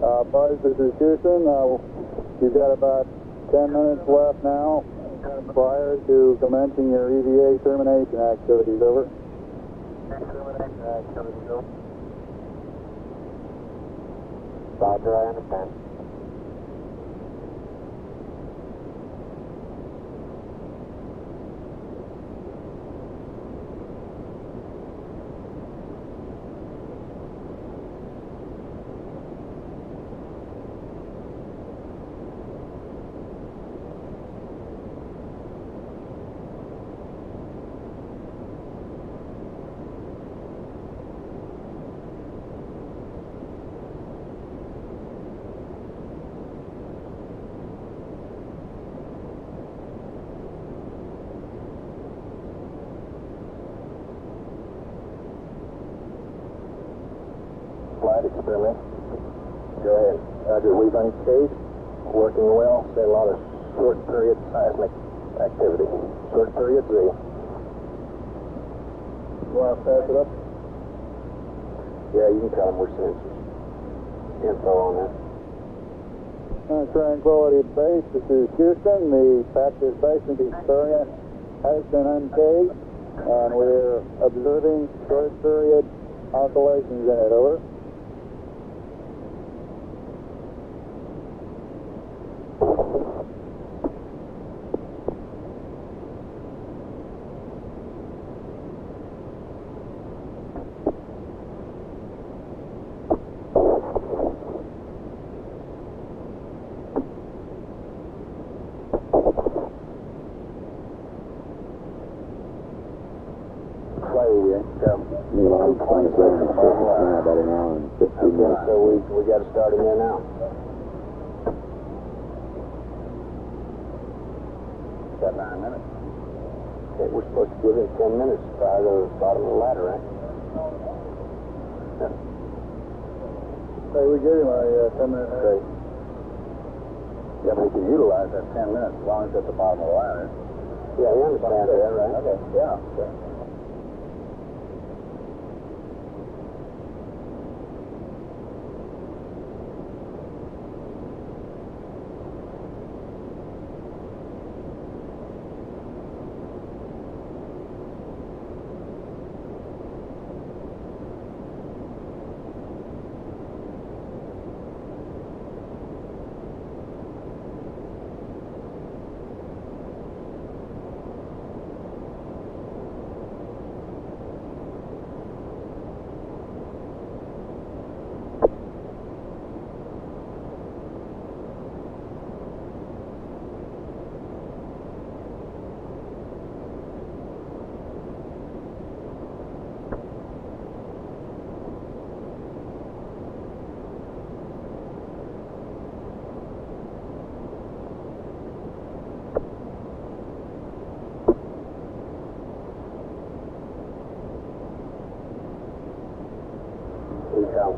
S1: Buzz, this is Houston. You've got about 10 minutes left now prior to commencing your EVA termination activities. Over.
S3: Termination activities, over. Roger, I understand.
S7: Flight experiment. Go ahead. Roger, we've uncaged. Working well. See a lot of short period seismic activity. Short period Z.
S1: You want to pass it up?
S7: Yeah, you can tell them we're sensors. Info on that.
S1: Tranquility Base, this is Houston. The Patches Basin Victoria has been uncaged, and we're observing short period oscillations in it. Over.
S2: I'm trying to say about an hour and 15 minutes.
S7: So we got to start in there now. Got 9 minutes. Okay, we're supposed to give it 10 minutes prior to the bottom of the ladder, right? Yeah.
S1: Hey, we gave him a 10-minute.
S7: Okay. Yeah, but he can utilize that 10 minutes as long as it's at the bottom of the ladder. Yeah, we understand that, right? Okay, yeah. Okay.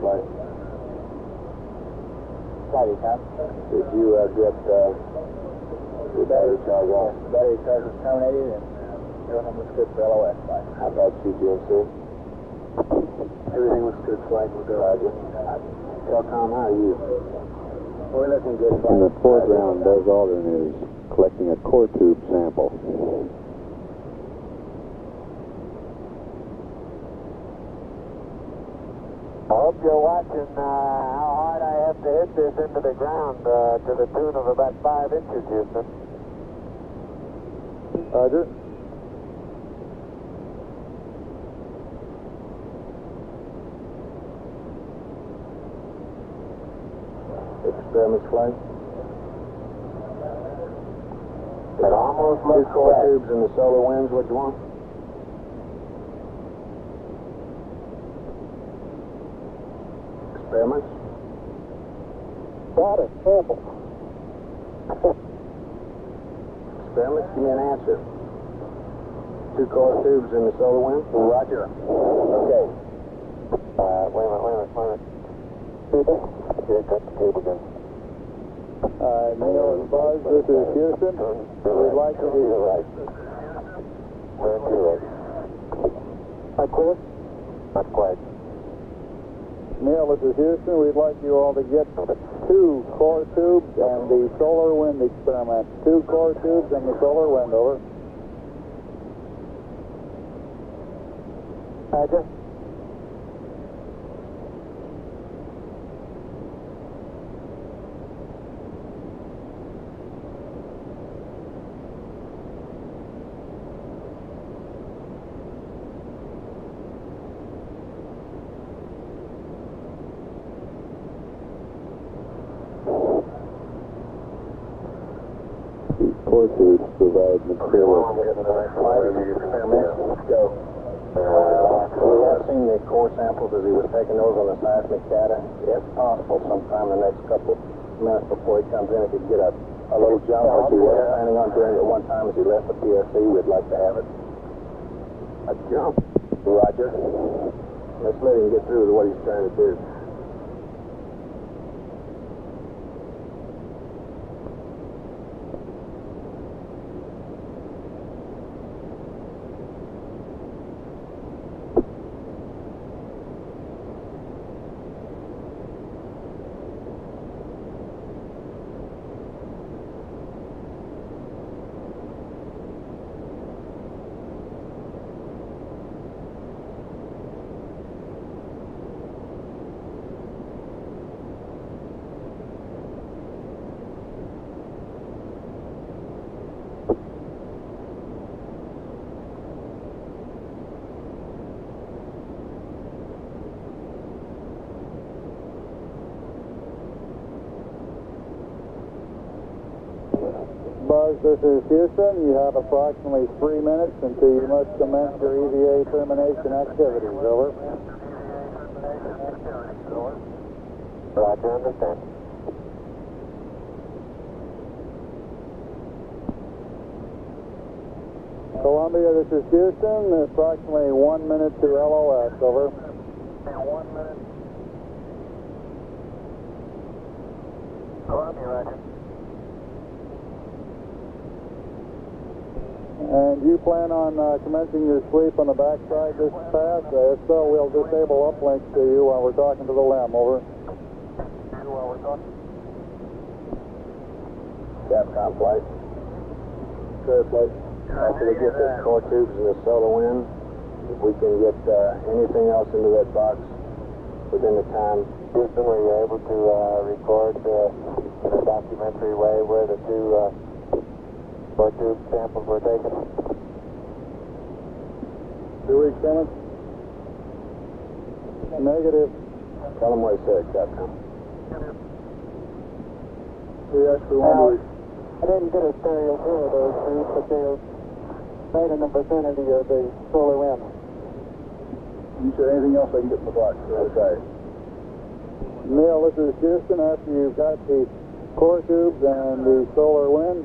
S7: Flight. Flighty, Cap. Did you get your battery charge off?
S1: Battery charge was terminated, and everything was good for LOS flight.
S7: How about CGNC?
S1: Everything was good flight. We're good.
S7: Roger. Telcom, how are you?
S1: We're looking good flight.
S2: In the foreground, Buzz Aldrin is collecting a core tube sample.
S3: I hope you're watching how hard I have to hit this into the ground to the tune of about 5 inches, Houston.
S1: Roger.
S7: Experiments flight. It almost looks core tubes in the solar winds. What you want? Experiments.
S1: Got it. Sample.
S7: Experiments. Give me an answer. 2 core tubes in the solar wind. Roger. Okay.
S3: Wait a minute. Here, cut the cable again.
S1: Neil and Buzz, this is Houston. We'd like to
S3: be right. Turn to right.
S1: Not clear?
S3: Not quite.
S1: Neil, this is Houston. We'd like you all to get 2 core tubes and the solar wind experiment. 2 core tubes and the solar wind, over.
S6: Roger.
S2: Core tubes provide material.
S3: Let's go. We have seen the core samples as he was taking those on the seismic data. If possible, sometime in the next couple minutes before he comes in, if he could get a little jump as he was planning on doing at one time as he left the PSC, we'd like to have it. A jump? Roger. Let's let him get through with what he's trying to do.
S1: Buzz, this is Houston. You have approximately 3 minutes until you must commence your EVA termination activities. Over.
S6: Roger, understand.
S1: Columbia, this is Houston. Approximately 1 minute to LOS. Over.
S4: 1 minute. Columbia, roger.
S1: And you plan on commencing your sweep on the backside this pass? If so, we'll disable uplinks to you while we're talking to the LEM. Over.
S4: While we're talking.
S3: Capcom flight. Clear flight. After we get the core tubes and the solar wind, we can get anything else into that box within the time.
S6: Houston, were you able to record in a documentary way where the 2 core tube samples were taken?
S1: 2 weeks in. Negative.
S3: Tell them what he said, Capcom.
S1: We actually want to...
S4: I didn't get a stereo view of those tubes, but they made in the vicinity of the solar wind.
S1: You said anything else I can get in the box? Okay. Neil, this is Houston. After you've got the core tubes and the solar wind,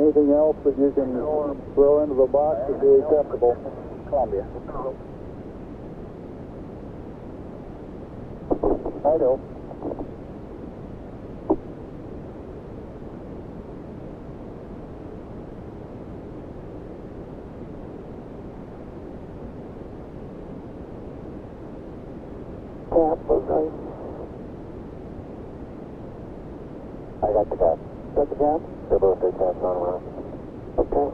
S1: anything else that you can throw into the box would be acceptable.
S3: Columbia.
S1: I know.
S4: Cap was right.
S6: I got the cap.
S4: Got the cap?
S6: They're both their caps on around.
S4: Okay.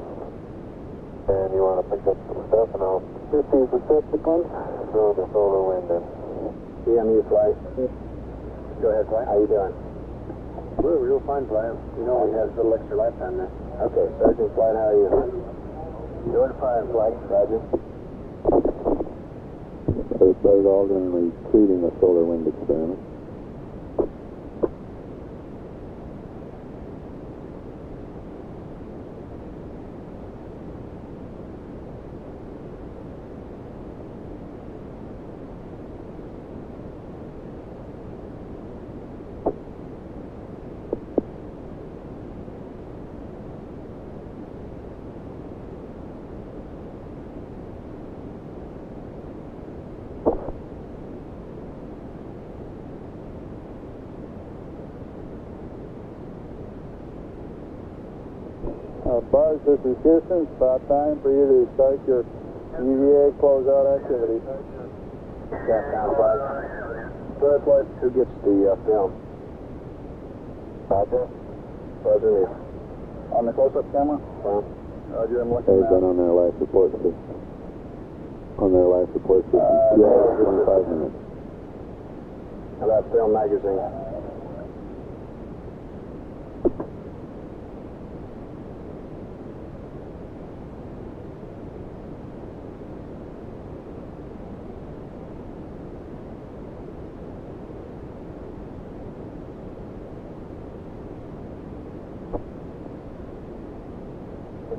S6: And you want to pick up some stuff and I'll
S4: Just these receptacles.
S6: throw the solar wind in.
S3: DMU flight. Go ahead, Flight. How you doing?
S1: We're real fine, Flight. You know, we have a little extra lifetime there.
S3: Okay, Sergeant Flight, how are you? Doing fine, Flight. Roger.
S2: They started alternately treating the solar wind experiment.
S1: Buzz, this is Houston. It's about time for you to start your UVA closeout activities.
S3: Capcom Flight.
S1: Third flight. Who gets the film?
S3: Roger.
S1: Roger, Neil. On the close-up camera? Roger, I'm looking
S2: They've
S1: now.
S2: been on their life support system. On their life support system. 2 hours, 25 minutes.
S1: How about film magazine?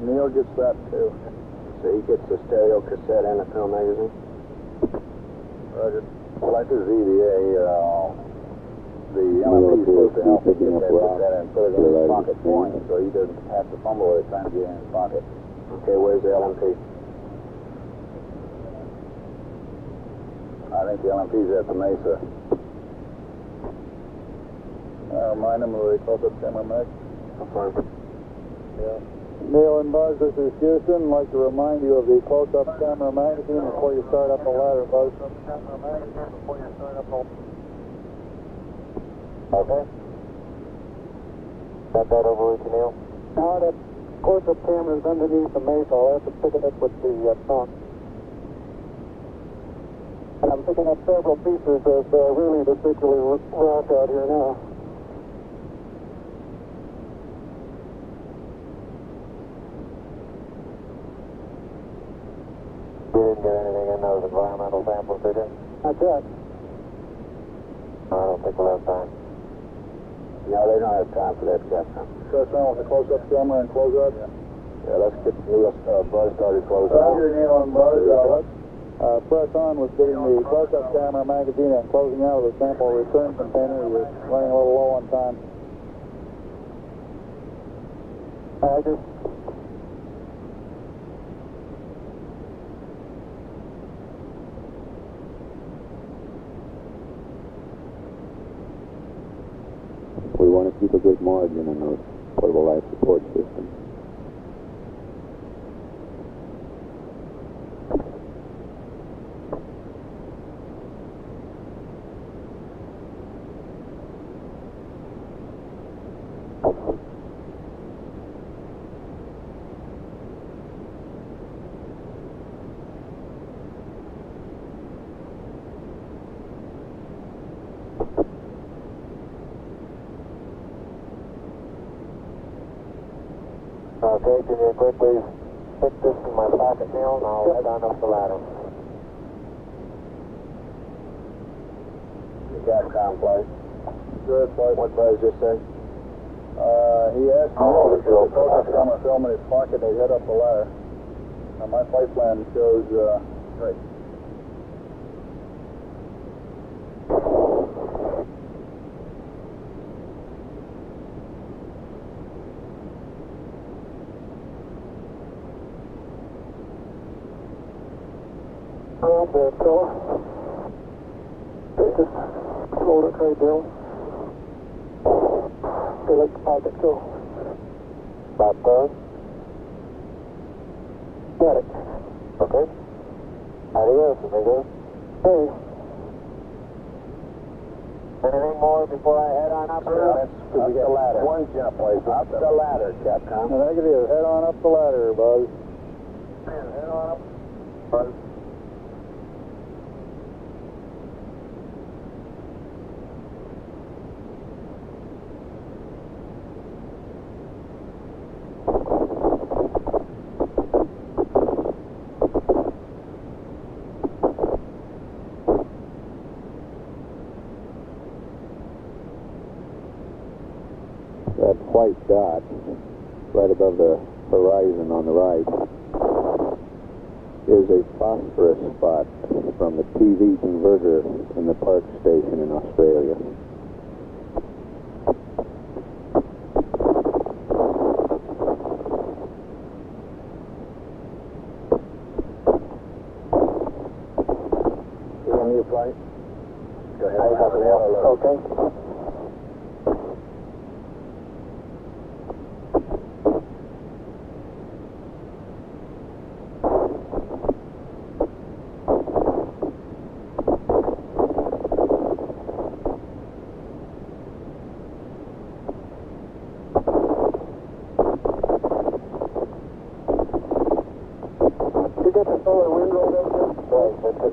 S1: Neil gets that too. So he gets the stereo cassette and the film magazine? Roger. Well, like this EVA, the LMP is supposed to help him get that cassette and put it in his pocket for him, so he doesn't have to fumble every time to get it in his pocket. Okay, where's the LMP? I think the LMP's at the Mesa. Remind him of the close-up camera mag.
S3: Affirm.
S1: Yeah. Neil and Buzz, this is Houston. I'd like to remind you of the close-up camera magazine before you start up the ladder, Buzz.
S3: Okay. Got that over with you, Neil?
S4: Now that close-up camera is underneath the Mesa, I'll have to pick it up with the trunk. And I'm picking up several pieces of really particular rock out here now.
S3: You didn't get anything in those environmental samples, did you?
S4: Not yet.
S3: No, I don't think we'll have time.
S1: No, they don't have time for that, Captain. Press on with the close-up camera and close up? Yeah, let's get Neil, Buzz started close up. Roger, Neil and Buzz. Press on with getting the close-up camera magazine and closing out of the sample return container. You're running a little low on time.
S4: Roger.
S2: We want to keep a good margin in those portable life support systems.
S3: Okay, can you quickly stick this in my pocket, Neil, and I'll head on up the ladder.
S1: The Capcom flight. Good flight. What Buzz just say? He asked me to put the close-up camera film in his pocket and he head up the ladder. Now my flight plan shows straight.
S4: Hold there, fella. Just hold it right down. Okay, let the pocket go.
S3: About third?
S4: Got it.
S3: Okay. Adios, amigos.
S4: Hey.
S3: Anything more before I head on up here?
S1: Up the ladder. One jump, please. Up the ladder, Capcom. Negative. Head on up the ladder, Buzz. Head on up. Buzz.
S2: That white dot right above the horizon on the right is a phosphorus spot from the TV converter in the Park Station in Australia.
S1: You want me to flight? Go ahead.
S4: Okay.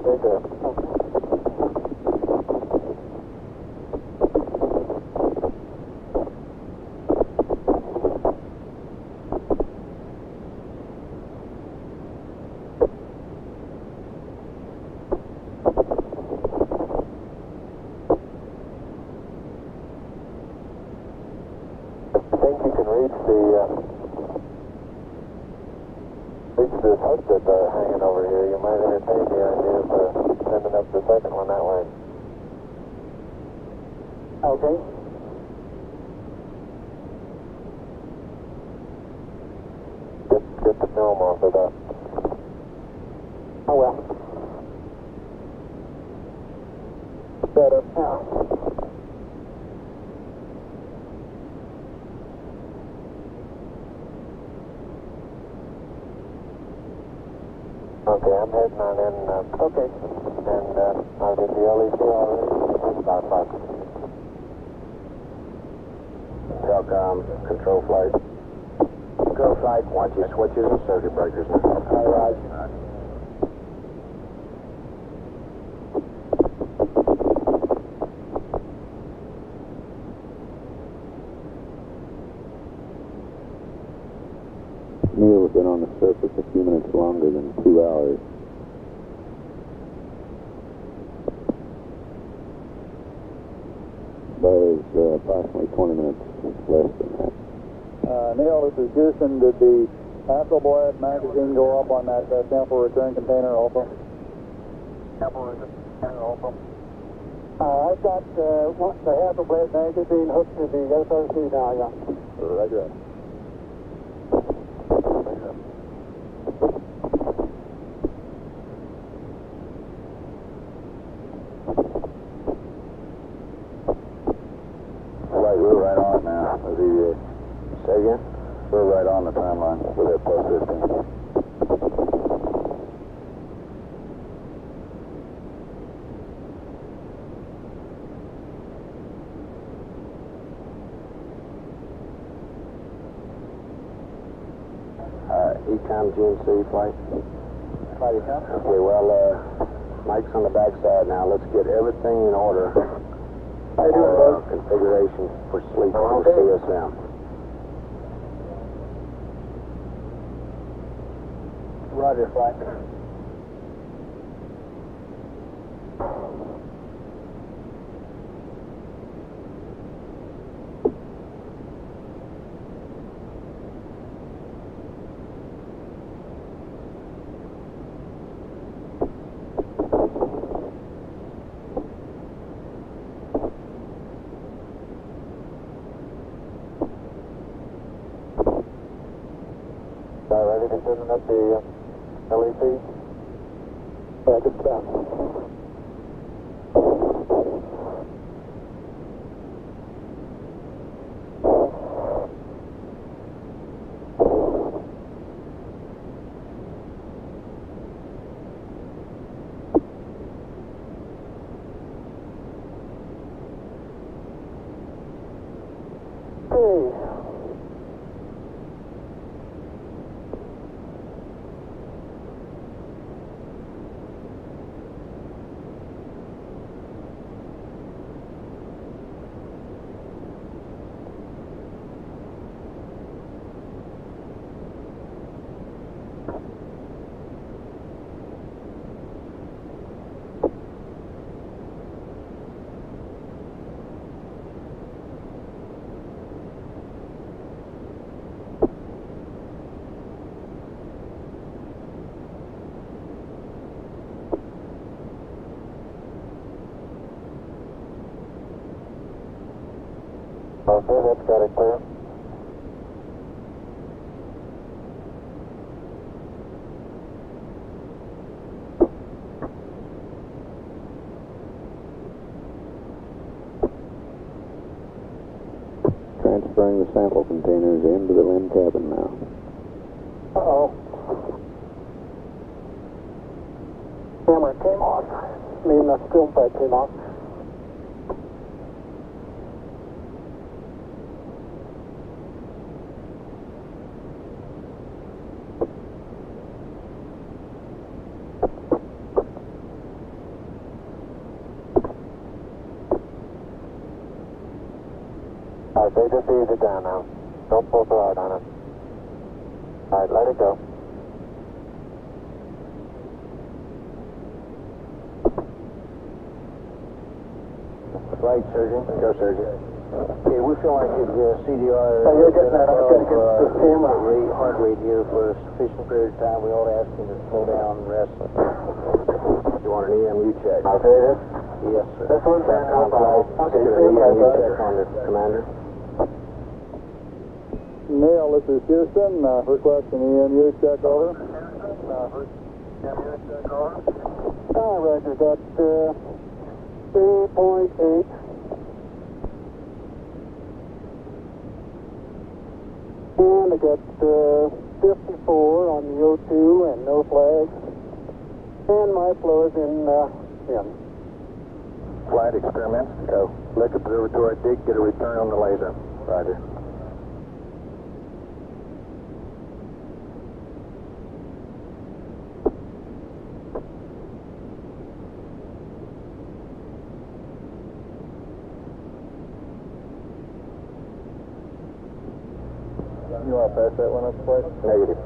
S6: They do. I think you can reach this hook that's hanging over here. You might entertain the idea of sending up the second one that way.
S3: Okay.
S6: Get the film off of that.
S3: Oh well. Better now.
S6: Okay, I'm heading on in.
S3: Okay.
S6: And I'll get the LED already. About 5.
S2: Telcom, control flight.
S3: Go flight.
S2: Watch your switches and circuit breakers now.
S3: All right.
S2: Neil's been on the surface a few minutes longer than 2 hours. Buzz approximately 20 minutes less than that.
S1: Neil, this is Houston. Did the Hasselblad magazine go up on that sample return container also?
S4: Sample return also.
S3: I've got the Hasselblad magazine hooked to the SRC now, yeah.
S1: Roger.
S2: Right, we're right on now. Say again? We're right on the timeline with that plus 15. Ecom GNC flight.
S1: Flight Ecom.
S2: Okay, well, Mike's on the backside now. Let's get everything in order.
S3: How you doing, Buzz?
S2: Configuration for sleep for
S3: Okay.
S2: CSM.
S1: Roger, flight.
S6: Ready to send up the LED?
S3: Yeah, just about. Hey.
S6: Okay, that's got it clear.
S2: Transferring the sample containers into the LIN cabin now.
S3: Uh-oh. Camera came off. I mean, the film pad came off.
S6: Okay, just ease it down now. Don't pull so hard on it. All right, let it go.
S3: Right, Surgeon. Go, Surgeon. Okay, we feel like his CDR...
S6: Oh, you're getting that. I'm going to get this camera.
S3: Heart rate here for a sufficient period of time. We ought to ask him to slow down and rest. You want an EMU check?
S6: Okay, this?
S3: Yes, sir.
S6: This one's
S3: That
S6: no
S3: sounds
S6: problem.
S3: right.
S6: Okay,
S3: Get
S6: see
S3: an
S6: you,
S3: EMU
S6: bud.
S3: check on this, Commander.
S1: Neil, this is Houston. Request an EMU check, over.
S6: Roger, got 3.8. And I got 54 on the O2 and no flags. And my flow is in.
S3: Flight experiments. Go. Lick observatory dig, get a return on the laser. Roger.
S1: You want to pass that one up, please?
S3: Negative.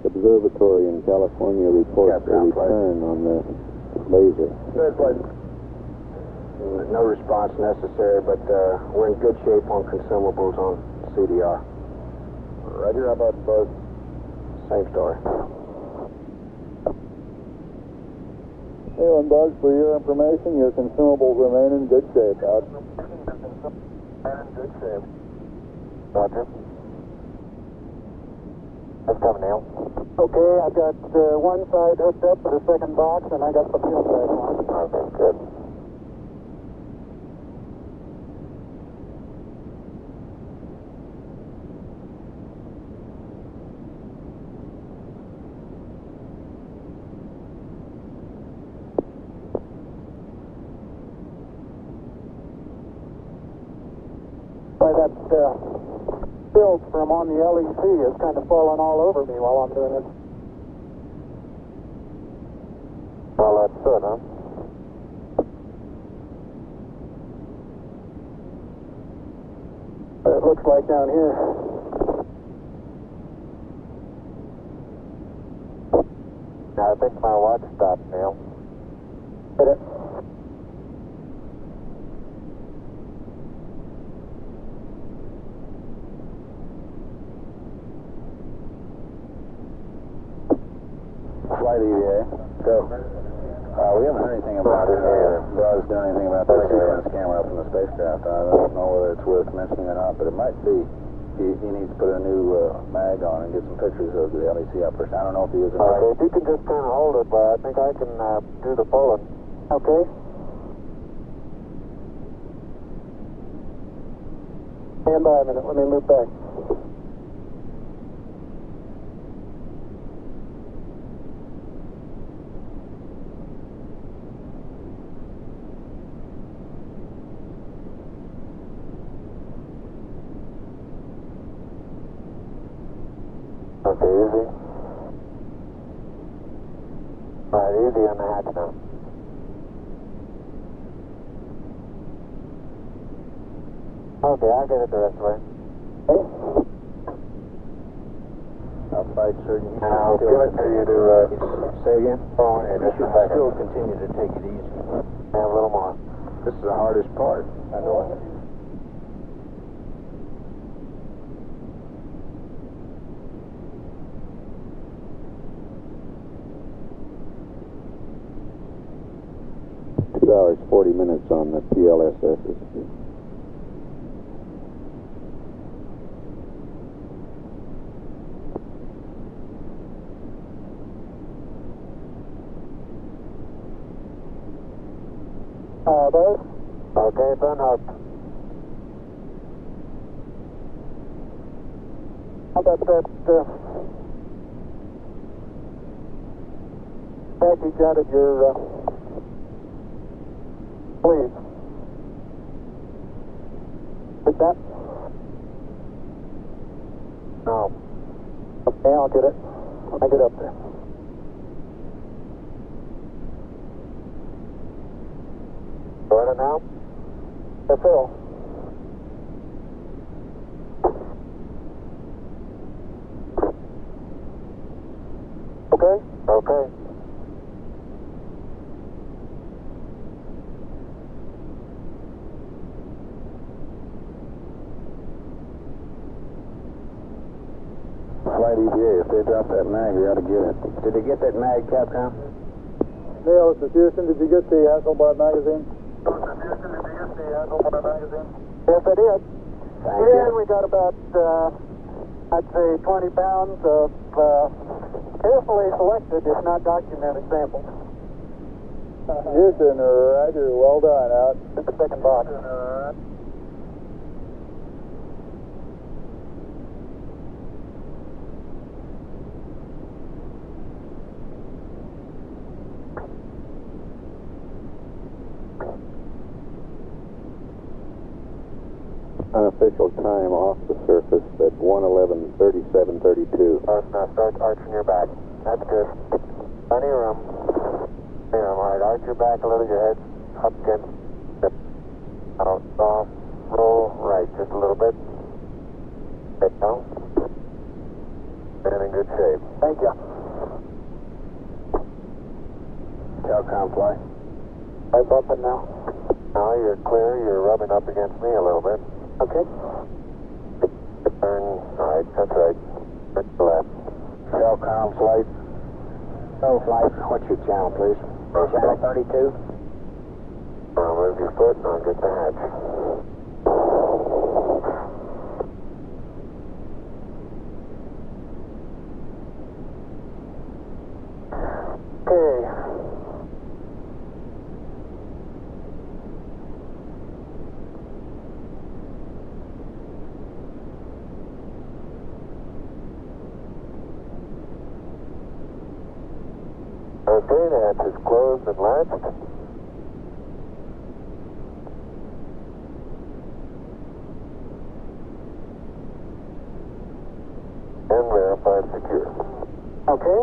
S2: Observatory in California reports a return on the laser.
S3: Third flight. No response necessary, but we're in good shape on consumables on CDR.
S1: Roger, how about buzz?
S3: Same story.
S1: Neil and Buzz, for your information, your consumables remain in good shape. Out.
S6: In good shape. Roger. That's coming, Neil. Okay, I've got one side hooked up to the second box, and I got the fuel bag on.
S3: Okay, good.
S6: Boy, that filth from on the LEC is kind of falling all over me while I'm doing it. Well, that's good, huh? It looks like down here. I think my watch stopped, Neil. Hit it.
S1: Flight EVA. Go. We haven't heard anything about Buzz doing anything about the sequence camera up in the spacecraft. I don't know whether it's worth mentioning or not, but it might be. He needs to put a new mag on and get some pictures of the LEC up first. I don't know if he is or not.
S6: Okay, if you can just kind of hold it, but I think I can do the pulling. Okay. Stand by a minute. Let me move back. Okay, easy. Alright, easy on the hatch now. Okay, I'll get it the rest of the way. Okay.
S3: Outside surgeon.
S6: I'll give it to you to,
S3: say again?
S6: Oh, yeah,
S3: You should still continue to take it easy.
S6: Yeah, a little more.
S3: This is the hardest part. I know it.
S2: Hours, 40 minutes on the PLSSs.
S6: Buzz? Okay, burn up. How about that package out of your sleeve? Is that? No. Okay, I'll get it when I get up there. Ready now? Yes, Phil. Okay? Okay.
S2: Flight EVA, if they drop that mag, we ought to get it. Did they get that mag, Capcom?
S5: Neil, this is Houston. Did you get the Hasselblad magazine?
S6: Yes, I did.
S2: Thank
S6: Yeah,
S2: you.
S6: we got about, I'd say 20 pounds of carefully selected, if not documented, samples.
S5: Houston, roger. Well done. Out.
S6: It's the second box.
S2: Unofficial time off the surface at 1:11:37:32.
S6: Now start arching your back. That's good. Plenty of room. Plenty of room. All right, arch your back a little, your head up again. Out, off, roll right just a little bit. Head down. And in good shape. Thank you.
S2: Calcom fly.
S6: I bump it now. Now you're clear. You're rubbing up against me a little bit. Okay. Turn. All right, that's right. Turn to the left.
S2: Calcom flight.
S6: Oh, flight.
S2: What's your channel, please?
S6: Channel 32. I'll move your foot and I'll get the hatch. Okay. Okay, the hatch is closed and latched. And verified secure. Okay.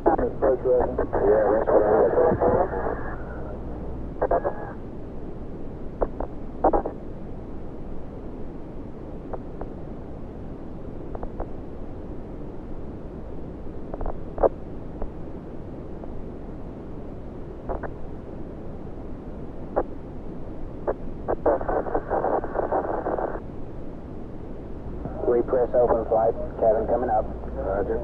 S2: Yeah, that's what I'm looking for.
S6: Repress open flight. Cabin coming up.
S2: Roger.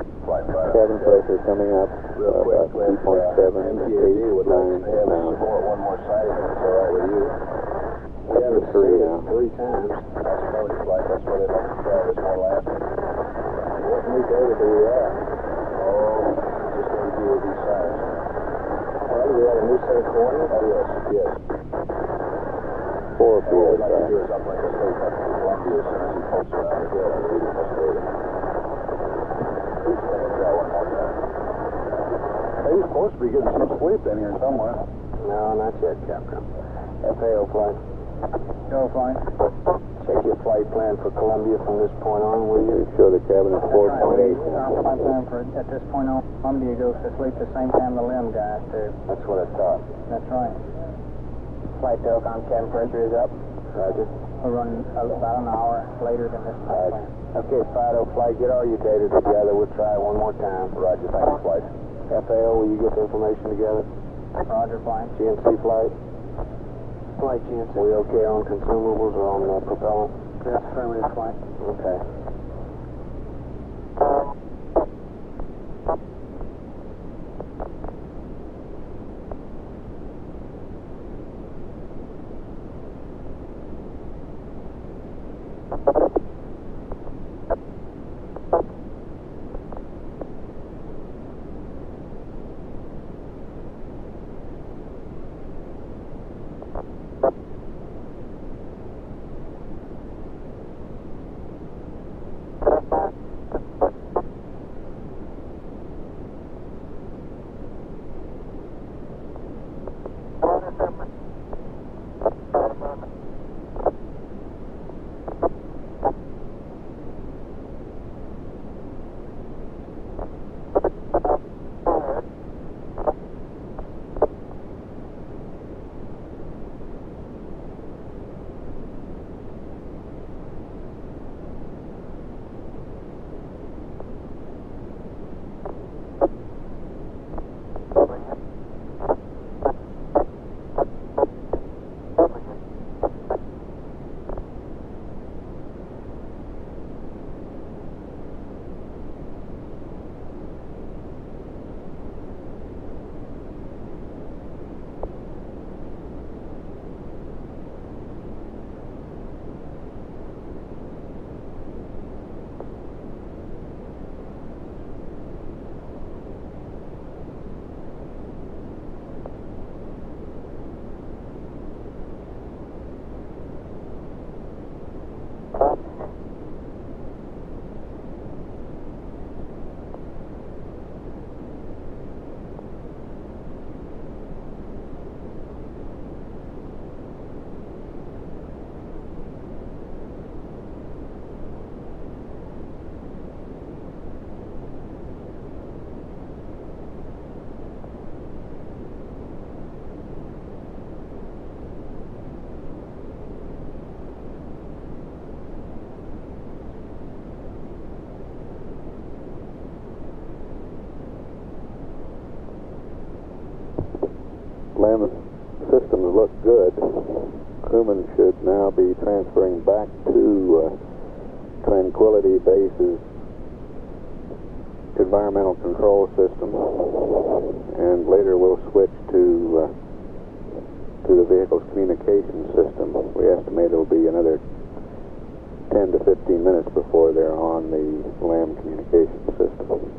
S2: Cabin pressure coming up.
S7: Real quick,
S2: About 2.7,
S7: MPAD would like to have us
S2: 8, 9
S7: support one more sighting, if it's all right with you. We haven't
S2: Three
S7: seen it
S2: now.
S7: 3 times. That's motor flight. That's what they'd like to try this one last. What new data do we have? Oh, just need to do these signs. Well, we have a new set of coordinates? Oh, yes.
S2: 4
S7: What we'd like to
S2: PSI.
S7: do is uplink the state up to Columbia as soon as he pokes around the hill and reading this data. Please finish that one more time. Hey, you're supposed to be getting some sleep in here somewhere.
S2: No, not yet, Capcom. FAO flight.
S5: Go fine.
S2: Check your flight plan for Columbia from this point on, will you? Show the cabin at 4.8.
S4: Our flight plan for at this point on, Columbia goes to sleep the same time the limb guys do.
S2: That's what I thought.
S4: That's right.
S6: Flight Telecom cabin pressure is up.
S2: Roger.
S4: We're running about an hour later than this flight plan.
S2: Okay, Fido flight, get all your data together. We'll try one more time.
S7: Roger, thank you, flight.
S2: FAO, will you get the information together?
S4: Roger, flight.
S2: GNC flight?
S6: Flight GNC.
S2: We okay on consumables or on propellant?
S4: Yes, affirmative, flight.
S2: Okay. LEM systems look good. Crewmen should now be transferring back to Tranquility Base's environmental control system, and later we'll switch to the vehicle's communication system. We estimate it'll be another 10 to 15 minutes before they're on the LAM communication system.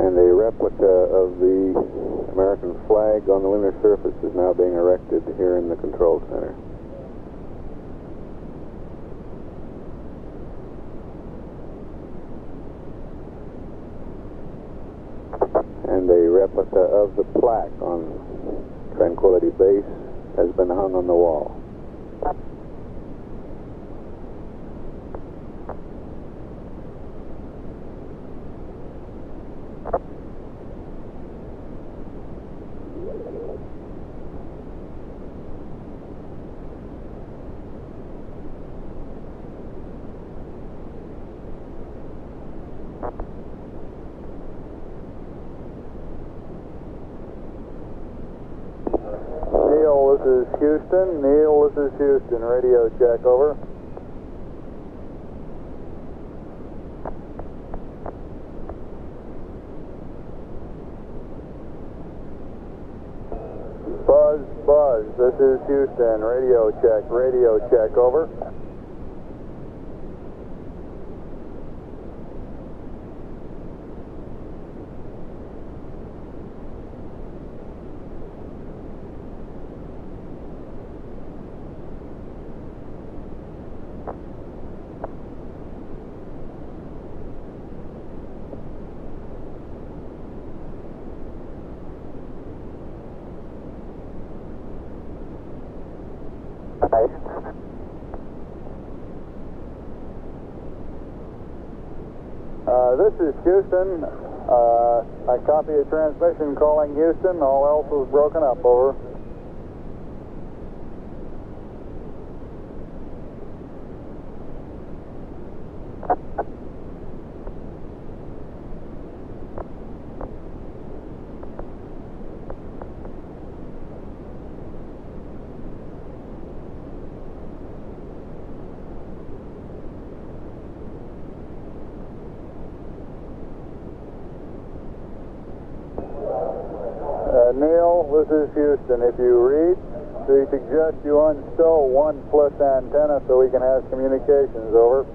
S2: And a replica of the American flag on the lunar surface is now being erected here in the control center. And a replica of the plaque on Tranquility Base has been hung on the wall.
S1: Neil, this is Houston. Neil, this is Houston. Radio check, over. Buzz, buzz. This is Houston. Radio check, over. This is Houston. I copy a transmission calling Houston. All else was broken up, over. Neil, this is Houston. If you read, we suggest you unstow one plus antenna so we can have communications, over.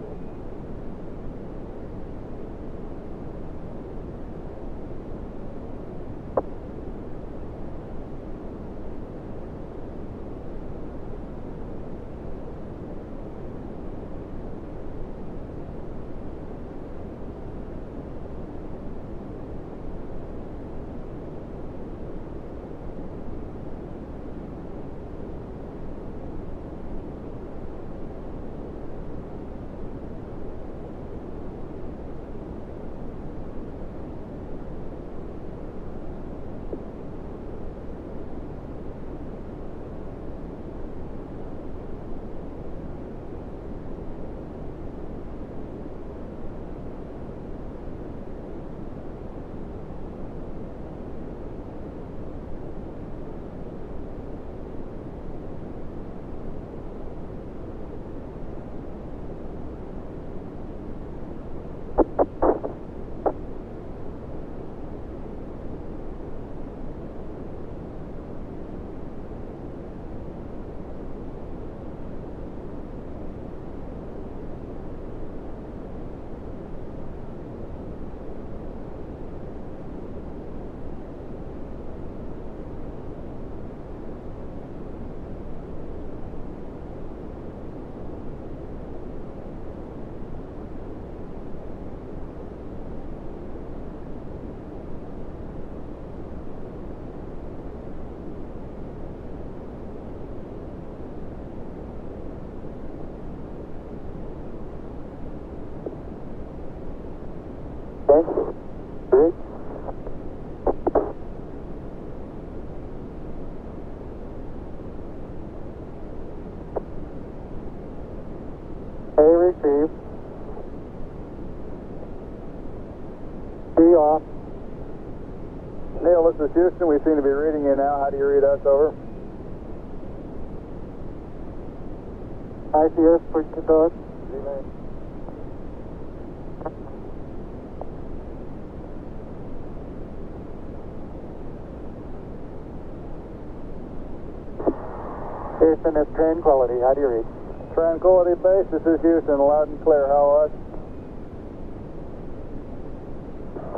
S1: Receive. Be off. Neil, this is Houston. We seem to be reading you now. How do you read us, over? ICS, push to dog. Houston, it's Tranquility. How do you read? Tranquility Base, this is Houston, loud and clear. How was?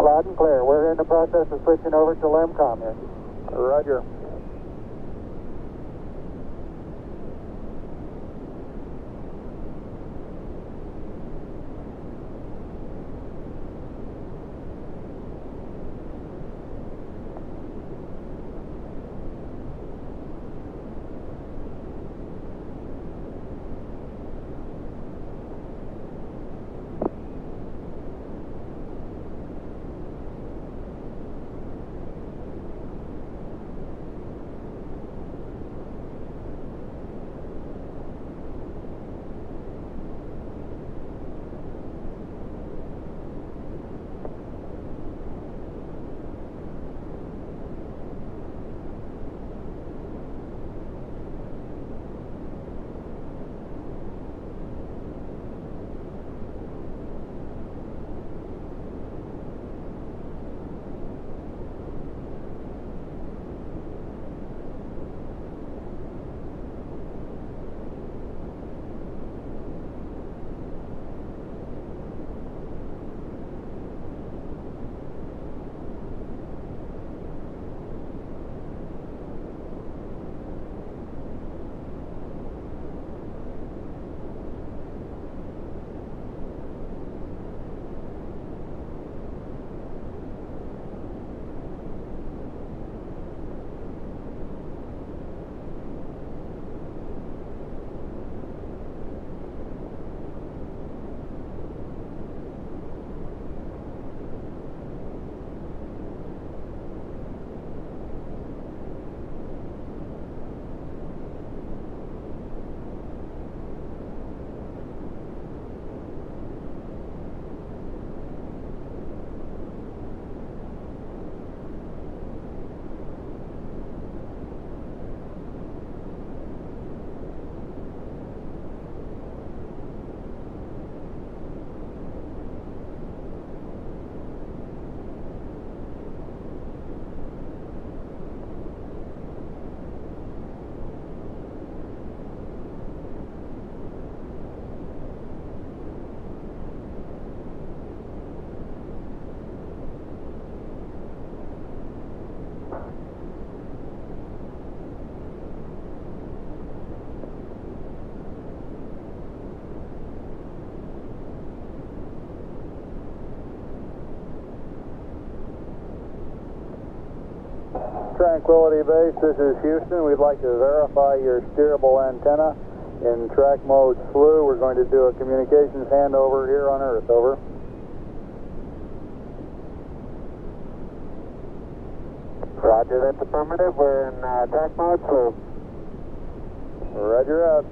S4: Loud and clear. We're in the process of switching over to LEMCOM here.
S5: Roger. Tranquility Base, this is Houston. We'd like to verify your steerable antenna in track mode slew. We're going to do a communications handover here on Earth. Over.
S4: Roger, that's affirmative. We're in track mode slew.
S5: Roger out.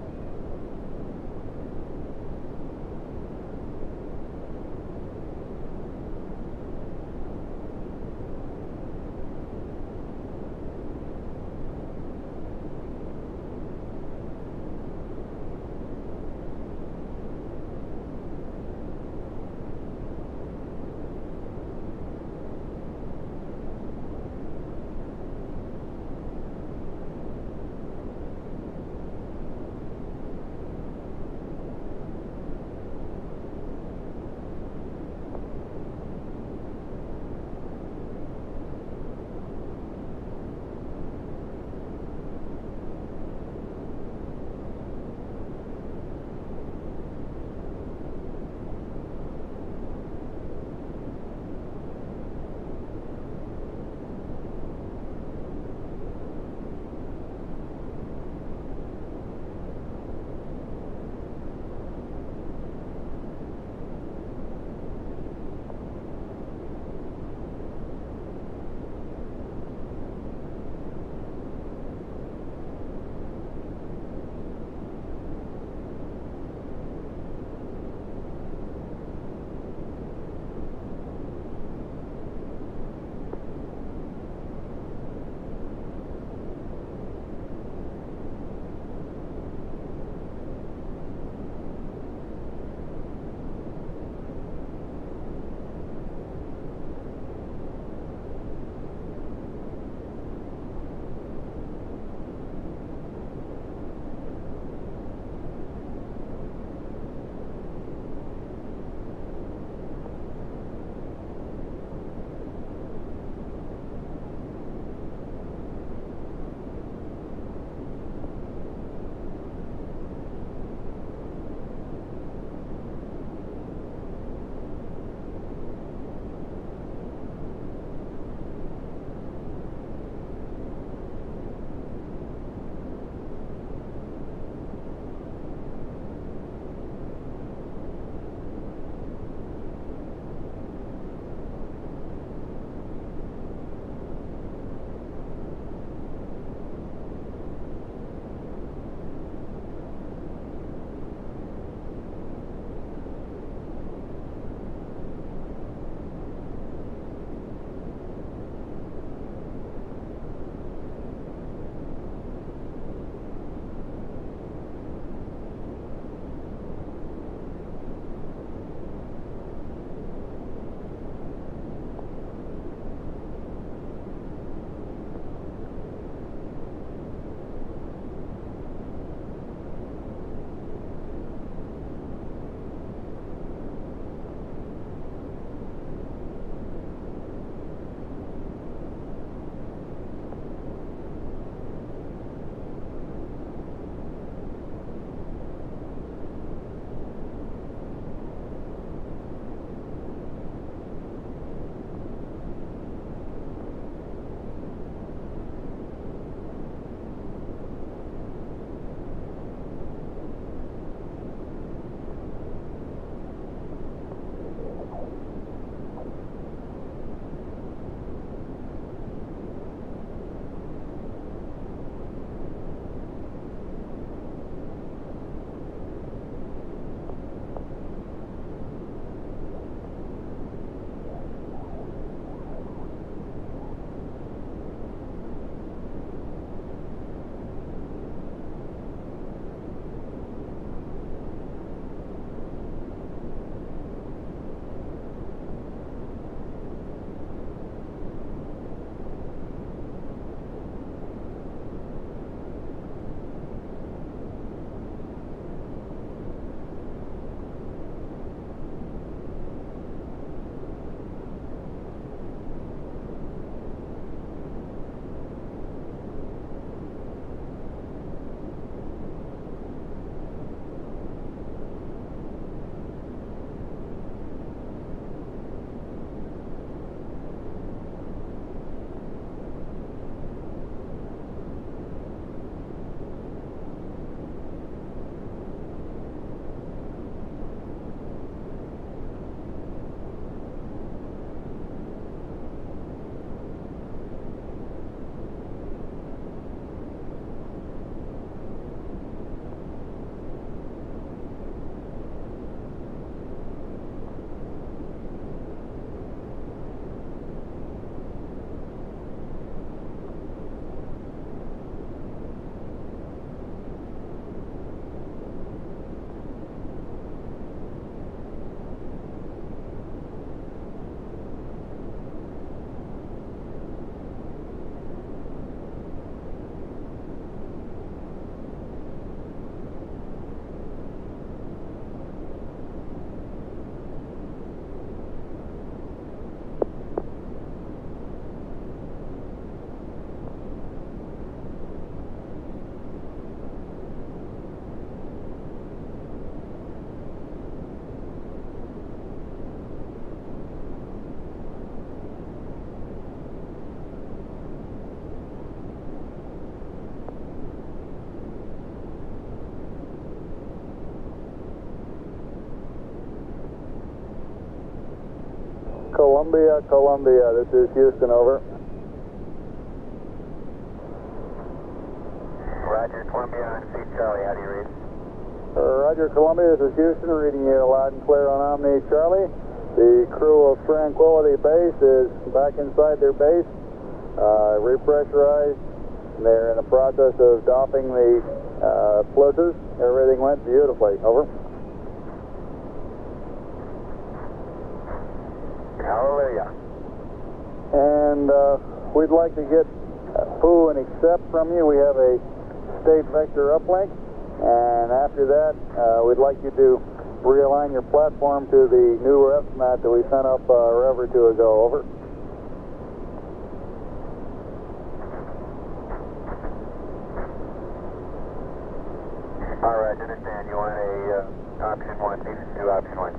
S1: Columbia, this is Houston, over.
S3: Roger, Columbia on C Charlie, how do you read?
S1: Roger, Columbia, this is Houston, reading you loud and clear on Omni Charlie. The crew of Tranquility Base is back inside their base, repressurized. They're in the process of doffing the floaters. Everything went beautifully, over.
S3: Hallelujah.
S1: And we'd like to get foo and accept from you. We have a state vector uplink, and after that we'd like you to realign your platform to the new ref mat that we sent up a rev or two ago, over.
S3: All right, understand. You want a option 1, Houston 2, option 1.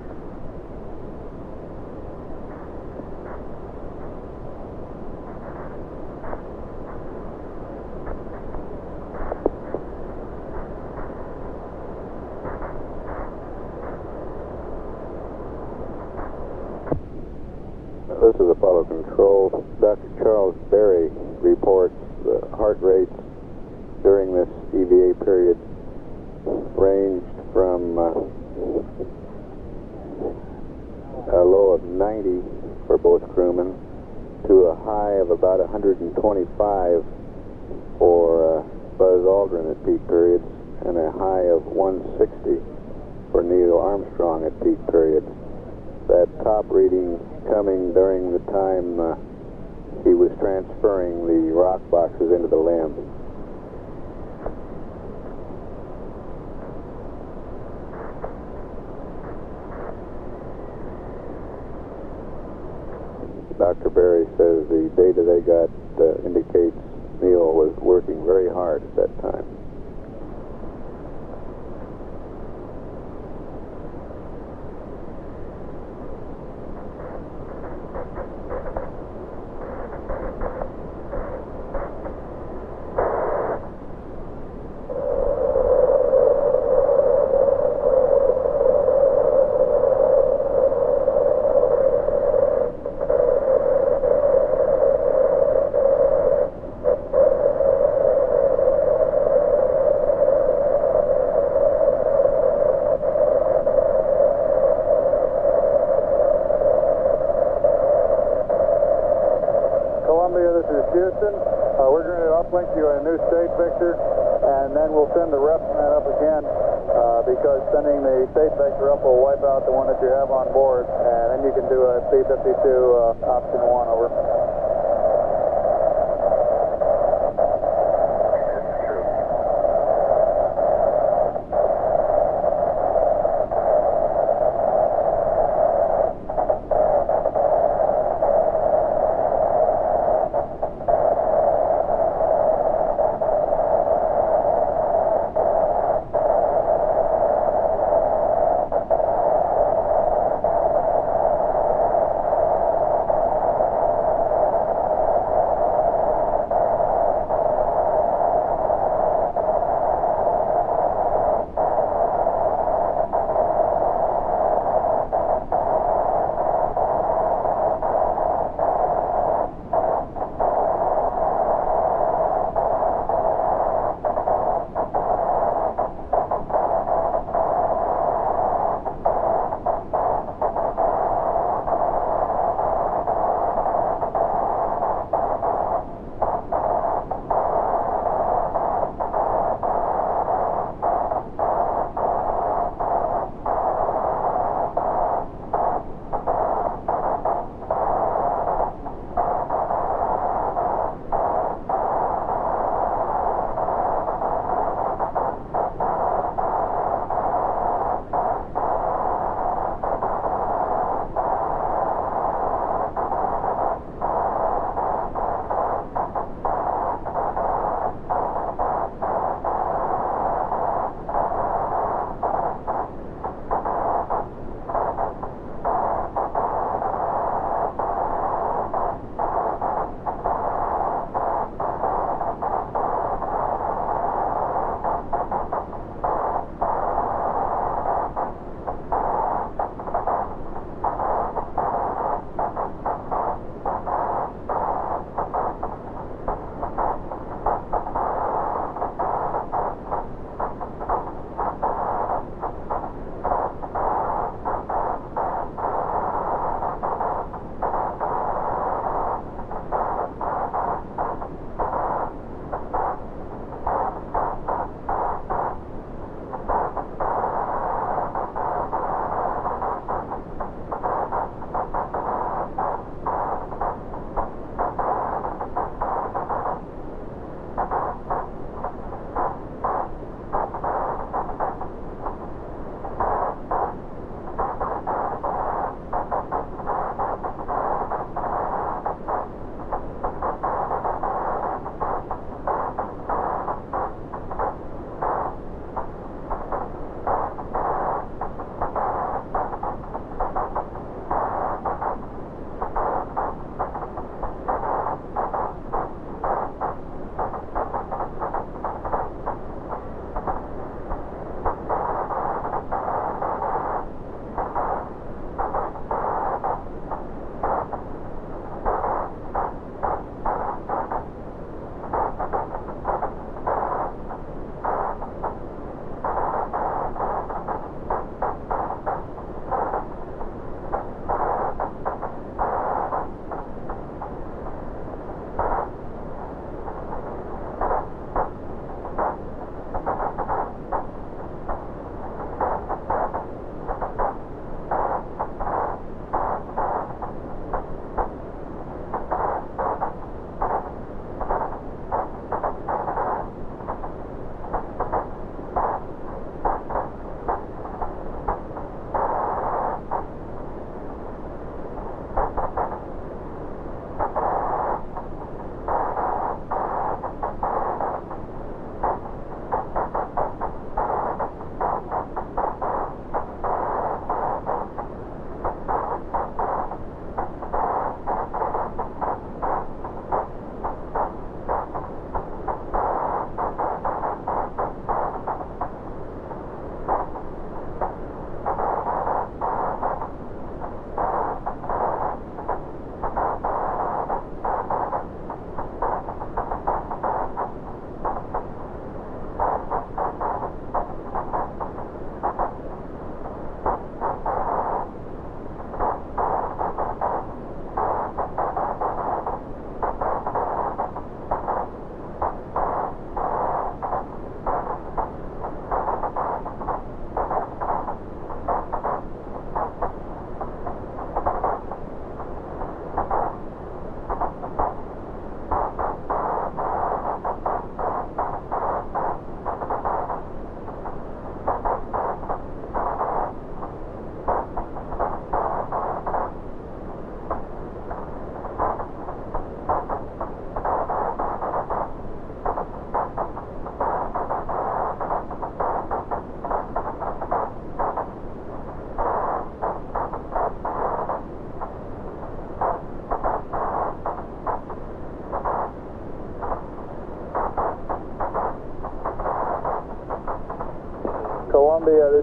S2: This is Apollo Control. Dr. Charles Berry reports the heart rates during this EVA period ranged from a low of 90 for both crewmen to a high of about 125 for Buzz Aldrin at peak periods, and a high of 160 for Neil Armstrong at peak periods. That top reading coming during the time he was transferring the rock boxes into the LEM. Dr. Berry says the data they got indicates Neil was working very hard at that time.
S1: This is Houston. We're going to uplink you a new state vector, and then we'll send the ref net up again because sending the state vector up will wipe out the one that you have on board, and then you can do a C-52 option 1, over.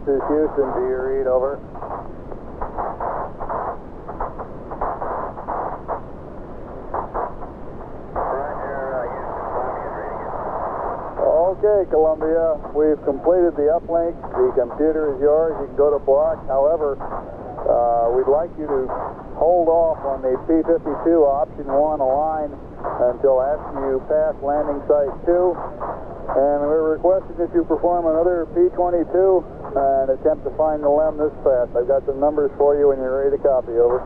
S1: is Houston. Do you read? Over. Okay, Columbia, we've completed the uplink. The computer is yours. You can go to block. However, we'd like you to hold off on the P-52 option 1 align until after you pass landing site 2. And we're requesting that you perform another P-22 and attempt to find the LEM this fast. I've got some numbers for you when you're ready to copy. Over.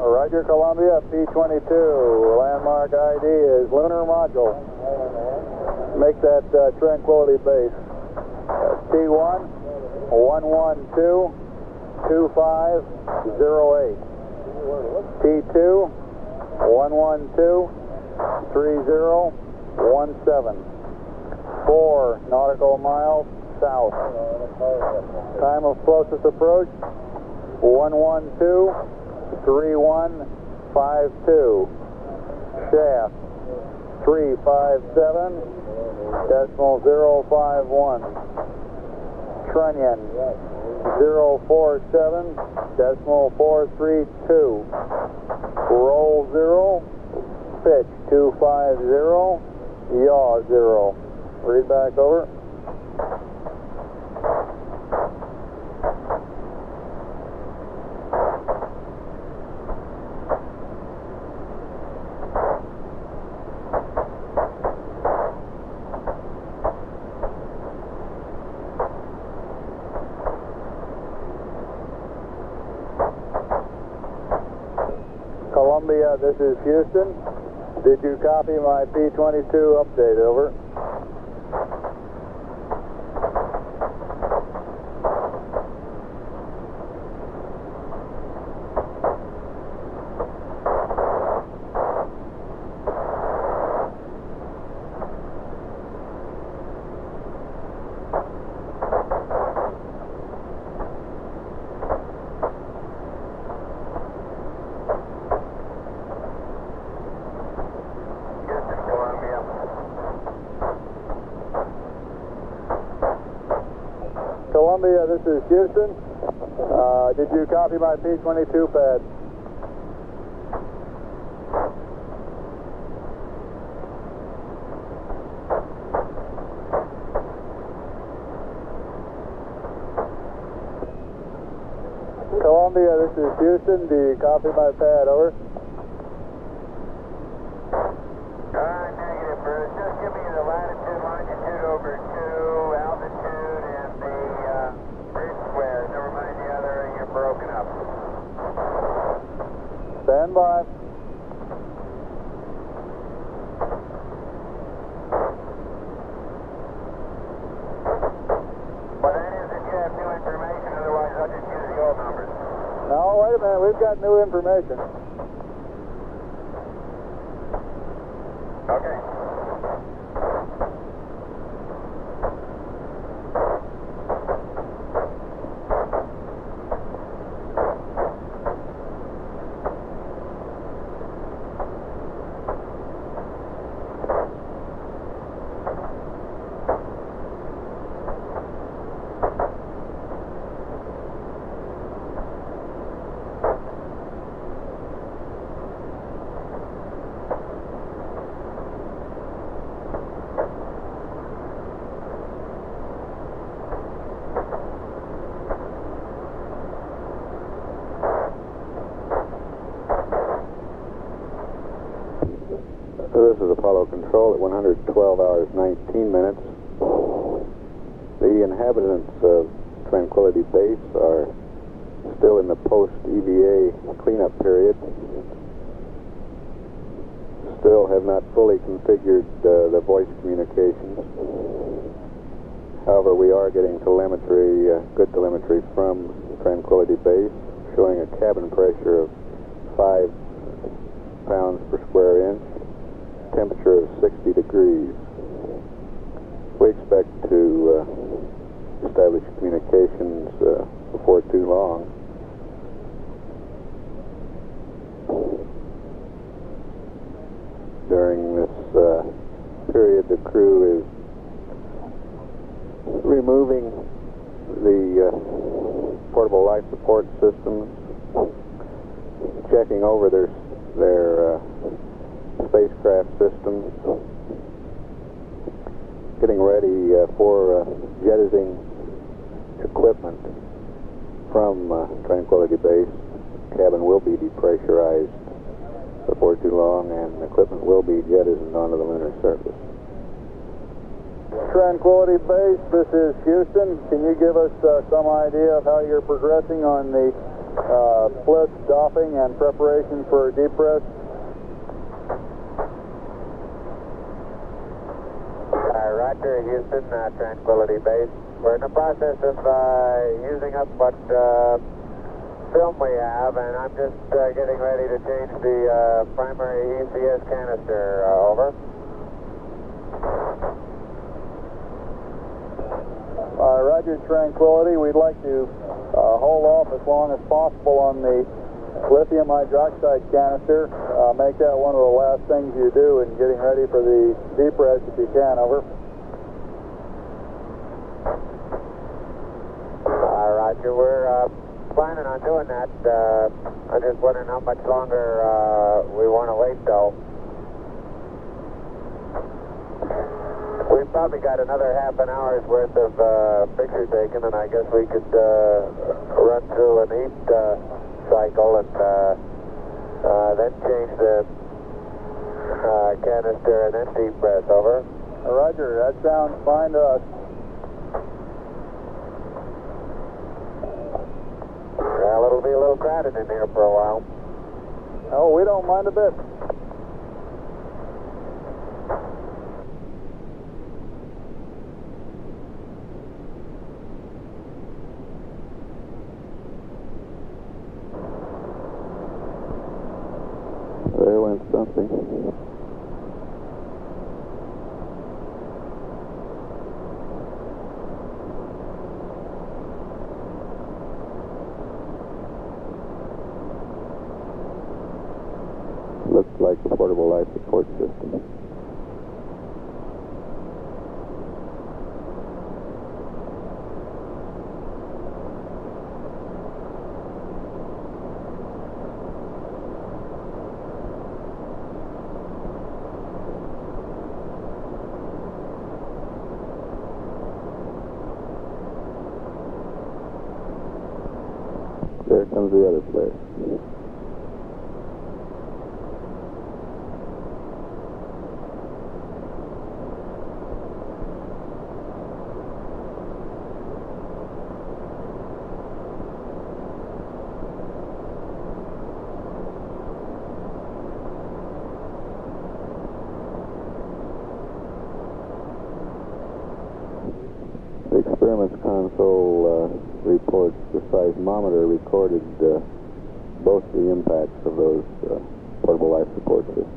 S1: Roger, Columbia, P-22, landmark ID is Lunar Module. Make that Tranquility Base. T1, 112, 2508. T2, 112, 3017. 4 nautical miles south. Time of closest approach, 112. 3152. Shaft 357.051. Trunnion 047.432. Roll 0. Pitch 250. Yaw 0. Read back. Over. Columbia, this is Houston. Did you copy my P-22 update? Over. Columbia, this is Houston. Did you copy my P-22 pad? Columbia, this is Houston. Do you copy my pad? Over.
S3: Negative, Bruce. Just give me the latitude, longitude over 2, altitude, and the grid square. Never mind the other, you're broken up.
S1: Stand by.
S3: Well, that is if you have new information, otherwise I'll just use the old numbers.
S1: No, wait a minute. We've got new information.
S3: Okay.
S2: This is Apollo Control at 112 hours 19 minutes. The inhabitants of Tranquility Base are still in the post-EVA cleanup period. Still have not fully configured the voice communications. However, we are getting telemetry, good telemetry from Tranquility Base, showing a cabin pressure of 5 pounds per square inch, temperature of 60 degrees. We expect to establish communications before too long. During this period, the crew is removing the portable life support systems, checking over their spacecraft systems, getting ready for jettisoning equipment from Tranquility Base. Cabin will be depressurized before too long, and equipment will be jettisoned onto the lunar surface.
S1: Tranquility Base, this is Houston. Can you give us some idea of how you're progressing on the splits, doffing, and preparation for depress?
S3: Roger, Houston, Tranquility Base. We're in the process of using up what film we have, and I'm just getting ready to change the primary ECS canister. Over.
S1: Roger, Tranquility. We'd like to hold off as long as possible on the lithium hydroxide canister. Make that one of the last things you do in getting ready for the depress if you can. Over.
S3: Roger, we're planning on doing that. I'm just wondering how much longer we want to wait, though. We've probably got another half an hour's worth of picture taken, and I guess we could run through an heat cycle and then change the canister and then depress. Over.
S1: Roger, that sounds fine to us.
S3: Well, it'll be a little crowded in here for a while.
S1: Oh, we don't mind a bit.
S2: There went something. Looks like the portable life support system. There comes the other flare. The experiments console reports the seismometer recorded both the impacts of those portable life support systems.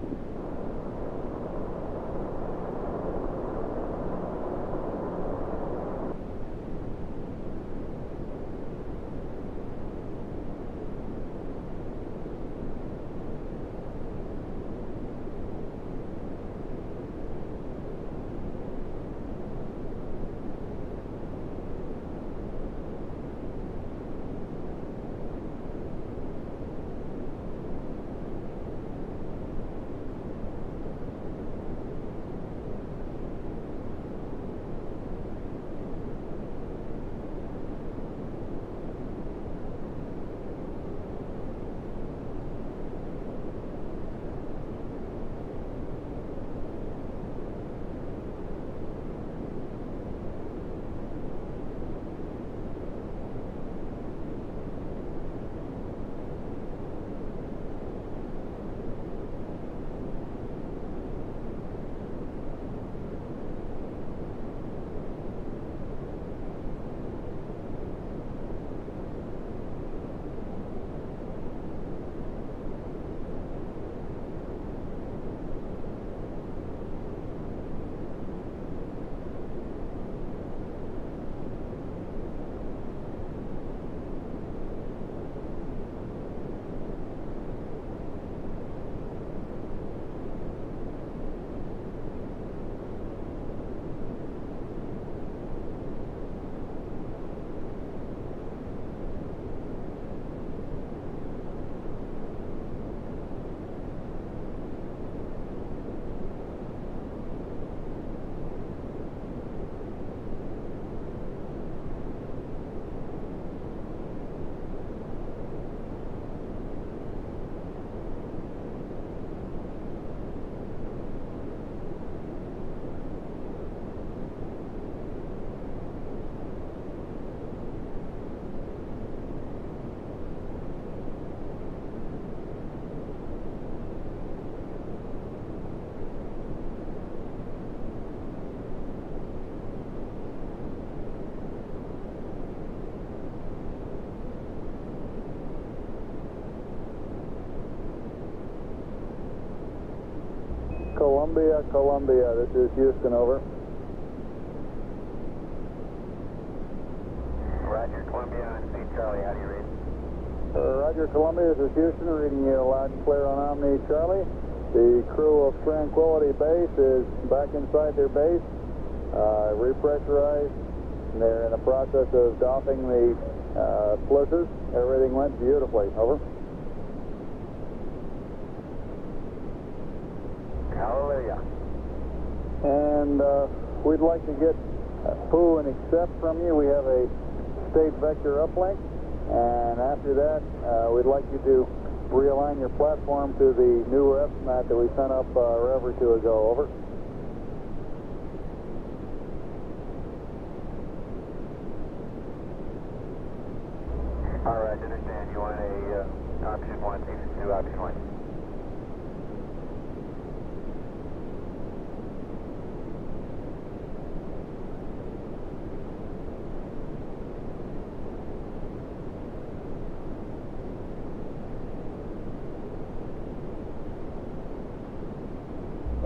S1: Columbia, Columbia. This is Houston, over.
S3: Roger, Columbia on C Charlie. How do you read?
S1: Roger, Columbia. This is Houston, reading you loud and clear on Omni Charlie. The crew of Tranquility Base is back inside their base, repressurized. And they're in the process of doffing the sluices. Everything went beautifully. Over.
S3: Hallelujah.
S1: And we'd like to get who and accept from you. We have a state vector uplink, and after that, we'd like you to realign your platform to the new ref mat that we sent up a rev or two ago. Over.
S3: All right, understand. You want a option 1, season 2, option 1.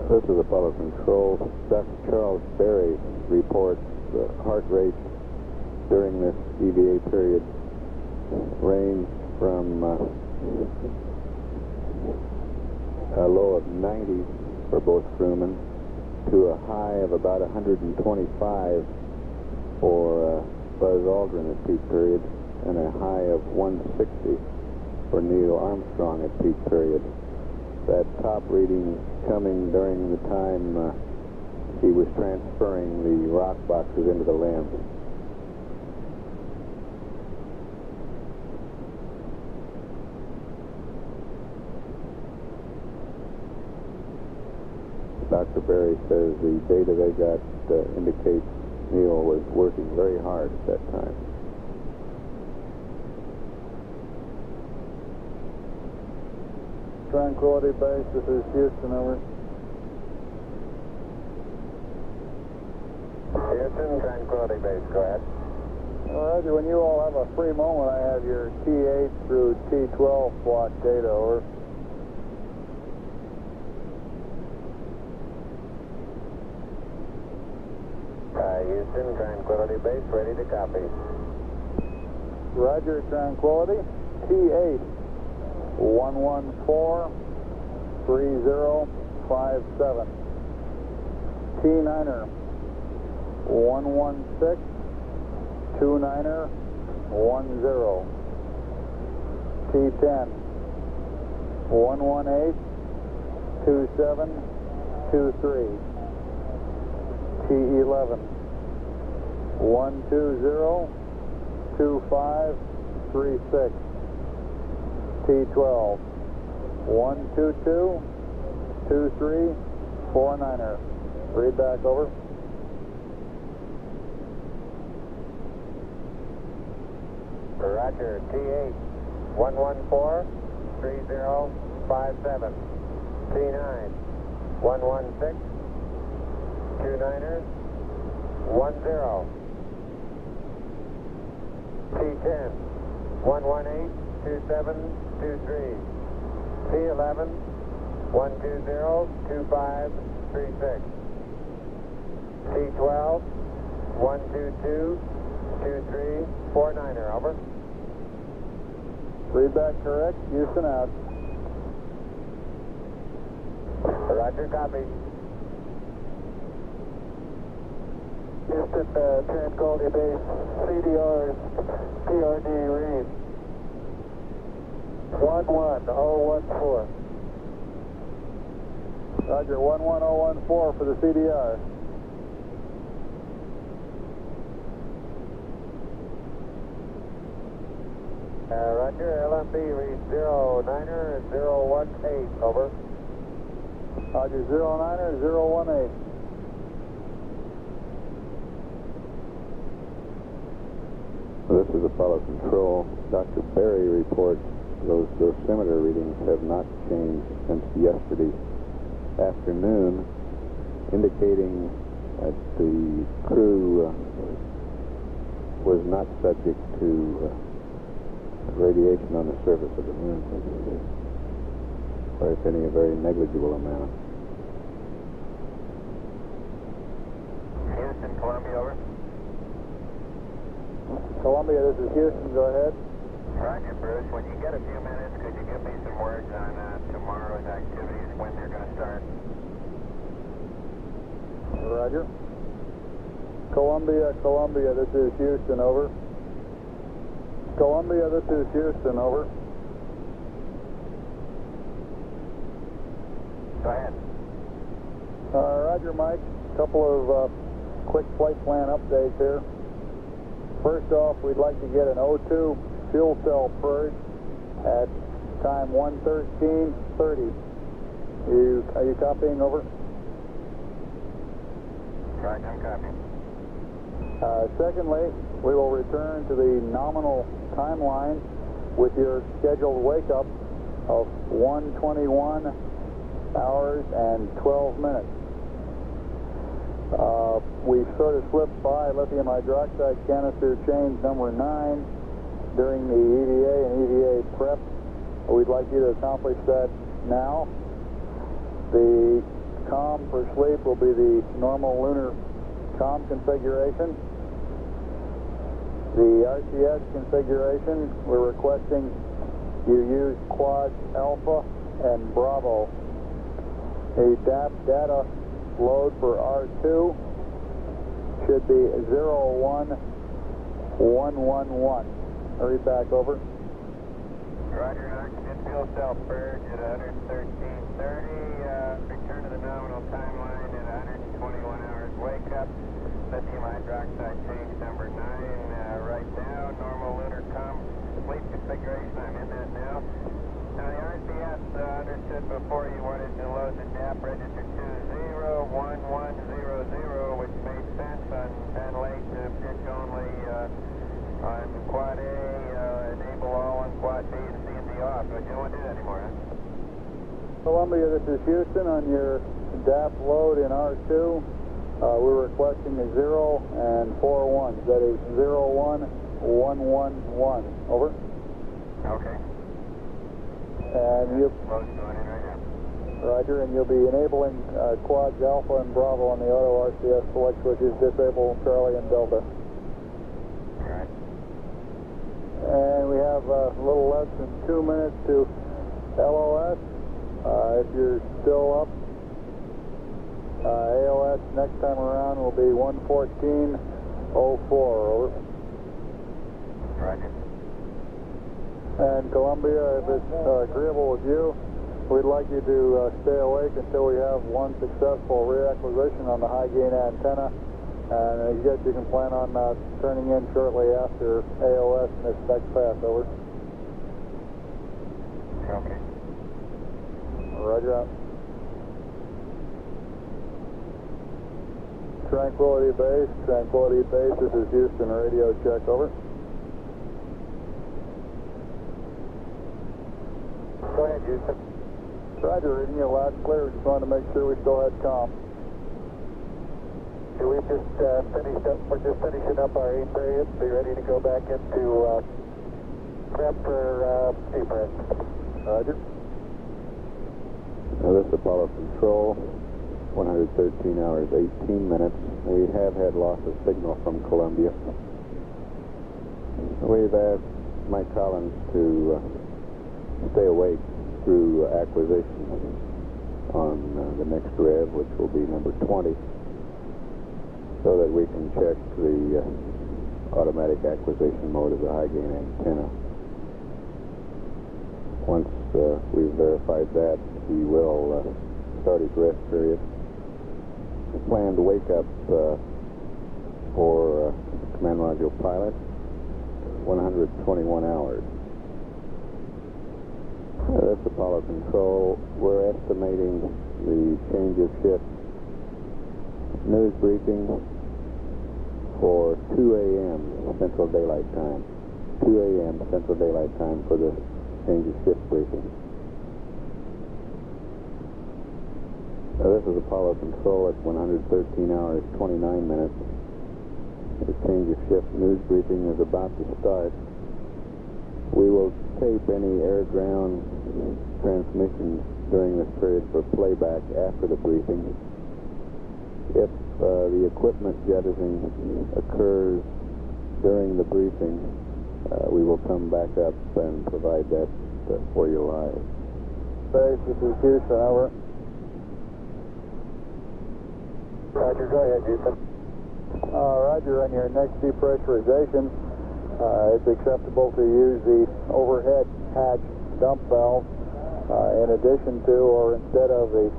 S2: This is Apollo Control. Dr. Charles Berry reports the heart rate during this EVA period ranged from a low of 90 for both crewmen to a high of about 125 for Buzz Aldrin at peak period, and a high of 160 for Neil Armstrong at peak period. That top reading coming during the time he was transferring the rock boxes into the LEM. Dr. Berry says the data they got indicates Neil was working very hard at that time.
S1: Tranquility Base, this is Houston, over.
S3: Houston, Tranquility Base, go ahead.
S1: Roger, when you all have a free moment, I have your T8 through T12 block data, over.
S3: Houston, Tranquility Base, ready to copy.
S1: Roger, Tranquility. T8, 114-3057. T9er, 116-29er-10. T10, 118-2723. T11, 120-2536. T12, 122-2349er. Read back, over.
S3: Roger, T8, 114-3057. T9, 116-29er, 10. T10, 118-2723. T11, 120-2536. T12, 122-2349er, over.
S1: Read back correct. Houston out.
S3: Roger, copy.
S4: Houston, Tranquility Base, CDR's PRD read 11014.
S1: Roger, 11014 for the CDR.
S3: Roger, LMB reads 09er 018, over.
S1: Roger, 09er 018.
S2: This is Apollo Control. Dr. Berry reports those dosimeter readings have not changed since yesterday afternoon, indicating that the crew was not subject to radiation on the surface of the moon, or if any, a very negligible amount.
S3: Houston, Columbia, over.
S1: Columbia, this is Houston, go ahead.
S3: Roger, Bruce. When you get a few minutes, could you give me some words on tomorrow's activities, when they're going to start?
S1: Roger. Columbia, this is Houston, over. Columbia, this is Houston, over.
S3: Go ahead.
S1: Roger, Mike. Couple of quick flight plan updates here. First off, we'd like to get an O2 fuel cell purge at time 1:13:30. Are you copying, over?
S3: Right, I'm copying.
S1: Secondly, we will return to the nominal timeline with your scheduled wake-up of 1:21 hours and 12 minutes. We sort of slipped by lithium hydroxide canister change number 9 during the EVA and EVA prep. We'd like you to accomplish that now. The COM for sleep will be the normal lunar COM configuration. The RCS configuration, we're requesting you use quads Alpha and Bravo. A DAP data load for R2 should be 01111. Hurry back, over.
S3: Roger, oxygen fuel cell purge at 113:30. Return to the nominal timeline at 121 hours wake up. Lithium hydroxide change number 9 right now. Normal lunar COM sleep configuration. I'm in that now. Now the RCS understood before you wanted to load the DAP register 201100, which made sense on panel 8 to pitch only on quad A, enable all on quad B and C and D off. But you don't want to do that anymore, huh?
S1: Columbia, this is Houston on your DAP load in R2. We're requesting a 0 and 4 ones. That is 01111. Over.
S3: Okay.
S1: And you,
S3: Load's going in right now.
S1: Roger, and you'll be enabling quads Alpha and Bravo on the auto RCS select switches, disable Charlie and Delta.
S3: All right.
S1: And we have a little less than 2 minutes to LOS. If you're still up, AOS next time around will be 1:14:04. Over.
S3: Roger.
S1: And Columbia, if it's agreeable with you, we'd like you to stay awake until we have one successful reacquisition on the high gain antenna. And I guess you can plan on turning in shortly after AOS in this next pass. Over.
S3: Okay.
S1: Roger out. Tranquility Base, this is Houston, radio check, over.
S3: Go ahead, Houston.
S1: Roger, reading you loud and clear. Just wanted to make sure we still had comm.
S6: We're just finishing up our 8 period. Be ready to go back into prep for debrief.
S1: Roger.
S2: Now this is Apollo Control, 113 hours, 18 minutes. We have had loss of signal from Columbia. We've asked Mike Collins to stay awake through acquisition on the next rev, which will be number 20, so that we can check the automatic acquisition mode of the high gain antenna. Once we've verified that, he will start his rest period. Planned wake up for command module pilot, 121 hours. That's Apollo Control. We're estimating the change of shift news briefing for 2 a.m. Central Daylight Time. 2 a.m. Central Daylight Time for the change of shift briefing. This is Apollo Control at 113 hours, 29 minutes. The change of shift news briefing is about to start. We will tape any air-ground transmissions during this period for playback after the briefing. If the equipment jettisoning occurs during the briefing, we will come back up and provide that for you live.
S1: Base, this is Houston, over.
S3: Roger, go ahead, Houston.
S1: Roger, on your next depressurization, it's acceptable to use the overhead hatch dump valve in addition to or instead of the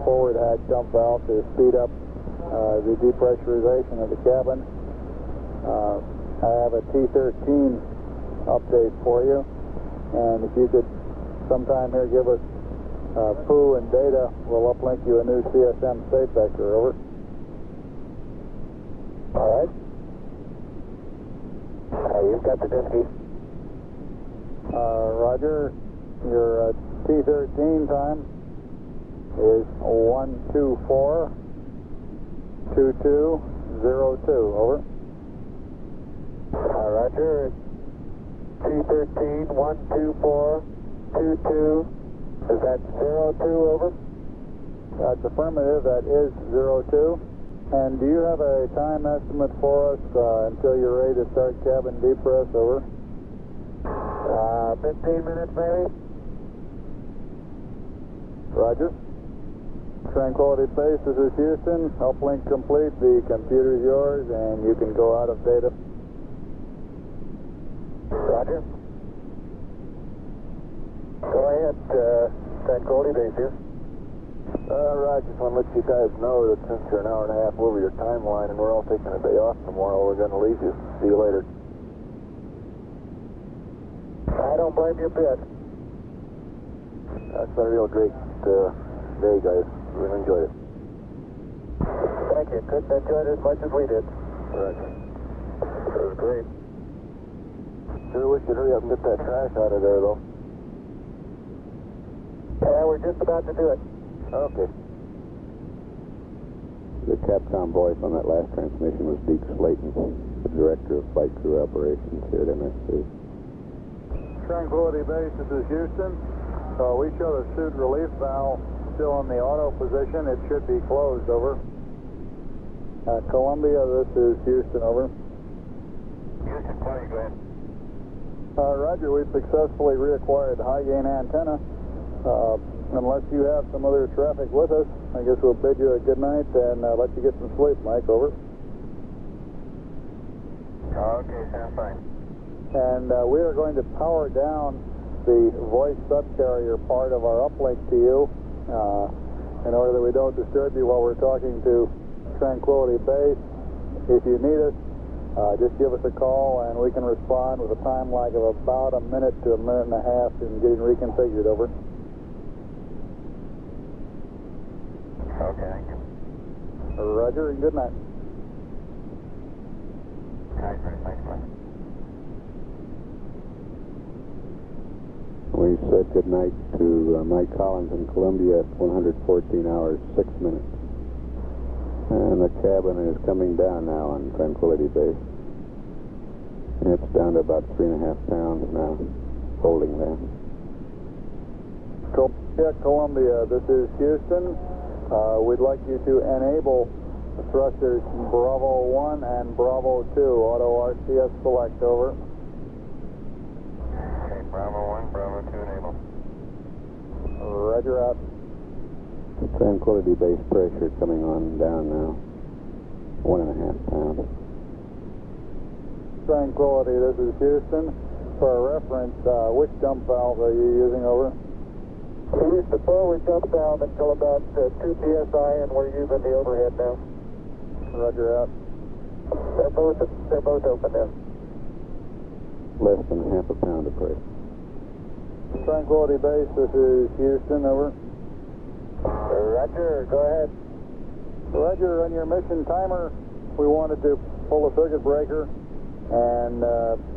S1: forward hatch dump valve to speed up the depressurization of the cabin. I have a T13 update for you, and if you could sometime here give us poo and data, we'll uplink you a new CSM state vector, over.
S3: All right. You've got the disky.
S1: Roger, your T13 time is 124-2202, over.
S3: Roger. T13, 124-22. Is that 02, over?
S1: That's affirmative, that is 02. And do you have a time estimate for us until you're ready to start cabin depress, over?
S3: 15 minutes, maybe?
S1: Roger. Tranquility Base, this is Houston. Uplink complete. The computer's yours, and you can go out of data.
S3: Roger. Go ahead, Tranquility Base here.
S5: Roger, just want to let you guys know that since you're an hour and a half over your timeline and we're all taking a day off tomorrow, we're going to leave you. See you later.
S3: I don't blame you a bit.
S5: That's been a real great day, guys. Really enjoyed it.
S3: Thank you. Couldn't enjoy it as much as we did.
S5: Right.
S3: It was great.
S5: Sure wish you'd hurry up and get that trash out of there, though.
S3: Yeah, we're just about to do it.
S5: Okay.
S2: The Capcom voice on that last transmission was Deke Slayton, the Director of Flight Crew Operations here at MSC.
S1: Tranquility Base, this is Houston. We show the suit relief valve still in the auto position. It should be closed, over. Columbia, this is Houston, over.
S3: Houston, Tony, go ahead.
S1: Roger, we've successfully reacquired the high gain antenna. Unless you have some other traffic with us, I guess we'll bid you a good night and let you get some sleep, Mike, over.
S3: Okay, sounds fine.
S1: And we are going to power down the voice subcarrier part of our uplink to you in order that we don't disturb you while we're talking to Tranquility Base. If you need us, just give us a call and we can respond with a time lag of about a minute to a minute and a half in getting reconfigured, over.
S3: Okay, thank you.
S1: Roger, and good night.
S3: Thanks, man.
S2: We said goodnight to Mike Collins in Columbia at 114 hours, 6 minutes. And the cabin is coming down now on Tranquility Base. It's down to about 3.5 pounds now, holding there.
S1: Columbia, this is Houston. We'd like you to enable the thrusters Bravo 1 and Bravo 2, auto RCS select, over.
S3: Okay, Bravo 1, Bravo 2, enable.
S1: Roger, out.
S2: Tranquility Base pressure coming on down now, 1.5 pounds.
S1: Tranquility, this is Houston. For reference, which dump valve are you using, over?
S3: We used the forward dump valve until about 2 psi, and we're using the overhead now.
S1: Roger, out.
S3: They're both open now.
S2: Less than 0.5 pound of pressure.
S1: Tranquility Base, this is Houston, over.
S3: Roger, go ahead.
S1: Roger, on your mission timer, we wanted to pull the circuit breaker and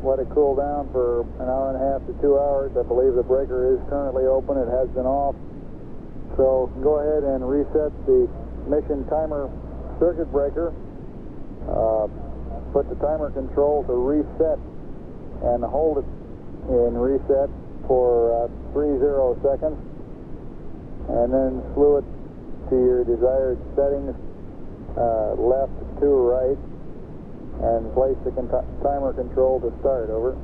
S1: let it cool down for an hour and a half to 2 hours. I believe the breaker is currently open. It has been off. So go ahead and reset the mission timer circuit breaker. Put the timer control to reset and hold it in reset for 30 seconds. And then slew it to your desired settings left to right, and place the timer control to start. Over.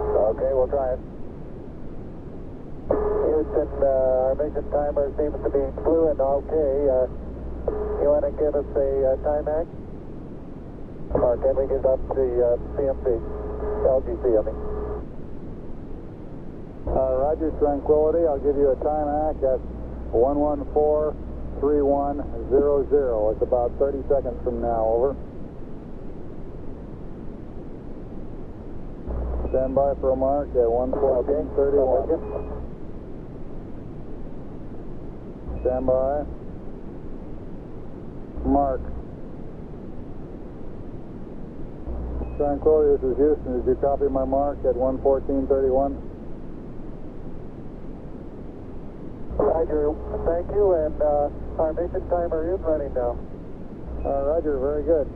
S3: Okay, we'll try it. Houston, our mission timer seems to be fluid. Okay, you want to give us a time hack? Or can we get up the CMC? LGC, I mean.
S1: Roger, Tranquility. I'll give you a time hack at 114.3100. It's about 30 seconds from now. Over. Stand by for a mark at 114.31. Stand by. Mark. Tranquility, this is Houston. Did you copy my mark at 114.31?
S3: Roger, thank you, and our mission timer is running now.
S1: Roger, very good.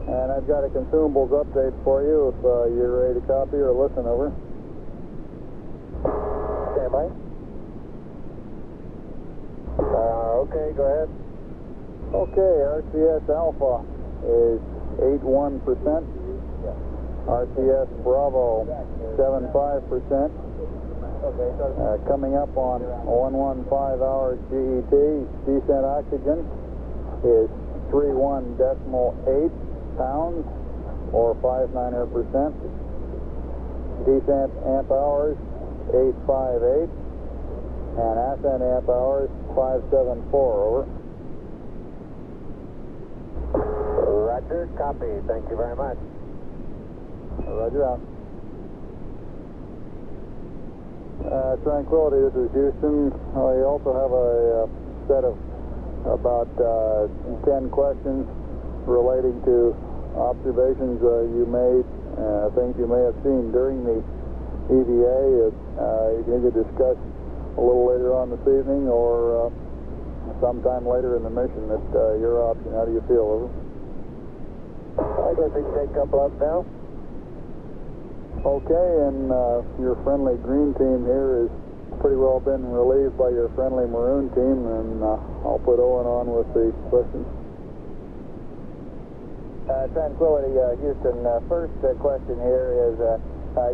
S1: And I've got a consumables update for you if you're ready to copy or listen. Over.
S3: Stand by. Okay, go ahead.
S1: Okay, RCS Alpha is 81%. RCS Bravo 75%. Coming up on 115 hours GET, descent oxygen is 31.8 pounds or 59%. Descent amp hours 858 and ascent amp hours 574. Over.
S3: Roger, copy. Thank you very much.
S1: Roger out. Tranquility, this is Houston. We also have a set of about 10 questions relating to observations you made, things you may have seen during the EVA. You can either discuss a little later on this evening or sometime later in the mission. At your option. How do you feel? Over.
S3: I guess we can take a couple up now.
S1: Okay, and your friendly green team here has pretty well been relieved by your friendly maroon team, and I'll put Owen on with the questions.
S6: Tranquility, Houston. First question here is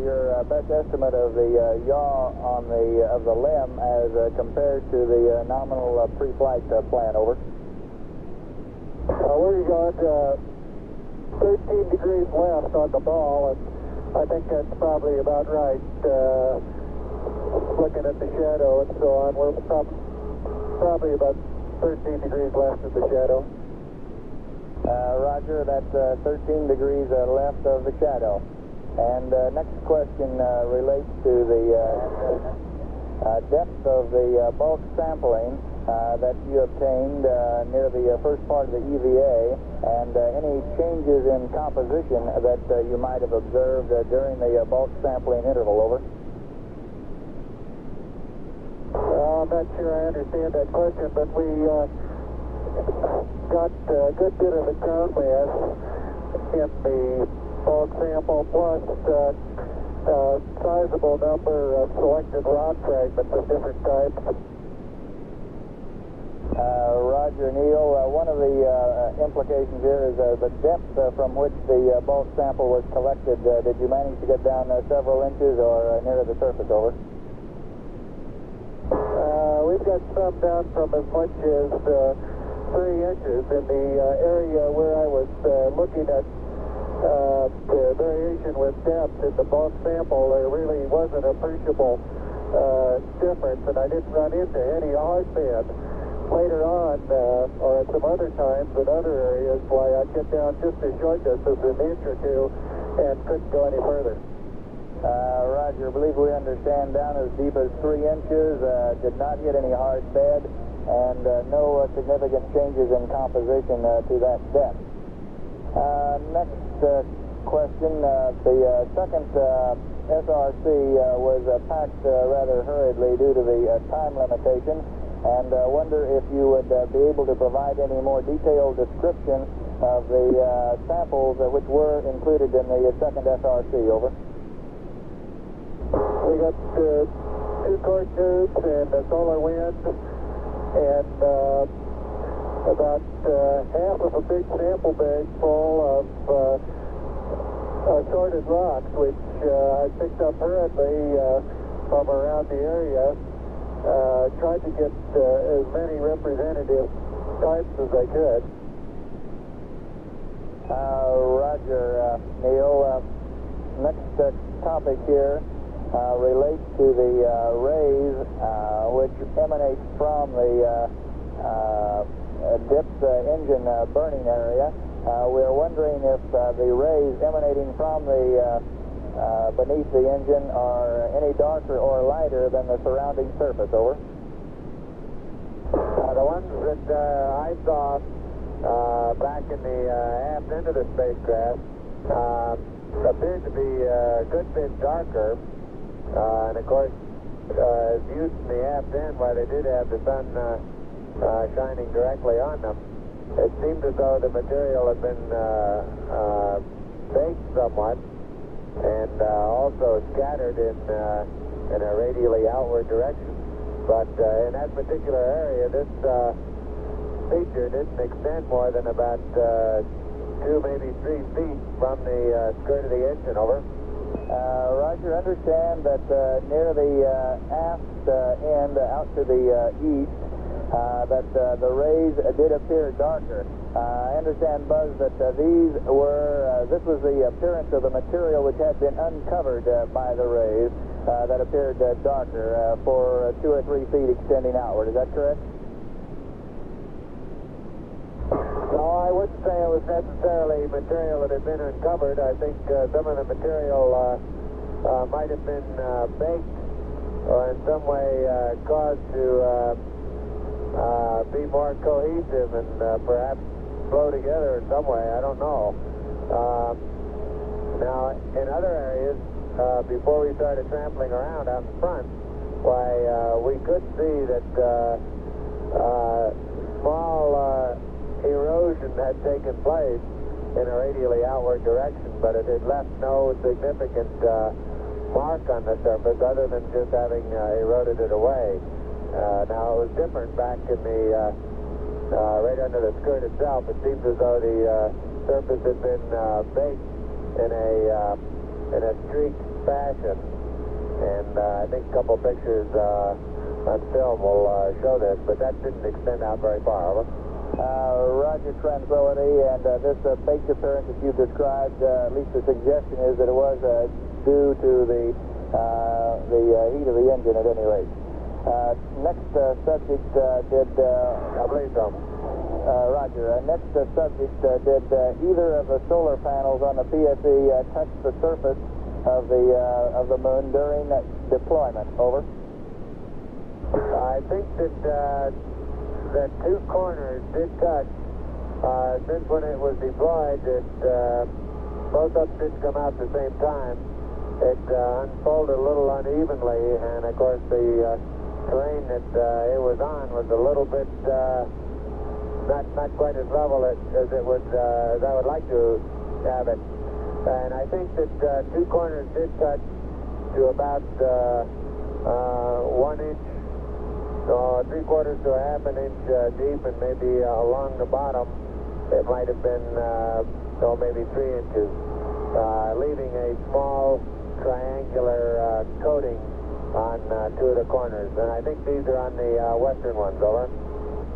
S6: your best estimate of the yaw on of the LEM as compared to the nominal pre-flight plan. Over.
S3: We got 13 degrees left on the ball, and I think that's probably about right. Looking at the shadow and so on, we're probably about 13 degrees left of the shadow.
S6: Roger, that's 13 degrees left of the shadow. And next question relates to the depth of the bulk sampling that you obtained near the first part of the EVA, and any changes in composition that you might have observed during the bulk sampling interval. Over.
S3: I'm not sure I understand that question, but we got a good bit of the ground mass in the bulk sample, plus a sizable number of selected rod fragments of different types.
S6: Roger, Neil. One of the implications here is the depth from which the bulk sample was collected. Did you manage to get down several inches or near the surface? Over.
S3: We've got some down from as much as 3 inches in the area where I was looking at the variation with depth in the bulk sample. There really wasn't appreciable difference, and I didn't run into any hard bed. Later on, or at some other times in other areas, why I'd get down just a short distance, an inch or two, and couldn't go any further.
S6: Roger, I believe we understand down as deep as 3 inches, did not hit any hard bed, and no significant changes in composition to that depth. Next question, the second SRC was packed rather hurriedly due to the time limitation, and wonder if you would be able to provide any more detailed description of the samples which were included in the second SRC. Over.
S3: We got 2 core tubes and a solar wind,
S6: and about half of a big sample bag full of assorted rocks, which I picked up hurriedly from around the area. Tried to get as many representative types as I could. Roger, Neil. Next topic here relates to the rays which emanates from the dipped engine burning area. We're wondering if the rays emanating from the beneath the engine are any darker or lighter than the surrounding surface. Over.
S3: The ones that I saw back in the aft end of the spacecraft appeared to be a good bit darker, and of course, viewed from the aft end, while they did have the sun shining directly on them, it seemed as though the material had been baked somewhat, and also scattered in a radially outward direction. But in that particular area, this feature didn't extend more than about 2, maybe 3 feet from the skirt of the engine. Over.
S6: Roger, understand that near the aft end out to the east, that the rays did appear darker. I understand, Buzz, that these were, this was the appearance of the material which had been uncovered by the rays that appeared darker for 2 or 3 feet extending outward. Is that correct?
S3: No, I wouldn't say it was necessarily material that had been uncovered. I think some of the material might have been baked or in some way caused to be more cohesive and perhaps flow together in some way. I don't know. Now, in other areas, before we started trampling around out in front, why, we could see that small erosion had taken place in a radially outward direction, but it had left no significant mark on the surface other than just having eroded it away. Now, it was different back in the right under the skirt itself. It seems as though the surface had been baked in a streaked fashion, and I think a couple pictures on film will show this, but that didn't extend out very far. Over.
S6: Roger, Tranquility, and this baked appearance that you've described, at least the suggestion is that it was due to the heat of the engine at any rate. Next subject did...
S3: I believe so.
S6: Roger. Next subject, did either of the solar panels on the PSE touch the surface of the moon during deployment? Over.
S3: I think that the 2 corners did touch. Since when it was deployed, both of them didn't come out at the same time. It unfolded a little unevenly, and of course the terrain that it was on was a little bit not quite as level as it would as I would like to have it. And I think that 2 corners did touch to about 1 inch, so 3/4 to a half an inch deep, and maybe along the bottom it might have been maybe 3 inches, leaving a small triangular coating on 2 of the corners. And I think these are on the western ones. Over.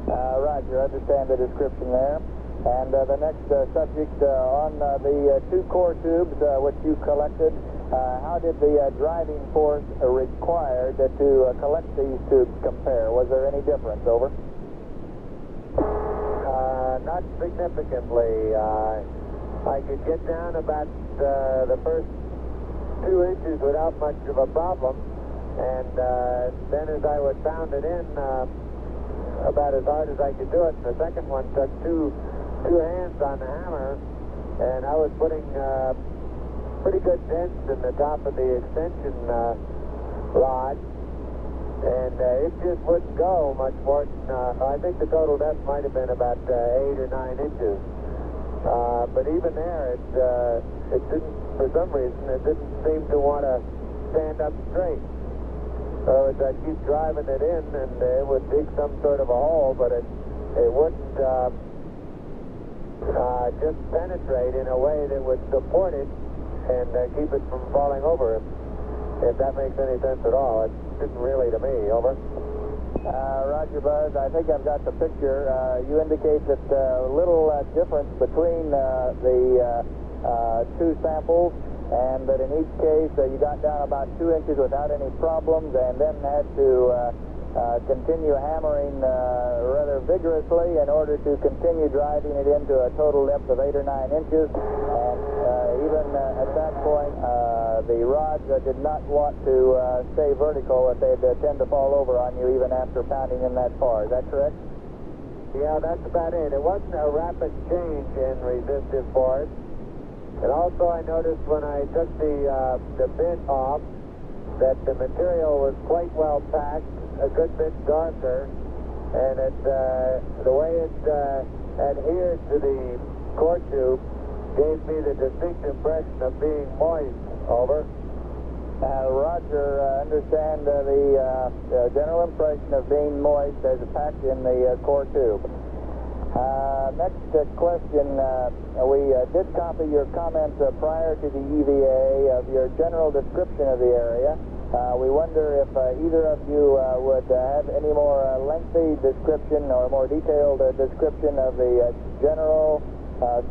S6: Roger, understand the description there. And the next subject on the 2 core tubes which you collected, how did the driving force required to collect these tubes compare? Was there any difference? Over.
S3: Not significantly. I could get down about the first 2 inches without much of a problem, and then as I would pound it in about as hard as I could do it, and the second one took two hands on the hammer, and I was putting pretty good dents in the top of the extension rod, and it just wouldn't go much more than, I think the total depth might have been about 8 or 9 inches. But even there, it didn't, for some reason, it didn't seem to want to stand up straight.
S6: So as I keep driving it in, and it would dig some sort of a hole, but it wouldn't just penetrate in a way that would support it and keep it from falling over, if that makes any sense at all. It didn't really to me. Over.
S5: Roger, Buzz. I think I've got the picture. You indicate that little difference between the two samples, and that in each case you got down about 2 inches without any problems, and then had to continue hammering rather vigorously in order to continue driving it into a total depth of 8 or 9 inches. And even at that point, the rods did not want to stay vertical, that they'd tend to fall over on you even after pounding in that far. Is that correct?
S6: Yeah, that's about it. It wasn't a rapid change in resistive force. And also I noticed when I took the bit off that the material was quite well packed, a good bit darker, and the way it adhered to the core tube gave me the distinct impression of being moist. Over.
S5: Roger, understand the general impression of being moist as packed in the core tube. Next question, we did copy your comments prior to the EVA of your general description of the area. We wonder if either of you would have any more lengthy description or more detailed description of the general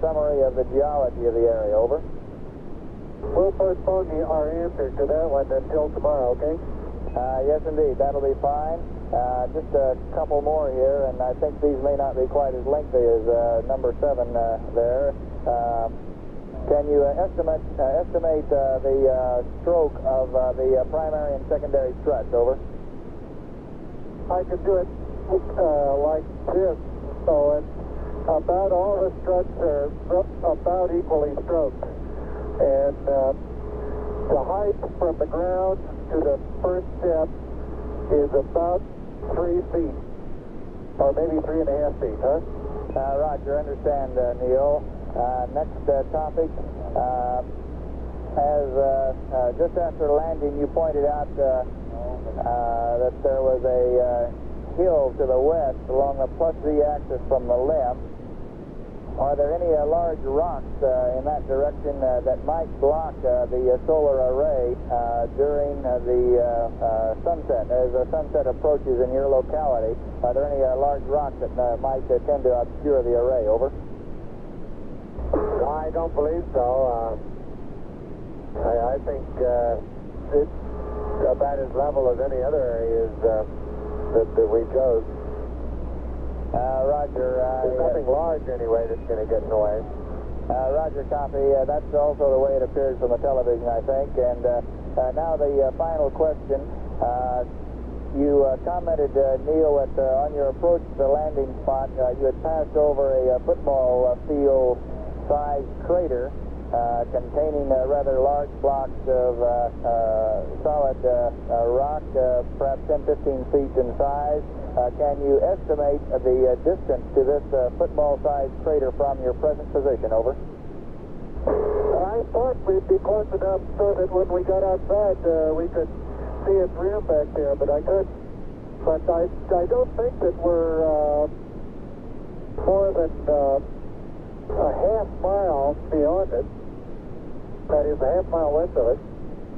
S5: summary of the geology of the area. Over.
S6: We'll postpone our answer to that one until tomorrow, okay?
S5: Yes, indeed. That'll be fine. Just a couple more here, and I think these may not be quite as lengthy as number 7 there. Can you estimate the stroke of the primary and secondary struts? Over.
S6: I could do it like this. So it's about all the struts are about equally stroked. And the height from the ground to the first step is about 3 feet, or maybe 3.5 feet, huh?
S5: Roger, understand, Neil. Next topic. As just after landing, you pointed out that there was a hill to the west along the plus z-axis from the left. Are there any large rocks in that direction that might block the solar array during the sunset? As the sunset approaches in your locality, are there any large rocks that might tend to obscure the array? Over.
S6: I don't believe so. I think it's about as level as any other areas that we chose.
S5: Roger.
S6: There's nothing large anyway that's going to get in the way.
S5: Roger, copy. That's also the way it appears from the television, I think. And now the final question. You commented, Neil, that on your approach to the landing spot, you had passed over a football field-sized crater containing rather large blocks of solid rock, perhaps 10-15 feet in size. Can you estimate the distance to this football-sized crater from your present position? Over.
S6: I thought we'd be close enough so that when we got outside we could see its rim back there, but I couldn't. But I don't think that we're more than a half mile beyond it. That is a half mile west of it.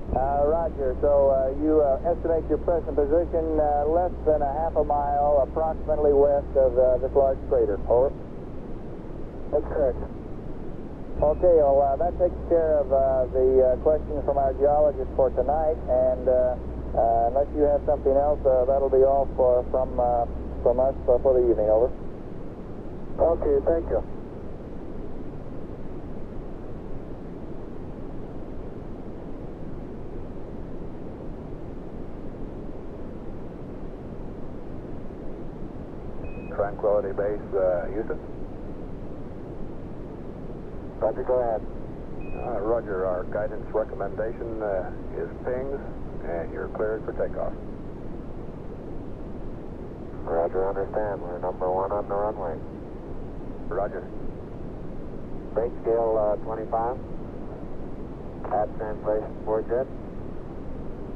S5: Roger. So you estimate your present position less than a half a mile approximately west of this large crater. Over.
S6: That's correct.
S5: Okay, well, that takes care of the questions from our geologist for tonight, and unless you have something else, that'll be all from us for the evening. Over.
S6: Okay, thank you.
S2: Tranquility Base, Houston.
S6: Roger, go ahead.
S2: Roger, our guidance recommendation is pings, and you're cleared for takeoff.
S6: Roger, understand. We're number 1 on the runway.
S2: Roger.
S6: Brake scale 25. Add translation 4 jet.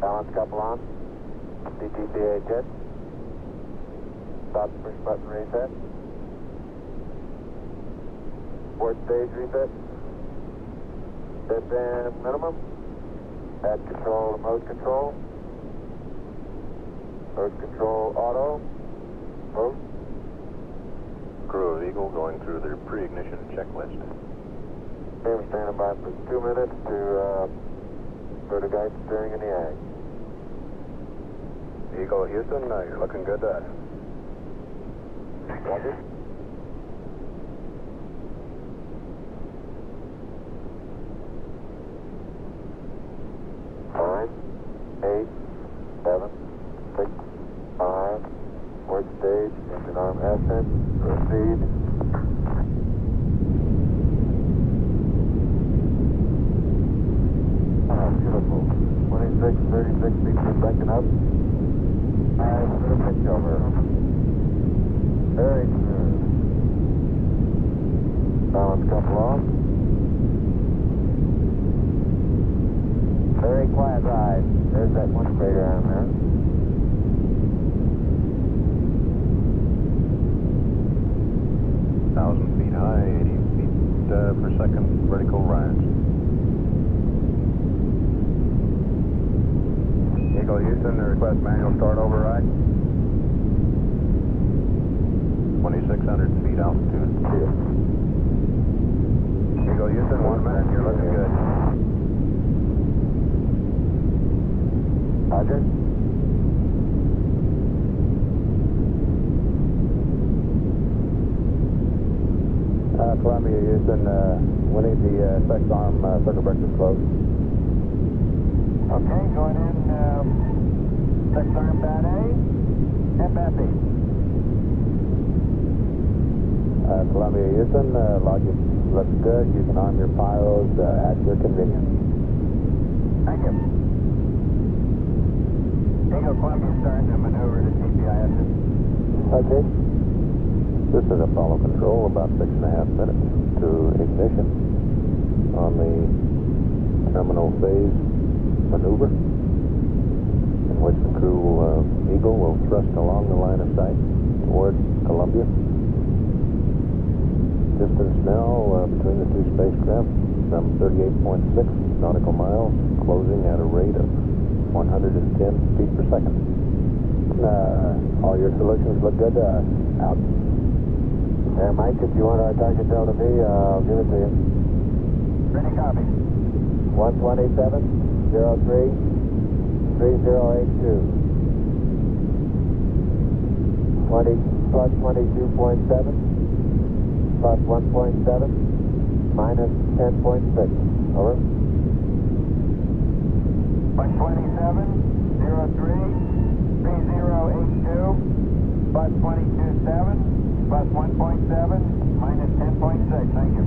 S6: Balance couple on. DTPA jet. Stop push button reset. Port stage reset. Deadband minimum. Add control to mode control. Mode control auto. Mode.
S2: Crew of Eagle going through their pre-ignition checklist.
S6: Okay, we're standing by for 2 minutes to go to guide steering in the ag.
S2: Eagle Houston, you're looking good to us.
S6: Roger. 9, 8, 7, 6, 5. Port stage, engine arm ascent, proceed. Beautiful. 26, 36 feet per second up. Nice little pitch over. Very smooth. Balance couple off. Very quiet ride. There's that one crater on there.
S2: Feet high, 80 feet per second vertical rise. Eagle Houston, request manual start override. 2,600 feet altitude. Eagle Houston, 1 minute, you're looking good.
S6: Roger.
S5: Columbia, Houston, we need the sex arm circuit breakers closed.
S3: Okay, going in, sex arm bat A and bat B.
S5: Columbia, Houston, logic looks good. You can arm your pyros at your convenience.
S3: Thank you. Eagle Columbia starting to maneuver to TPIS.
S5: Okay. This is Apollo Control, about 6.5 minutes to ignition on the terminal phase maneuver, in which the crew of Eagle will thrust along the line of sight toward Columbia. Distance now between the two spacecraft, some 38.6 nautical miles, closing at a rate of 110 feet per second. All your solutions look good. Out.
S6: Mike, if you want our target Delta V, I'll give it to you.
S3: Ready, copy.
S6: 127, 03, 3082. 20 plus 22.7, plus 1.7, minus 10.6. Over.
S3: 127, 03, 3082, plus 22.7, plus 1.7, minus 10.6. Thank you.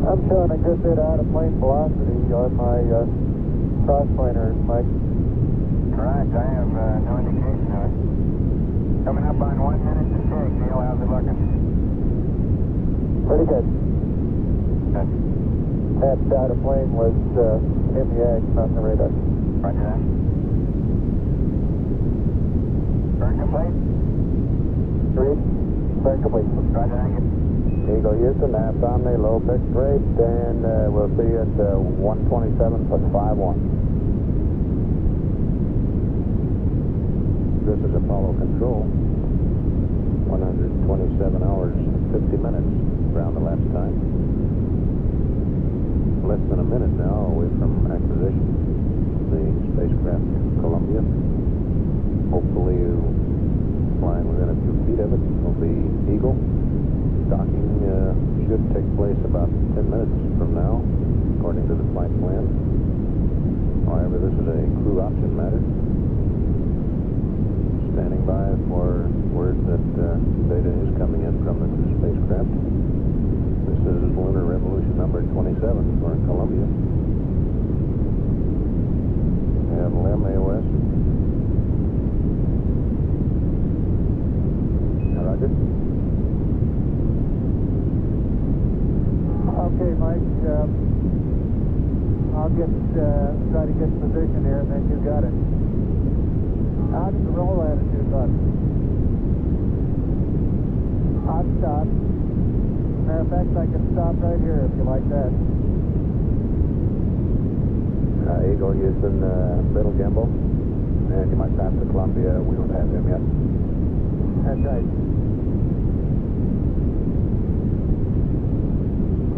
S6: I'm showing a good bit out of plane velocity on my crosspointer, Mike.
S3: Correct, I have no indication of it. Coming up on 1 minute to shake. Neil, how's it looking?
S6: Pretty good.
S3: Good.
S6: That data plane was in the ag, not in the radar.
S3: Roger that. Burn complete?
S6: Three, burn complete.
S3: Roger, thank you.
S5: Eagle Houston, aft Omni, low pitch rate, and we'll see you at 127.51. This is Apollo Control. 127 hours, 50 minutes around the last time. Less than a minute now away from acquisition of the spacecraft Columbia. Hopefully flying within a few feet of it will be Eagle. Docking should take place about 10 minutes from now, according to the flight plan. However, this is a crew option matter. Standing by for word that data is coming in from the two spacecraft. This is Lunar Revolution number 27 for Columbia. We have LEM AOS. Roger.
S4: Okay, Mike, I'll try to get in position here, and then you got it. How does the roll attitude look? Hot stop. Matter of fact, I can stop right here if you like that.
S2: Eagle Houston, middle gimbal. And you might pass to Columbia. We don't have him yet.
S4: That's right.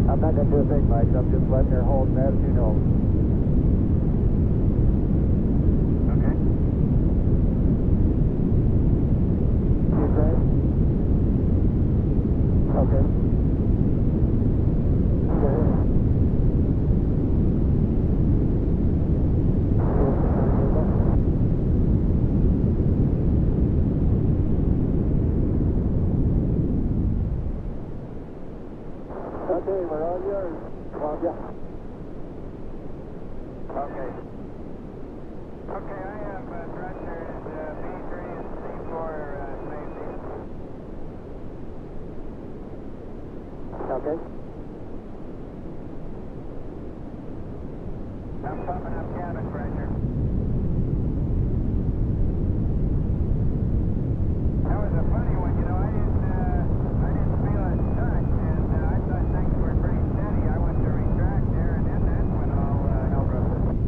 S4: I'm not going to do a big mic. I'm just letting her hold an attitude hold.
S3: Okay.
S4: You great? Okay. Okay, we're all yours, Columbia.
S3: Okay. Okay, I have thrusters B3 and C4 safety.
S4: Okay.
S3: I'm pumping up cabin pressure. That was a funny one, you know. I didn't feel it touch, and I thought things were pretty steady. I went to retract there, and then that's when all hell broke loose.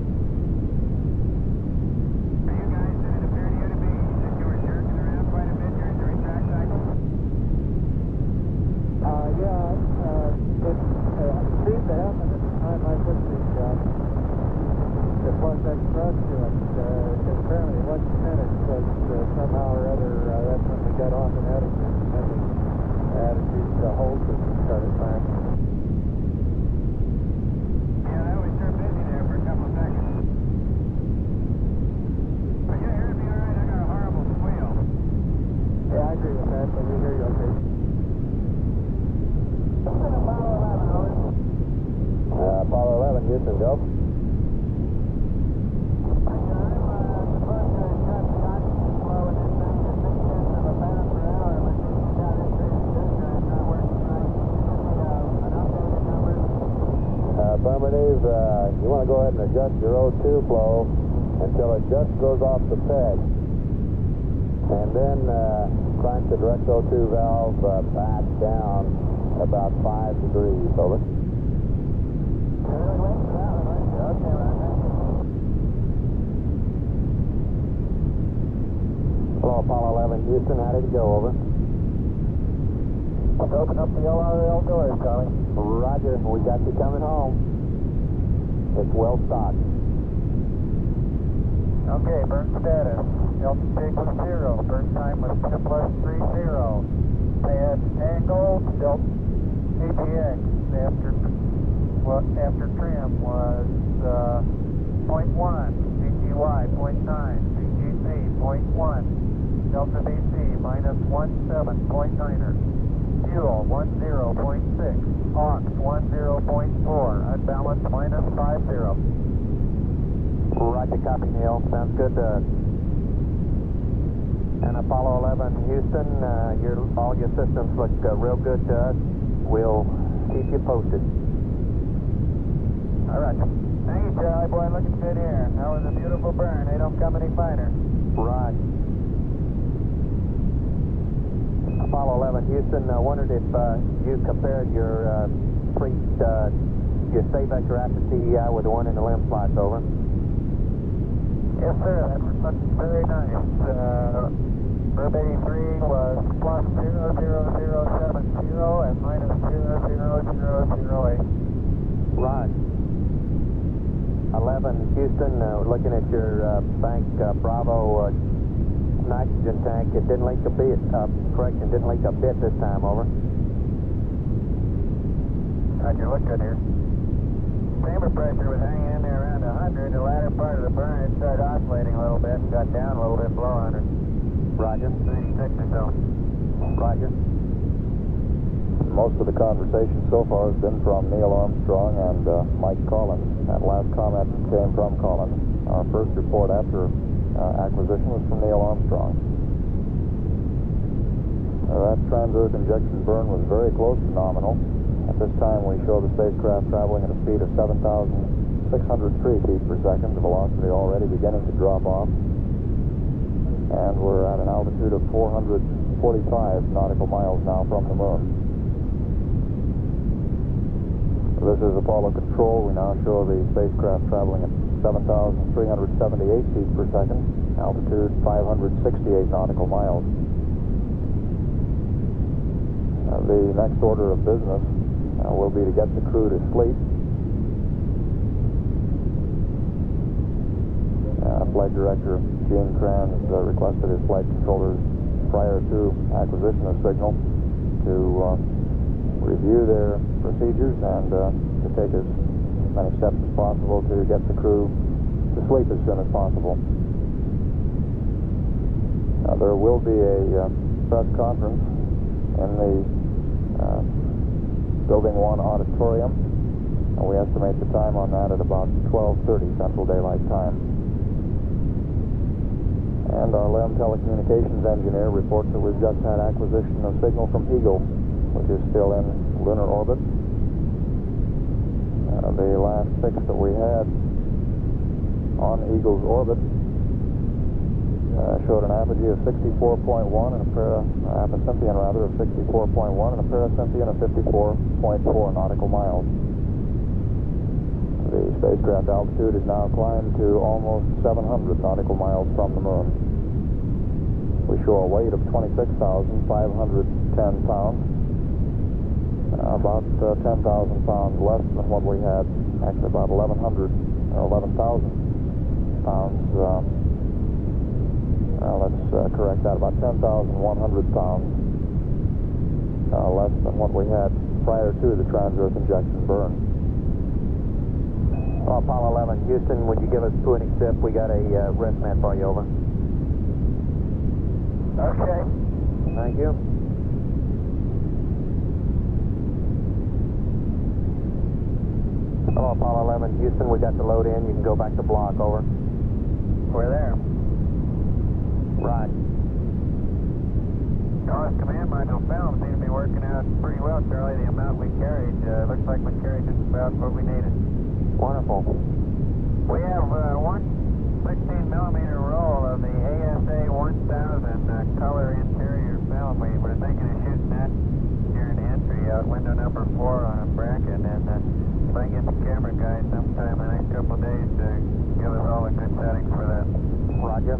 S3: Are you guys, did it appear to you to be that you were jerking around quite a bit during the retract cycle?
S4: It seemed to happen at the time I put the plus X thrust to it. Apparently it wasn't finished, but somehow or other that's when we got off an attitude, and then the attitude hold system started firing.
S3: Yeah, I was sure busy there for a couple of seconds. But you heard me all right? I got a horrible squeal.
S4: Yeah, I agree with that, but we hear you okay.
S2: Apollo 11, Houston, go. Affirmative, you want to go ahead and adjust your O2 flow until it just goes off the peg. And then crank the direct O2 valve back down about 5 degrees, over. Hello, Apollo 11, Houston, how did it go, over?
S4: Let's open up the LRL doors, Charlie.
S2: Roger, we got you coming home. It's well stocked.
S4: Okay, burn status. Altitude was 0. Burn time was 10 plus 30. Pad angle, delta APX after trim was 0.1, CGY 0.9, CGC 0.1, delta BC minus 17.9er. Fuel 10.6, aux 10.4, unbalanced minus 50.
S6: Roger, copy, Neil. Sounds good. And Apollo 11, Houston, all your systems look real good to us. We'll keep you posted.
S4: All right. Thank you, Charlie. Boy, looking good here. That was a beautiful burn. They don't come any finer.
S6: Right. Apollo 11, Houston, wondered if you compared your your state vector after TDI with the one in the limb slots, over.
S4: Yes, sir. That looked very nice. Verb 83 was plus 00070 and minus 00008.
S6: Right. 11, Houston, looking at your bank Bravo nitrogen tank, it didn't leak a bit. Correction, didn't leak a bit this time, over.
S4: Roger, look good here.
S3: Chamber pressure was hanging in there around 100. The latter part of the burn, it started oscillating a little bit and got down a little bit below 100.
S6: Roger.
S3: 96 or so.
S6: Roger.
S5: Most of the conversation so far has been from Neil Armstrong and Mike Collins. That last comment came from Collins. Our first report after acquisition was from Neil Armstrong. That trans-earth injection burn was very close to nominal. At this time, we show the spacecraft traveling at a speed of 7,603 feet per second, the velocity already beginning to drop off. and we're at an altitude of 445 nautical miles now from the moon. This is Apollo Control. We now show the spacecraft traveling at 7,378 feet per second, altitude 568 nautical miles. The next order of business will be to get the crew to sleep. Flight Director Gene Kranz requested his flight controllers prior to acquisition of signal to review their procedures and to take as many steps as possible to get the crew to sleep as soon as possible. There will be a press conference in the Building 1 auditorium. We estimate the time on that at about 12:30 Central Daylight Time. And our LEM telecommunications engineer reports that we've just had acquisition of signal from Eagle, which is still in lunar orbit. The last fix that we had on Eagle's orbit showed an apogee of 64.1 and a apocynthion rather of 64.1 and a paracynthion of 54.4 nautical miles. The spacecraft altitude is now climbed to almost 700 nautical miles from the moon. We show a weight of 26,510 pounds, about 10,000 pounds less than what we had, actually about 1,100 or 11,000 pounds. Let's correct that, about 10,100 pounds less than what we had prior to the trans-Earth injection burn.
S6: Apollo 11, Houston, would you give us Phoenix Zip? We got a rest man for you, over.
S3: Okay.
S6: Thank you. Hello, Apollo 11, Houston, we got the load in. You can go back to block, over.
S3: We're there.
S6: Right.
S3: North Command Module film seems to be working out pretty well, Charlie. The amount we carried, looks like we carried just about what we needed.
S6: Wonderful.
S3: We have one 16mm roll of the ASA 1000 color interior film. We were thinking of shooting that here in the entry out window number 4 on a bracket, and if I get the camera guy sometime in the next couple of days to give us all the good settings for that.
S6: Roger.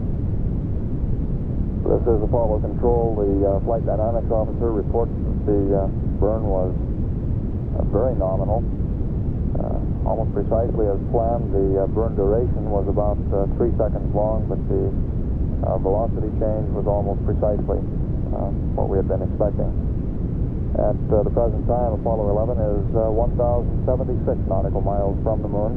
S5: This is Apollo Control. The flight dynamics officer reports that the burn was very nominal. Almost precisely as planned. The burn duration was about 3 seconds long, but the velocity change was almost precisely what we had been expecting. At the present time, Apollo 11 is 1,076 nautical miles from the moon.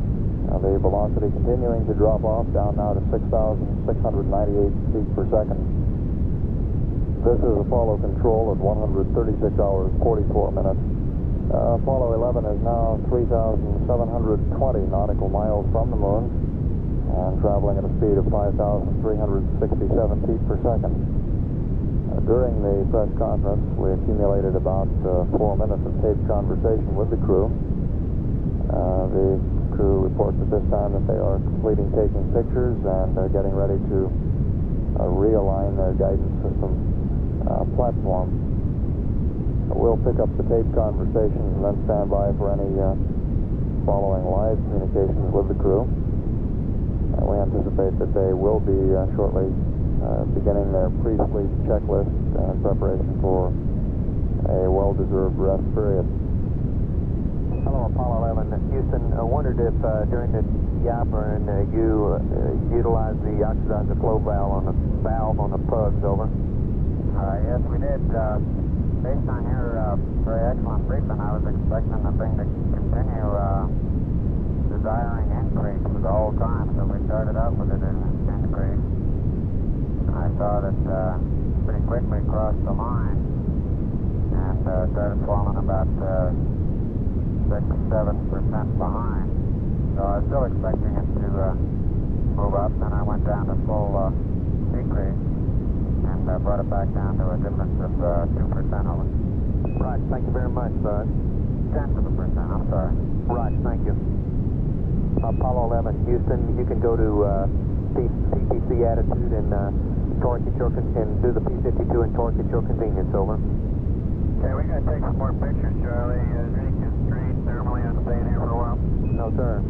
S5: The velocity continuing to drop off down now to 6,698 feet per second. This is Apollo Control at 136 hours, 44 minutes. Apollo 11 is now 3,720 nautical miles from the moon and traveling at a speed of 5,367 feet per second. During the press conference, we accumulated about 4 minutes of taped conversation with the crew. The crew reports at this time that they are completing taking pictures and getting ready to realign their guidance system platform. We'll pick up the taped conversations and then stand by for any following live communications with the crew. We anticipate that they will be shortly beginning their pre-sleep checklist in preparation for a well-deserved rest period.
S6: Hello, Apollo 11. Houston, I wondered if during the yapper you utilized the oxidizer flow valve on the plugs, over.
S4: Yes, we did. Based on your very excellent briefing, I was expecting the thing to continue desiring increase for the whole time, so we started out with it in increase. And I saw that pretty quickly crossed the line and started falling about 6-7% behind. So I was still expecting it to move up, and I went down to full decrease and brought it back down to a difference of 2% over.
S6: Right, thank you very much, bud.
S4: 1/10 of a percent, I'm sorry.
S6: Right, thank you. Apollo 11, Houston, you can go to PTC attitude and torque at your and do the P52 and torque at your convenience, over.
S4: Okay, we gotta take some more pictures, Charlie. Is there any constraint thermally on staying here for a while?
S6: No, sir.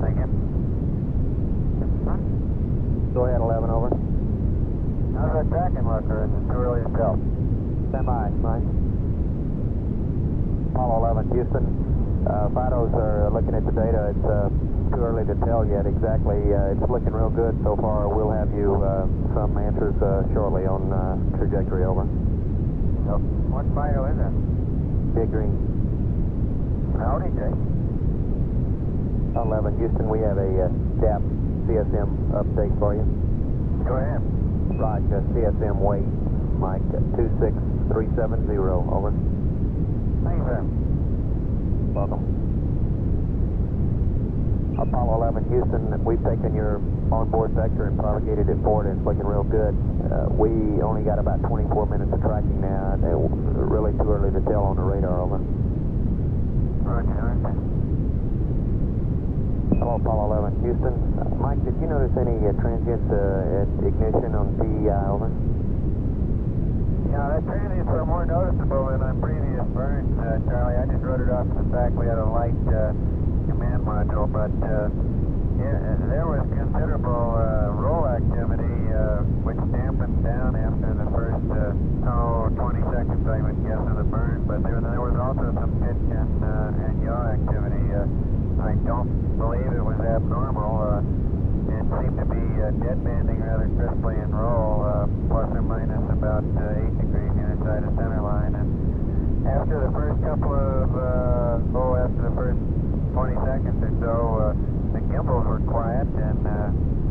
S4: Thank you.
S6: Go ahead, 11, over.
S4: How's that tracking look, or is it too early to tell?
S6: Stand by, Mike. Apollo 11, Houston. Photos are looking at the data. It's too early to tell yet exactly. It's looking real good so far. We'll have you some answers shortly on trajectory, over.
S4: So, what Fido is it?
S6: Big Green.
S4: Howdy, Jay.
S6: 11, Houston, we have a gap CSM update for you.
S4: Go ahead.
S6: Roger, CSM weight, Mike, 26370, over.
S4: Thank you, sir.
S6: Welcome. Apollo 11, Houston, we've taken your onboard vector and propagated it forward, and it's looking real good. We only got about 24 minutes of tracking now. Really too early to tell on the radar, over.
S4: Roger.
S6: Hello, Apollo 11, Houston. Mike, did you notice any transients at ignition on PEI, over?
S4: Yeah, that transients were more noticeable than on previous burns, Charlie. I just wrote it off to the fact we had a light command module, but there was considerable roll activity, which dampened down after the first 20 seconds, I would guess, of the burn. But there was also some pitch and yaw activity. I don't believe it was abnormal. It seemed to be dead banding rather crisply in roll, plus or minus about 8 degrees either side of center line. And after the first couple of, after the first 20 seconds or so, the gimbals were quiet and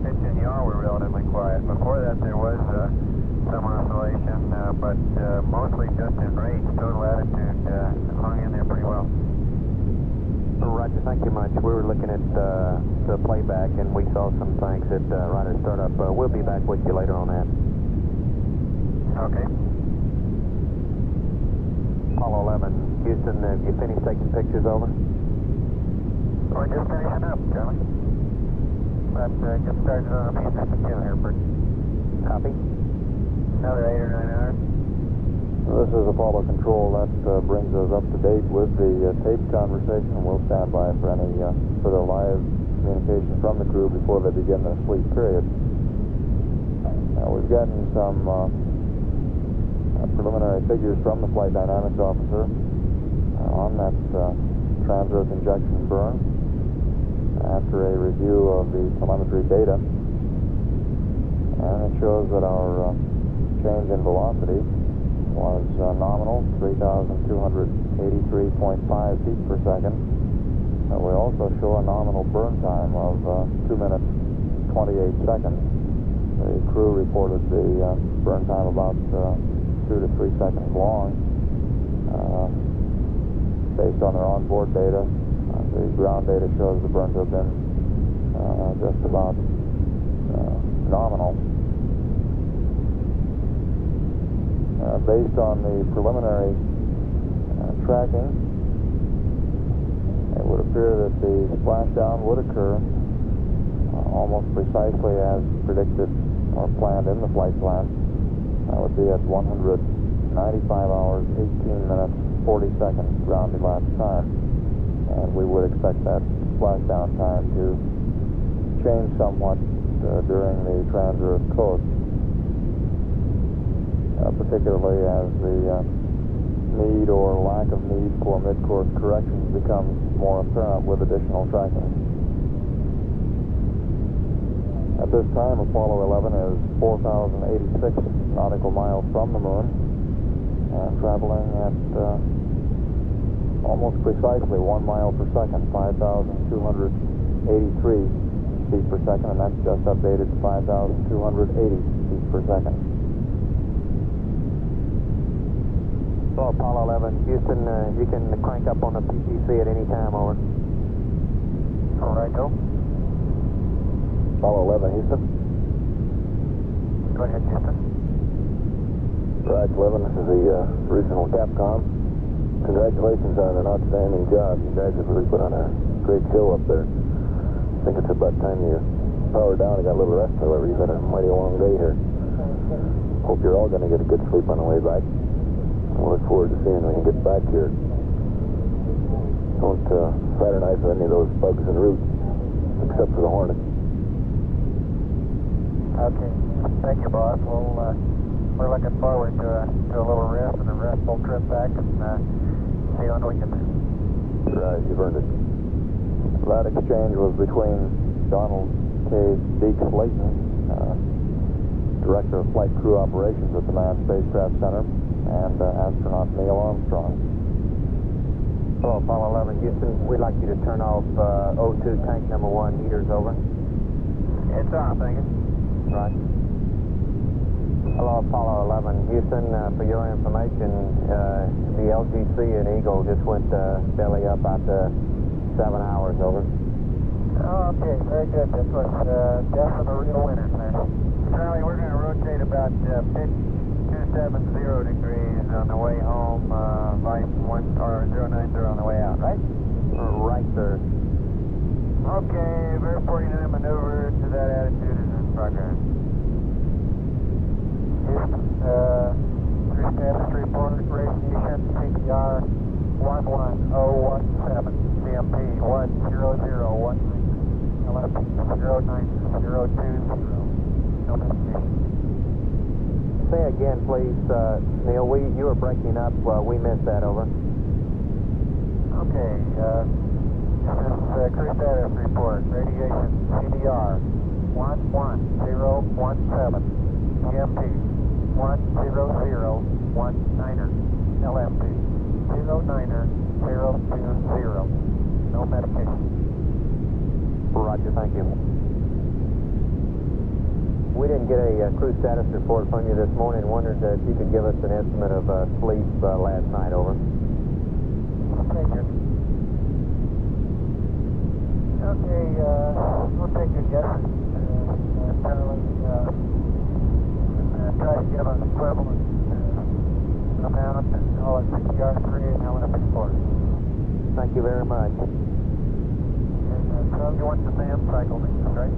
S4: pitch and yaw were relatively quiet. Before that there was some oscillation, but mostly just in rate. Total attitude hung in there pretty well.
S6: Roger, thank you much. We were looking at the playback and we saw some things at right at startup. We'll be back with you later on that.
S4: Okay.
S6: Apollo 11, Houston, have you finished taking pictures, over?
S4: We're just finishing up, Charlie. But get started on a P52 here, Bert.
S6: Copy.
S4: Another 8 or 9 hours.
S5: This is Apollo Control. That brings us up to date with the tape conversation. We'll stand by for any further live communication from the crew before they begin their sleep period. We've gotten some preliminary figures from the flight dynamics officer on that trans-earth injection burn after a review of the telemetry data. And it shows that our change in velocity was nominal, 3,283.5 feet per second. We also show a nominal burn time of 2 minutes 28 seconds. The crew reported the burn time about 2 to 3 seconds long. Based on their onboard data, the ground data shows the burn to have been just about nominal. Based on the preliminary tracking, it would appear that the splashdown would occur almost precisely as predicted or planned in the flight plan. That would be at 195 hours, 18 minutes, 40 seconds ground elapsed time. And we would expect that splashdown time to change somewhat during the trans-earth coast. Particularly as the need or lack of need for mid-course corrections becomes more apparent with additional tracking. At this time, Apollo 11 is 4,086 nautical miles from the moon and traveling at almost precisely 1 mile per second, 5,283 feet per second, and that's just updated to 5,280 feet per second.
S6: So Apollo 11, Houston, you can crank up on the PTC at any time, over.
S4: All right, go.
S2: Apollo 11, Houston.
S4: Go ahead, Houston.
S2: Right, 11, this is the regional Capcom. Congratulations on an outstanding job. You guys have really put on a great show up there. I think it's about time you powered down and got a little rest, however. You've had a mighty long day here. Hope you're all going to get a good sleep on the way back. I look forward to seeing when you get back here. Don't fraternize with any of those bugs en route, except for the hornet.
S4: Okay. Thank you, boss. We're looking forward to a little rest and a restful trip back and see when we can.
S2: You've earned it.
S5: That exchange was between Donald K. Deke Slayton, Director of Flight Crew Operations at the Manned Spacecraft Center, and astronaut Neil Armstrong.
S6: Hello, Apollo 11, Houston. We'd like you to turn off O2 tank number 1 heaters, over.
S3: It's off, thank you.
S6: Right. Hello, Apollo 11, Houston. For your information, the LGC and Eagle just went belly up after 7 hours, over.
S4: Oh, okay, very good. This was death of the real winners there.
S3: Charlie, we're going to rotate about pitch 270 degrees on the way home, vice 090 on the way out, right?
S6: Right, sir.
S3: Okay, Ver 49 maneuver to that attitude is in progress.
S4: Houston, crew status report, radiation, CPR 11017, CMP 10019, LFP 09020. No communication.
S6: Say again, please, Neil. You were breaking up. We missed that, over.
S4: Okay, this is crew status report, radiation, CDR 11017, CMP 10019, LFP 09020. No medication.
S6: Roger, thank you. We didn't get a crew status report from you this morning. Wondered if you could give us an estimate of sleep last night, over.
S4: Okay, good. Okay, we'll take your guess. Charlie, try to give an equivalent amount and call it CPR 3 and LFP 4.
S6: Thank you very much.
S4: And so you want the SAM cycle needs, right?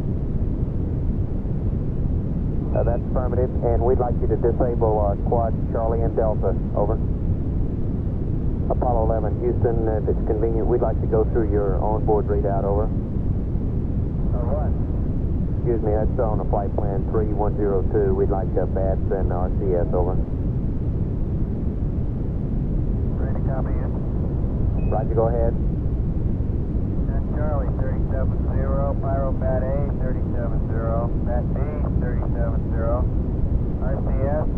S6: That's affirmative, and we'd like you to disable quad Charlie and Delta, over. Apollo 11, Houston, if it's convenient, we'd like to go through your onboard readout, over.
S3: What?
S6: Excuse me, that's on a flight plan 3102. We'd like BATS and RCS, over.
S3: Ready to copy you?
S6: Roger, go ahead.
S3: And Charlie 370, Pyro Bat A 370, Bat B 370, RCS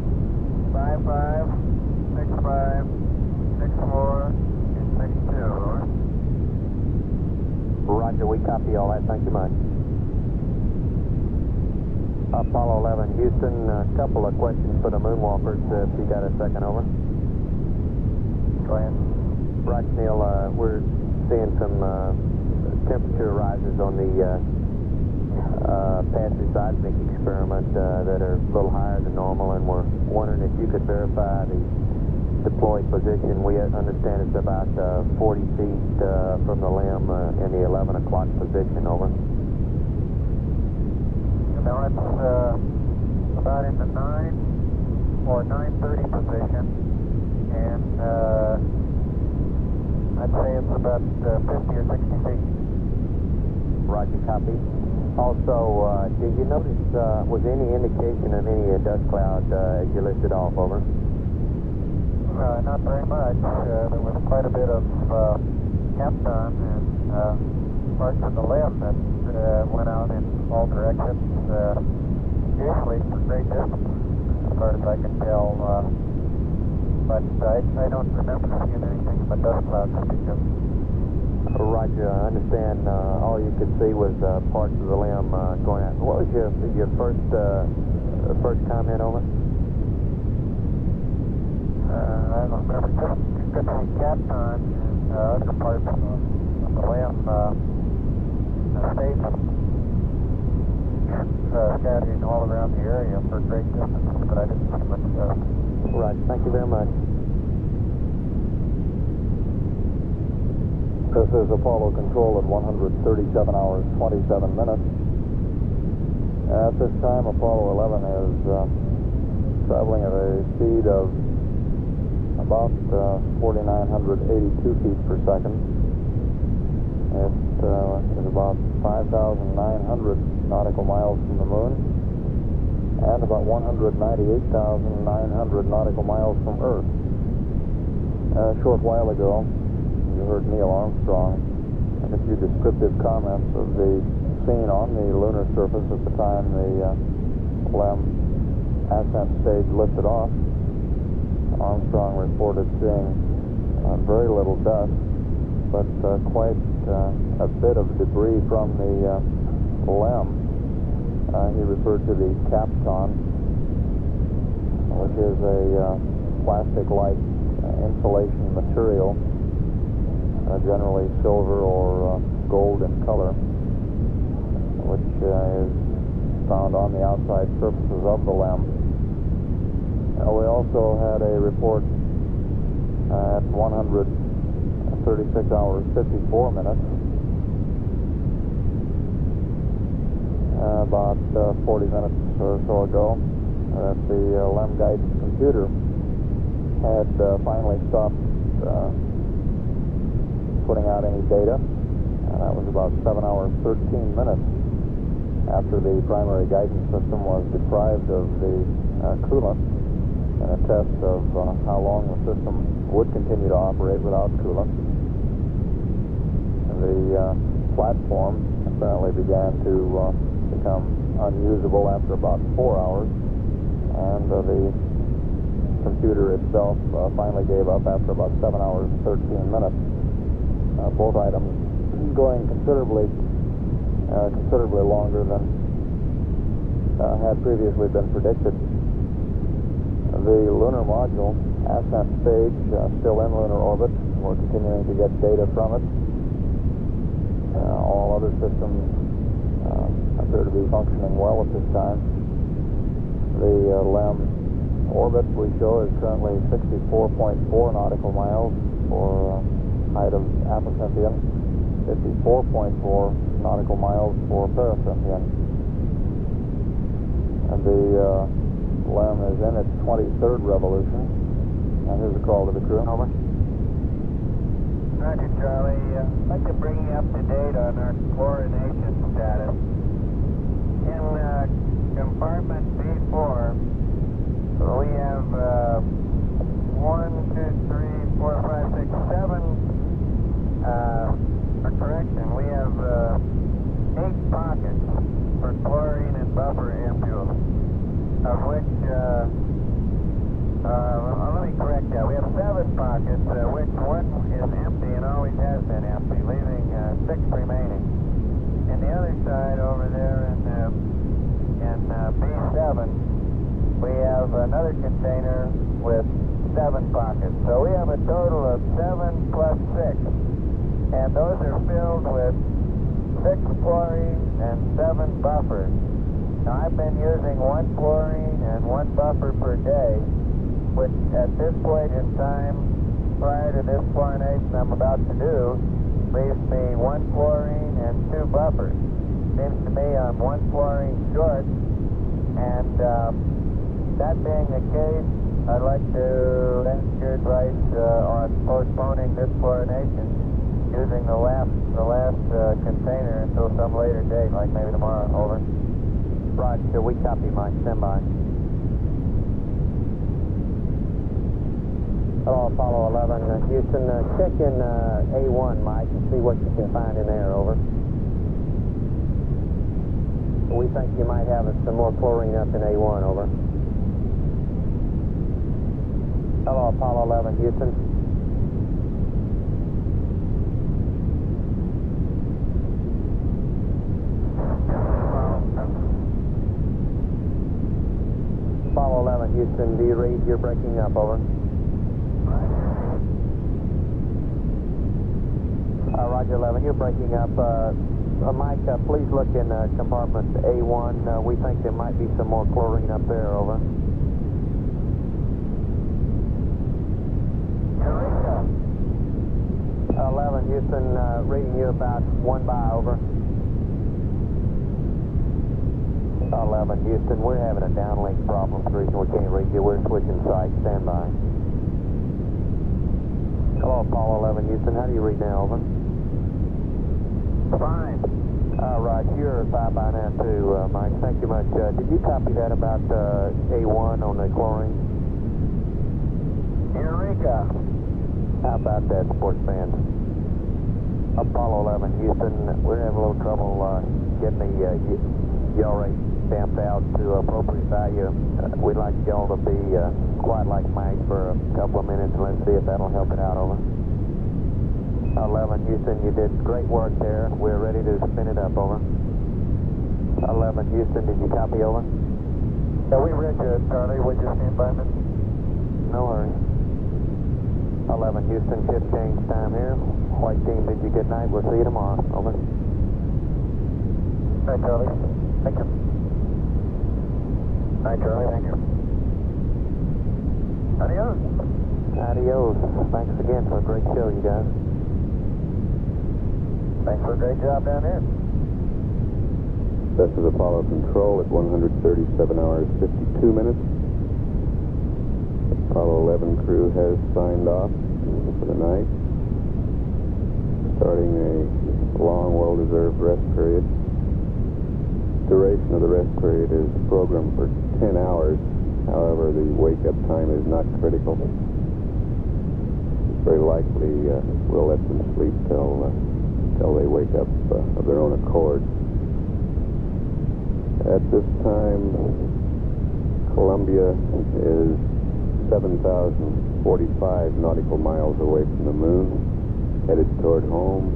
S3: 55, 65, 64, and 62, over.
S6: Roger, we copy all that. Thank you much. Apollo 11, Houston, a couple of questions for the moonwalkers, if you got a second, over.
S4: Go ahead.
S6: Right, Neil, we're seeing some temperature rises on the passive seismic experiment that are a little higher than normal, and we're wondering if you could verify the deployed position. We understand it's about 40 feet from the limb in the 11 o'clock position, over.
S4: Now it's about in the 9 or 9:30 position, and I'd say it's about 50 or 60 feet.
S6: Roger, copy. Also, did you notice, was any indication of any dust cloud as you listed off, over?
S4: Not very much. There was quite a bit of kapton and parts of the limb that went out in all directions, usually for great distance, as far as I can tell. But I don't remember seeing anything but dust clouds to speak of.
S6: Roger, I understand all you could see was parts of the limb going out. What was your first comment, over?
S4: I don't remember. Just could see kapton and other parts of the limb stages scattering all around the area for great distances, but I didn't see much dust.
S6: Right, thank you very much.
S5: This is Apollo Control at 137 hours, 27 minutes. At this time, Apollo 11 is traveling at a speed of about 4,982 feet per second. It is about 5,900 nautical miles from the moon and about 198,900 nautical miles from Earth. A short while ago, you heard Neil Armstrong make a few descriptive comments of the scene on the lunar surface at the time the LEM ascent stage lifted off. Armstrong reported seeing very little dust, but quite a bit of debris from the LEM. He referred to the Kapton, which is a plastic-like insulation material, generally silver or gold in color, which is found on the outside surfaces of the LEM. We also had a report at 136 hours 54 minutes, about 40 minutes or so ago, that the LEM guidance computer had finally stopped putting out any data, and that was about 7 hours 13 minutes after the primary guidance system was deprived of the coolant in a test of how long the system would continue to operate without coolant. The platform apparently began to become unusable after about 4 hours, and the computer itself finally gave up after about 7 hours 13 minutes. Both items going considerably longer than had previously been predicted. The lunar module ascent stage still in lunar orbit. We're continuing to get data from it. All other systems appear to be functioning well at this time. The LEM orbit we show is currently 64.4 nautical miles for height of apocynthion, 54.4 nautical miles for pericynthion. And the LEM is in its 23rd revolution. And here's a call to the crew. Over.
S3: Roger, Charlie. I'd like to bring you up to date on our chlorination status. In compartment B4, we have 1, 2, 3, 4, 5, 6, 7. Correction, we have 8 pockets for chlorine and buffer ampules, of which, let me correct that. We have 7 pockets, which one is empty and always has been empty, leaving 6 remaining. And the other side over there in B7, we have another container with 7 pockets. So we have a total of 7 plus 6. And those are filled with 6 chlorine and 7 buffers. Now, I've been using 1 chlorine and 1 buffer per day, which at this point in time, prior to this chlorination I'm about to do, leaves me 1 chlorine and 2 buffers. Seems to me I'm 1 chlorine short, and that being the case, I'd like to ask your advice on postponing this chlorination, using the last container until some later date, like maybe tomorrow. Over.
S6: Roger, we copy, Mike. Stand by. Hello, Apollo 11. Houston, check in A1, Mike, and see what you can find in there. Over. We think you might have some more chlorine up in A1. Over. Hello, Apollo 11. Houston. Apollo 11, Houston, do you read? You're breaking up, over. Roger 11, you're breaking up. Mike, please look in compartment A1. We think there might be some more chlorine up there, over. 11, Houston, reading you about 1 by, over. 11 Houston, we're having a downlink problem. For the reason we can't read you, we're switching sites. Stand by. Hello, Apollo 11 Houston, how do you read now? Over.
S3: Fine.
S6: All right, you're 5 by now too, Mike. Thank you much. Did you copy that about A1 on the chlorine?
S3: Eureka.
S6: How about that, sports fans? Apollo 11 Houston, we're having a little trouble getting the yaw rate stamped out to appropriate value. We'd like y'all to be quiet like Mike for a couple of minutes, and let's see if that'll help it out. Over. 11 Houston, you did great work there. We're ready to spin it up. Over. 11 Houston, did you copy? Over.
S4: Yeah, we read you, Charlie. We just stand by minutes.
S6: No hurry. 11 Houston, shift change time here. White team, bid you good night. We'll see you tomorrow. Over.
S4: Hi, Charlie. Thank you.
S3: Hi, Charlie. Thank you.
S4: Adios.
S6: Adios. Thanks again for a great show, you guys.
S4: Thanks for a great job down here.
S2: This is Apollo Control at 137 hours 52 minutes. Apollo 11 crew has signed off for the night, starting a long, well-deserved rest period. Duration of the rest period is programmed for 10 hours. However, the wake-up time is not critical. It's very likely we'll let them sleep till they wake up of their own accord. At this time, Columbia is 7,045 nautical miles away from the moon, headed toward home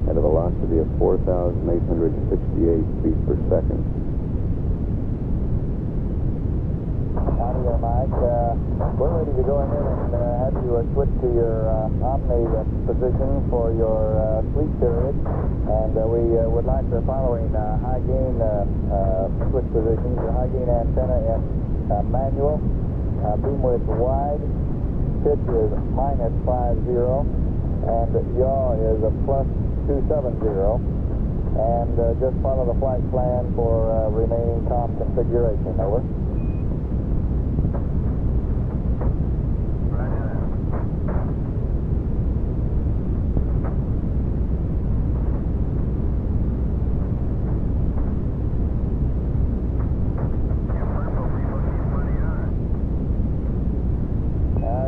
S2: at a velocity of 4,868 feet per second.
S5: Howdy there, Mike. We're ready to go ahead and have you switch to your Omni position for your sleep period. And we would like the following high gain switch positions. Your high gain antenna in manual, beam width wide, pitch is -50, and yaw is a +270. And just follow the flight plan for remaining comm configuration. Over.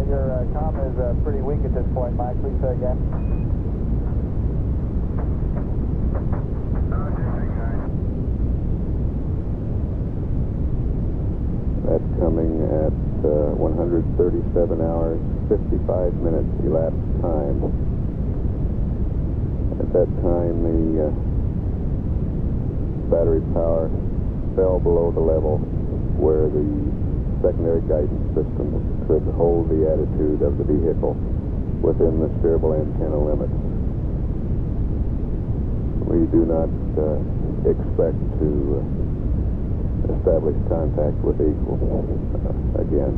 S5: Your comm is pretty weak at this point, Mike. Please say again.
S2: That's coming at 137 hours, 55 minutes elapsed time. At that time, the battery power fell below the level where the secondary guidance system could hold the attitude of the vehicle within the steerable antenna limits. We do not expect to establish contact with equal again.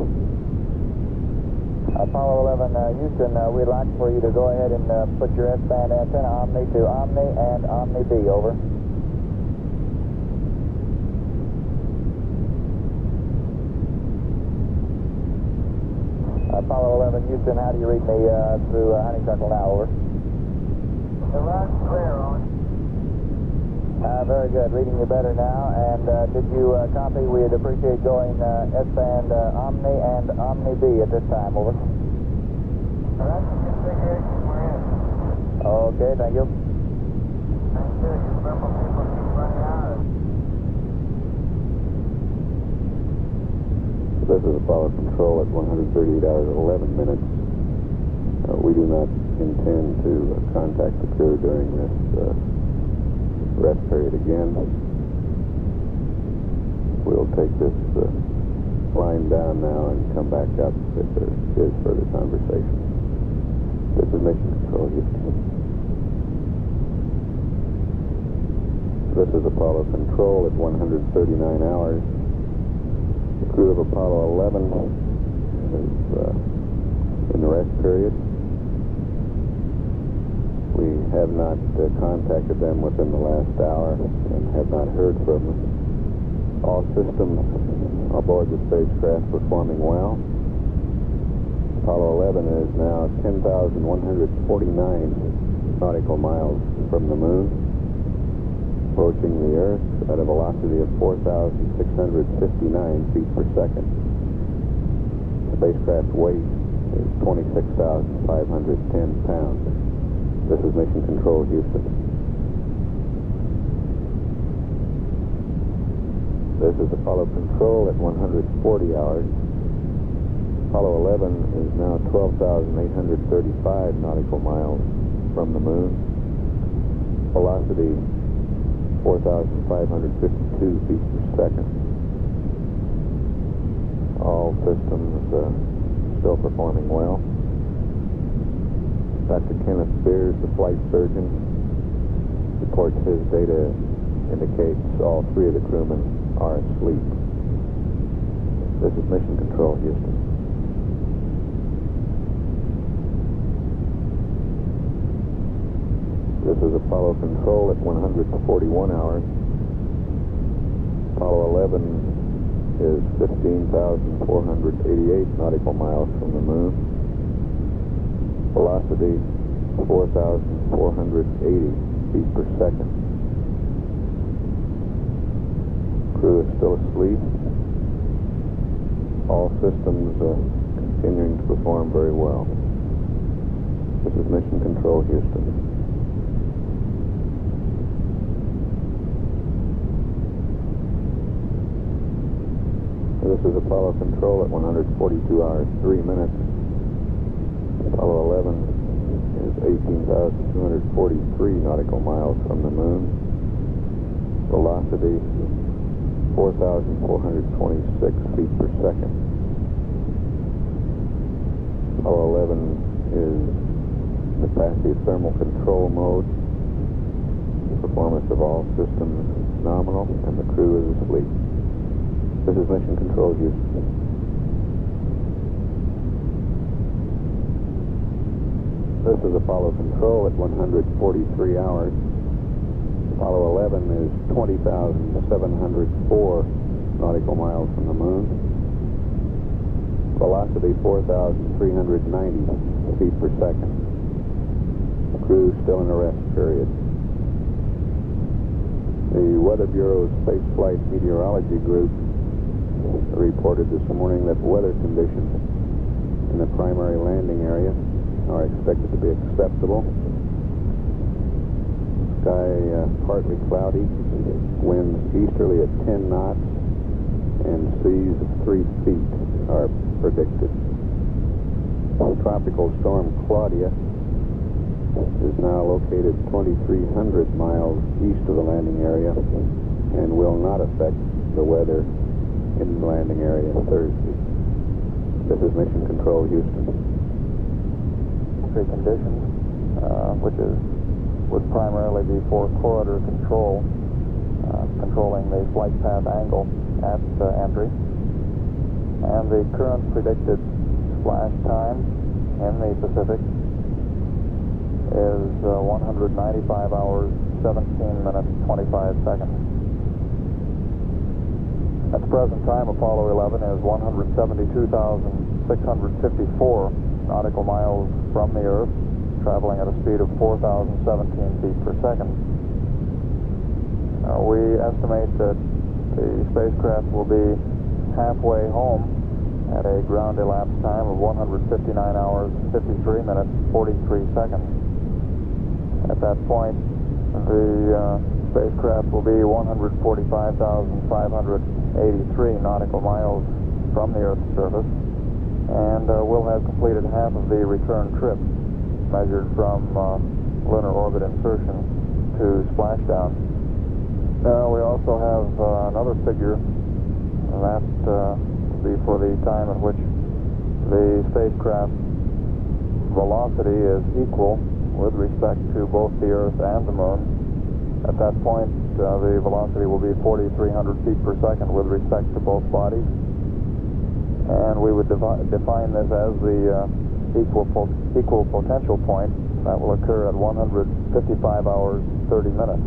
S5: Apollo 11 Houston, we'd like for you to go ahead and put your S-band antenna Omni to Omni and Omni B. Over. Apollo 11 Houston, how do you read me through Honeysuckle now? Over.
S3: The run's clear, Owen.
S5: Very good. Reading you better now. And did you copy? We'd appreciate going S-band Omni and Omni B at this time. Over.
S3: That's the configuration we're in.
S5: Okay, thank you.
S3: Thank you. You purple people keep running out.
S2: This is Apollo Control at 138 hours 11 minutes. We do not intend to contact the crew during this rest period again. We'll take this line down now and come back up if there is further conversation. This is Mission Control, Houston. This is Apollo Control at 139 hours. The crew of Apollo 11 is in the rest period. We have not contacted them within the last hour and have not heard from them. All systems aboard the spacecraft performing well. Apollo 11 is now 10,149 nautical miles from the moon, approaching the Earth at a velocity of 4,659 feet per second. The spacecraft weight is 26,510 pounds. This is Mission Control, Houston. This is Apollo Control at 140 hours. Apollo 11 is now 12,835 nautical miles from the moon. Velocity 4,552 feet per second. All systems still performing well. Dr. Kenneth Beers, the flight surgeon, reports his data indicates all three of the crewmen are asleep. This is Mission Control, Houston. This is Apollo Control at 141 hours. Apollo 11 is 15,488 nautical miles from the moon. Velocity 4,480 feet per second. Crew is still asleep. All systems continuing to perform very well. This is Mission Control, Houston. This is Apollo Control at 142 hours, 3 minutes. Apollo 11 is 18,243 nautical miles from the moon. Velocity 4,426 feet per second. Apollo 11 is in the passive thermal control mode. The performance of all systems is nominal, and the crew is asleep. This is Mission Control, Houston. This is Apollo Control at 143 hours. Apollo 11 is 20,704 nautical miles from the moon. Velocity 4,390 feet per second. The crew still in a rest period. The Weather Bureau's Spaceflight Meteorology Group reported this morning that weather conditions in the primary landing area are expected to be acceptable. Sky partly cloudy, winds easterly at 10 knots, and seas of 3 feet are predicted. Tropical storm Claudia is now located 2,300 miles east of the landing area and will not affect the weather in the landing area Thursday. This is Mission Control, Houston.
S5: Conditions, which would primarily be for corridor control, controlling the flight path angle at entry, and the current predicted splash time in the Pacific is 195 hours, 17 minutes, 25 seconds. At the present time, Apollo 11 is 172,654 nautical miles from the Earth, traveling at a speed of 4,017 feet per second. We estimate that the spacecraft will be halfway home at a ground elapsed time of 159 hours, 53 minutes, 43 seconds. At that point, the spacecraft will be 145,583 nautical miles from the Earth's surface, and will have completed half of the return trip, measured from lunar orbit insertion to splashdown. We also have another figure, and that will be for the time at which the spacecraft velocity is equal with respect to both the Earth and the Moon. At that point, the velocity will be 4,300 feet per second with respect to both bodies. And we would define this as the equal potential point. That will occur at 155 hours, 30 minutes.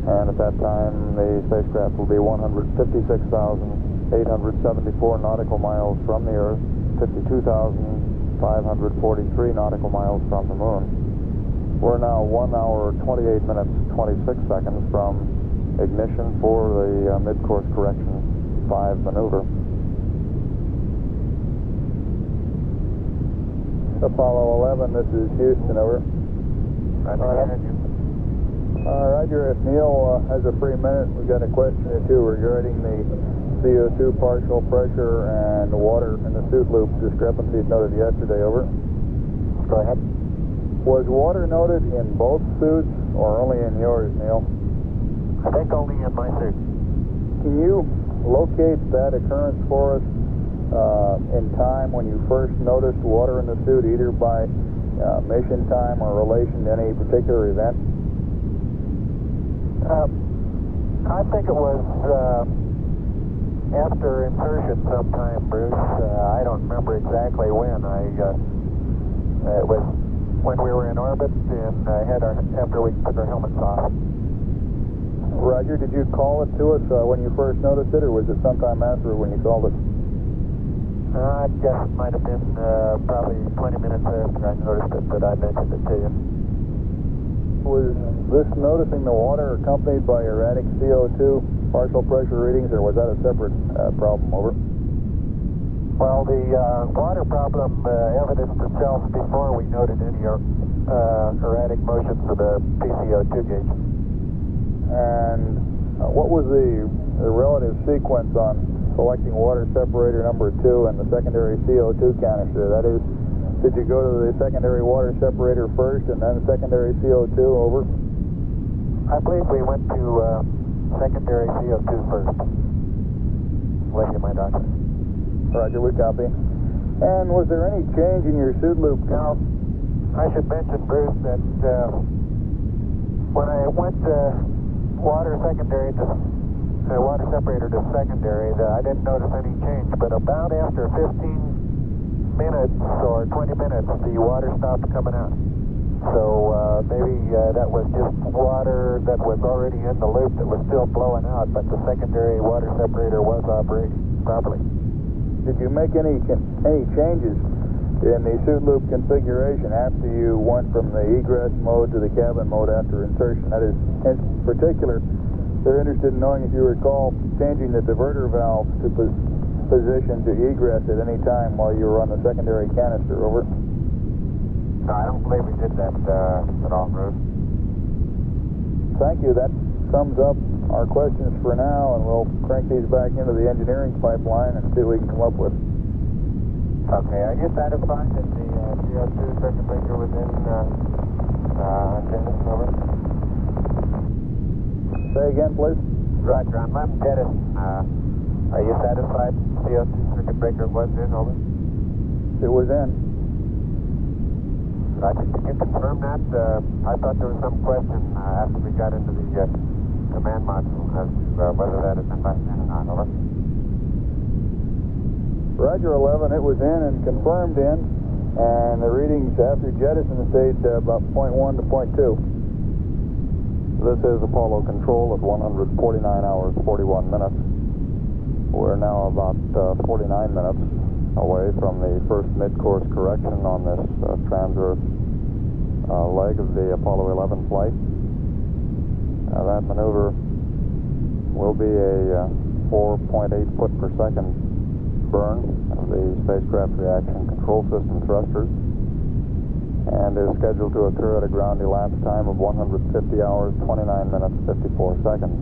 S5: And at that time, the spacecraft will be 156,874 nautical miles from the Earth, 52,543 nautical miles from the Moon. We're now 1 hour, 28 minutes, 26 seconds from ignition for the mid-course correction 5 maneuver.
S1: Apollo 11, this is Houston, over. Roger, if Neil has a free minute, we've got a question or two regarding the CO2 partial pressure and water in the suit loop discrepancies noted yesterday, over.
S6: Go ahead.
S1: Was water noted in both suits or only in yours, Neil?
S6: I think only in my suit.
S1: Can you locate that occurrence for us in time when you first noticed water in the suit, either by mission time or relation to any particular event?
S6: I think it was after insertion sometime, Bruce. I don't remember exactly when. It was when we were in orbit and after we took our helmets off.
S1: Roger, did you call it to us when you first noticed it, or was it sometime after when you called it?
S6: I guess it might have been probably 20 minutes after I noticed it that I mentioned it to you.
S1: Was this noticing the water accompanied by erratic CO2 partial pressure readings, or was that a separate problem, over?
S6: Well, the water problem evidenced itself before we noted any erratic motions of the PCO2 gauge.
S1: And what was the relative sequence on selecting water separator number 2 and the secondary CO2 canister? That is, did you go to the secondary water separator first and then secondary CO2, over?
S6: I believe we went to secondary CO2 first. Lady of my doctor.
S1: Roger, we copy. And was there any change in your suit loop?
S6: Now, I should mention, Bruce, that when I went water separator to secondary, I didn't notice any change, but about after 15 minutes or 20 minutes, the water stopped coming out. So maybe that was just water that was already in the loop that was still blowing out, but the secondary water separator was operating properly.
S1: Did you make any changes in the suit loop configuration after you went from the egress mode to the cabin mode after insertion? That is, in particular, they're interested in knowing if you recall changing the diverter valve to position to egress at any time while you were on the secondary canister, over.
S6: No, I don't believe we did that at all, Bruce.
S1: Thank you. That sums up our questions for now, and we'll crank these back into the engineering pipeline and see what we can come up with.
S6: Okay, are you satisfied that the CO2 circuit breaker was in Jettison, over?
S1: Say again, please.
S6: Roger, on left Jettison, are you satisfied the CO2 circuit breaker was in, over?
S1: It was in.
S6: Roger, can you confirm that? I thought there was some question after we got into the command module as to whether that had been left in or not, over.
S1: Roger 11, it was in and confirmed in, and the readings after jettison stayed about 0.1 to 0.2.
S5: This is Apollo Control at 149 hours, 41 minutes. We're now about 49 minutes away from the first mid-course correction on this trans-Earth leg of the Apollo 11 flight. That maneuver will be a 4.8 foot per second burn of the spacecraft reaction control system thrusters, and is scheduled to occur at a ground elapsed time of 150 hours, 29 minutes, 54 seconds.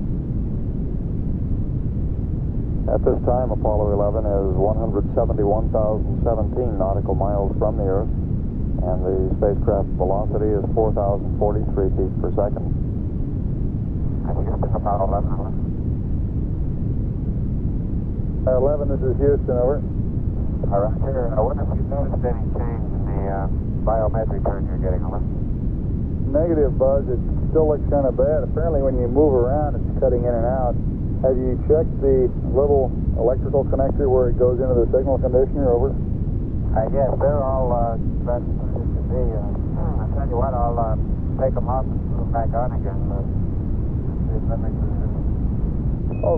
S5: At this time, Apollo 11 is 171,017 nautical miles from the Earth, and the spacecraft velocity is 4,043 feet per second.
S6: Houston, Apollo 11, over.
S1: 11, this is Houston, over.
S6: Roger, I wonder if you noticed any change in the biometric turn you're getting, over.
S1: Negative, Buzz. It still looks kind of bad. Apparently when you move around, it's cutting in and out. Have you checked the little electrical connector where it goes into the signal conditioner, over?
S6: Yes, they're all ready to be. I'll tell you what, I'll take them off and put them back on again. See if
S4: that makes a difference.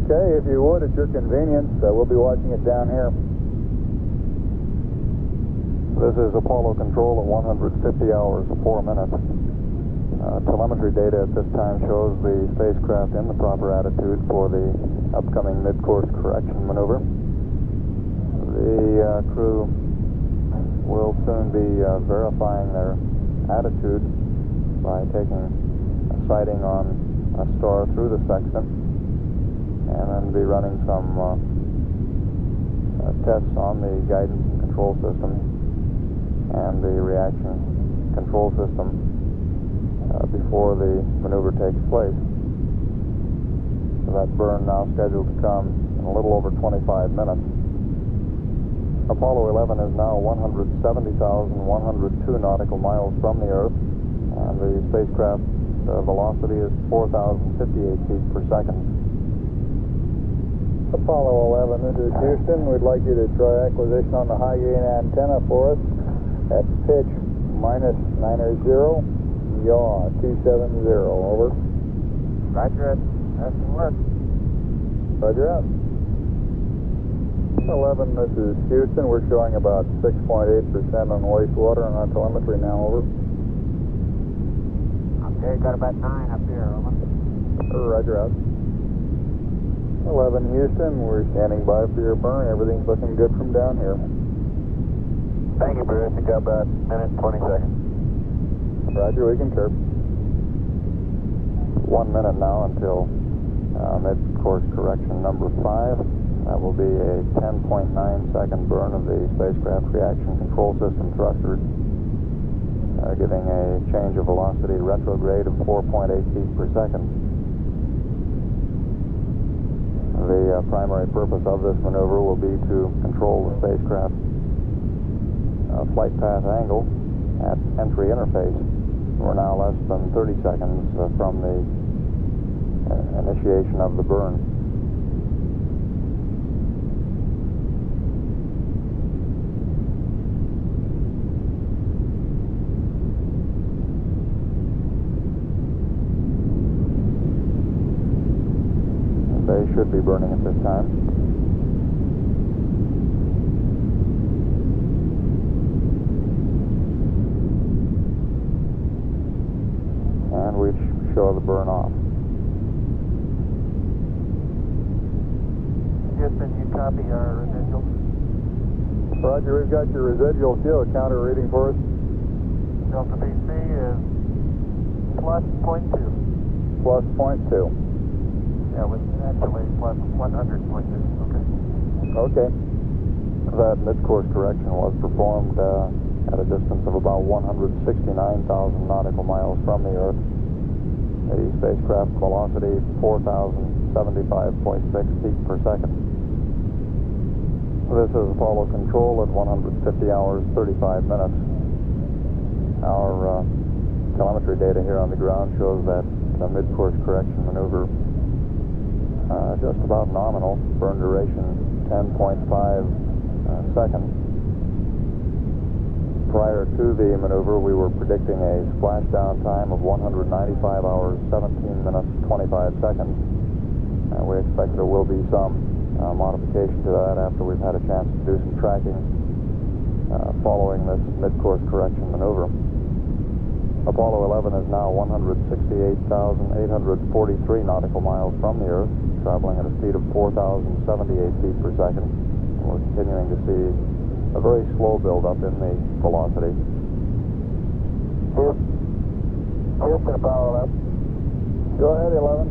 S1: Okay, if you would, at your convenience, we'll be watching it down here.
S5: This is Apollo control at 150 hours, 4 minutes. Telemetry data at this time shows the spacecraft in the proper attitude for the upcoming mid-course correction maneuver. The crew will soon be verifying their attitude by taking a sighting on a star through the sextant, and then be running some tests on the guidance and control system and the reaction control system before the maneuver takes place. So that burn now scheduled to come in a little over 25 minutes. Apollo 11 is now 170,102 nautical miles from the Earth, and the spacecraft velocity is 4,058 feet per second.
S1: Apollo 11, this is Houston. We'd like you to try acquisition on the high gain antenna for us at pitch -90, yaw 270, over.
S4: Roger it. That's the work.
S1: Roger out. 11, this is Houston. We're showing about 6.8% on wastewater on our telemetry now, over.
S4: Okay, got about 9 up here, over.
S1: Roger out. 11, Houston, we're standing by for your burn. Everything's looking good from down here.
S3: Thank you, Bruce. You got about a minute and 20 seconds.
S1: Roger, we can chirp.
S5: 1 minute now until mid-course correction number 5. That will be a 10.9-second burn of the spacecraft reaction control system thrusters, giving a change of velocity retrograde of 4.8 feet per second. The primary purpose of this maneuver will be to control the spacecraft flight path angle at entry interface. We're now less than 30 seconds from the initiation of the burn. They should be burning at this time. And we show the burn off.
S4: Houston, you copy our residual?
S1: Roger, we've got your residual fuel counter reading for us.
S4: Delta BC is plus 0.2.
S1: Plus 0.2.
S4: Yeah, with actually plus 100.2. Okay.
S1: Okay.
S5: That mid-course correction was performed at a distance of about 169,000 nautical miles from the Earth. The spacecraft velocity 4,075.6 feet per second. This is Apollo control at 150 hours, 35 minutes. Our telemetry data here on the ground shows that the mid-course correction maneuver just about nominal. Burn duration 10.5 seconds. Prior to the maneuver, we were predicting a splashdown time of 195 hours, 17 minutes, 25 seconds. We expect there will be some modification to that after we've had a chance to do some tracking following this mid-course correction maneuver. Apollo 11 is now 168,843 nautical miles from the Earth, traveling at a speed of 4,078 feet per second. And we're continuing to see a very slow build-up in the velocity.
S3: Houston, Apollo 11.
S1: Go ahead, 11.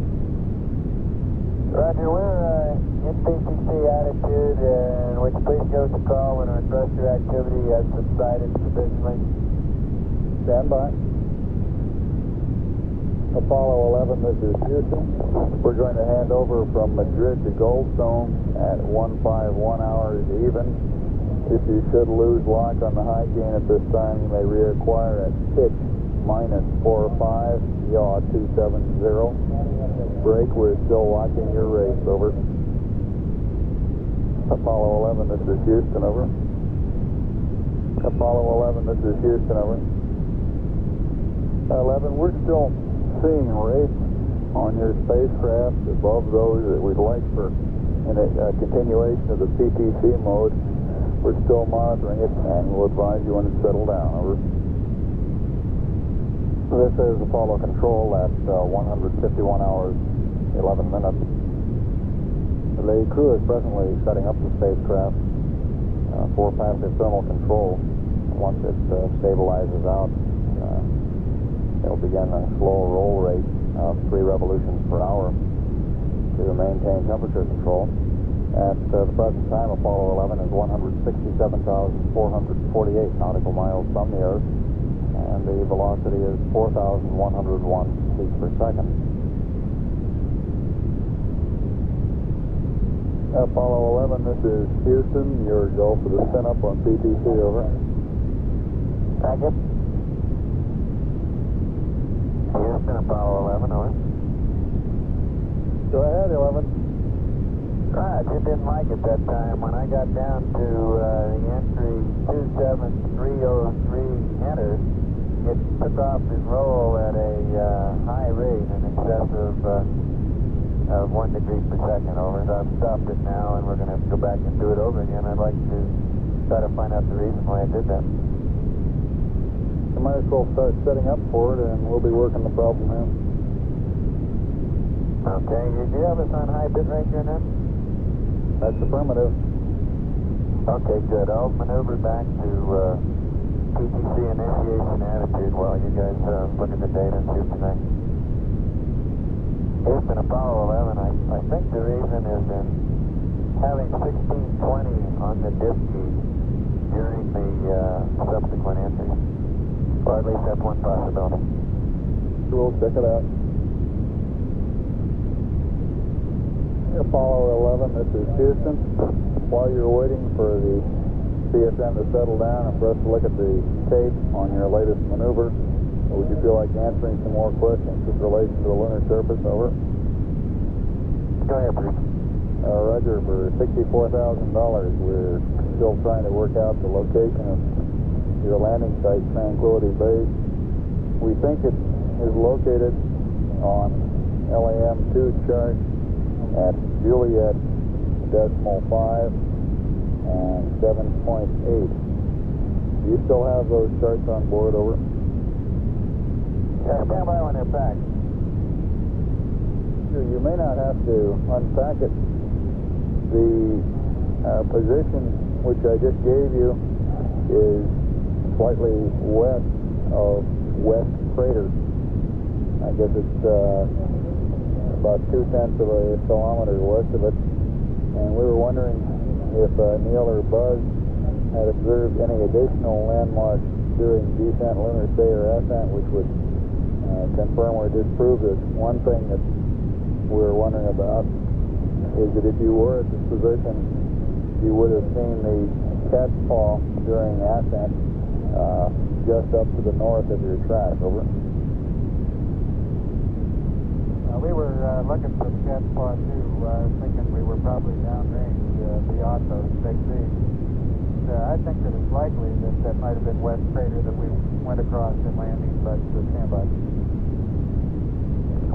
S3: Roger, we're in PCC attitude, and would you please give us a call when our thruster activity has subsided sufficiently?
S1: Stand by. Apollo 11, this is Houston. We're going to hand over from Madrid to Goldstone at 151 hours even. If you should lose lock on the high gain at this time, you may reacquire at pitch -45, yaw 270. Break, we're still watching your race, over. Apollo 11, this is Houston, over. Apollo 11, this is Houston, over. 11, we're still seeing rates on your spacecraft above those that we'd like for in a continuation of the PTC mode. We're still monitoring it, and we'll advise you when it's settled down. Over.
S5: This is Apollo Control at 151 hours, 11 minutes. The crew is presently setting up the spacecraft for passive thermal control. Once it stabilizes out, they'll begin a slow roll rate of 3 revolutions per hour to maintain temperature control. At the present time, Apollo 11 is 167,448 nautical miles from the Earth, and the velocity is 4,101 feet per second.
S1: Apollo 11, this is Houston. Your go for the spin-up on PTC, over.
S3: Second. Houston, Apollo 11, over.
S1: Go ahead, 11.
S3: Right, it didn't like it that time. When I got down to the entry 27303 enter, it took off his roll at a high rate in excess of 1 degree per second, over. So I've stopped it now, and we're going to have to go back and do it over again. I'd like to try to find out the reason why it did that.
S1: You might as well start setting up for it, and we'll be working the problem here.
S3: Okay, do you have us on high bit rate here now?
S1: That's affirmative.
S3: Okay, good. I'll maneuver back to PTC initiation attitude while you guys look at the data and see what you think. Houston, Apollo 11, I think the reason is in having 1620 on the disk key during the subsequent entries. Or at least that's one possibility.
S1: We'll check it out. Apollo 11, this is Houston. While you're waiting for the CSN to settle down and for us to look at the tape on your latest maneuver, would you feel like answering some more questions with relation to the lunar surface, over?
S3: Go ahead, Bruce.
S1: Roger, for $64,000, we're still trying to work out the location of your landing site, Tranquility Base. We think it is located on LAM-2 chart at Juliet decimal 5 and 7.8. Do you still have those charts on board, over?
S3: Yeah, stand by when they're packed.
S1: Sure, you may not have to unpack it. The position which I just gave you is slightly west of West Crater. I guess it's about 0.2 of a kilometer west of it, and we were wondering if Neil or Buzz had observed any additional landmarks during descent, lunar stay, or ascent, which would confirm or disprove this. One thing that we were wondering about is that if you were at this position, you would have seen the cat's paw during ascent just up to the north of your track, over.
S4: We were looking for the cat's paw too, thinking we were probably downrange beyond those big seas. I think that it's likely that that might have been West Crater that we went across in landing, but stand by.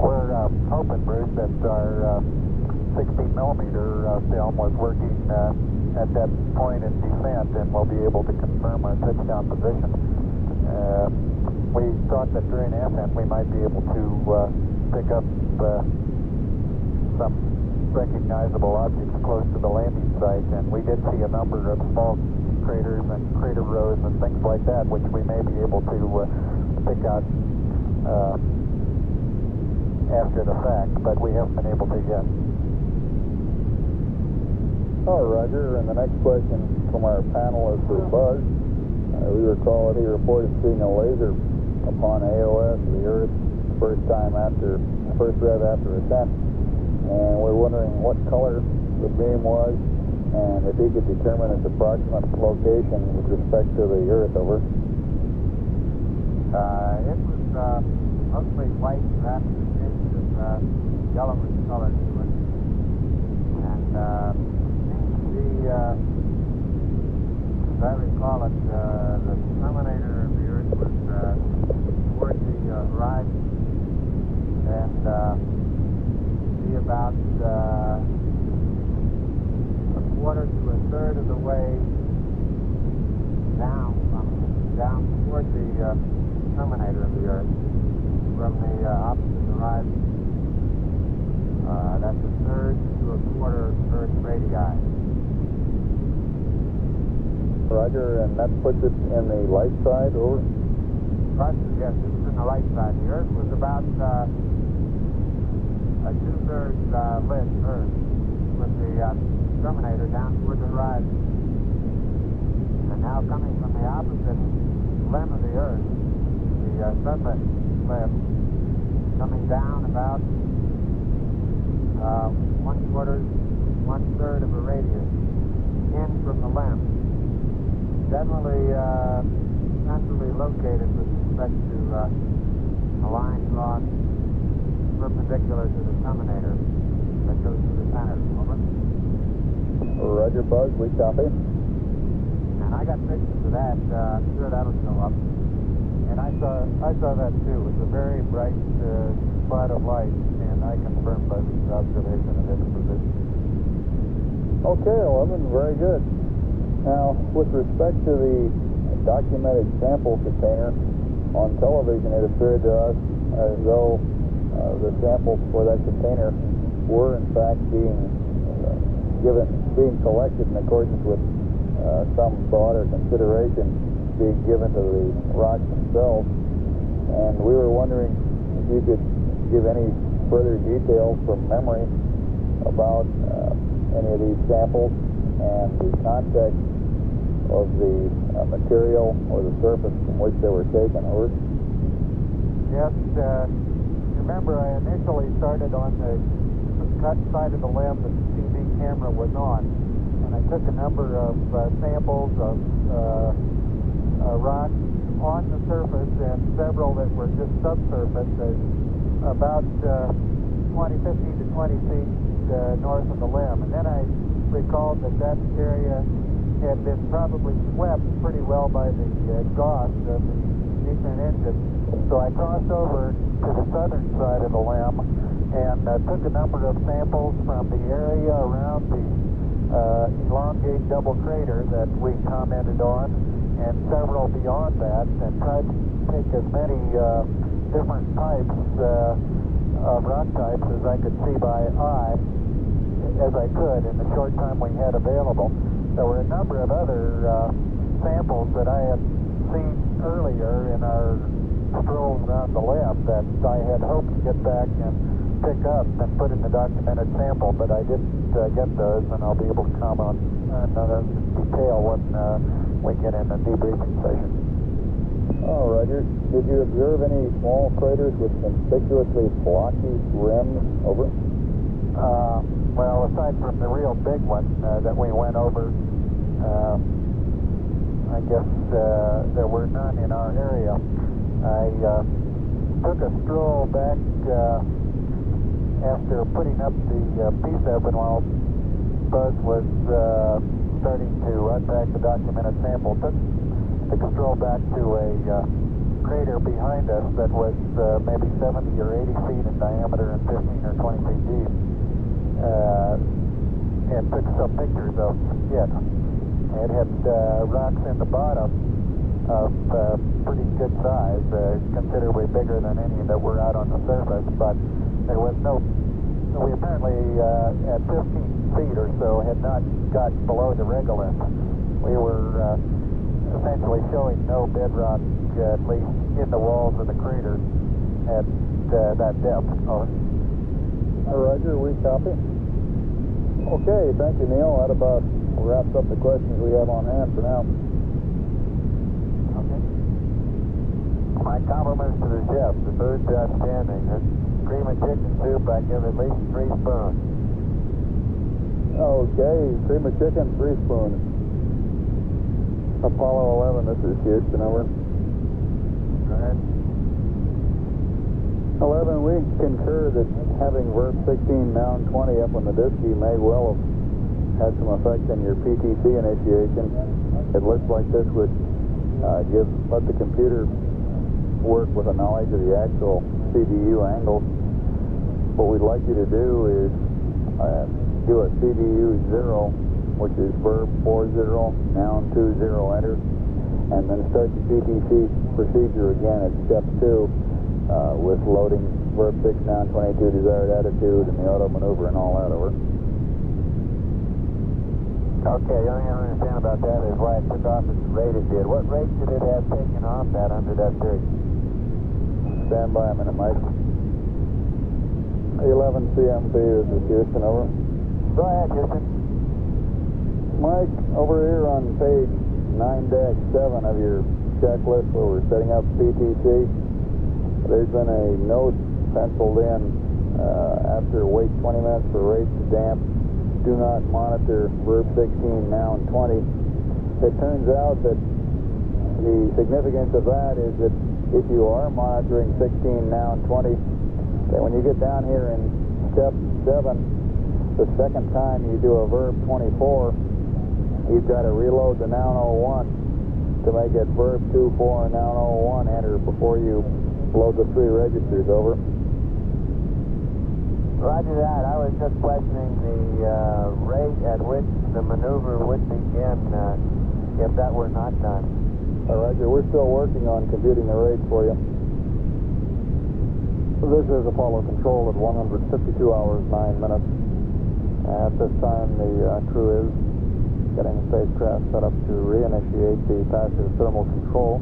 S4: We're hoping, Bruce, that our 16 millimeter film was working at that point in descent, and we'll be able to confirm our touchdown position. We thought that during ascent we might be able to pick up some recognizable objects close to the landing site, and we did see a number of small craters and crater rows and things like that, which we may be able to pick out after the fact, but we haven't been able to yet.
S1: Oh, Roger, and the next question from our panel is for Buzz. We recall that he reported seeing a laser upon AOS of the Earth first rev after ascent, and we're wondering what color the beam was and if he could determine its approximate location with respect to the Earth, over.
S4: It was mostly white and that of yellowish color to it, and as I recall it, the terminator of the Earth was toward the horizon, and
S6: about a quarter to a third of the way down toward the terminator of the Earth from the opposite horizon. That's a third to a quarter Earth radii.
S5: Roger, and that puts it in the light side, over?
S6: Yes, this is in the light side. The Earth was about a two-thirds lit Earth with the terminator down toward the horizon. And now coming from the opposite limb of the Earth, the sunlit limb, coming down about one-third of a radius in from the limb. Generally centrally located with respect to a line drawn perpendicular to the terminator that goes to the center. Over.
S5: Roger, Buzz, we copy.
S6: And I got pictures of that. I'm sure that'll show up. And I saw that too. It was a very bright spot of light, and I confirmed Buzz's observation of its position.
S5: Okay, 11, very good. Now, with respect to the documented sample container, on television it appeared to us as though the samples for that container were in fact being collected in accordance with some thought or consideration being given to the rocks themselves. And we were wondering if you could give any further details from memory about any of these samples and the context of the material or the surface from which they were taken. Over.
S6: Yes, remember I initially started on the cut side of the limb that the TV camera was on, and I took a number of samples of rocks on the surface and several that were just subsurface, about 15 to 20 feet north of the limb. And then I recalled that area had been probably swept pretty well by the exhaust of the Eastern engine. So I crossed over to the southern side of the limb and took a number of samples from the area around the elongate double crater that we commented on, and several beyond that, and tried to take as many different types of rock types as I could see by eye as I could in the short time we had available. There were a number of other samples that I had seen earlier in our stroll around the lab that I had hoped to get back and pick up and put in the documented sample, but I didn't get those, and I'll be able to comment on detail when we get in the debriefing session.
S5: Oh, Roger. Did you observe any small craters with conspicuously blocky rims? Over.
S6: Well, aside from the real big one that we went over, I guess there were none in our area. I took a stroll back after putting up the PSEP, and while Buzz was starting to unpack the documented sample, took a stroll back to a crater behind us that was maybe 70 or 80 feet in diameter and 15 or 20 feet deep. And took some pictures of it. It had rocks in the bottom of pretty good size, considerably bigger than any that were out on the surface, but there was we apparently at 15 feet or so had not got below the regolith. We were essentially showing no bedrock, at least in the walls of the crater at that depth. Over.
S5: Roger, we copy. Okay, thank you, Neil. That about wraps up the questions we have on hand for now.
S6: Okay. My compliments to the chef. The food's outstanding. This cream and chicken soup, I give at least 3 spoons.
S5: Okay, cream of chicken, 3 spoons. Apollo 11, this is Houston, over.
S6: Go ahead.
S5: 11, we concur that having Vert 16 Noun 20 up on the Disky may well have had some effect on your PTC initiation. It looks like this would let the computer work with a knowledge of the actual CDU angles.
S1: what we'd like you to do is do a CDU 0, which is verb 40, noun 20, enter, and then start the PTC procedure again at step 2 with loading verb 6, noun 22, desired attitude, and the auto maneuver and all that, over.
S3: Okay, the only thing I don't understand about that is why it took off at the rate it did. What rate should it have taken off at under that theory?
S1: Stand by a minute, Mike. 11 CMP, this is Houston, over.
S3: Go ahead, Houston.
S1: Mike, over here on page 9-7 of your checklist where we're setting up PTC, there's been a note penciled in after wait 20 minutes for rates to damp. Do not monitor verb 16, noun 20. It turns out that the significance of that is that if you are monitoring 16, noun 20, then when you get down here in step 7, the second time you do a verb 24, you've got to reload the noun 01 to make it verb 24 and noun 01 enter before you load the 3 registers, over.
S3: Roger that. I was just questioning the rate at which the maneuver would begin if that were not done.
S1: Roger, we're still working on computing the rate for you. This is Apollo Control at 152 hours, 9 minutes. At this time, the crew is getting the spacecraft set up to reinitiate the passive thermal control.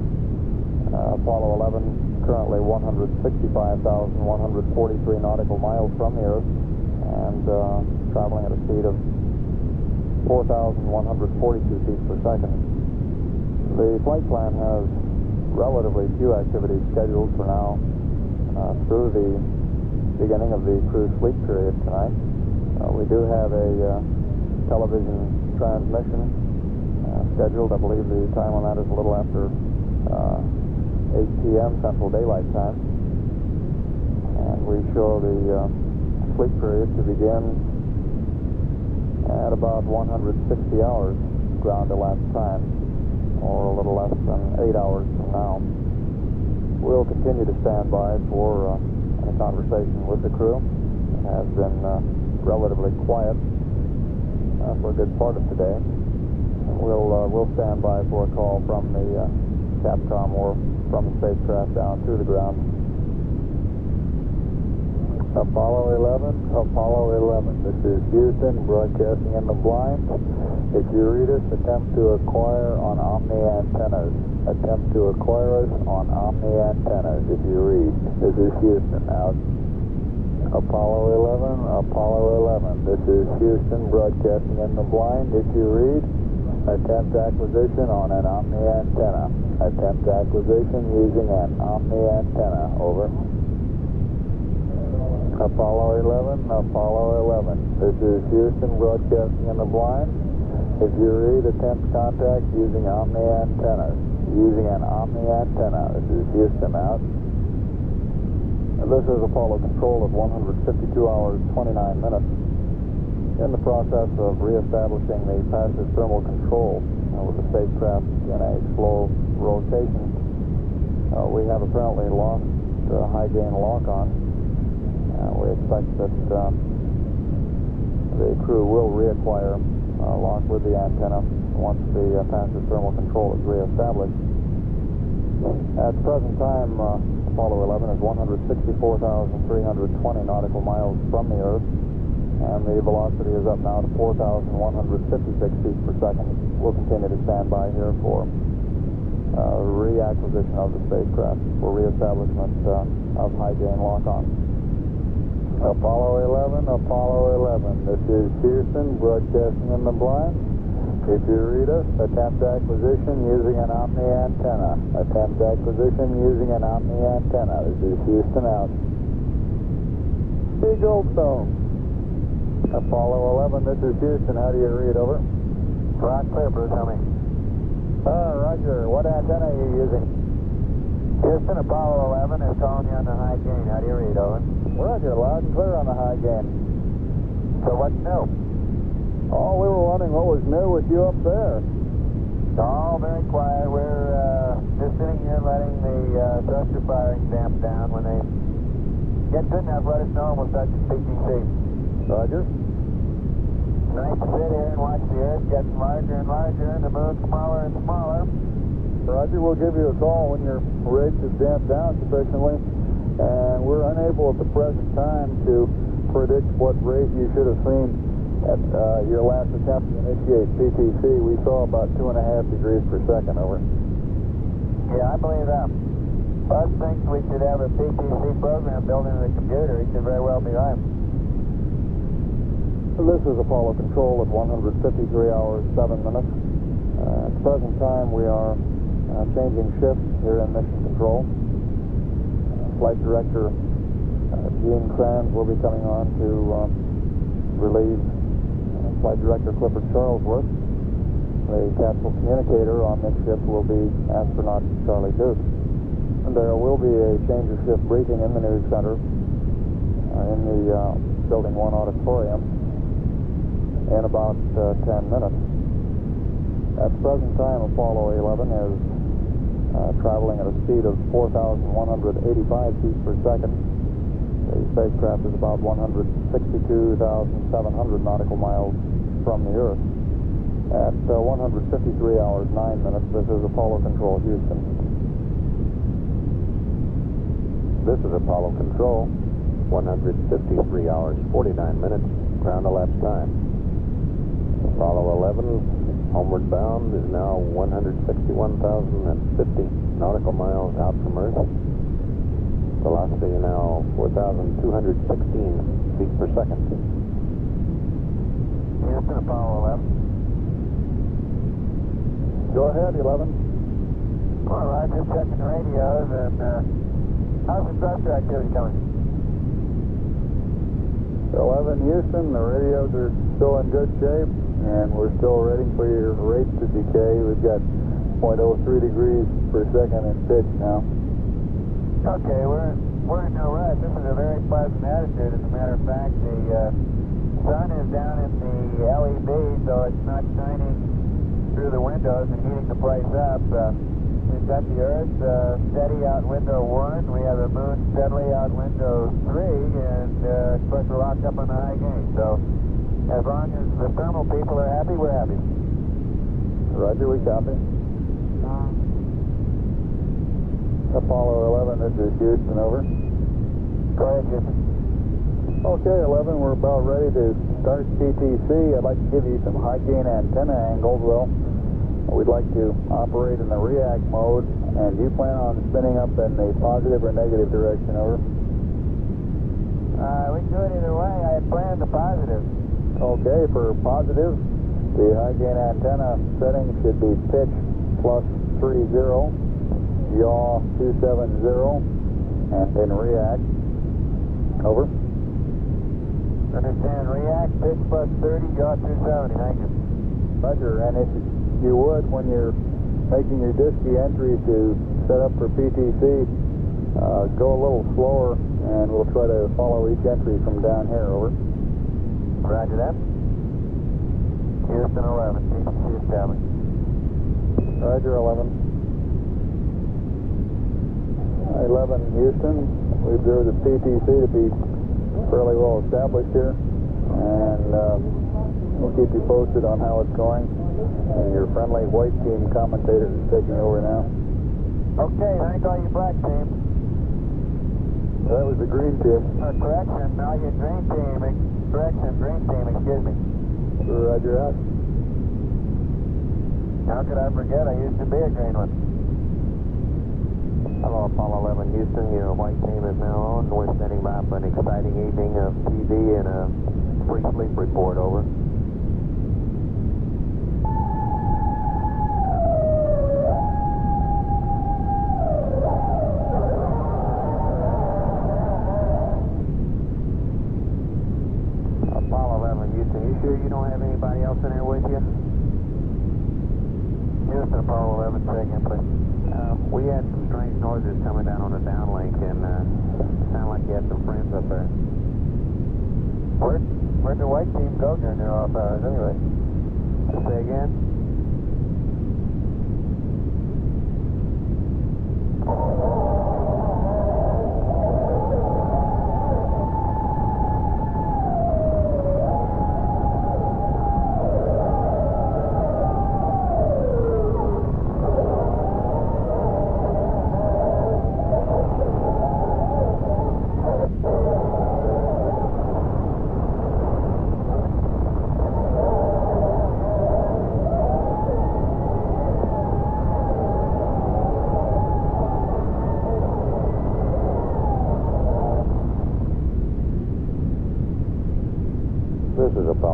S1: Apollo 11 currently 165,143 nautical miles from the Earth and traveling at a speed of 4,142 feet per second. The flight plan has relatively few activities scheduled for now through the beginning of the cruise sleep period tonight. We do have a television transmission scheduled. I believe the time on that is a little after 8 p.m. Central Daylight Time. And we show the sleep period to begin at about 160 hours ground elapsed time, or a little less than 8 hours from now. We'll continue to stand by for a conversation with the crew. It has been relatively quiet for a good part of today. We'll stand by for a call from the Capcom or from the spacecraft down through the ground. Apollo 11, this is Houston, broadcasting in the blind. If you read us, attempt to acquire on Omni antennas. Attempt to acquire us on Omni antennas if you read. This is Houston, out. Apollo 11, this is Houston, broadcasting in the blind. If you read, attempt acquisition on an Omni antenna. Attempt acquisition using an Omni antenna, over. Apollo 11, this is Houston, broadcasting in the blind. If you read, attempt contact using Omni antennas. Using an Omni antenna. This is Houston, out. This is Apollo Control at 152 hours, 29 minutes. In the process of reestablishing the passive thermal control with the spacecraft in a slow rotation. We have apparently lost high gain lock-on. We expect that the crew will reacquire lock with the antenna once the passive thermal control is reestablished. At the present time, Apollo 11 is 164,320 nautical miles from the Earth, and the velocity is up now to 4,156 feet per second. We'll continue to stand by here for reacquisition of the spacecraft for reestablishment of high gain lock-on. Apollo 11, this is Houston, broadcasting in the blind. If you read us, attempt acquisition using an Omni antenna. Attempt acquisition using an Omni antenna. This is Houston, out. Big Goldstone. Apollo 11, this is Houston. How do you read, over?
S3: Rock clear, Bruce, tell me.
S1: Roger. What antenna are you using?
S3: Houston, Apollo 11 is calling you on the high gain. How do you read, over?
S1: Roger, loud and clear on the high gain.
S3: So what's new?
S1: Oh, we were wondering what was new with you up there.
S3: All very quiet. We're just sitting here letting the thruster firing damp down. When they get good enough, let us know and we'll start the PTC.
S5: Roger.
S3: Nice to sit here and watch the Earth getting larger and larger and the moon smaller and smaller.
S5: Roger, we'll give you a call when your rates have damped down sufficiently. And we're unable at the present time to predict what rate you should have seen at your last attempt to initiate PTC. We saw about 2.5 degrees per second, over.
S3: Yeah, I believe that. Buzz thinks we should have a PTC program built into the computer. He could very well be right.
S5: This is Apollo Control at 153 hours, 7 minutes. At the present time, we are changing shifts here in Mission Control. Flight Director Gene Kranz will be coming on to relieve Flight Director Clifford Charlesworth. The capsule communicator on this shift will be astronaut Charlie Duke. And there will be a change of shift briefing in the News Center in the Building 1 auditorium in about 10 minutes. At the present time, Apollo 11 is traveling at a speed of 4,185 feet per second. The spacecraft is about 162,700 nautical miles from the Earth. At 153 hours, 9 minutes, this is Apollo Control, Houston.
S2: This is Apollo Control, 153 hours, 49 minutes, ground elapsed time. Apollo 11, homeward bound, is now 161,050 nautical miles out from Earth. Velocity now 4,216 feet per second.
S3: Houston, Apollo 11.
S5: Go ahead, 11.
S3: All right, just checking the radios, and how's the thruster activity coming?
S5: 11 Houston, the radios are still in good shape, and we're still waiting for your rates to decay. We've got 0.03 degrees per second in pitch now.
S3: Okay, we're in no rush. This is a very pleasant attitude. As a matter of fact, the sun is down in the LED, so it's not shining through the windows and heating the place up. We've got the Earth steady out window 1. We have the moon steadily out window 3, and of course we're locked up on the high gain. So as long as the thermal people are happy, we're happy.
S5: Roger, we copy. Apollo 11, this is Houston, over.
S3: Go ahead, Houston.
S5: Okay, 11, we're about ready to start PTC. I'd like to give you some high gain antenna angles. Well, we'd like to operate in the react mode, and you plan on spinning up in the positive or negative direction, over?
S3: We can do it either way. I had planned the positive.
S5: Okay, for positive, the high gain antenna setting should be pitch +30, yaw 270, and in react, over.
S3: Understand, react, pitch +30, yaw 270, thank you.
S5: Roger, and if you would, when you're making your DSKY entry to set up for PTC, go a little slower, and we'll try to follow each entry from down here, over.
S3: Roger that. Houston 11, PTC established.
S5: Roger, 11. 11 Houston, we observe the PTC to be fairly well established here, and we'll keep you posted on how it's going. And your friendly white team commentator is taking over now.
S3: Okay, thank all you black team.
S5: That was the green team.
S3: Correction, all you green team, green team, excuse me.
S5: Roger out.
S3: How could I forget? I used to be a green one.
S6: Hello, Apollo 11 Houston. Your white team is now on. We're standing by for an exciting evening of TV and a free sleep report, over. Apollo 11 Houston, you sure you don't have anybody else in there with you?
S3: Houston, Apollo 11, say again, please.
S6: We had some strange noises coming down on the downlink, and sound like you had some friends up there.
S3: Where'd the white team go during their off hours anyway?
S6: Say again?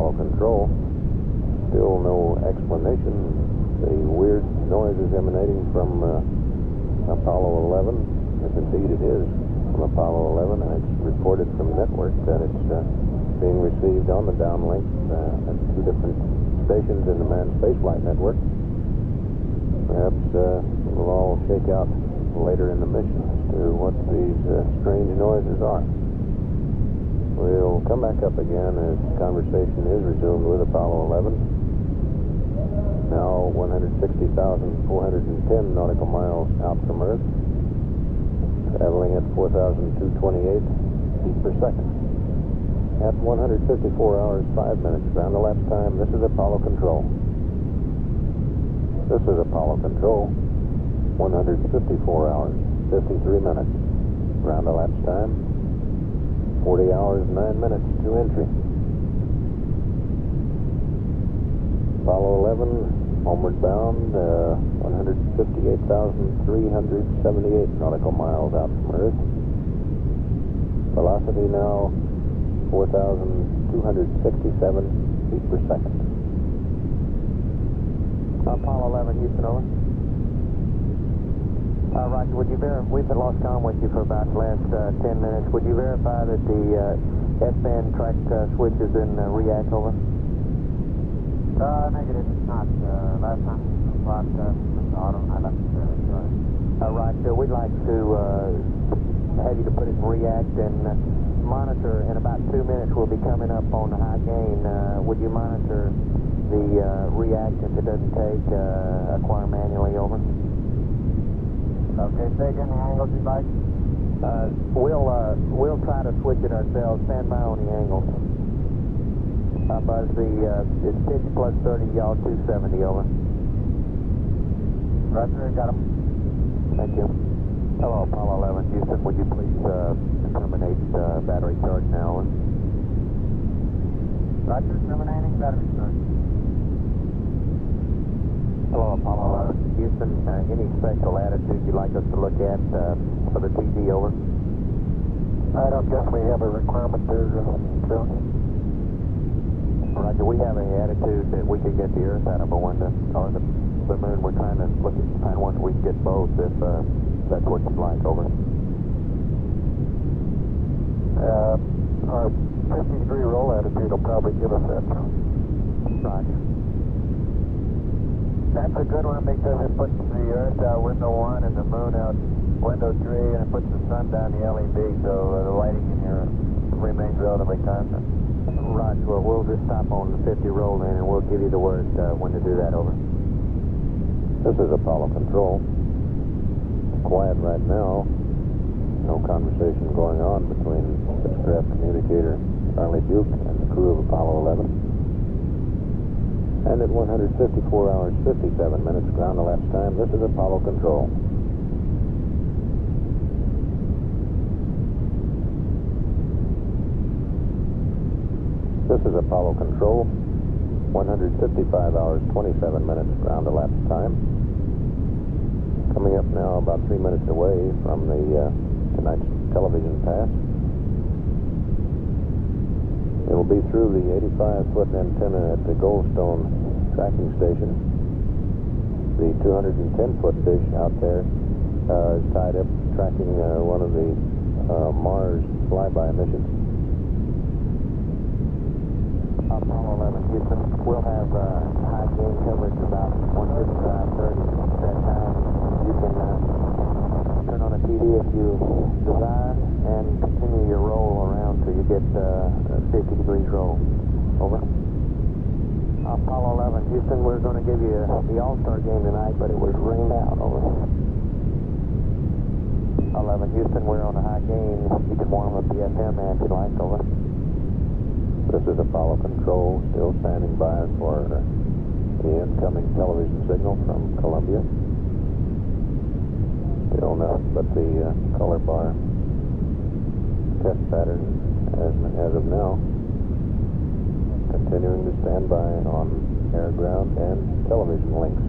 S2: Apollo Control. Still no explanation. The weird noises emanating from Apollo 11, if indeed it is from Apollo 11, and it's reported from network that it's being received on the downlink at two different stations in the manned spaceflight network. Perhaps we'll all shake out later in the mission as to what these strange noises are. We'll come back up again as conversation is resumed with Apollo 11. Now 160,410 nautical miles out from Earth, traveling at 4,228 feet per second. At 154 hours, 5 minutes ground elapsed time, this is Apollo Control. This is Apollo Control. 154 hours, 53 minutes. Ground elapsed time, 40 hours, 9 minutes to entry. Apollo 11, homeward bound, 158,378 nautical miles out from Earth. Velocity now 4,267 feet per second.
S6: Apollo 11, Houston, over. Roger, would you we've been lost comm with you for about the last 10 minutes. Would you verify that the S-band track switch is in react, over?
S4: Negative, it's not. Last time I left
S6: Roger, we'd like to have you to put it in react and monitor. In about 2 minutes, we'll be coming up on the high gain. Would you monitor the react? If it doesn't take, acquire manually, over?
S4: Okay, say again the angles you'd like.
S6: We'll try to switch it ourselves. Stand by on the angles. Buzz, it's pitch plus 30, y'all 270, over.
S4: Roger, got him.
S6: Thank you. Hello, Apollo 11, Houston. Would you please terminate battery charge now, over?
S4: Roger, terminating battery charge.
S6: Hello, Apollo 11, Houston. Any special attitude you'd like us to look at for the TD, over?
S4: I don't guess we have a requirement there, Joe.
S6: Roger, we have an attitude that we could get the Earth out of a window, or the moon. We're trying to look at find one we can get both, if that's what you'd like, over.
S4: Our 50-degree roll attitude will probably give us that.
S6: Roger.
S4: That's a good one because it puts the Earth out window 1 and the moon out window 3, and it puts the sun down the LED, so the lighting in here remains relatively constant.
S6: Roger, well, we'll just stop on the 50 roll then, and we'll give you the word when to do that, over.
S2: This is Apollo Control. Quiet right now. No conversation going on between spacecraft communicator Charlie Duke and the crew of Apollo 11. And at 154 hours, 57 minutes ground elapsed time, this is Apollo Control. This is Apollo Control. 155 hours, 27 minutes ground elapsed time. Coming up now about 3 minutes away from the tonight's television pass. It'll be through the 85-foot antenna at the Goldstone tracking station. The 210-foot dish out there is tied up tracking one of the Mars flyby missions.
S6: Apollo 11, Houston. We'll have high gain coverage about 155.30 at that time. You can turn on a TV if you desire and continue your roll around till you get 50 degrees roll. Over. Apollo 11, Houston, we're going to give you the All-Star game tonight, but it was rained out. Over. 11, Houston, we're on a high gain. You can warm up the FM if you'd like. Over.
S2: This is Apollo Control, still standing by for the incoming television signal from Columbia. Still nothing but the color bar test pattern as of now. Continuing to stand by on air, ground, and television links.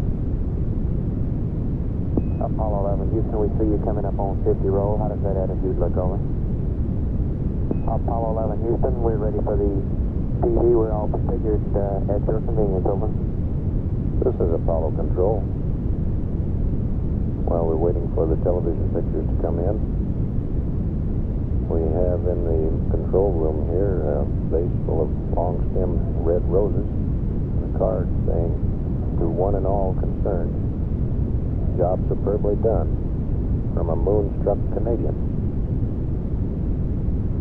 S6: Apollo 11, Houston, we see you coming up on 50 roll. How does that attitude look, over? Apollo 11, Houston, we're ready for the TV, we're all configured at your convenience, over.
S2: This is Apollo Control. While we're waiting for the television pictures to come in, we have in the control room here a vase full of long-stemmed red roses and a card saying, "To one and all concerned, job superbly done, from a moonstruck Canadian."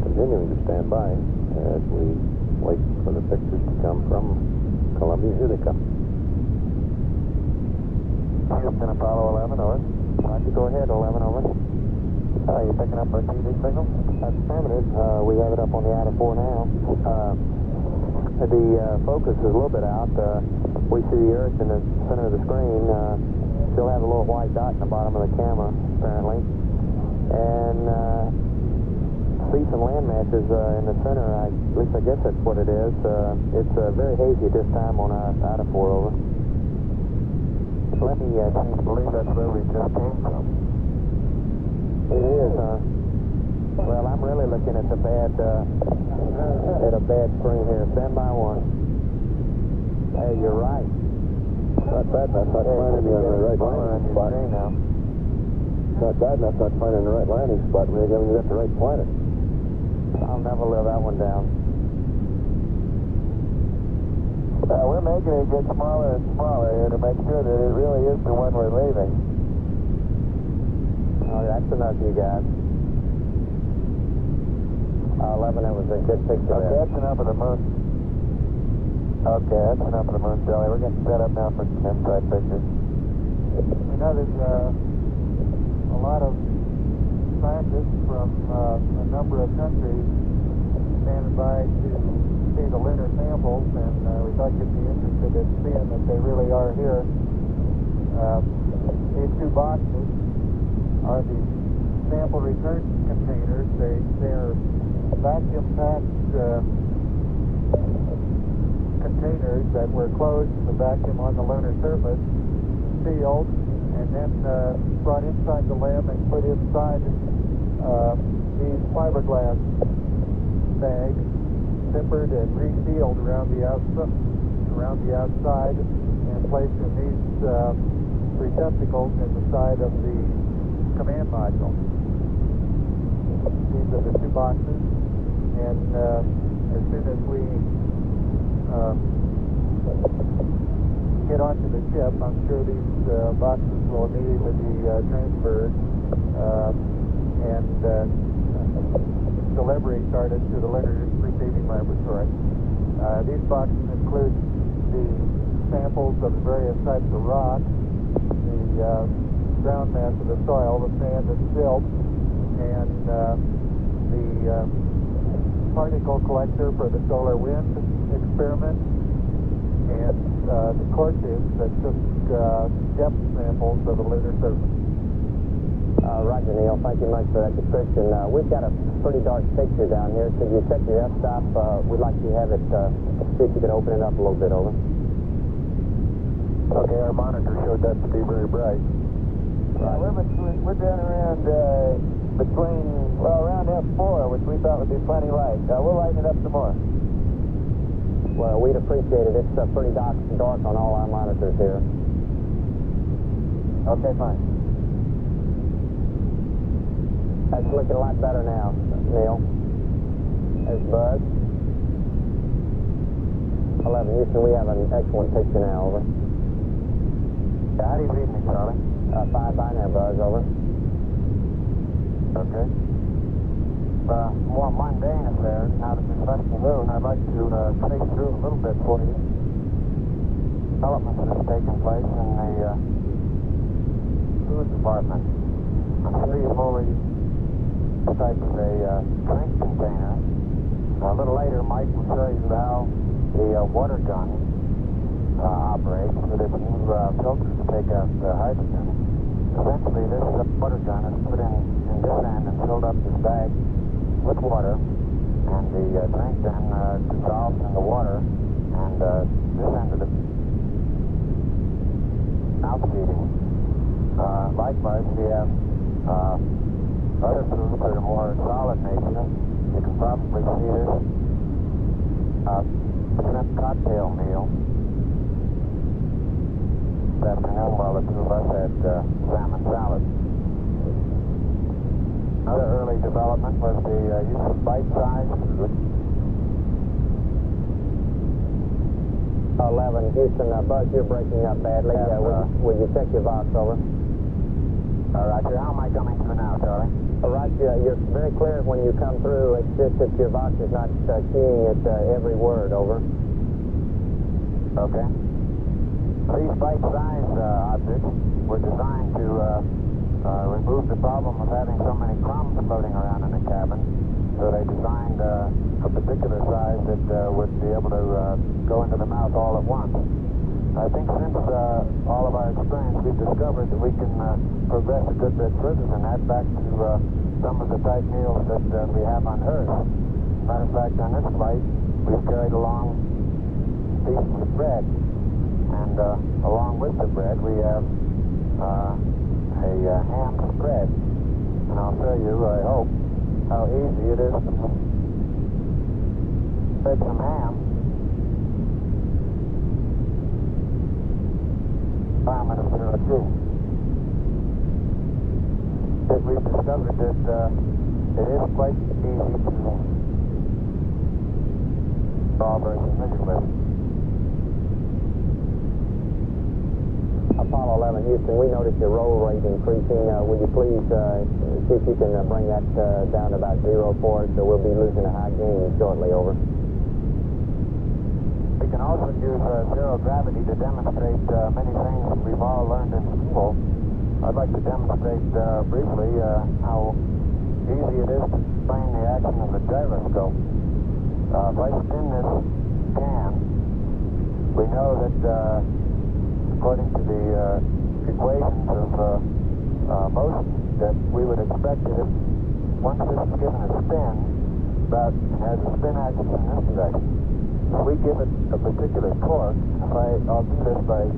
S2: Continuing to stand by as we wait for the pictures to come from Columbia. Here they come.
S6: Houston, Apollo 11, over. Roger, go ahead, 11, over. Are you picking up our TV signal? That's affirmative. We have it up on the out of 4 now. The focus is a little bit out. We see the Earth in the center of the screen. Still have a little white dot in the bottom of the camera, apparently. And see some land masses in the center. At least I guess that's what it is. It's very hazy at this time on our out of 4, over. Let me seem to believe that's where we just came from. It is, huh? Well, I'm really looking at a bad screen here. Stand by one. Hey, you're right.
S2: Not bad enough not finding the right landing spot. Not bad enough not finding the right landing spot. We're going to get the right planet.
S6: I'll never live that one down. We're making it get smaller and smaller here to make sure that it really is the one we're leaving. Oh, that's enough, you guys. 11, that was a good picture there. That's enough of the moon. Okay, that's enough of the moon, Billy. We're getting set up now for some inside pictures.
S4: We know there's a lot of scientists from a number of countries standing by to see the lunar samples, and we thought you'd be interested in seeing that they really are here. These two boxes are the sample return containers. They're vacuum-packed containers that were closed to the vacuum on the lunar surface, sealed, and then brought inside the lab and put inside these fiberglass bags, zippered and resealed around the outside, and placed in these receptacles in the side of the command module. These are the two boxes, and as soon as we get onto the ship, I'm sure these boxes will immediately be transferred and delivery started to the lunar receiving laboratory. These boxes include the samples of various types of rock, the ground mass of the soil, the sand and silt, and the particle collector for the solar wind experiment, and the core tubes that took depth samples of the lunar surface.
S6: Roger, Neil. Thank you much for that description. We've got a pretty dark picture down here. Could you check your f-stop? We'd like to have it, see if you could open it up a little bit, over.
S3: Okay, our monitor showed that to be very bright. We're down around around F4, which we thought would be plenty light. We'll lighten it up some more.
S6: Well, we'd appreciate it. It's pretty dark on all our monitors here.
S3: Okay, fine.
S6: That's looking a lot better now, Neil. There's Buzz. 11, Houston, we have an excellent picture now, over.
S3: How do you read me, Charlie?
S6: 5 by now, Buzz, over.
S3: Okay. More mundane affairs now that we've left the moon. I'd like to trace through a little bit for you. Development that has taken place in the food department. I'm sure you've already type of a drink container. A little later, Mike will show you how the water gun operates with its new filter to take out hydrogen. Eventually, this water gun is put in this end and filled up this bag with water, and the drink then dissolves in the water, and this end of the mouth feeding. Likewise, we have other foods that are more solid nature. You can probably see this shrimp cocktail meal. This afternoon, while the two of us had salmon salad. Another early development was the use of bite-sized food.
S6: 11, Houston, Buzz, you're breaking up badly. Will you check your Vox over?
S3: Roger, how am I coming through now, Charlie?
S6: Roger, you're very clear when you come through. It's just that your Vox is not keying at every word, over.
S3: Okay. These bite-sized objects were designed to remove the problem of having so many crumbs floating around in the cabin. So they designed a particular size that would be able to go into the mouth all at once. I think since all of our experience, we've discovered that we can progress a good bit further than that back to some of the type meals that we have on Earth. Matter of fact, on this flight, we've carried along pieces of bread. And along with the bread, we have a ham spread. And I'll show you, I hope, how easy it is to spread some ham. Environment of 02. We've discovered that it is quite easy to draw very familiar with.
S6: Apollo 11, Houston, we noticed your roll rate increasing. Will you please see if you can bring that down to about 0 for us, so we'll be losing a high gain shortly, over.
S3: We can also use zero gravity to demonstrate many things that we've all learned in school. I'd like to demonstrate briefly how easy it is to explain the action of the gyroscope. If I spin this can, we know that according to the equations of motion, that we would expect that if once this is given a spin, about has a spin axis in this direction. If we give it a particular torque, I'll do this by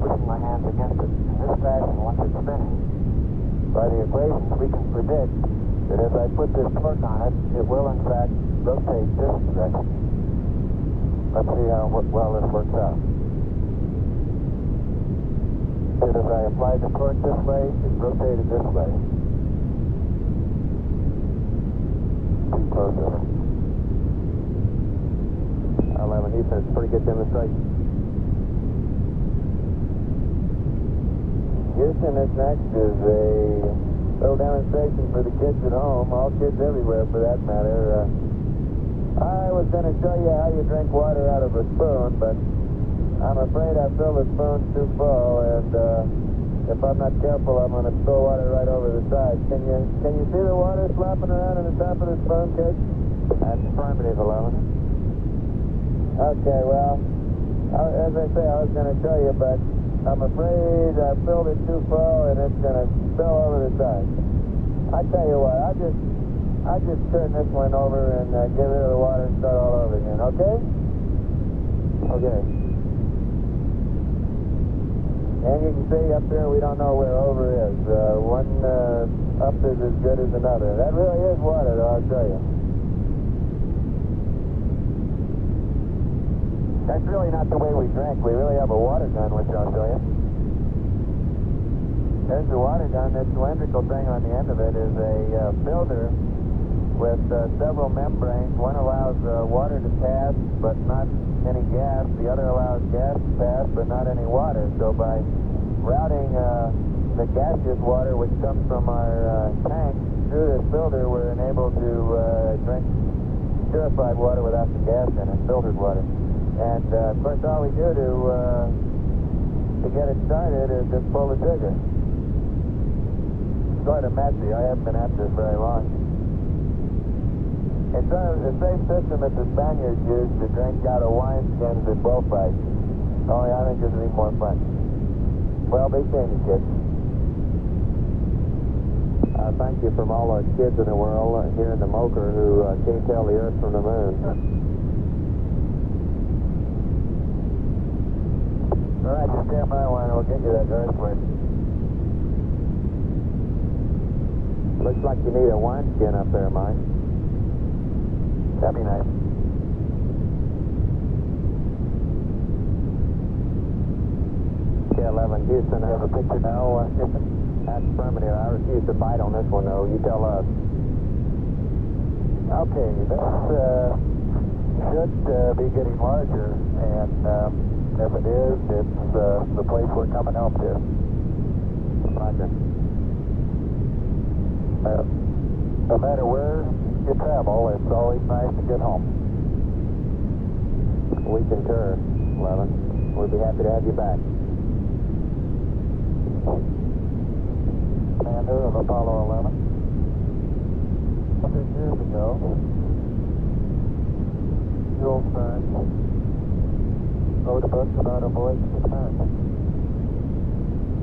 S3: pushing my hands against it in this fashion once it's spinning. By the equations, we can predict that as I put this torque on it, it will in fact rotate this direction. Let's see how well this works out. As I applied the torque this way, it rotated this way. Too close to it.
S6: 11, Houston, it's a pretty good demonstration.
S3: Houston, this next is a little demonstration for the kids at home, all kids everywhere for that matter. I was going to show you how you drink water out of a spoon, but I'm afraid I filled the spoon too full, and if I'm not careful, I'm going to spill water right over the side. Can you see the water slopping around in the top of the spoon, kid?
S6: That's affirmative, 11.
S3: Okay, well, as I say, I was going to show you, but I'm afraid I filled it too full, and it's going to spill over the side. I tell you what, I'll just turn this one over and get rid of the water and start all over again, okay? Okay. And you can see up there we don't know where over is. One up is as good as another. That really is water, though, I'll tell you. That's really not the way we drink. We really have a water gun, which I'll show you. There's the water gun. This cylindrical thing on the end of it is a filter with several membranes. One allows water to pass, but not any gas. The other allows gas to pass, but not any water. So by routing the gaseous water, which comes from our tank, through this filter, we're enabled to drink purified water without the gas in it, filtered water. And of course, all we do to get it started is just pull the trigger. Sort of messy. I haven't been at this very long. It's the same system that the Spaniards used to drink out of wineskins at bullfights. Only I think this would be more fun. Well, be seeing you, kids.
S6: Thank you from all the kids in the world here in the Moker who can't tell the Earth from the moon.
S3: All right, just stand by one and we'll get you that earthquake.
S6: Looks like you need a wineskin up there, Mike.
S3: That'd be nice.
S6: Okay, 11. Houston, I have a picture now. That's affirmative. I refuse to bite on this one, though. You tell us.
S4: Okay, this should be getting larger, and if it is, it's the place we're coming up to.
S6: Roger.
S4: No matter where you travel, it's always nice to get home.
S6: We concur, 11. We'll be happy to have you back.
S4: Commander of Apollo 11. 100 years ago, Jules Verne wrote a book about a voyage to Mars.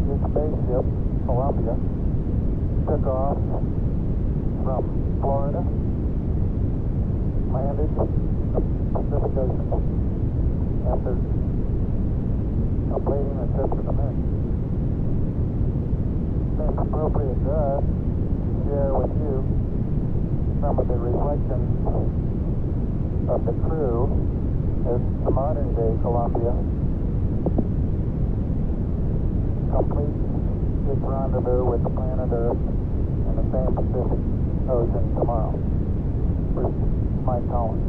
S4: His spaceship, Columbia, took off from Florida, landed in the Pacific Ocean after completing a trip to the moon. It's appropriate to us to share with you some of the reflections of the crew as the modern day Columbia completes its rendezvous with the planet Earth in the same Pacific Ocean tomorrow. Bruce, Mike Collins.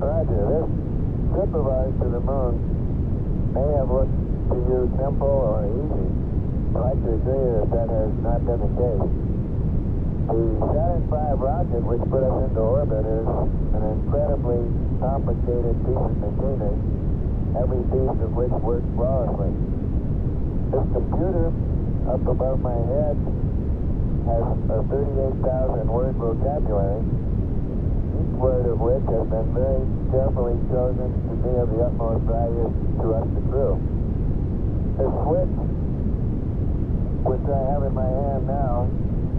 S3: Roger, this trip of ours to the moon may have looked to you simple or easy. I'd like to agree that has not been the case. The Saturn V rocket, which put us into orbit, is an incredibly complicated piece of machinery, every piece of which works flawlessly. This computer up above my head has a 38,000-word vocabulary, each word of which has been very carefully chosen to be of the utmost value to us, the crew. The switch, which I have in my hand now,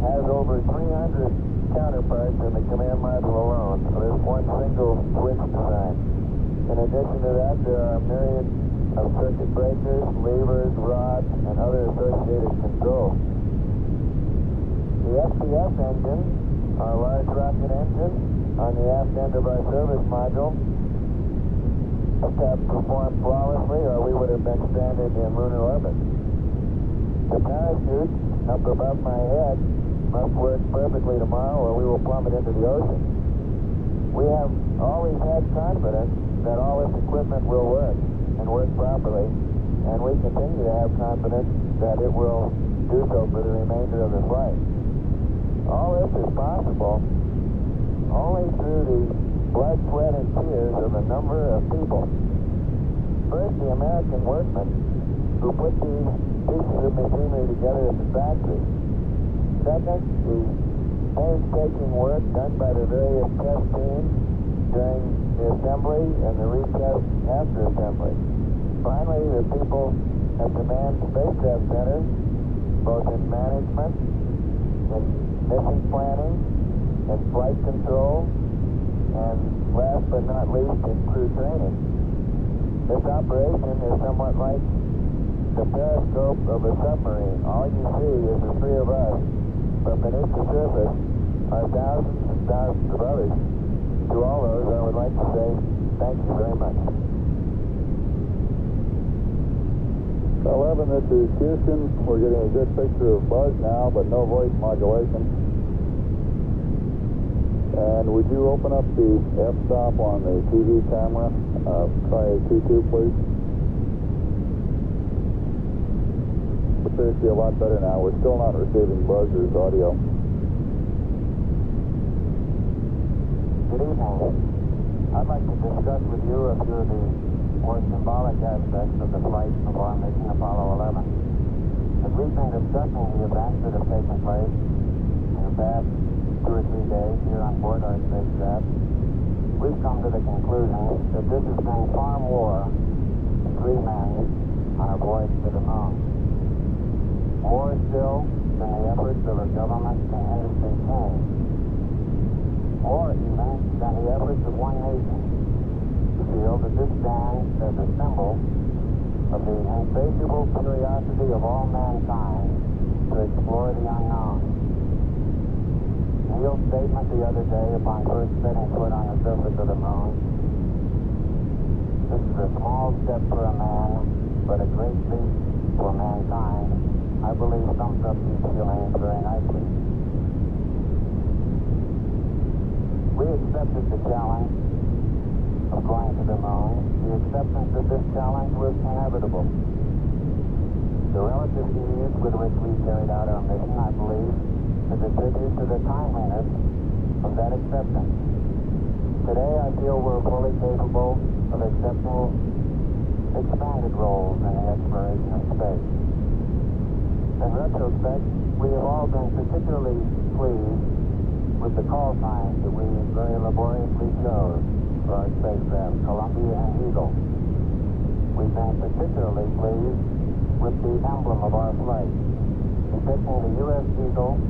S3: has over 300 counterparts in the command module alone. So there's one single switch design. In addition to that, there are myriad of circuit breakers, levers, rods, and other associated controls. The SPS engine, our large rocket engine, on the aft end of our service module, must have performed flawlessly or we would have been stranded in lunar orbit. The parachute up above my head must work perfectly tomorrow or we will plummet into the ocean. We have always had confidence that all this equipment will work and work properly, and we continue to have confidence that it will do so for the remainder of the flight. All this is possible only through the blood, sweat, and tears of a number of people. First, the American workmen who put these pieces of machinery together at the factory. Second, the painstaking work done by the various test teams during the assembly and the retest after assembly. Finally, the people at the Manned Spacecraft Center, both in management, in mission planning, in flight control, and last but not least, in crew training. This operation is somewhat like the periscope of a submarine. All you see is the three of us, but beneath the surface are thousands and thousands of others. To all those, I would like to say thank you very much.
S1: 11, this is Houston. We're getting a good picture of Buzz now, but no voice modulation. And would you open up the f-stop on the TV camera? Try T2, please. Appears to be a lot better now. We're still not receiving Buzz's audio.
S3: Good evening. I'd like to discuss with you a few of the more symbolic aspects of the flight of our mission Apollo 11. As we've been discussing the events that have taken place in the past 2 or 3 days here on board our spacecraft, we've come to the conclusion that this has been far more than 3 men on a voyage to the moon. More still than the efforts of a government and industry team. More even than the efforts of one nation. We feel that this stands as a symbol of the insatiable curiosity of all mankind to explore the unknown. Neil's statement the other day upon first setting foot on the surface of the moon, this is a small step for a man, but a great leap for mankind, I believe sums up these feelings very nicely. We accepted the challenge of going to the moon. The acceptance of this challenge was inevitable. The relative ease with which we carried out our mission, I believe, is a tribute to the timeliness of that acceptance. Today, I feel we're fully capable of accepting expanded roles in the exploration of space. In retrospect, we have all been particularly pleased with the call signs that we very laboriously chose for our spacecraft, Columbia and Eagle. We've been particularly pleased with the emblem of our flight, depicting the U.S. Eagle,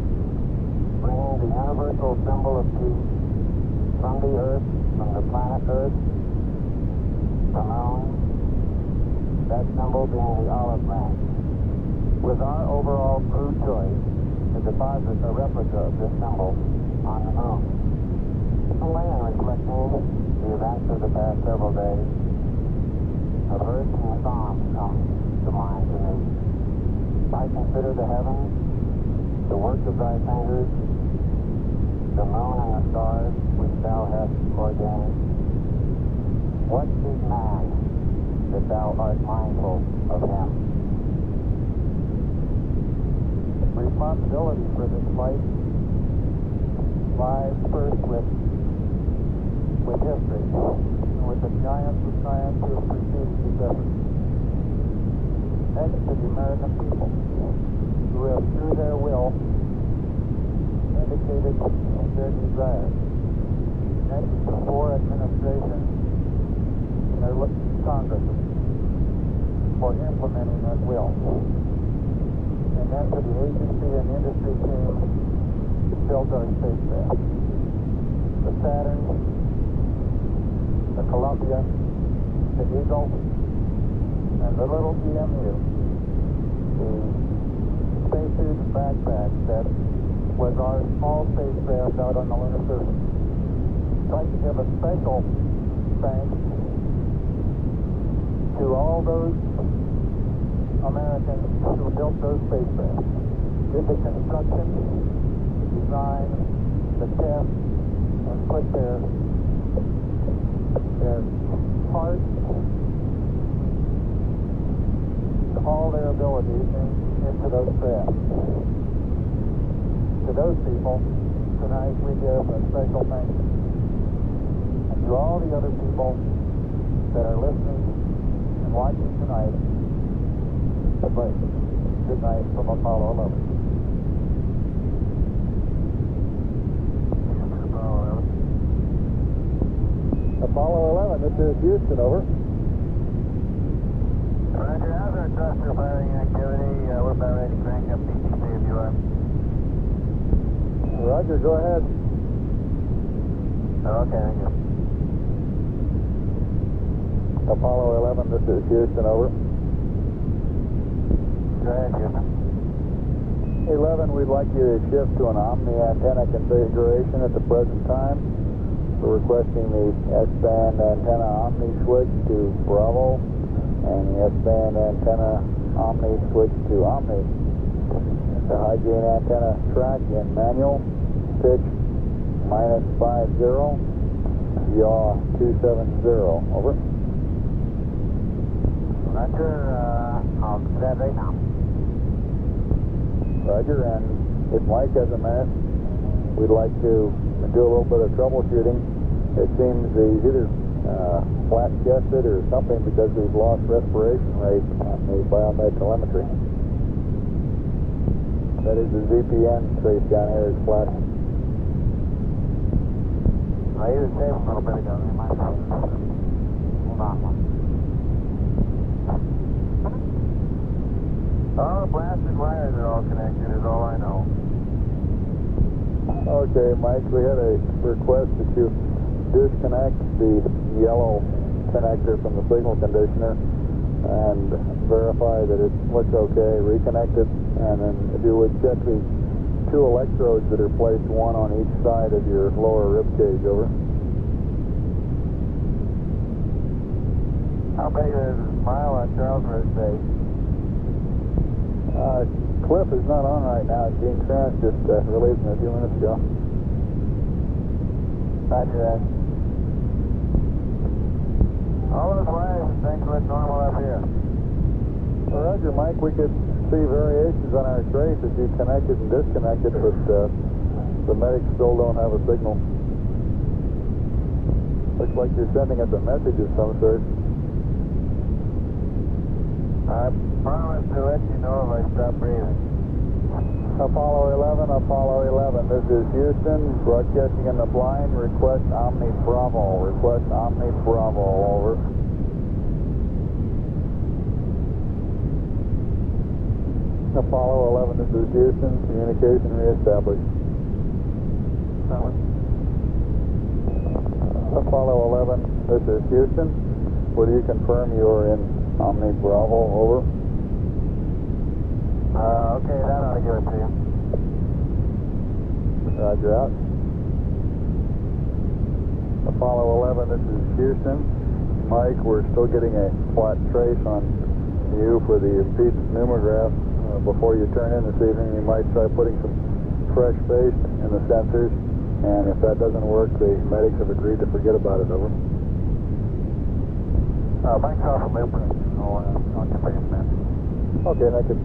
S3: bringing the universal symbol of peace from the Earth, from the planet Earth, the moon, that symbol being the olive branch. With our overall crew choice to deposit a replica of this symbol on the moon. Only in reflecting the events of the past several days, a verse in the Psalms comes to mind to me. I consider the heavens, the work of thy fingers, the moon and the stars which thou hast ordained. What is man that thou art mindful of him?
S5: Responsibility for this flight lies first with history, and with the giants of science who have preceded these efforts. Next to the American people, who have, through their will, indicated their desire. Next, the four administrations and their Congresses for implementing that will. And then to the agency and industry team that built our spacecraft. The Saturn, the Columbia, the Eagle, and the little EMU, the spacesuit backpack that was our small spacecraft out on the lunar surface. I'd like to give a special thanks to all those Americans who built those spacecraft, did the construction, the design, the test, and put their heart, all their abilities into those craft. To those people, tonight we give a special thank you. And to all the other people that are listening and watching tonight, good night from Apollo 11. Apollo 11, this is Houston, over.
S3: Roger, how's our thruster firing activity? We're about ready to crank up PTC if you are.
S5: Roger, go ahead.
S3: Okay, thank you.
S5: Apollo 11, this is Houston, over.
S3: Go ahead, Houston.
S5: 11, we'd like you to shift to an Omni antenna configuration at the present time. We're requesting the S-band antenna Omni switch to Bravo and the S-band antenna Omni switch to Omni. The high gain antenna track in manual, pitch -50, yaw 270, over.
S3: Roger, I'll do that right now.
S5: Roger, and if Mike has a minute, we'd like to do a little bit of troubleshooting. It seems he's either flat chested or something because we've lost respiration rate on the biomed telemetry. That is the ZPN trace down here is flashing.
S3: I used the table a little bit ago. They might have. Hold on. Oh, the blasted wires are all connected is all I know.
S5: Okay, Mike, we had a request that you disconnect the yellow connector from the signal conditioner and verify that it looks okay, reconnect it, and then if you would check the
S1: 2 electrodes that are placed one on each side of your lower rib cage, over.
S6: How big is a mile on Charles Road today?
S1: Cliff is not on right now. Gene Trent just released him a few minutes ago.
S6: Roger that. All those wires and things look normal up here.
S1: Well, Roger, Mike, we could see variations on our trace as you connected and disconnected, but the medics still don't have a signal. Looks like you're sending us a message of some sort.
S6: I promise to let you know if I stop breathing.
S1: Apollo 11, this is Houston, broadcasting in the blind, request Omni Bravo, over. Apollo 11, this is Houston, communication reestablished. Apollo 11, this is Houston, would you confirm you are in Omni Bravo, over?
S6: Okay, that ought to give it to you.
S1: Roger, out. Apollo 11, this is Houston. Mike, we're still getting a flat trace on you for the impedance numerograph. Before you turn in this evening, you might try putting some fresh paste in the sensors, and if that doesn't work, the medics have agreed to forget about it, over.
S6: Thanks off a loop. On your face, man.
S1: Okay, thank you.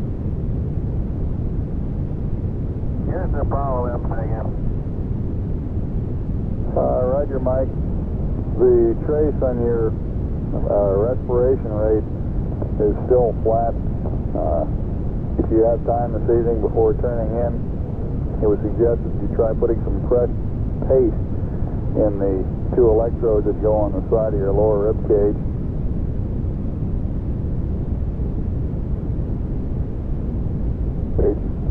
S6: Here's the Apollo 11 again.
S1: Roger, Mike. The trace on your respiration rate is still flat. If you have time this evening before turning in, it was suggested you try putting some fresh paste in the 2 electrodes that go on the side of your lower rib cage.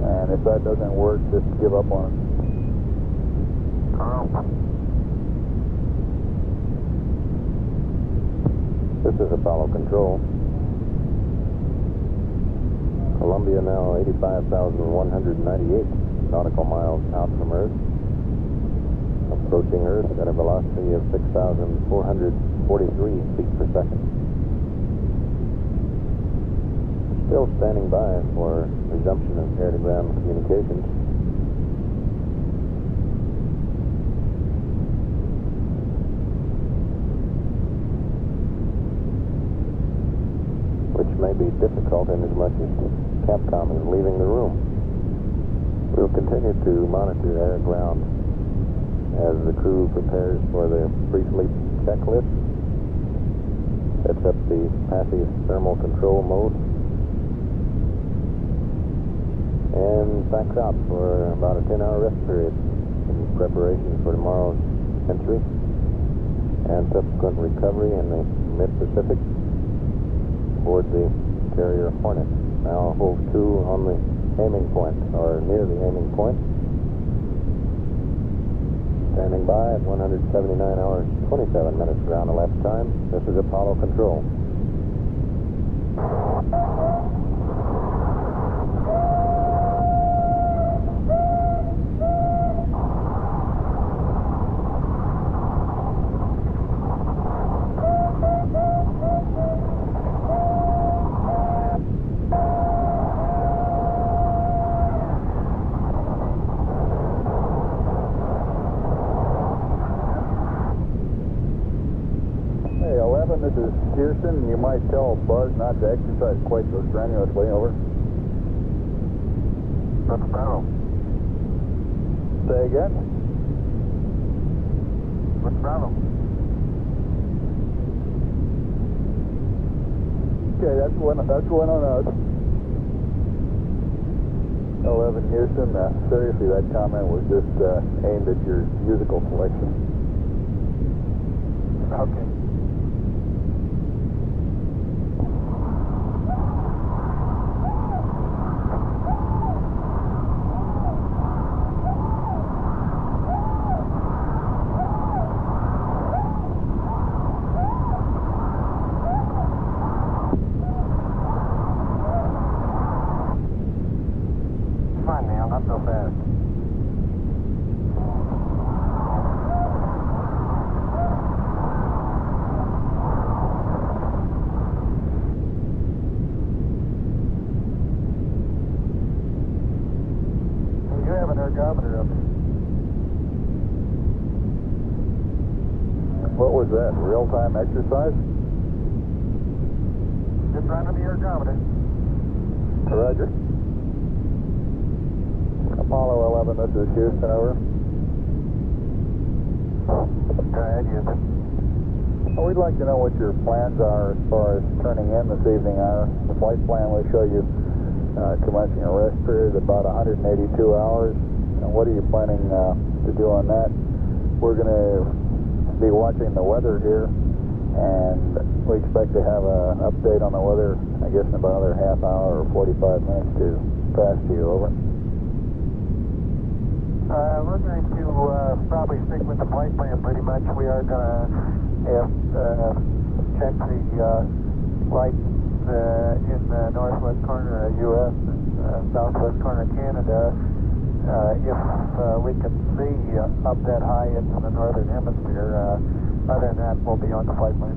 S1: And if that doesn't work, just give up on it.
S2: This is Apollo Control. Columbia now 85,198 nautical miles out from Earth. Approaching Earth at a velocity of 6,443 feet per second. Still standing by for resumption of air-to-ground communications. Which may be difficult inasmuch as Capcom is leaving the room. We'll continue to monitor air-ground as the crew prepares for the pre-sleep checklist, sets up the passive thermal control mode, and backs out for about a 10-hour rest period in preparation for tomorrow's entry and subsequent recovery in the mid-Pacific aboard the carrier Hornet. Now hove to on the aiming point, or near the aiming point. Standing by at 179 hours, 27 minutes ground elapsed time. This is Apollo Control.
S1: This is Houston. You might tell Buzz not to exercise quite so strenuously, over.
S6: What's the problem?
S1: Say again?
S6: What's the problem?
S1: Okay, that's one on us. 11 Houston. Seriously, that comment was just aimed at your musical selection.
S6: Okay. Fine, Neil, not so fast.
S1: What was that, real-time exercise?
S4: Just running the ergometer.
S1: Roger. Apollo 11, this is Houston, over.
S4: Go ahead, Houston.
S1: Well, we'd like to know what your plans are as far as turning in this evening. The flight plan will show you commencing a rest period of about 182 hours. And what are you planning to do on that? We're going to be watching the weather here, and we expect to have an update on the weather, I guess, in about another half hour or 45 minutes to pass to you, over.
S4: We're going to probably stick with the flight plan pretty much. We are going to check the lights in the northwest corner of U.S. and southwest corner of Canada. If we can see up that high into the northern hemisphere, other than that, we'll be on the flight plan.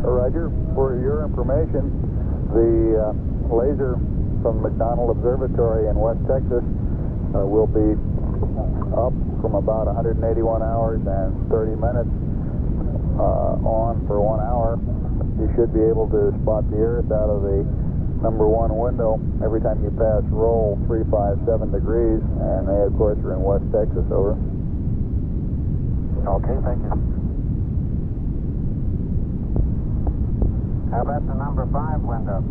S1: Roger. For your information, the laser from McDonald Observatory in West Texas will be up from about 181 hours and 30 minutes on for 1 hour. You should be able to spot the Earth out of the number 1 window every time you pass roll 357 degrees, and they, of course, are in West Texas, over.
S4: Okay, thank you. How about the number 5 window?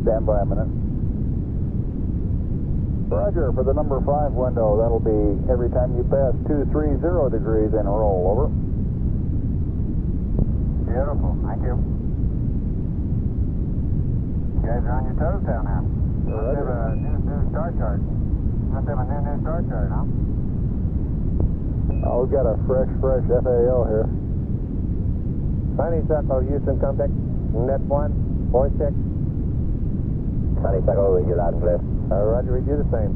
S1: Stand by a minute. Roger, for the number 5 window, that'll be every time you pass 230 degrees and roll, over.
S4: Beautiful, thank you. You guys are on your toes down there. Must have a new star chart. Must have a new star chart, huh?
S1: Oh, we've got a fresh FAO here.
S6: Honeysuckle, Houston, contact. Net 1, voice check. Honeysuckle, read you loud and clear. Roger, read you the same.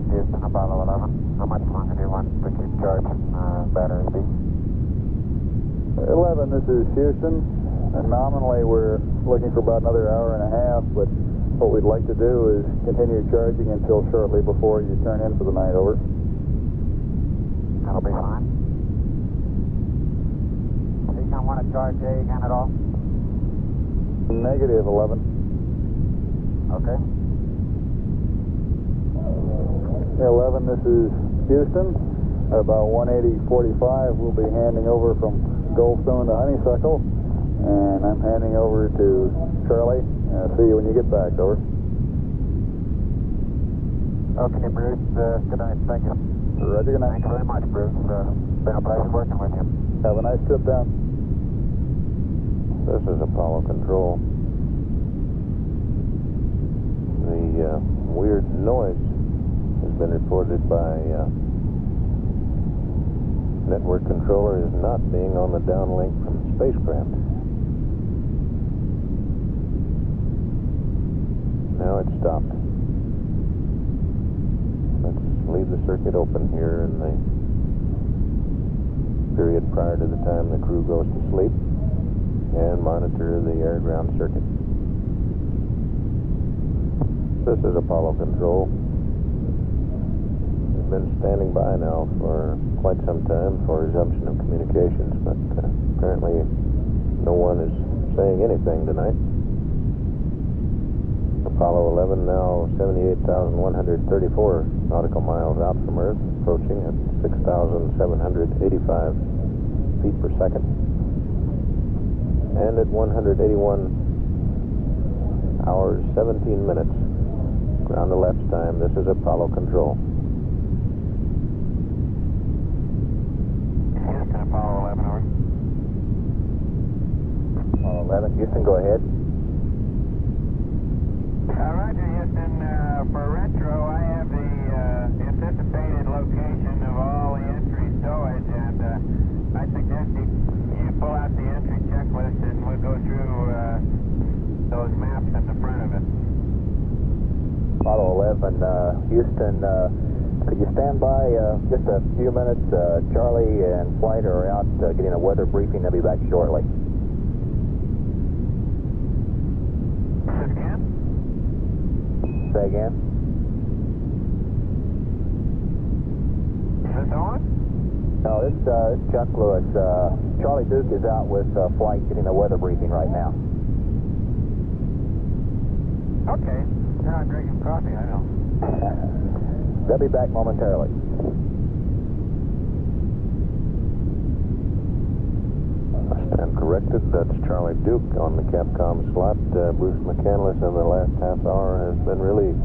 S4: Houston, Apollo 11. How much longer do you want to keep charging battery B?
S1: 11, this is Houston, and nominally we're looking for about another hour and a half, but what we'd like to do is continue charging until shortly before you turn in for the night, over.
S4: That'll be fine. Are you going to want to charge A again at all?
S1: Negative, 11.
S4: Okay.
S1: 11, this is Houston. At about 180.45, we'll be handing over from Goldstone to Honeysuckle, and I'm handing over to Charlie. See you when you get back, over.
S4: Okay, Bruce. Good night. Thank you.
S1: Roger, good night.
S4: Thank you very much, Bruce. Been a pleasure working with you.
S1: Have a nice trip down.
S2: This is Apollo Control. The weird noise has been reported by network controller is not being on the downlink from the spacecraft. Now it's stopped. Let's leave the circuit open here in the period prior to the time the crew goes to sleep and monitor the air-ground circuit. This is Apollo Control. We've been standing by now for quite some time for resumption of communications, but apparently no one is saying anything tonight. Apollo 11 now 78,134 nautical miles out from Earth, approaching at 6,785 feet per second. And at 181 hours, 17 minutes, ground elapsed time, this is Apollo Control.
S4: Houston, Apollo 11, over.
S6: Apollo 11, Houston, go ahead.
S3: Roger, Houston. For retro, I have the anticipated location of all the entry stowage, and I suggest you pull out the entry checklist and we'll go through those maps at the front of it.
S6: Apollo 11, Houston, could you stand by just a few minutes? Charlie and Flight are out getting a weather briefing. They'll be back shortly. Say again? No, this is Chuck Lewis. Charlie Duke is out with flight getting a weather briefing right now.
S3: Okay. You're not drinking coffee, I know.
S6: They'll be back momentarily.
S2: Stand corrected. That's Charlie Duke on the Capcom slot. Bruce McCandless in the last half hour has been relieved.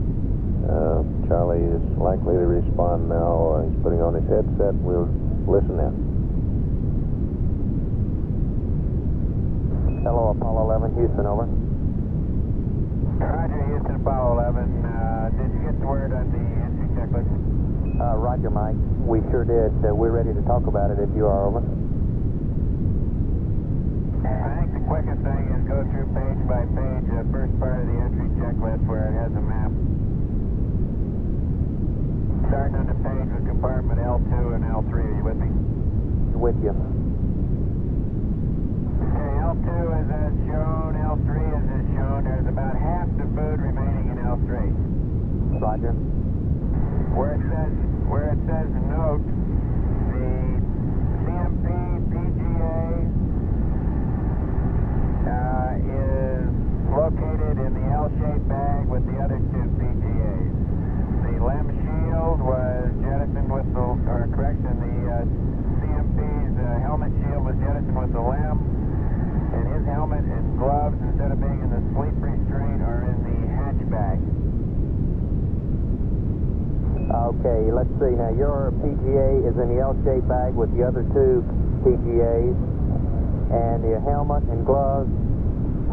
S2: Charlie is likely to respond now. He's putting on his headset. We'll listen in.
S6: Hello, Apollo 11, Houston, over.
S3: Roger, Houston, Apollo 11. Did you get the word on the entry checklist?
S6: Roger, Mike. We sure did. We're ready to talk about it if you are, over.
S3: I think the quickest thing is go through page by page the first part of the entry checklist where it has a map. Starting on the page with compartment L2 and L3. Are you with me?
S6: With you.
S3: Okay, L2 is as shown, L3 is as shown. There's about half the food remaining in L3.
S6: Roger.
S3: Where it says note, the CMP PGA is located in the L-shaped bag with the other two PGAs. The LEM shield was jettisoned with the, the CMP's helmet shield was jettisoned with the LEM, and his helmet and gloves, instead of being in the sleep restraint, are in the hatch bag.
S6: Okay, let's see. Now, your PGA is in the L-shaped bag with the other two PGAs, and your helmet and gloves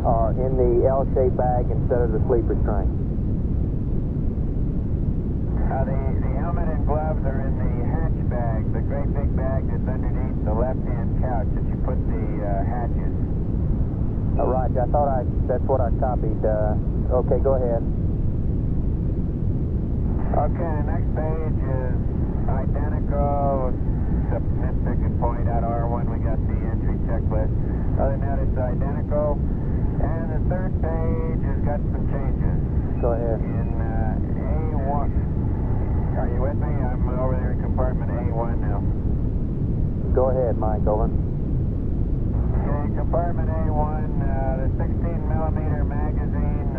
S6: are in the L-shaped bag instead of the sleep restraint.
S3: The helmet and gloves are in the hatch bag, the great big bag that's underneath the left-hand couch that you put the hatches.
S6: Roger, that's what I copied. Okay, go ahead.
S3: Okay, the next page is identical, except nitpick and point out R1, we got the entry checklist. Other than that, it's identical. And the third page has got some changes.
S6: Go ahead.
S3: In A1, are you with me? I'm over there in compartment A1 now.
S6: Go ahead, Mike, over.
S3: Okay, compartment A1, the 16mm magazine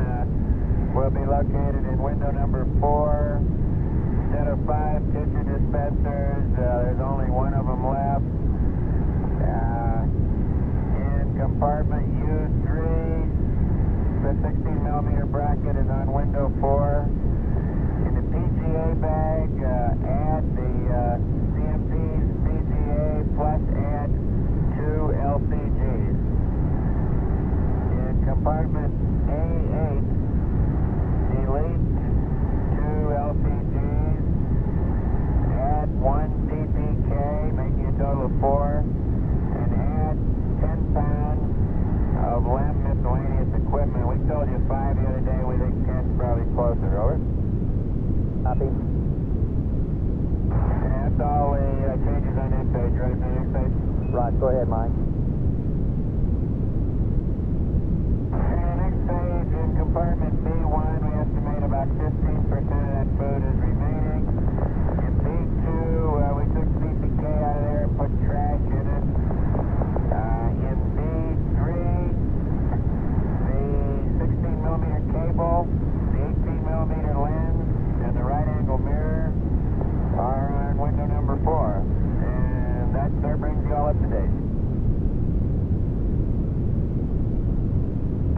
S3: will be located in window number 4. Instead of 5 tissue dispensers, there's only one of them left. In compartment U3, the 16mm bracket is on window 4. In the PGA bag, add the CMP's PGA plus add 2 LCGs. In compartment A8, delete 2 LCGs, add 1 TPK, making a total of 4, and add 10 pounds of LEM miscellaneous equipment. We told you 5 the other day, we think 10's probably closer, over.
S6: Copy.
S3: And that's all the changes on this page. Ready for the next page?
S6: Right, go ahead, Mike.
S3: And next page, in compartment B1, we estimate about 15% of that food is remaining. In B2, we took CPK out of there and put trash in it. In B3, the 16mm cable, the 18mm lens, and the right-angle mirror are on window number 4. And that there brings you all up to date.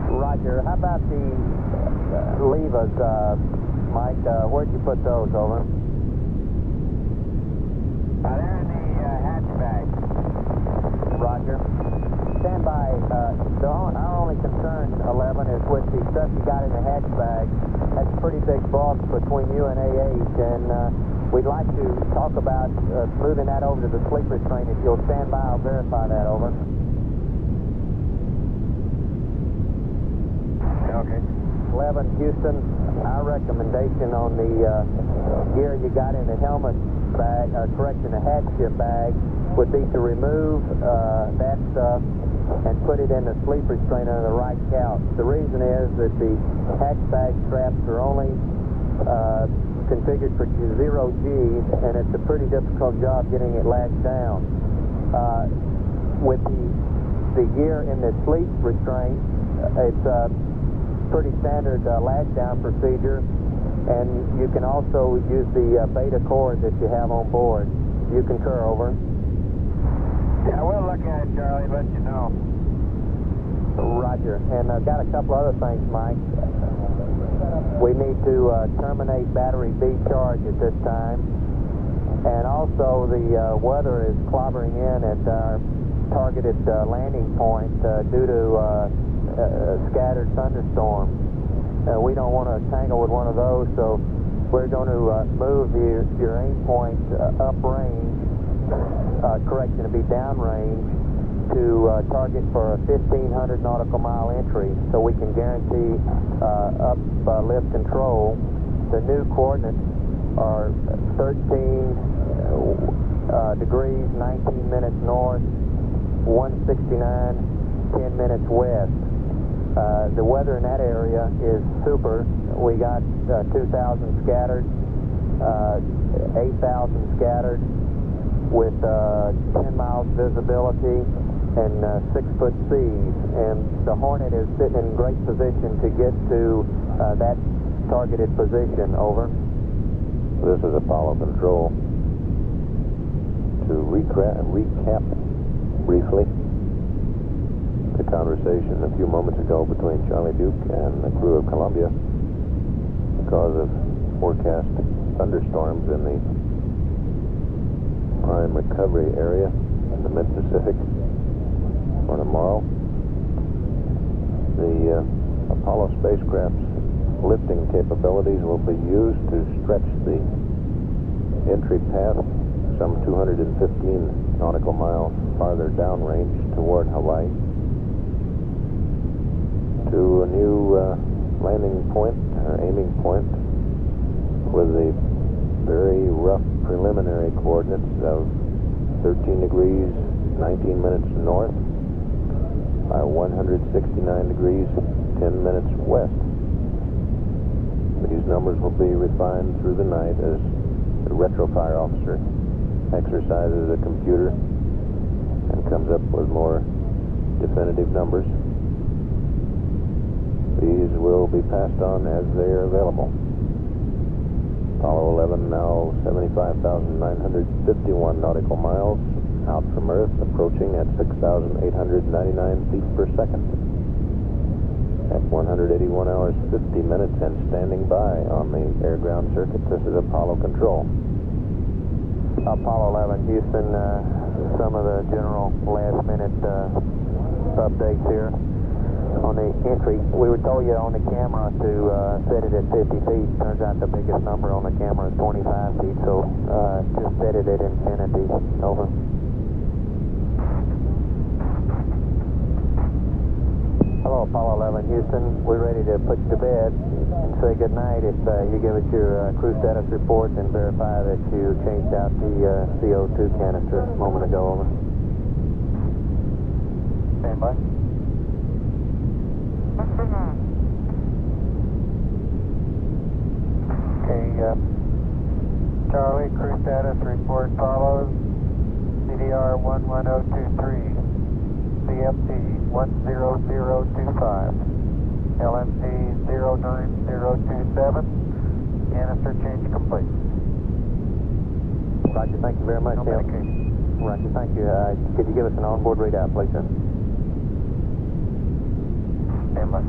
S6: Roger. How about the levers, Mike? Where'd you put those, over?
S3: They're in the hatch bag.
S6: Roger. Stand by. Our only concern, 11, is with the stuff you got in the hatch bag. That's a pretty big bulk between you and A8, and we'd like to talk about moving that over to the sleep restraint. If you'll stand by, I'll verify that, over.
S3: Okay.
S6: 11, Houston, our recommendation on the gear you got in the helmet bag, the hatch bag, would be to remove that stuff and put it in the sleep restraint under the right couch. The reason is that the hatch bag straps are only configured for 0G, and it's a pretty difficult job getting it latched down. With the gear in the sleep restraint, it's a pretty standard latch down procedure, and you can also use the beta cord that you have on board. You concur, over?
S3: Yeah, we'll look at it, Charlie, let you know.
S6: Roger. And I've got a couple other things, Mike. We need to terminate battery B charge at this time. And also the weather is clobbering in at our targeted landing point due to scattered thunderstorms. We don't want to tangle with one of those, so we're going to move your aim point uprange, correction, to be downrange, to target for a 1,500 nautical mile entry, so we can guarantee uplift control. The new coordinates are 13 degrees, 19 minutes north, 169, 10 minutes west. The weather in that area is super. We got 2,000 scattered, 8,000 scattered, with 10 miles visibility and 6-foot seas. And the Hornet is sitting in great position to get to that targeted position, over.
S2: This is Apollo Control. To recap briefly the conversation a few moments ago between Charlie Duke and the crew of Columbia, because of forecast thunderstorms in the prime recovery area in the mid-Pacific for tomorrow. The Apollo spacecraft's lifting capabilities will be used to stretch the entry path some 215 nautical miles farther downrange toward Hawaii to a new landing point, or aiming point, with the very rough preliminary coordinates of 13 degrees, 19 minutes north by 169 degrees, 10 minutes west. These numbers will be refined through the night as the retrofire officer exercises a computer and comes up with more definitive numbers. These will be passed on as they are available. Apollo 11 now 75,951 nautical miles out from Earth, approaching at 6,899 feet per second. At 181 hours 50 minutes and standing by on the air-ground circuit. This is Apollo Control.
S6: Apollo 11, Houston, some of the general last-minute updates here. On the entry, we were told you on the camera to set it at 50 feet. Turns out the biggest number on the camera is 25 feet, so just set it at infinity. Over. Hello, Apollo 11, Houston. We're ready to put you to bed and say good night if you give us your crew status report and verify that you changed out the CO2 canister a moment ago. Over. Stand by.
S4: Okay, Charlie, crew status report follows. CDR 11023, CFT 10025, LMP 09027, canister change complete.
S6: Roger, thank you very much.
S4: No medication.
S6: Roger, thank you. Could you give us an onboard readout, please, sir?
S4: Stand by.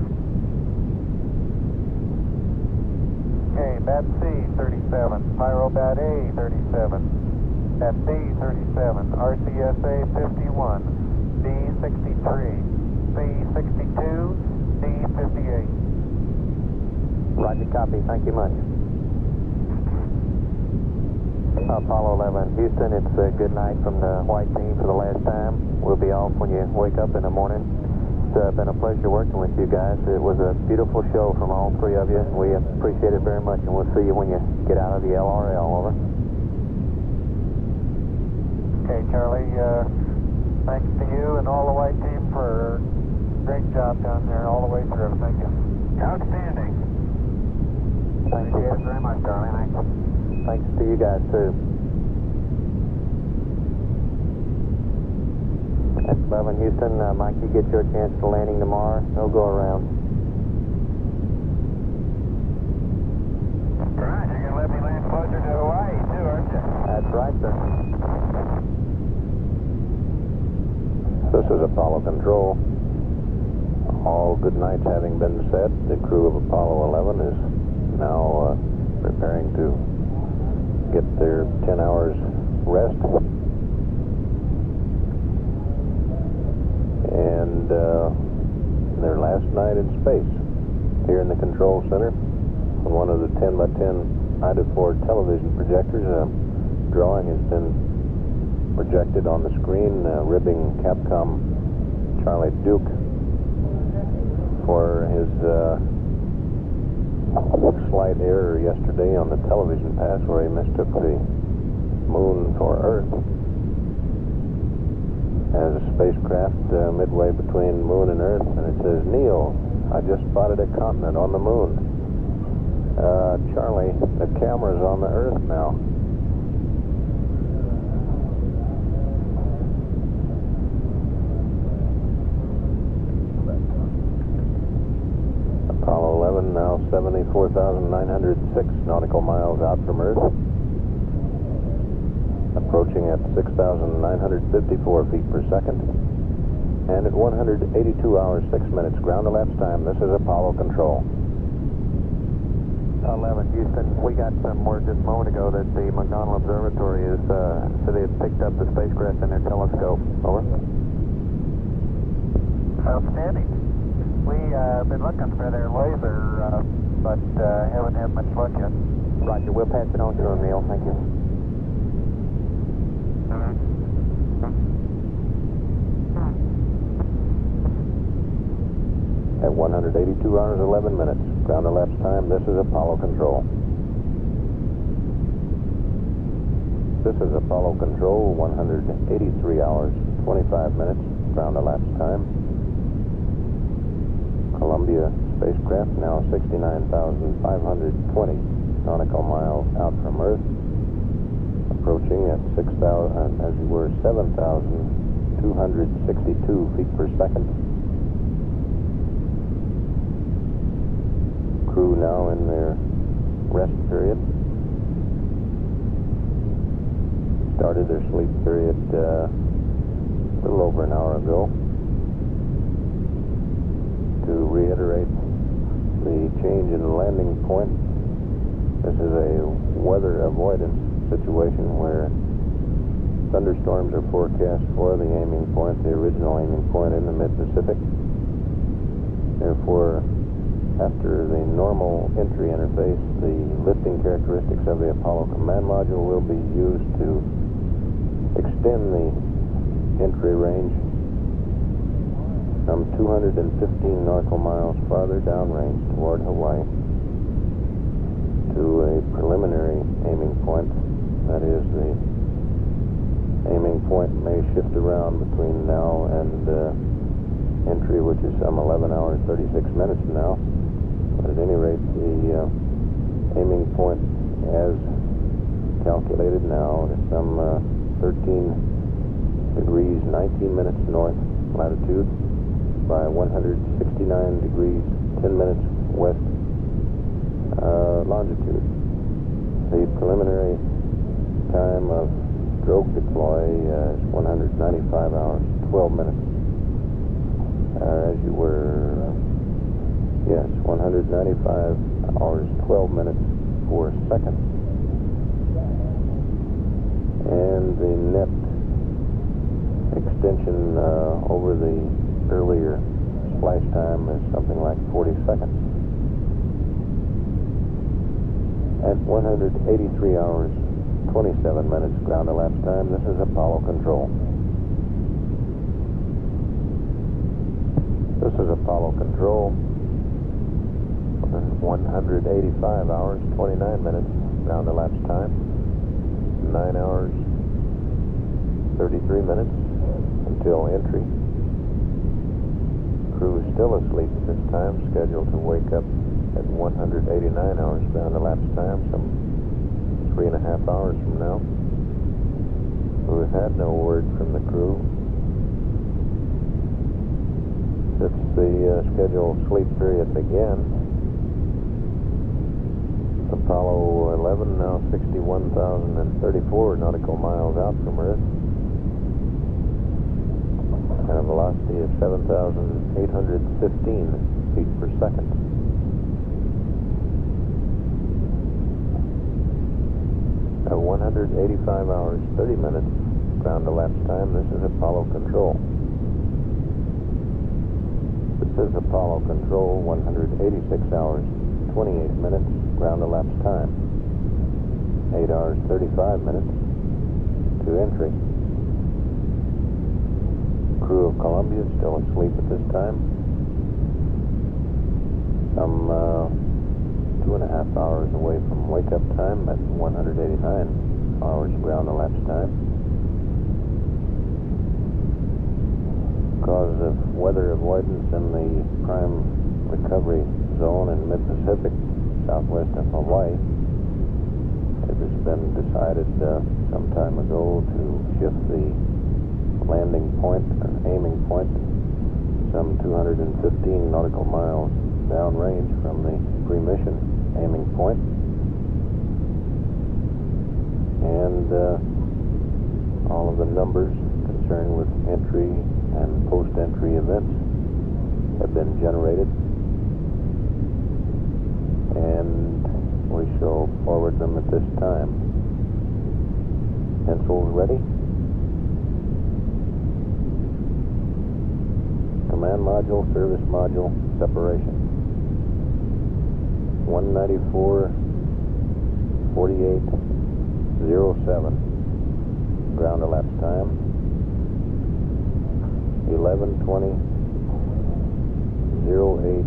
S4: Okay, BAT C 37, Pyrobat A 37, BAT B 37, RCSA 51, D 63, C 62, D 58.
S6: Roger, copy. Thank you much. Apollo 11, Houston, it's a good night from the white team for the last time. We'll be off when you wake up in the morning. It's been a pleasure working with you guys. It was a beautiful show from all three of you. We appreciate it very much, and we'll see you when you get out of the LRL. Over.
S4: Okay, Charlie, thanks to you and all the white team for a great job down there all the way through. Thank you.
S3: Outstanding.
S6: Thank
S3: Appreciate it very much, Charlie. Thanks.
S6: Thanks to you guys, too. That's 11 Houston. Mike, you get your chance to landing tomorrow. No go around.
S3: Right, you're going to let me land closer to Hawaii, too, aren't you?
S6: That's right, sir.
S2: This is Apollo Control. All good nights having been said, the crew of Apollo 11 is now preparing to get their 10 hours rest. And their last night in space here in the control center on one of the 10 by 10 IDA-4 television projectors. A drawing has been projected on the screen, ribbing Capcom Charlie Duke for his slight error yesterday on the television pass where he mistook the moon for Earth as a spacecraft midway between moon and Earth, and it says, "Neil, I just spotted a continent on the moon." Charlie, the camera's on the Earth now. Apollo 11 now 74,906 nautical miles out from Earth, approaching at 6,954 feet per second, and at 182 hours 6 minutes ground-elapsed time. This is Apollo Control.
S6: 11 Houston, we got some word this moment ago that the McDonnell Observatory is said they had picked up the spacecraft in their telescope. Over.
S4: Outstanding. We've been looking for their laser, but haven't had much luck yet.
S6: Roger, we'll pass it on to them, Neil. Thank you.
S2: At 182 hours 11 minutes ground-elapsed time, this is Apollo Control. This is Apollo Control, 183 hours 25 minutes ground-elapsed time. Columbia spacecraft now 69,520 nautical miles out from Earth, approaching at 7,262 feet per second. Crew now in their rest period. Started their sleep period a little over an hour ago. To reiterate the change in the landing point, this is a weather avoidance situation where thunderstorms are forecast for the aiming point, the original aiming point in the mid-Pacific. Therefore, after the normal entry interface, the lifting characteristics of the Apollo command module will be used to extend the entry range some 215 nautical miles farther downrange toward Hawaii to a preliminary aiming point. That is, the aiming point may shift around between now and entry, which is some 11 hours 36 minutes from now. But at any rate, the aiming point as calculated now is some 13 degrees 19 minutes north latitude by 169 degrees 10 minutes west longitude. The preliminary time of stroke deploy is 195 hours 12 minutes. As you were... Yes, 195 hours, 12 minutes, 4 seconds. And the net extension over the earlier splash time is something like 40 seconds. At 183 hours, 27 minutes ground-elapsed time, this is Apollo Control. This is Apollo Control. 185 hours, 29 minutes ground-elapsed time. 9 hours, 33 minutes until entry. Crew is still asleep at this time, scheduled to wake up at 189 hours ground elapsed time, some 3.5 hours from now. We've had no word from the crew. Since the scheduled sleep period began, Apollo 11 now 61,034 nautical miles out from Earth, and a velocity of 7,815 feet per second. At 185 hours, 30 minutes ground elapsed time, this is Apollo Control. This is Apollo Control, 186 hours, 28 minutes ground elapsed time. 8 hours, 35 minutes to entry. Crew of Columbia still asleep at this time. Some 2.5 hours away from wake-up time at 189 hours ground elapsed time. Because of weather avoidance in the prime recovery zone in mid-Pacific, southwest of Hawaii, it has been decided some time ago to shift the landing point, or aiming point, some 215 nautical miles downrange from the pre-mission aiming point. And all of the numbers concerned with entry and post-entry events have been generated, and we shall forward them at this time. Pencils ready? Command module, service module, separation. 194.48.07 ground elapsed time. 11:20.08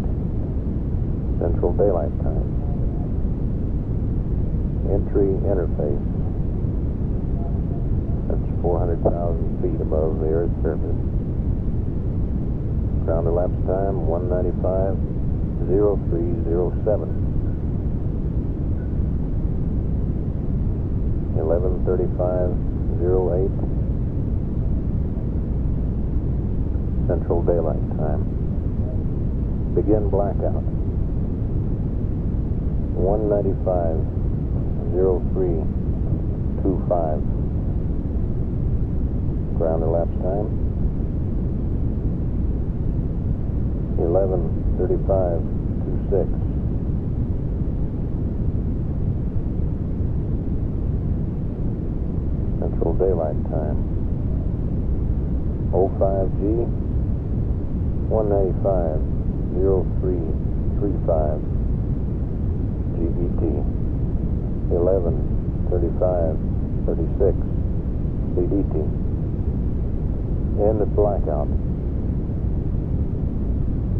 S2: Central Daylight Time. Entry interface. That's 400,000 feet above the Earth's surface. Ground elapsed time 195.03.07. 11:35.08 Central Daylight Time. Begin blackout. 195.03.25 ground elapsed time. 11:35.26 Central Daylight Time. 05G 195.03.35 GET. 11:35.36 CDT. End of blackout.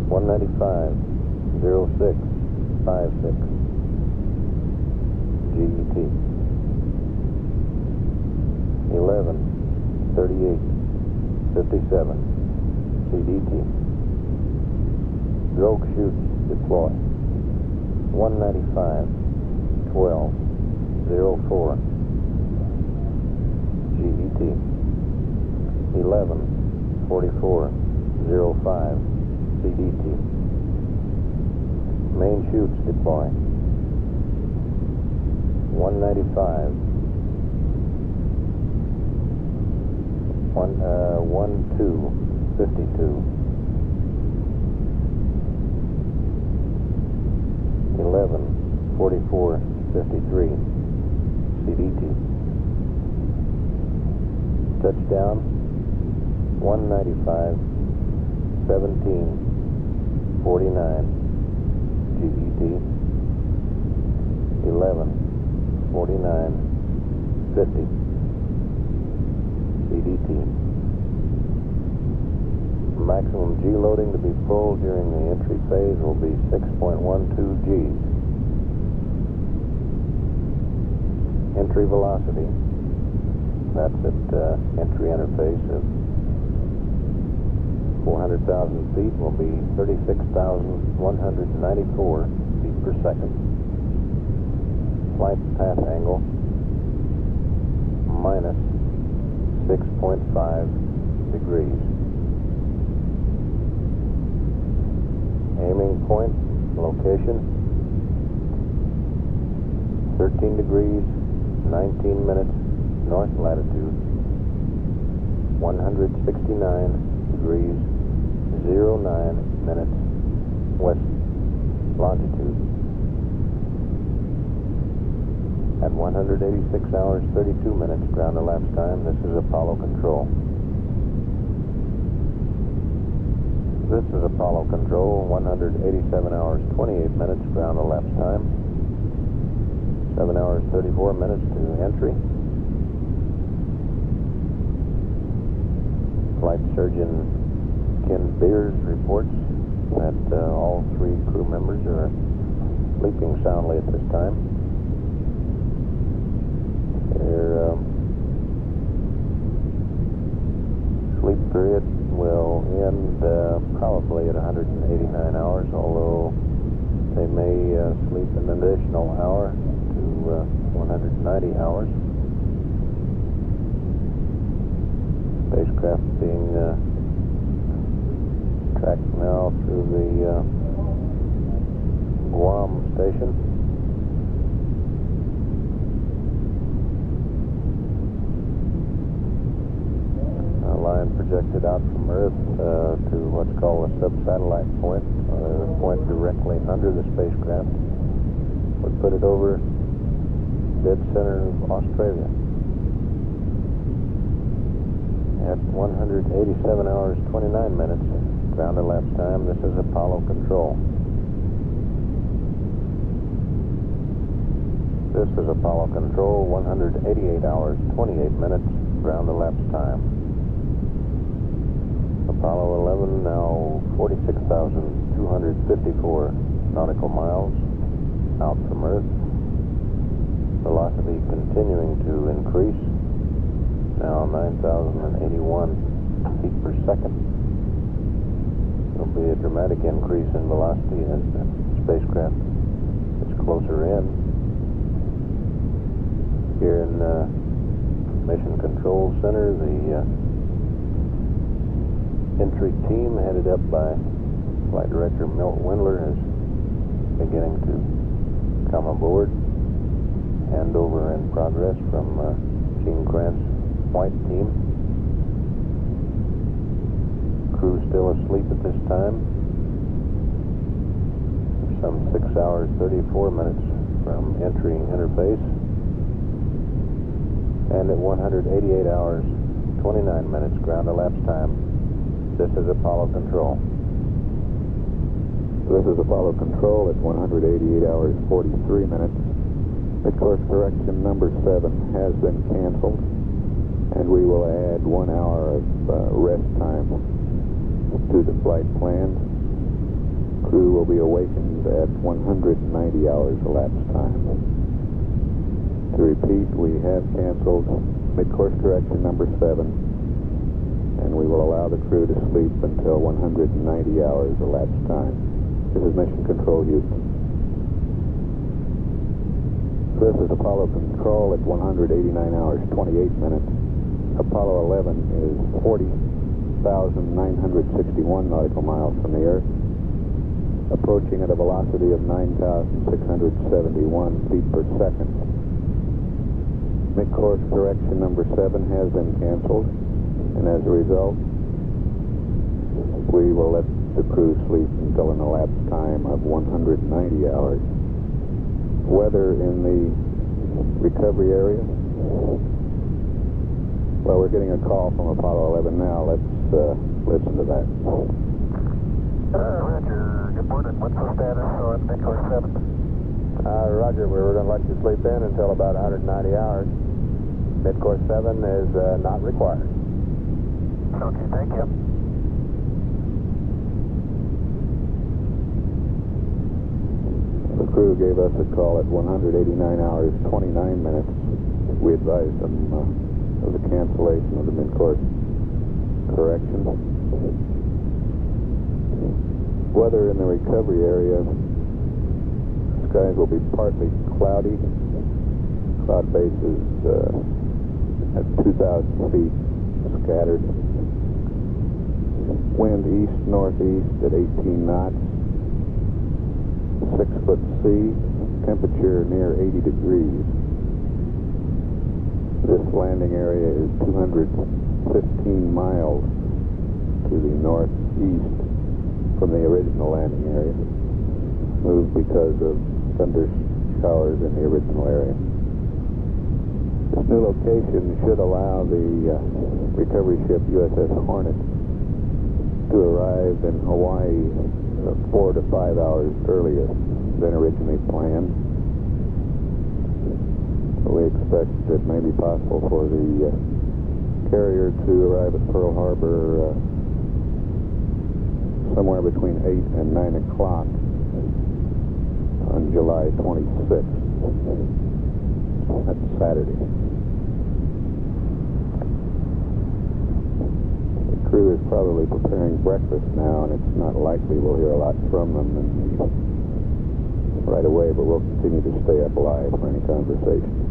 S2: 195.06.56 GET. 11:38.57 CDT. Drogue chutes deploy. 195.12.04 GET. 11:44.05 CDT. Main chutes deploy. 195. 12.52. 11:44.53 CDT. Touchdown 195.17.49 GET. 11:49.50 CDT. Maximum G loading to be full during the entry phase will be 6.12 Gs. Entry velocity, that's at entry interface of 400,000 feet, will be 36,194 feet per second. Flight path angle minus 6.5 degrees. Aiming point, location, 13 degrees, 19 minutes, north latitude, 169 degrees, 09 minutes, west longitude. At 186 hours, 32 minutes ground elapsed time, this is Apollo Control. This is Apollo Control, 187 hours, 28 minutes ground elapsed time, 7 hours, 34 minutes to entry. Flight Surgeon Ken Beers reports that all 3 crew members are sleeping soundly at this time. Their sleep period will end probably at 189 hours, although they may sleep an additional hour to 190 hours. Spacecraft being tracked now through the Guam station. A line projected out from Earth to what's called a sub-satellite point, a point directly under the spacecraft. Would put it over dead center of Australia. At 187 hours, 29 minutes, ground elapsed time, this is Apollo Control. This is Apollo Control, 188 hours, 28 minutes, ground elapsed time. Apollo 11 now 46,254 nautical miles out from Earth. Velocity continuing to increase. Now 9,081 feet per second. There'll be a dramatic increase in velocity as the spacecraft gets closer in. Here in the Mission Control Center, the entry team headed up by Flight Director Milt Wendler is beginning to come aboard. Handover in progress from Gene Grant's White team. Crew still asleep at this time. Some 6 hours, 34 minutes from entry interface. And at 188 hours, 29 minutes ground elapsed time, this is Apollo Control. This is Apollo Control at 188 hours, 43 minutes. Mid-course correction number 7 has been canceled, and we will add 1 hour of rest time to the flight plan. Crew will be awakened at 190 hours elapsed time. To repeat, we have canceled mid-course correction number 7, and we will allow the crew to sleep until 190 hours elapsed time. This is Mission Control Houston. This is Apollo Control at 189 hours, 28 minutes. Apollo 11 is 40,961 nautical miles from the Earth, approaching at a velocity of 9,671 feet per second. Mid-course correction number 7 has been canceled, and as a result, we will let the crew sleep until an elapsed time of 190 hours. Weather in the recovery area. Well, we're getting a call from Apollo 11 now. Let's listen to that.
S4: Roger. Good morning. What's the status on mid-course 7?
S2: Roger. We were going to let you sleep in until about 190 hours. Mid-course 7 is not required.
S4: Okay, thank you.
S2: The crew gave us a call at 189 hours, 29 minutes. We advised them of the cancellation of the mid-course correction. Weather in the recovery area skies will be partly cloudy. Cloud base is at 2,000 feet, scattered. Wind east-northeast at 18 knots. 6-foot sea. Temperature near 80 degrees. This landing area is 215 miles to the northeast from the original landing area. Moved because of thunder showers in the original area. This new location should allow the recovery ship USS Hornet to arrive in Hawaii 4 to 5 hours earlier than originally planned. We expect it may be possible for the carrier to arrive at Pearl Harbor somewhere between 8 and 9 o'clock on July 26th. That's Saturday. The crew is probably preparing breakfast now, and it's not likely we'll hear a lot from them right away, but we'll continue to stay up live for any conversation.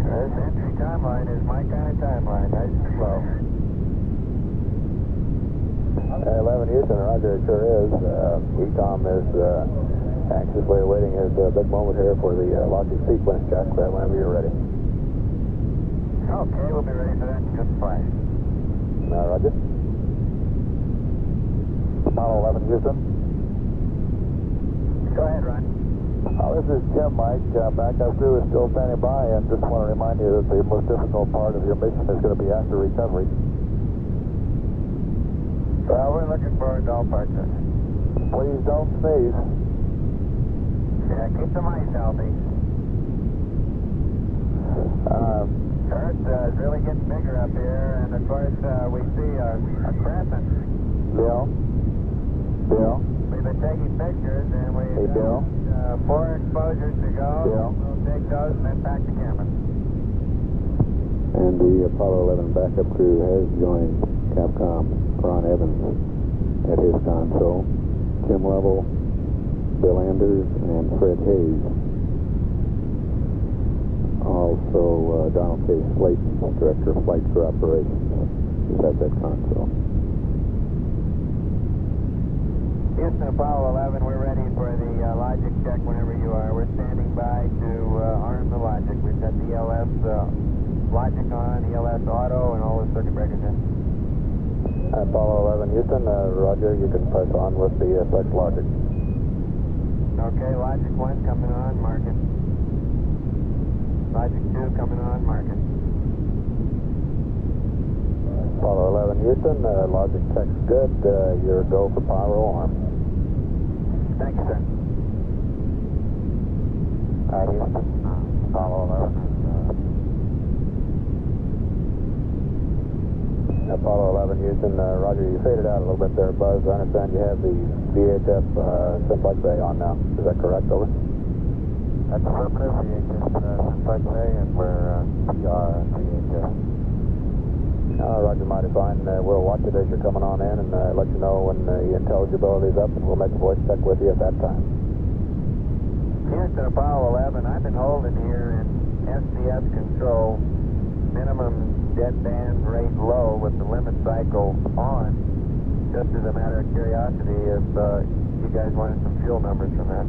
S3: This entry timeline is my kind of timeline, nice and slow.
S5: 11 Houston, roger, it sure is. ECOM is anxiously awaiting his big moment here for the logic sequence check whenever you're ready.
S3: Okay, we'll be ready for that in just a flash.
S5: Roger. Apollo 11 Houston.
S3: Go ahead, Ron.
S5: This is Jim, Mike. Backup crew is still standing by, and just want to remind you that the most difficult part of your mission is going to be after recovery.
S3: Well, we're looking forward to all parts of it.
S5: Please don't sneeze.
S3: Yeah, keep the mice healthy. Earth is really getting bigger up here, and of course we see a crescent.
S5: Bill?
S3: We've been taking pictures, and we've
S5: Hey, Bill?
S3: 4 exposures to go.
S5: Bill?
S3: We'll take those and then back to cabin.
S2: And the Apollo 11 backup crew has joined Capcom. Ron Evans at his console, Tim Lovell, Bill Anders, and Fred Hayes. Also, Donald K. Slayton, Director of Flight Crew Operations, is at that console.
S3: Houston, Apollo 11, we're ready for the logic check whenever you are. We're standing by to arm the logic. We've got the ELS logic on, ELS auto, and all the circuit breakers in.
S5: Apollo 11 Houston, roger, you can press on with the flex logic.
S3: Okay, logic 1 coming on, mark it. Logic 2 coming on, mark it.
S5: Apollo 11 Houston, logic check's good. You're go for pyro arm.
S3: Thank you, sir.
S5: Houston, Apollo 11. Apollo 11 Houston, roger, you faded out a little bit there, Buzz. I understand you have the VHF simplex bay on now. Is that correct, over?
S4: That's affirmative, VHF simplex bay, and we're PR and VHF.
S5: Roger, mighty fine. We'll watch it as you're coming on in and let you know when the intelligibility is up, and we'll make a voice check with you at that time.
S3: Houston, Apollo 11, I've been holding here in SDS control, minimum deadband rate low with the limit cycle on, just as a matter of curiosity if you guys wanted some fuel numbers from that.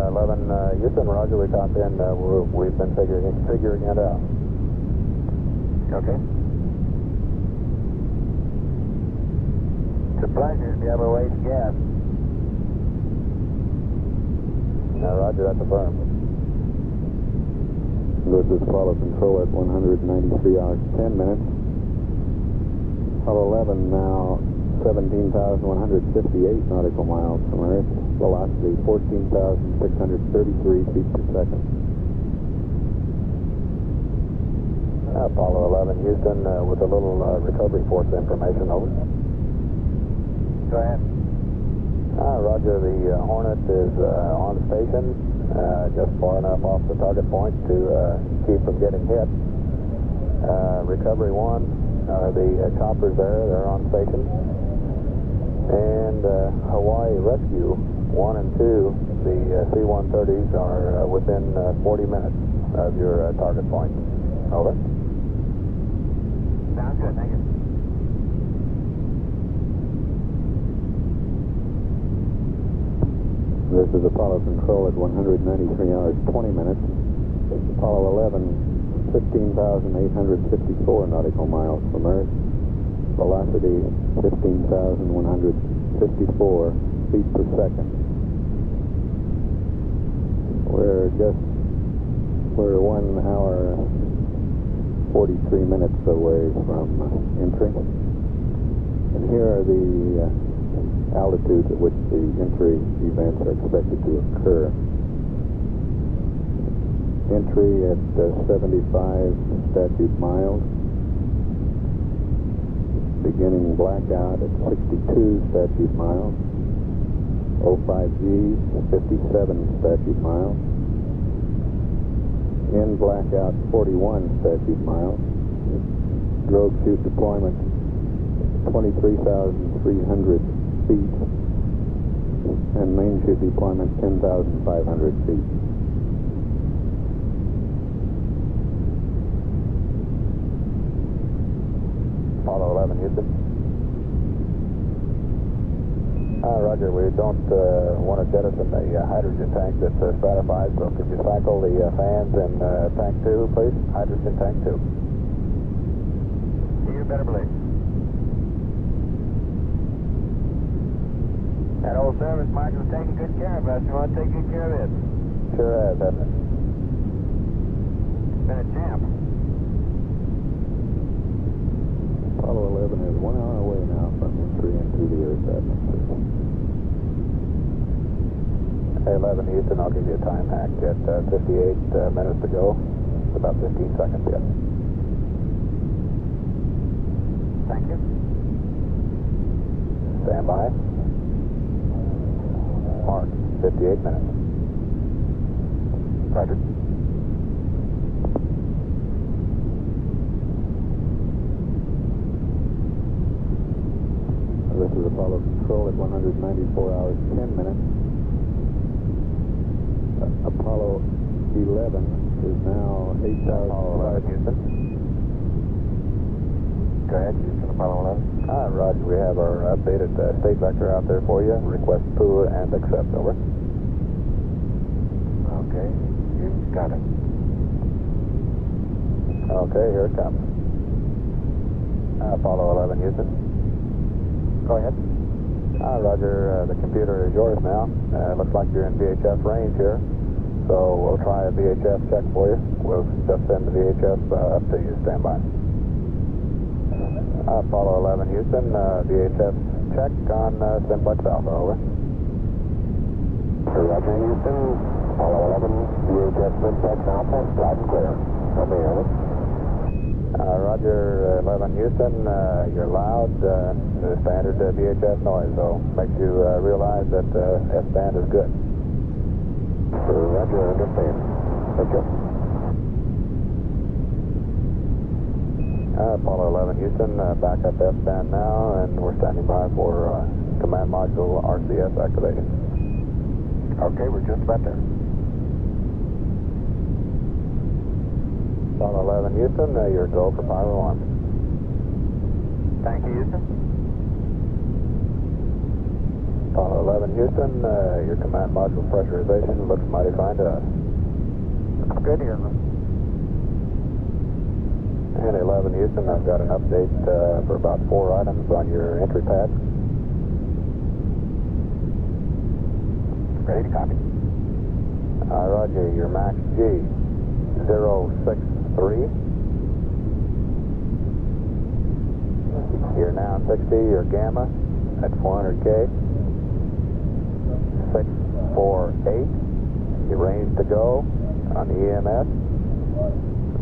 S5: 11 Houston, roger, we caught in. We've been figuring it out.
S3: Okay. It's a pleasure to be able to waste gas.
S5: Roger, that's affirmed.
S2: This is Apollo Control at 193 hours 10 minutes. Apollo 11 now 17,158 nautical miles from Earth. Velocity 14,633 feet per second.
S5: Apollo 11 Houston with a little recovery force information, over.
S3: Go ahead.
S5: Roger, the Hornet is on station, just far enough off the target point to keep from getting hit. Recovery 1, the choppers there, they're on station.
S2: And Hawaii Rescue 1 and 2, the C-130s are within 40 minutes of your target point. Over.
S3: Sounds good, thank you.
S2: This is Apollo Control at 193 hours 20 minutes. Apollo 11, 15,854 nautical miles from Earth. Velocity 15,154 feet per second. We're 1 hour 43 minutes away from entry. And here are the altitudes at which the entry events are expected to occur. Entry at 75 statute miles. Beginning blackout at 62 statute miles. 05G, 57 statute miles. In blackout 41 statute miles. Drogue chute deployment 23,300 feet. And main chute deployment 10,500 feet. Apollo 11, Houston. Roger, we don't want to jettison the hydrogen tank that's stratified, so could you cycle the fans in tank 2, please? Hydrogen tank 2.
S3: You better believe. That old service marshal's taking good care of us. You want to take good care of it?
S2: Sure has, hasn't it?
S3: Been a champ.
S2: Apollo 11 is 1 hour away now from entry into the Earth's atmosphere. 11 Houston, I'll give you a time hack at 58 minutes to go. It's about 15 seconds yet.
S3: Thank you.
S2: Stand by. Mark, 58 minutes. Roger. This is Apollo Control at 194 hours 10 minutes. Apollo 11 is now 8,000.
S3: Apollo 11, Houston. Go ahead, Houston, Apollo 11.
S2: Roger, we have our updated state vector out there for you. Request PUA and accept, over.
S3: Okay, you got it.
S2: Okay, here it comes. Apollo 11, Houston.
S3: Go ahead.
S2: Roger, the computer is yours now. Looks like you're in VHF range here. So we'll try a VHF check for you. We'll just send the VHF up to you. Stand by. Apollo 11, Houston, VHF check on Simplex Alpha, over.
S3: Roger, Houston. Apollo 11, VHF Simplex Alpha, loud and clear. Over, over.
S2: Roger, 11 Houston, you're loud, the standard VHF noise, so makes you realize that S-band is good.
S3: Roger, understand. Thank you.
S2: Apollo 11 Houston, back up S-band now, and we're standing by for command module RCS activation.
S3: Okay, we're just about there.
S2: Apollo 11 Houston, you're go for pyro arm.
S3: Thank you, Houston.
S2: Apollo 11 Houston, your command module pressurization looks mighty fine to us.
S3: Looks good here, man.
S2: And 11 Houston, I've got an update for about 4 items on your entry pad.
S3: Ready to copy.
S2: Roger, your max G, 063. You're now 60, your gamma at 400K. 648. Your range to go on the EMS.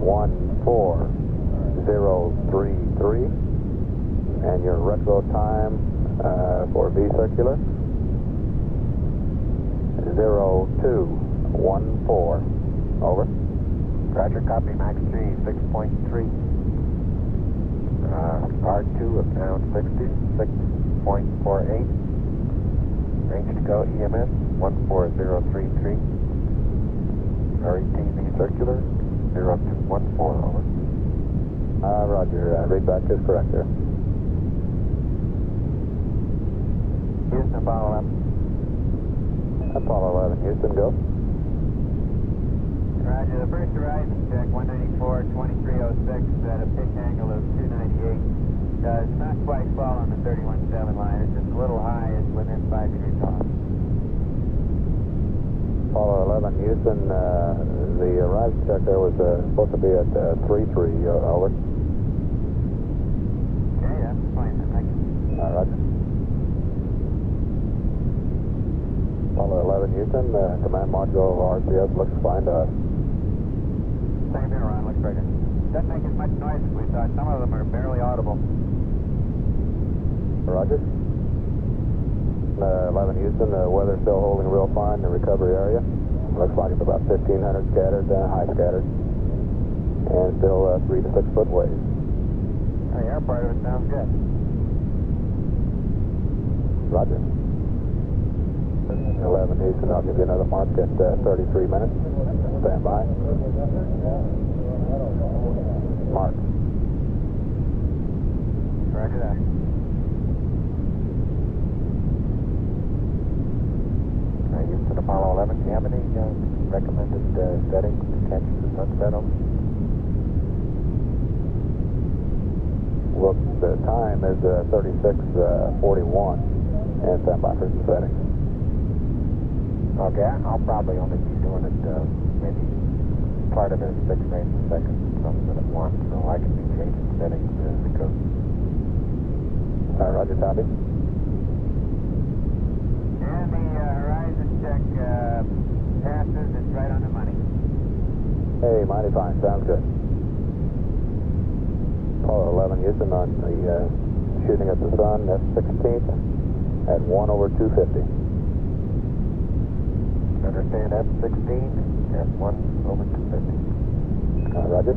S2: 14033. And your retro time for V circular. 0214. Over.
S3: Roger, copy, max G, 6.3. R2 of down 60, 6
S6: 1.48. Range to go EMS 14033. RETV circular 0214, over.
S5: Roger. Read back is correct there.
S6: Houston, Apollo 11.
S5: Apollo 11, Houston, go.
S3: Roger, the first horizon check, 194, 2306 at a pitch angle of 298. It's not quite following the 31.7 line. It's just a little high. It's within 5 degrees off.
S5: Apollo 11, Houston, the horizon check there was supposed to be at 3-3, over.
S3: Okay, that's fine. Thank you.
S5: Roger. Apollo 11, Houston, command module RCS looks fine to us.
S3: Same here, Ron. Looks very good. Doesn't make as much noise as we thought. Some of them are barely audible.
S5: Roger. 11 Houston, the weather's still holding real fine in the recovery area. Looks like it's about 1,500 scattered, high scattered. And still 3 to 6 foot waves.
S3: The air part of it sounds good.
S5: Roger. 11 Houston, I'll give you another mark at 33 minutes. Stand by. Mark.
S3: Roger that.
S6: Houston, Apollo 11, do you have any recommended settings to catch the sunset over?
S5: Well, the time is 36:41, and stand by for some settings.
S6: Okay, I'll probably only be doing it maybe part of it is 6 frames a second, some of it at once, so I can be changing settings as it goes.
S5: Roger, copy.
S3: And the horizon check passes. It's right on the money.
S5: Hey, mighty fine. Sounds good. Apollo 11 Houston on the shooting at the sun, F-16th at 1/250.
S6: Understand F-16 at 1/250.
S5: Roger.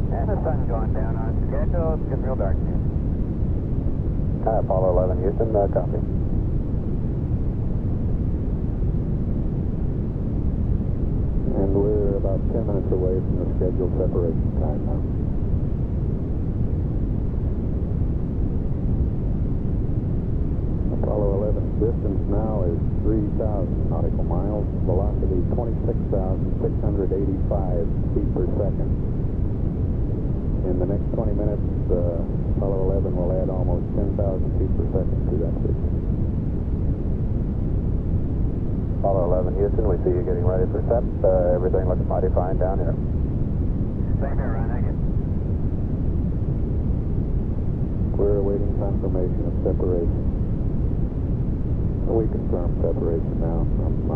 S3: And the sun's going down on schedule. It's getting real dark here.
S5: Apollo 11 Houston, copy.
S2: And we're about 10 minutes away from the scheduled separation time now. Apollo 11's distance now is 3,000 nautical miles, velocity 26,685 feet per second. In the next 20 minutes, Apollo 11 will add almost 10,000 feet per second to that figure.
S5: Apollo 11 Houston, we see you getting ready for SEP. Everything looks mighty fine down here.
S3: Same here, Ron. Thank you.
S2: We're awaiting confirmation of separation. We confirm separation now from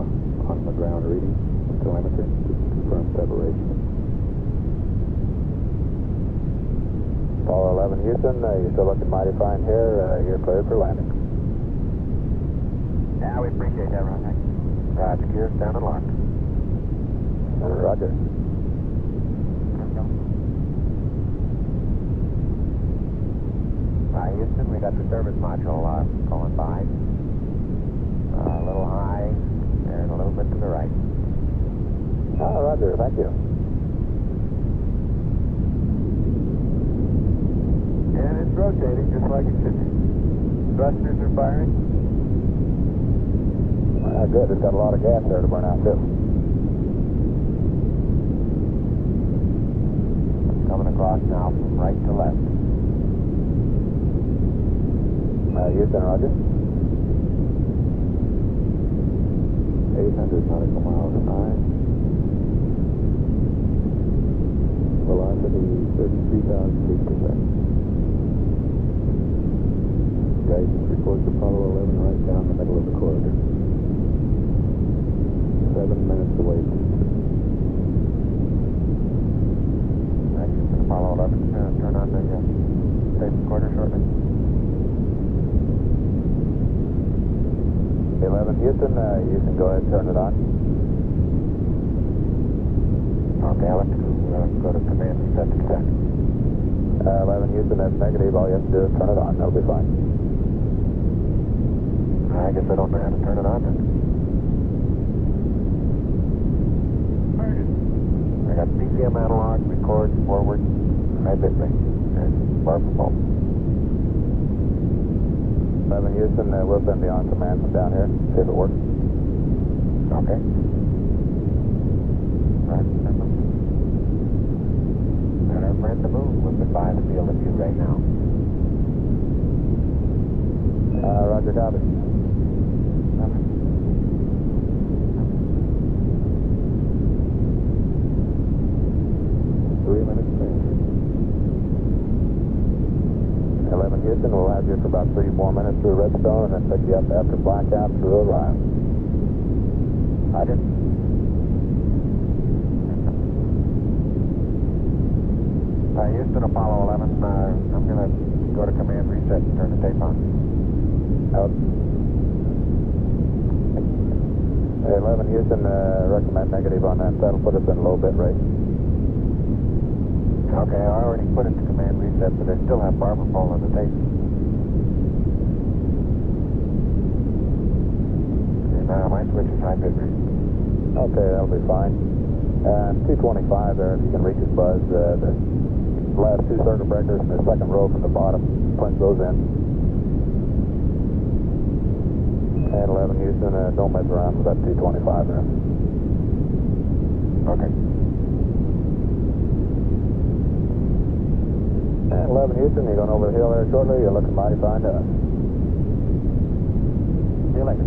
S2: on the ground reading telemetry. We confirm separation.
S5: Apollo 11 Houston, you're still looking mighty fine here. You're cleared for landing.
S3: Yeah, we appreciate that, Ron. Thank you.
S6: Roger, gears down and locked.
S5: Roger.
S6: Houston, we got the service module going by. A little high and a little bit to the right.
S5: Roger, thank you.
S3: And it's rotating just like it should be. Thrusters are firing.
S5: Good, it's got a lot of gas there to burn out, too.
S6: Coming across now from right to left.
S5: Houston, roger.
S2: 800 nautical miles high. Velocity 33,000 feet per second. Guidance reports Apollo 11 right down the middle of the corridor. 7 minutes away from
S6: Houston, Apollo 11, turn on the tape recorder shortly.
S5: 11 Houston, you can go ahead and turn it on.
S6: Okay, I'll have to go to command and set the check.
S5: 11 Houston, that's negative. All you have to do is turn it on. That'll be fine.
S2: I guess I don't know how to turn it on then. I got PCM analog, record, forward, high bit rate, and bar per pulse.
S5: 11 Houston, we'll send the on command from down here. See if it works.
S2: Okay. Right. And our friend the moon will be by the field of view right now.
S5: Roger, copy.
S2: 3 minutes later.
S5: 11 Houston, we'll have you for about 3 more minutes through Redstone and then pick you up after blackout through Orion.
S2: Roger. Houston, Apollo 11, I'm going to go to command reset and turn the tape on.
S5: Out. 11 Houston, recommend negative on that. That'll put us in low bit rate.
S2: Okay, I already put it to command reset, but I still have bar per pulse on the tape. And my switch is high bit rate.
S5: Okay, that'll be fine. 225 there, if you can reach it, Buzz. The last 2 circuit breakers in the second row from the bottom, punch those in. And 11 Houston, don't mess around with that 225 there.
S2: Okay.
S5: And 11 Houston, you're going over the hill there shortly. You're looking mighty fine to us. See you later.